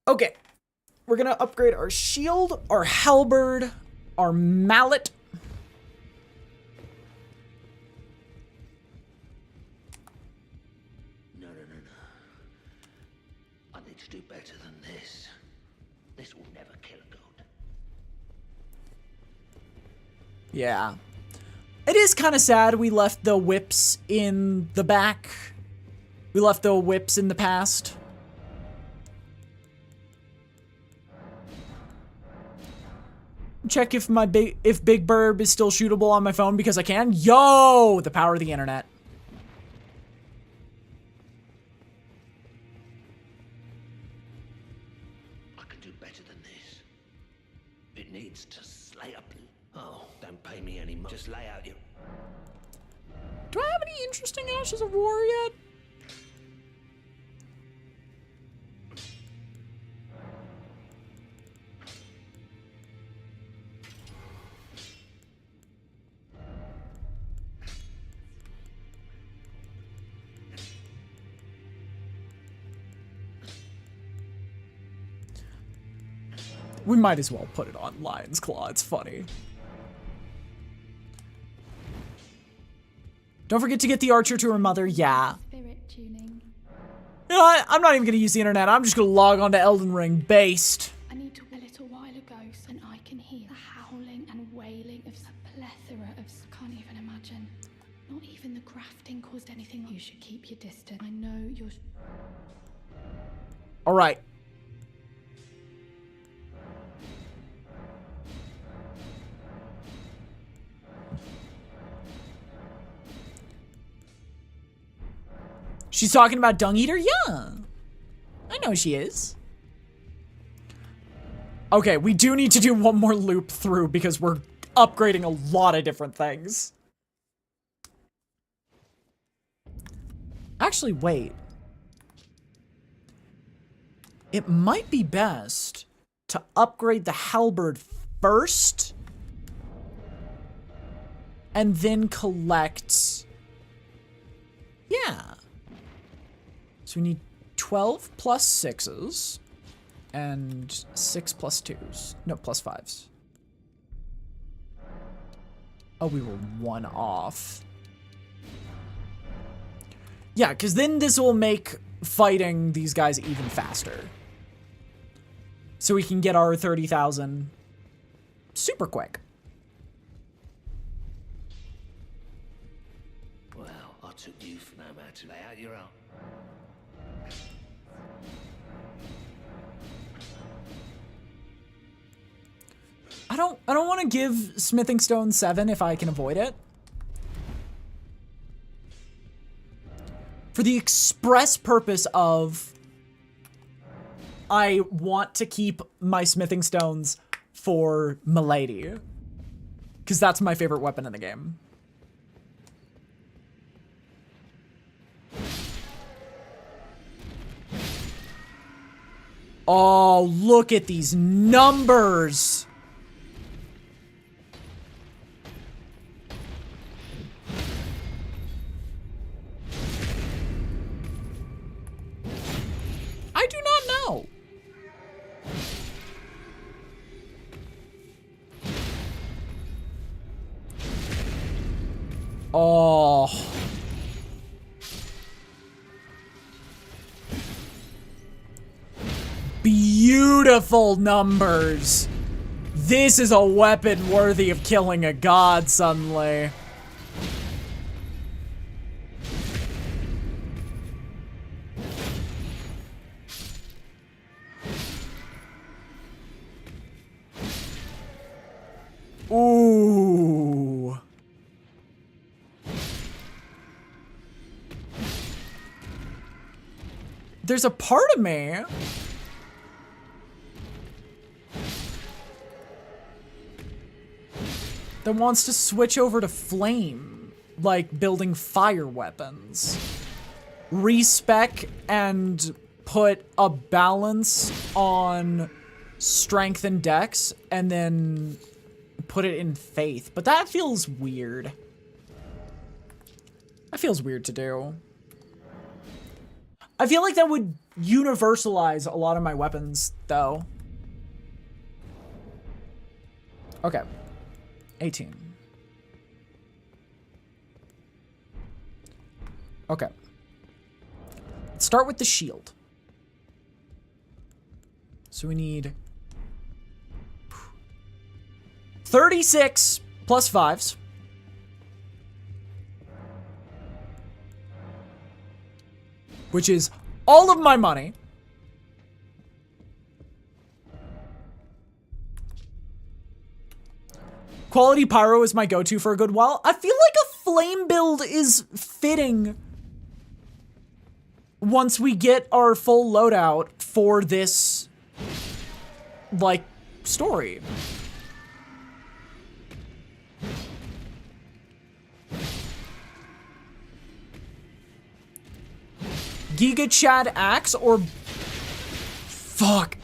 Okay. We're gonna upgrade our shield, our halberd, our mallet. No. I need to do better than this. This will never kill a goat. Yeah. It is kind of sad we left the whips in the back. We left the whips in the past. Check if Big Burb is still shootable on my phone because I can. Yo, the power of the internet. I can do better than this. It needs to slay up. Oh, don't pay me any money. Just lay out your... Do I have any interesting Ashes of War yet? We might as well put it on Lion's Claw, it's funny. Don't forget to get the archer to her mother, yeah. Spirit tuning. You know what? I'm not even gonna use the internet, I'm just gonna log on to Elden Ring based. I need to a little while ago, and I can hear the howling and wailing of a plethora of... Can't even imagine. Not even the grafting caused anything. You should keep your distance. I know you're... Alright. She's talking about Dung Eater? Yeah. I know she is. Okay, we do need to do one more loop through because we're upgrading a lot of different things. Actually, wait. It might be best to upgrade the halberd first and then collect... Yeah. So we need 12 plus 6s and 6 plus 2s. No, plus 5s. Oh, we were 1 off. Yeah, because then this will make fighting these guys even faster. So we can get our 30,000 super quick. Well, I took you for no matter to lay out your own. I don't want to give Smithing Stone 7 if I can avoid it. For the express purpose of I want to keep my Smithing Stones for Milady. Because that's my favorite weapon in the game. Oh, look at these numbers! Oh. Beautiful numbers. This is a weapon worthy of killing a god suddenly. Ooh. There's a part of me that wants to switch over to flame, like building fire weapons. Respec and put a balance on strength and dex, and then put it in faith. But that feels weird. That feels weird to do. I feel like that would universalize a lot of my weapons, though. Okay. 18. Okay. Let's start with the shield. So we need 36 plus 5s. Which is all of my money. Quality pyro is my go-to for a good while. I feel like a flame build is fitting once we get our full loadout for this, like, story. Giga Chad axe or fuck.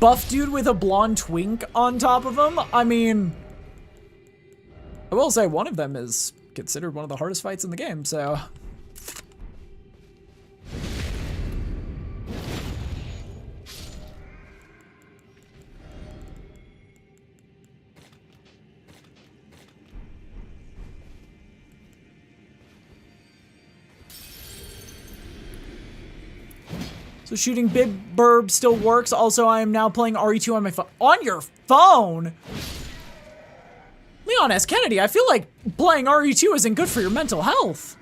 Buff dude with a blonde twink on top of him. I mean, I will say one of them is considered one of the hardest fights in the game, so. So shooting Bib Burb still works. Also, I am now playing RE2 on my phone. On your phone? Leon S. Kennedy, I feel like playing RE2 isn't good for your mental health.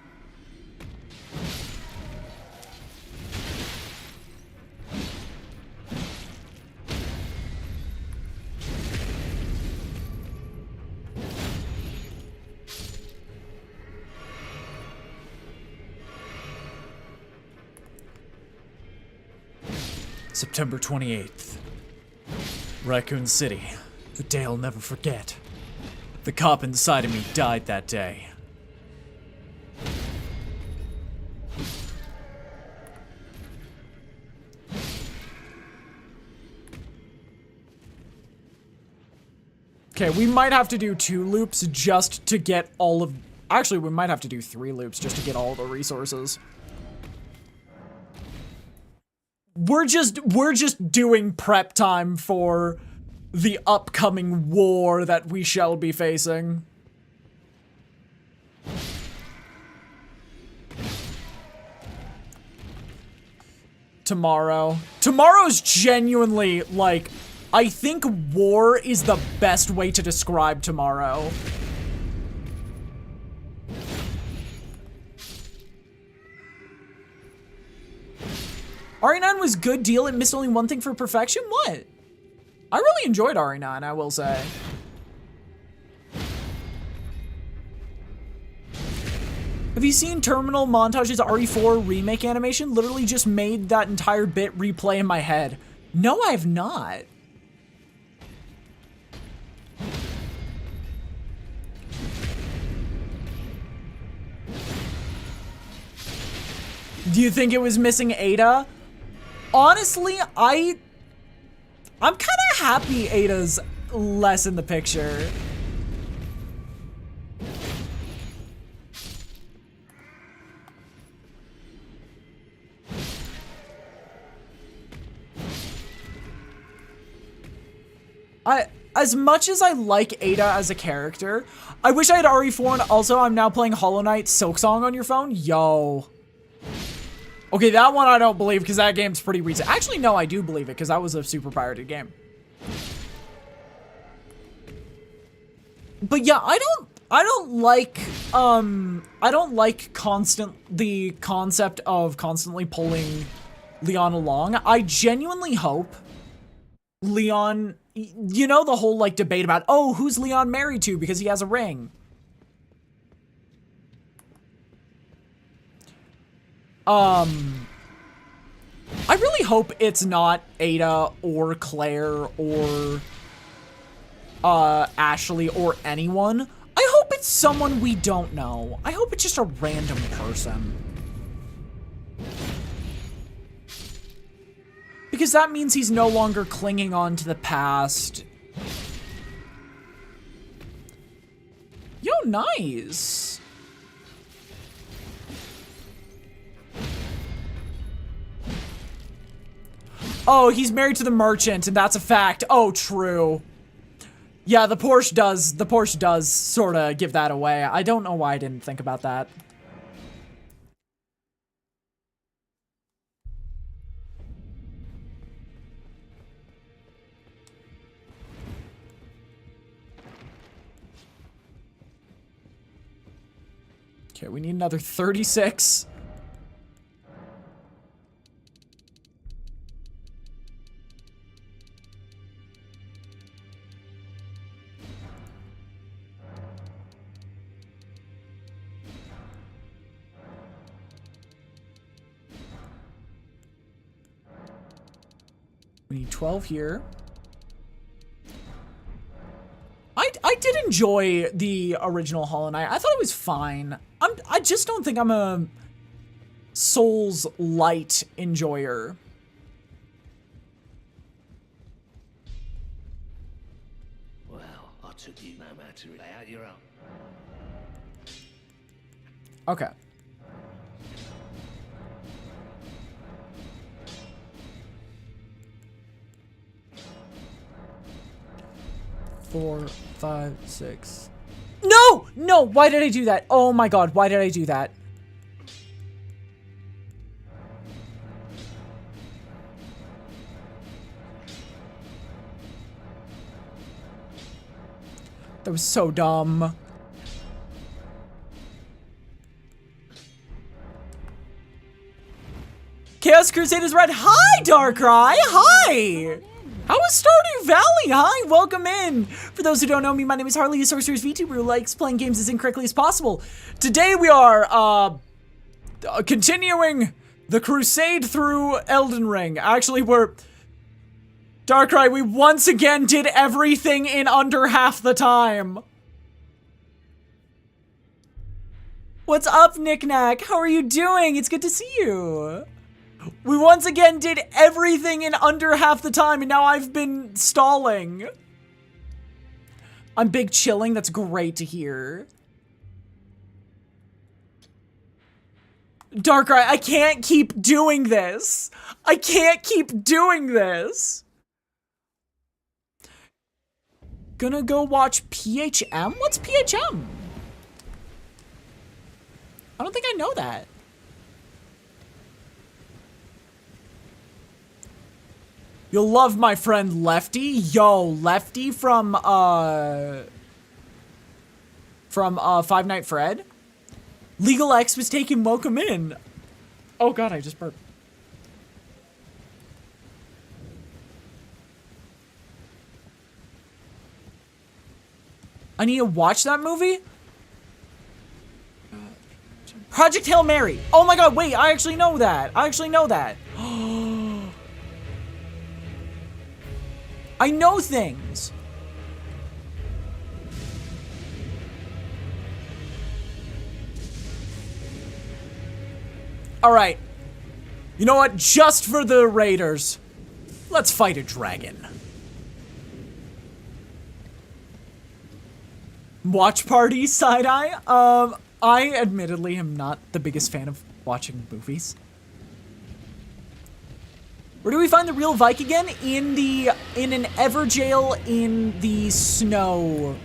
September 28th. Raccoon City. The day I'll never forget. The cop inside of me died that day. Okay, we might have to do 2 loops just to get all of... Actually, we might have to do 3 loops just to get all the resources. We're just doing prep time for the upcoming war that we shall be facing. Tomorrow. Tomorrow's genuinely, like, I think war is the best way to describe tomorrow. RE9 was good deal. It missed only one thing for perfection. What? I really enjoyed RE9, I will say. Have you seen Terminal Montage's RE4 remake animation? Literally just made that entire bit replay in my head. No, I have not. Do you think it was missing Ada? Honestly, I'm kind of happy Ada's less in the picture. as much as I like Ada as a character, I wish I had RE4, and also I'm now playing Hollow Knight Silksong on your phone. Yo. Okay, that one I don't believe because that game's pretty recent. Actually, no, I do believe it because that was a super pirated game. But yeah, I don't like the concept of constantly pulling Leon along. I genuinely hope Leon, you know, the whole like debate about, oh, who's Leon married to because he has a ring. I really hope it's not Ada or Claire or Ashley or anyone. I hope it's someone we don't know. I hope it's just a random person. Because that means he's no longer clinging on to the past. Yo, nice. Oh, he's married to the merchant, and that's a fact. Oh, true. Yeah, the Porsche does sort of give that away. I don't know why I didn't think about that. Okay, we need another 36. We need 12 here. I did enjoy the original Hollow Knight. I thought it was fine. I just don't think I'm a Souls light enjoyer. Well, I took you no matter lay out your own. Okay. Four, 5, 6. No! No! Why did I do that? Oh my god, why did I do that? That was so dumb. Chaos Crusade is red. Hi, Darkrai! Hi! How is Stardew Valley? Hi, welcome in. For those who don't know me, my name is Harley, a Sorcerer's VTuber who likes playing games as incorrectly as possible. Today we are, continuing the crusade through Elden Ring. Actually, Darkrai, we once again did everything in under half the time. What's up, Knickknack? How are you doing? It's good to see you. We once again did everything in under half the time, and now I've been stalling. I'm big chilling. That's great to hear. Darkrai, I can't keep doing this. I can't keep doing this. Gonna go watch PHM? What's PHM? I don't think I know that. You'll love my friend Lefty. Yo, Lefty from Five Nights at Fred. Legal X was taken, welcome in. Oh god, I just burped. I need to watch that movie? Project Hail Mary. Oh my god, wait, I actually know that. I actually know that. I know things. All right. You know what? Just for the Raiders, let's fight a dragon. Watch party side-eye? I admittedly am not the biggest fan of watching movies. Where do we find the real Vike again? In an Everjail in the snow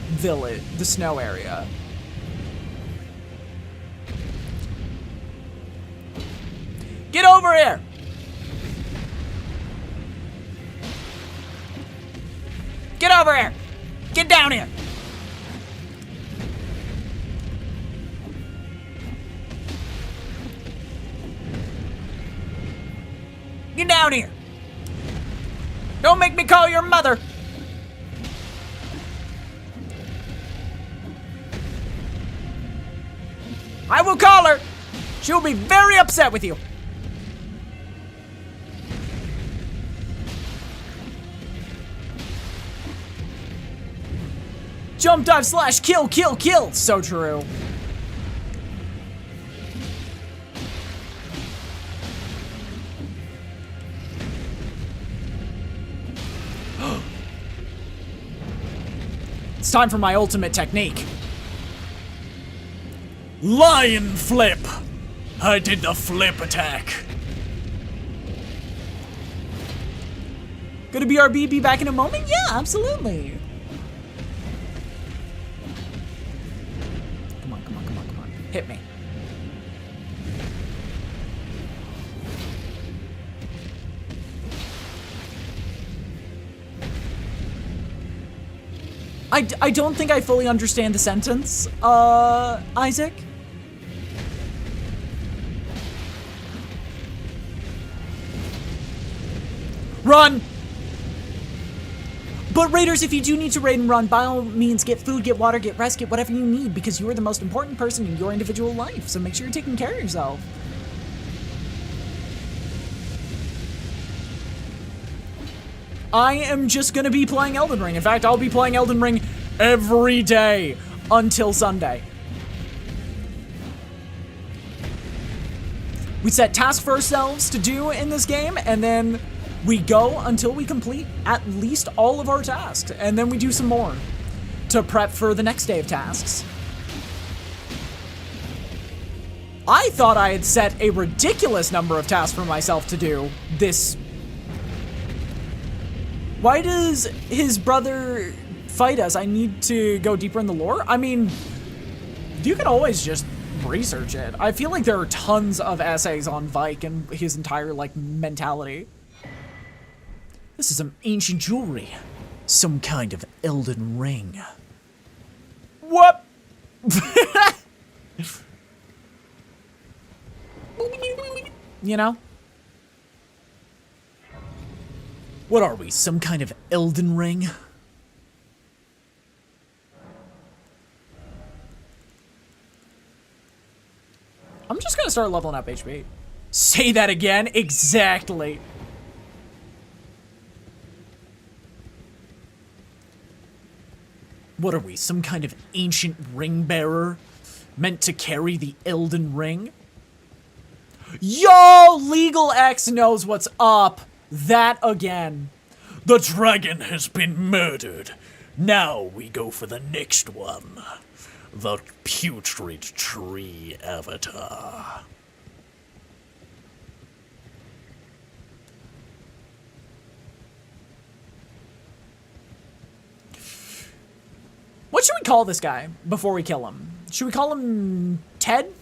village, the snow area. Get over here! Get over here! Get down here! Get down here! Don't make me call your mother! I will call her! She'll be very upset with you! Jump, dive, slash, kill, kill, kill! So true. It's time for my ultimate technique. Lion flip! I did the flip attack. Gonna BRB, be back in a moment? Yeah, absolutely. Come on, come on, come on, come on. Hit me. I don't think I fully understand the sentence, Isaac. Run! But Raiders, if you do need to raid and run, by all means, get food, get water, get rest, get whatever you need, because you are the most important person in your individual life, so make sure you're taking care of yourself. I am just gonna be playing Elden Ring. In fact, I'll be playing Elden Ring every day until Sunday. We set tasks for ourselves to do in this game, and then we go until we complete at least all of our tasks, and then we do some more to prep for the next day of tasks. I thought I had set a ridiculous number of tasks for myself to do this. Why does his brother fight us? I need to go deeper in the lore? I mean, you can always just research it. I feel like there are tons of essays on Vike and his entire, like, mentality. This is some ancient jewelry. Some kind of Elden ring. What? You know? What are we, some kind of Elden ring? I'm just gonna start leveling up HP. Say that again? Exactly. What are we, some kind of ancient ring bearer? Meant to carry the Elden ring? Yo, Legal X knows what's up. That again. The dragon has been murdered. Now we go for the next one. The putrid tree avatar. What should we call this guy before we kill him? Should we call him Ted?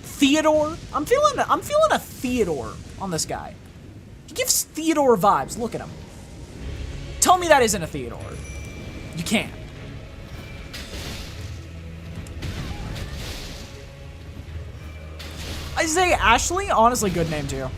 Theodore? I'm feeling a Theodore on this guy. He gives Theodore vibes. Look at him. Tell me that isn't a Theodore. You can't. I say Ashley, honestly, good name too.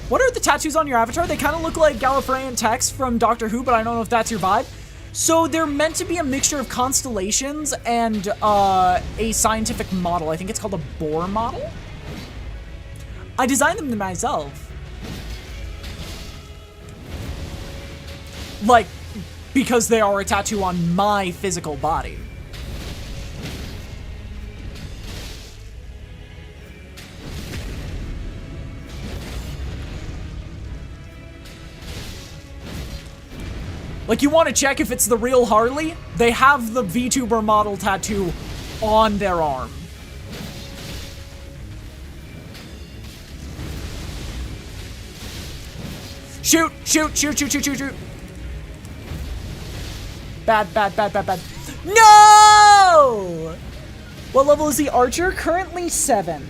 What are the tattoos on your avatar? They kind of look like Gallifreyan text from Doctor Who, but I don't know if that's your vibe. So they're meant to be a mixture of constellations and a scientific model. I think it's called a Bohr model. I designed them myself. Like, because they are a tattoo on my physical body. Like, you want to check if it's the real Harley? They have the VTuber model tattoo on their arm. Shoot, shoot, shoot, shoot, shoot, shoot, shoot. Bad, bad, bad, bad, bad. No! What level is the archer? Currently 7.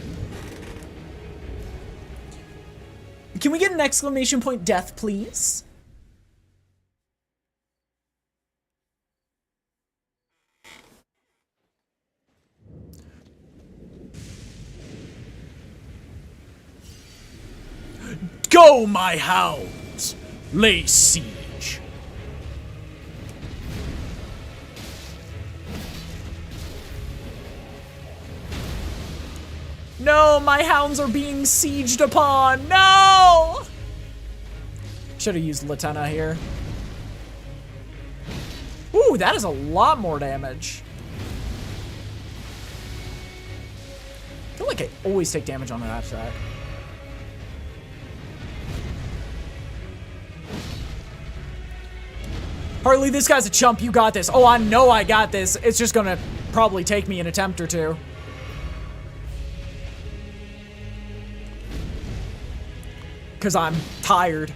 Can we get an exclamation point death, please? Go, my hounds! Lay siege. No, my hounds are being sieged upon. No! Should have used Latenna here. Ooh, that is a lot more damage. I feel like I always take damage on that attack. Harley, this guy's a chump. You got this. Oh, I know I got this. It's just gonna probably take me an attempt or two. Because I'm tired.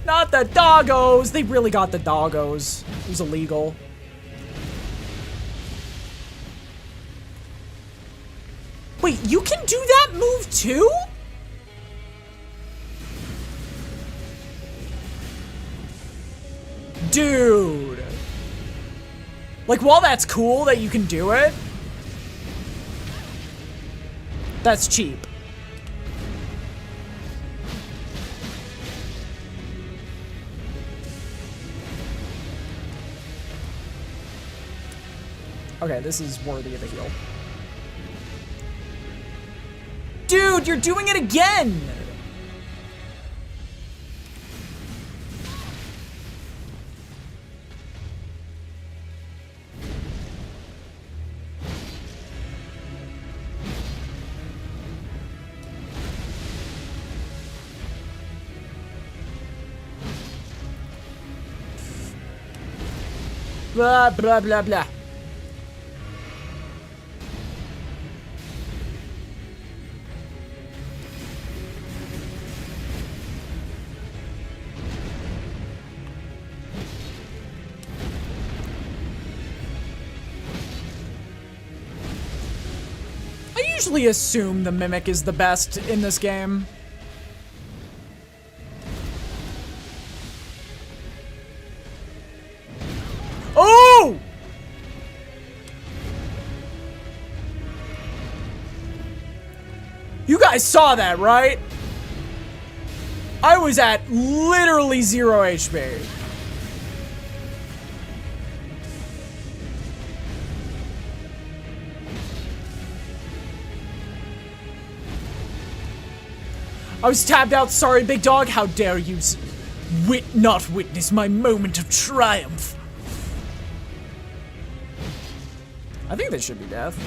Not the doggos. They really got the doggos. It was illegal. Wait, you can do that move too? Dude. Like, while that's cool that you can do it, that's cheap. Okay, this is worthy of a heal. Dude, you're doing it again! Blah, blah, blah, blah. I usually assume the Mimic is the best in this game. Oh! You guys saw that, right? I was at literally 0 HP. I was tabbed out. Sorry, big dog. How dare you not witness my moment of triumph. I think this should be death.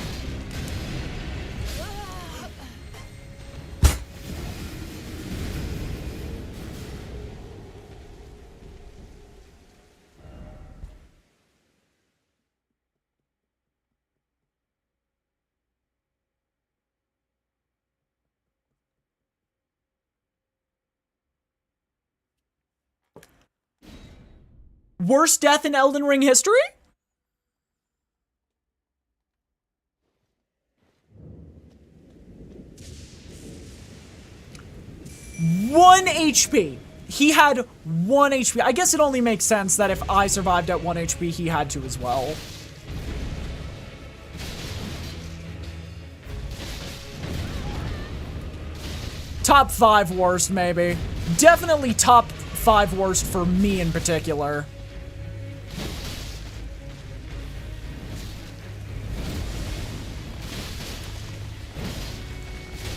Worst death in Elden Ring history? One HP. He had 1 HP. I guess it only makes sense that if I survived at 1 HP, he had to as well. Top 5 worst, maybe. Definitely top 5 worst for me in particular.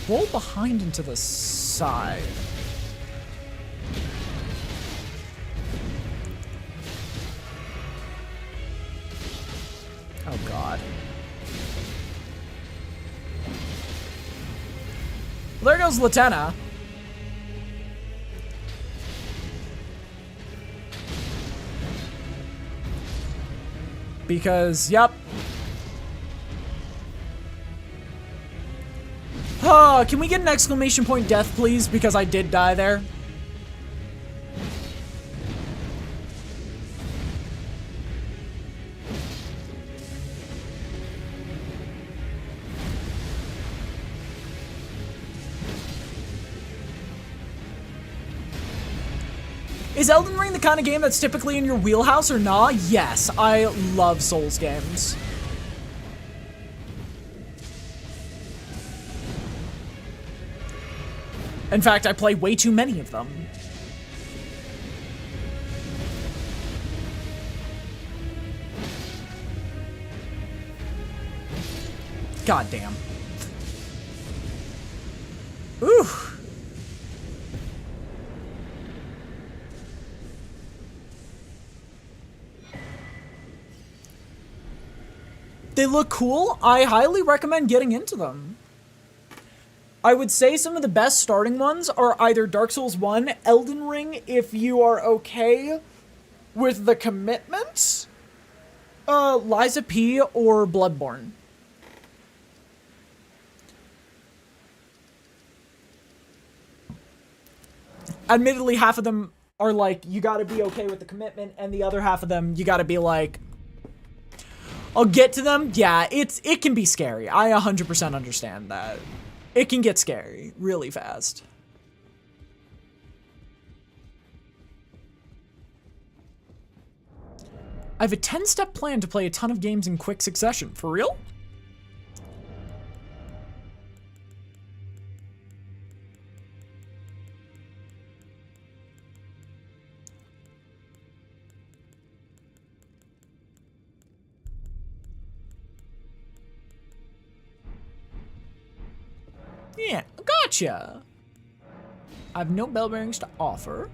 Roll behind and to the side. Oh god. Well, there goes Latenna. Because, yep. Can we get an exclamation point death, please? Because I did die there. Is Elden Ring the kind of game that's typically in your wheelhouse or not? Yes, I love Souls games. In fact, I play way too many of them. God damn. Ooh. They look cool. I highly recommend getting into them. I would say some of the best starting ones are either Dark Souls 1, Elden Ring, if you are okay with the commitment, Lies of P, or Bloodborne. Admittedly, half of them are like, you gotta be okay with the commitment, and the other half of them, you gotta be like, I'll get to them. Yeah, it can be scary. I 100% understand that. It can get scary really fast. I have a 10-step plan to play a ton of games in quick succession. For real? Yeah, gotcha. I have no bell bearings to offer.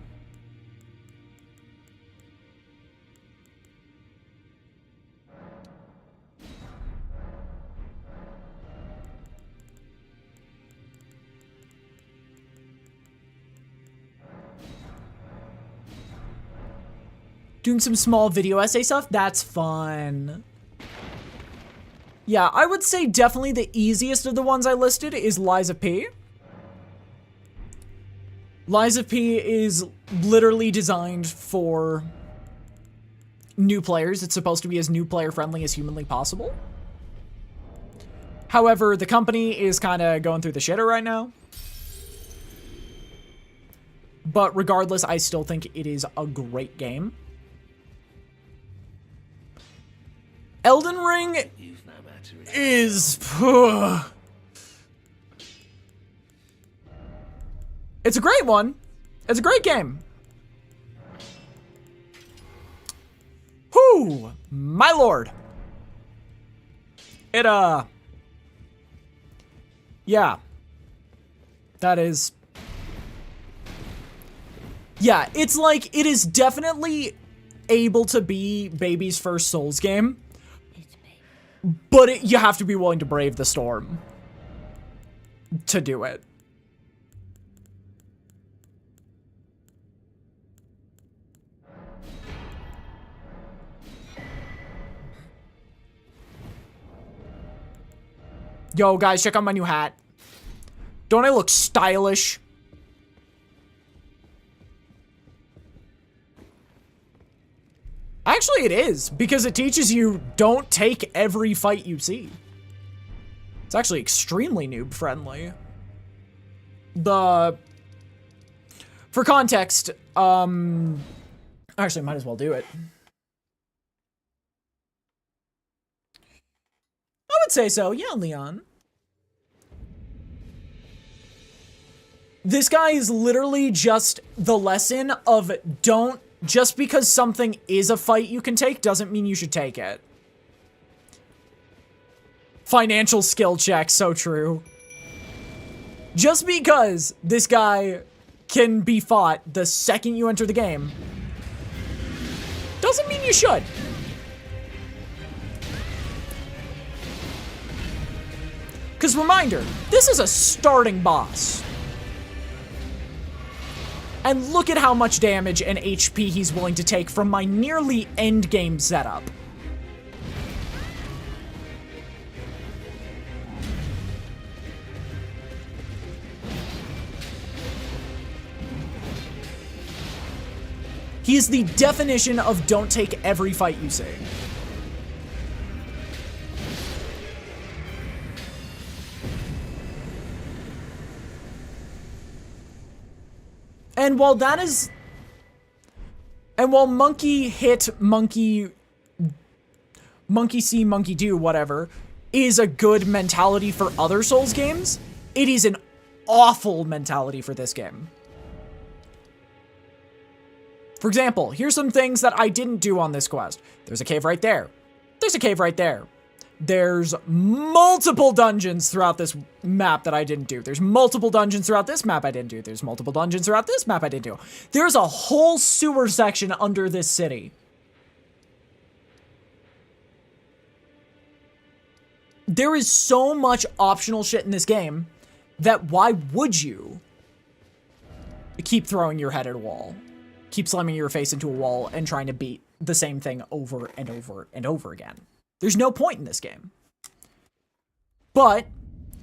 Doing some small video essay stuff, that's fun. Yeah, I would say definitely the easiest of the ones I listed is Lies of P. Lies of P is literally designed for new players. It's supposed to be as new player friendly as humanly possible. However, the company is kind of going through the shitter right now. But regardless, I still think it is a great game. Elden Ring is... It's a great one. It's a great game. Whoo! My lord. Yeah. That is... Yeah, it's like, it is definitely able to be baby's first Souls game. But you have to be willing to brave the storm to do it. Yo, guys, check out my new hat. Don't I look stylish? Actually, it is, because it teaches you don't take every fight you see. It's actually extremely noob-friendly. For context, actually, might as well do it. I would say so, yeah, Leon. This guy is literally just the lesson of don't... Just because something is a fight you can take doesn't mean you should take it. Financial skill check, so true. Just because this guy can be fought the second you enter the game doesn't mean you should. Because reminder, this is a starting boss. And look at how much damage and HP he's willing to take from my nearly endgame setup. He is the definition of don't take every fight you see. And while that is... And while monkey hit, monkey see, monkey do, whatever, is a good mentality for other Souls games, it is an awful mentality for this game. For example, here's some things that I didn't do on this quest. There's a cave right there. There's a cave right there. There's multiple dungeons throughout this map that I didn't do. There's multiple dungeons throughout this map I didn't do. There's multiple dungeons throughout this map I didn't do. There's a whole sewer section under this city. There is so much optional shit in this game that why would you keep throwing your head at a wall? Keep slamming your face into a wall and trying to beat the same thing over and over and over again. There's no point in this game. But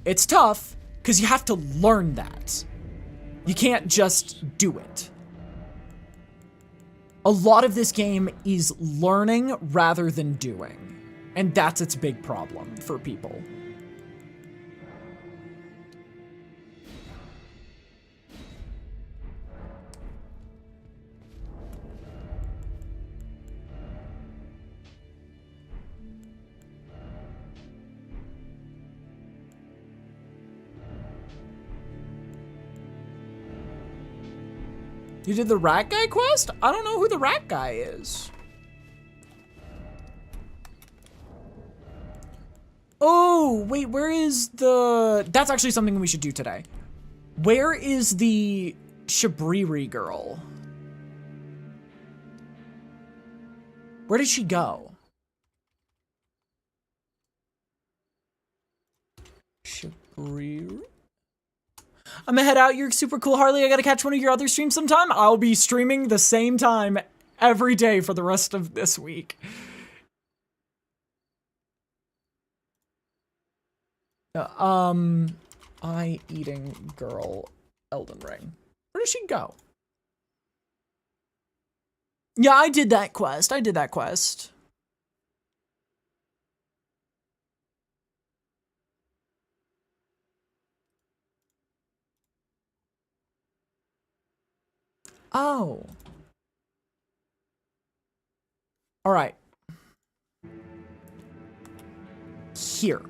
it's tough because you have to learn that. You can't just do it. A lot of this game is learning rather than doing. And that's its big problem for people. You did the rat guy quest? I don't know who the rat guy is. Oh, wait, where is the... That's actually something we should do today. Where is the Shabriri girl? Where did she go? Shabriri? I'm gonna head out. You're super cool, Harley. I gotta catch one of your other streams sometime. I'll be streaming the same time every day for the rest of this week. Eye eating girl, Elden Ring. Where did she go? Yeah, I did that quest. I did that quest. Oh. All right. Here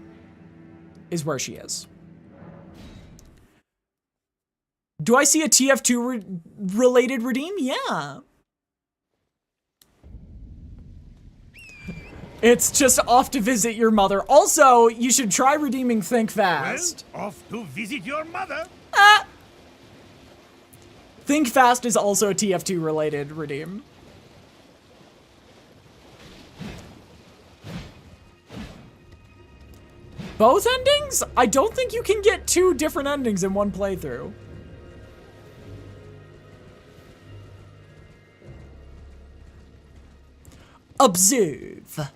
is where she is. Do I see a TF2 related redeem? Yeah. It's just off to visit your mother. Also, you should try redeeming Think Fast. Well, off to visit your mother. Ah! Think Fast is also a TF2 related redeem. Both endings? I don't think you can get two different endings in one playthrough. Observe.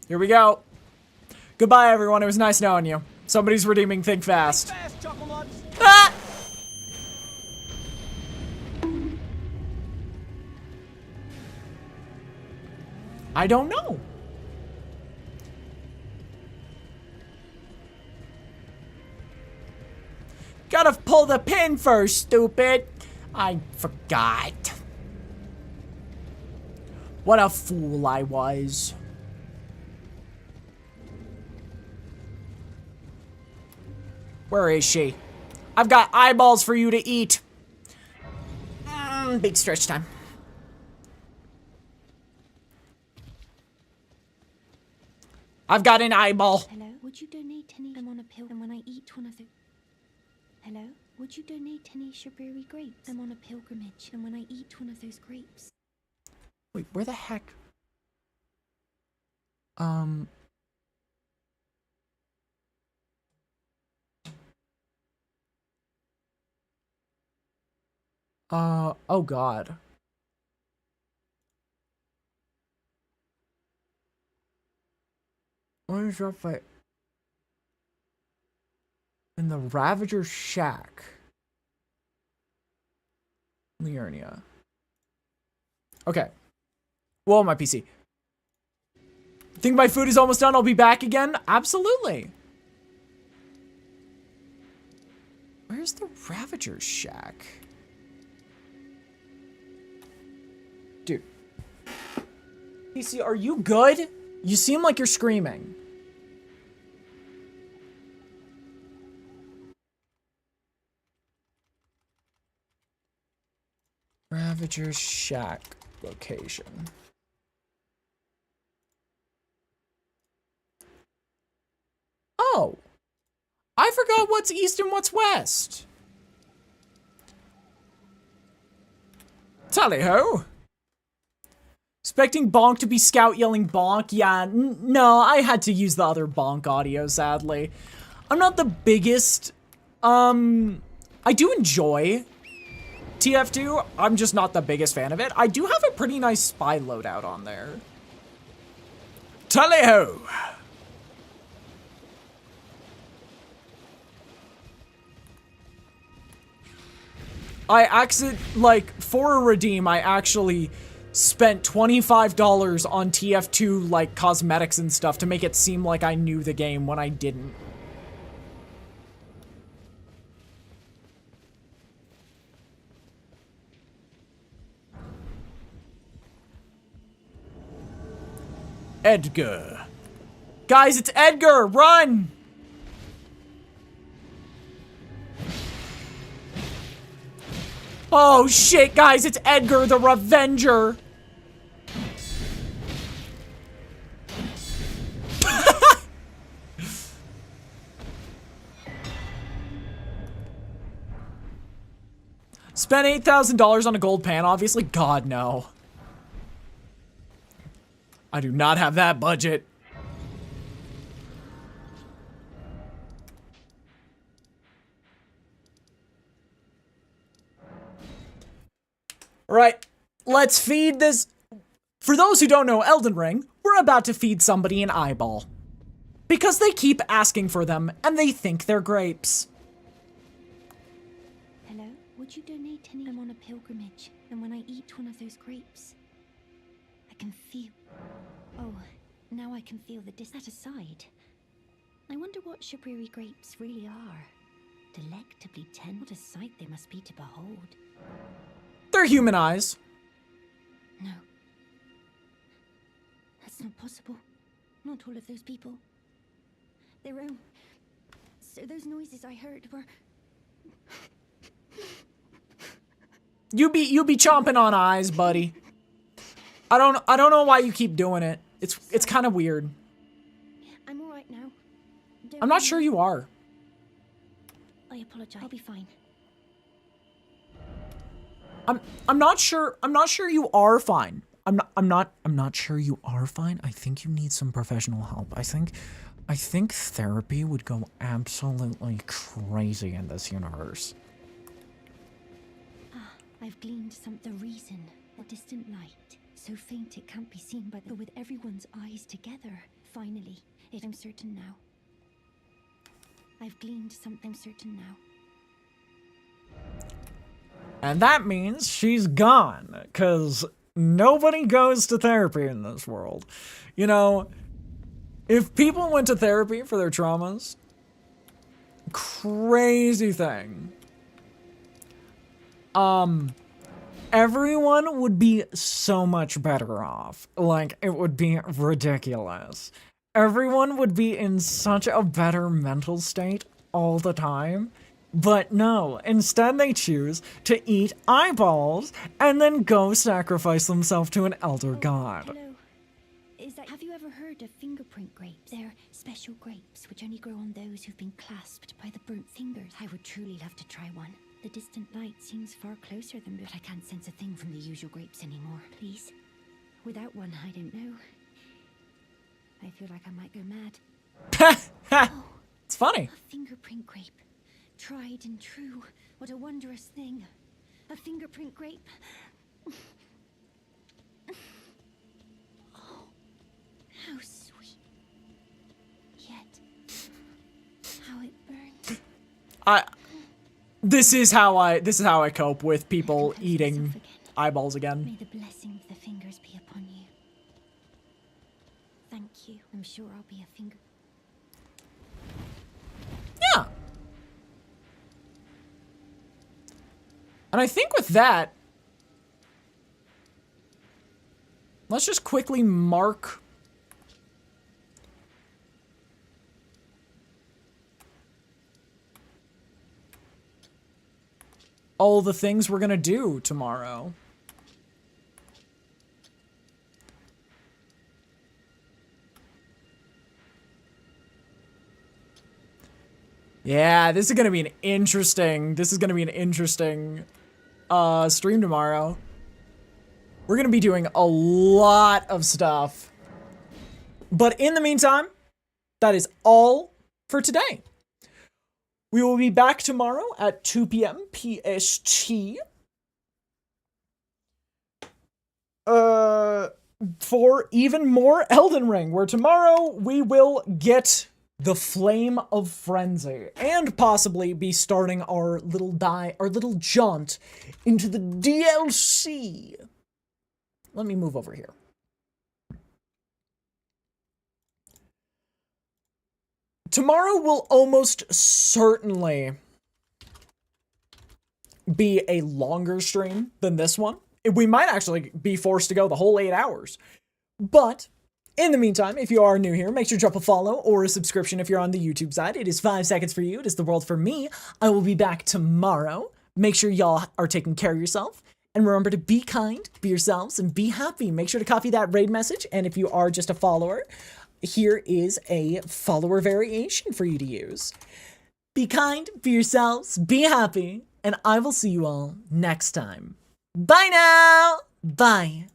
Here we go. Goodbye, everyone. It was nice knowing you. Somebody's redeeming Think Fast. Ah! I don't know. Gotta pull the pin first, stupid. I forgot. What a fool I was. Where is she? I've got eyeballs for you to eat. Big stretch time. I've got an eyeball. Hello, would you donate any? I'm on a pill, and when I eat one of the... Hello, would you donate any Shabriri grapes? I'm on a pilgrimage, and when I eat one of those grapes... Wait, where the heck? Oh God. What is your fight? In the Ravager Shack. Liurnia. Okay. Whoa, my PC. Think my food is almost done, I'll be back again? Absolutely. Where's the Ravager's shack? Dude. PC, are you good? You seem like you're screaming. Ravager's shack location. Oh. I forgot what's east and what's west. Tally-ho. Expecting Bonk to be Scout yelling Bonk? Yeah, no, I had to use the other Bonk audio, sadly. I'm not the biggest, I do enjoy TF2, I'm just not the biggest fan of it. I do have a pretty nice spy loadout on there. Tally-ho! For a redeem, I actually spent $25 on TF2, like, cosmetics and stuff to make it seem like I knew the game when I didn't. Edgar. Guys, it's Edgar! Run! Oh shit, guys, it's Edgar the Revenger! Spent $8,000 on a gold pan, obviously? God, no. I do not have that budget. Alright, let's feed this. For those who don't know Elden Ring, we're about to feed somebody an eyeball. Because they keep asking for them, and they think they're grapes. Hello? Would you donate any? I'm on a pilgrimage, and when I eat one of those grapes, I can feel... Oh, now I can feel the That aside, I wonder what Shabriri grapes really are. Delectably tender. What a sight they must be to behold. They're human eyes. No. That's not possible. Not all of those people. Their own. So those noises I heard were... You be chomping on eyes, buddy. I don't know why you keep doing it. It's kind of weird. I'm all right now. I'm not sure you are. I apologize. I'll be fine. I'm not sure you are fine. I'm not sure you are fine. I think you need some professional help. I think therapy would go absolutely crazy in this universe. Ah, I've gleaned the reason. A distant light. So faint it can't be seen but with everyone's eyes together. Finally, I'm certain now. I've gleaned something certain now. And that means she's gone, because nobody goes to therapy in this world. You know, if people went to therapy for their traumas, crazy thing. Everyone would be so much better off. Like, it would be ridiculous. Everyone would be in such a better mental state all the time. But no, instead they choose to eat eyeballs and then go sacrifice themselves to an elder god. Hello. Have you ever heard of fingerprint grapes? They're special grapes which only grow on those who've been clasped by the burnt fingers. I would truly love to try one. The distant light seems far closer than, but I can't sense a thing from the usual grapes anymore. Please. Without one, I don't know. I feel like I might go mad. Oh, it's funny. A fingerprint grape. Tried and true. What a wondrous thing. A fingerprint grape. Oh, how sweet. Yet, how it burns. This is how I cope with people eating eyeballs again. May the blessing of the fingers be upon you. Thank you. I'm sure I'll be a finger. Yeah. And I think with that, let's just quickly mark all the things we're gonna do tomorrow. Yeah, this is gonna be an interesting stream tomorrow. We're gonna be doing a lot of stuff. But in the meantime, that is all for today. We will be back tomorrow at 2 p.m. PST. For even more Elden Ring, where tomorrow we will get the Flame of Frenzy and possibly be starting our little jaunt into the DLC. Let me move over here. Tomorrow will almost certainly be a longer stream than this one. We might actually be forced to go the whole 8 hours. But in the meantime, if you are new here, make sure to drop a follow or a subscription if you're on the YouTube side. It is 5 seconds for you. It is the world for me. I will be back tomorrow. Make sure y'all are taking care of yourself. And remember to be kind, be yourselves, and be happy. Make sure to copy that raid message. And if you are just a follower, here is a follower variation for you to use. Be kind, be yourselves, be happy, and I will see you all next time. Bye now! Bye.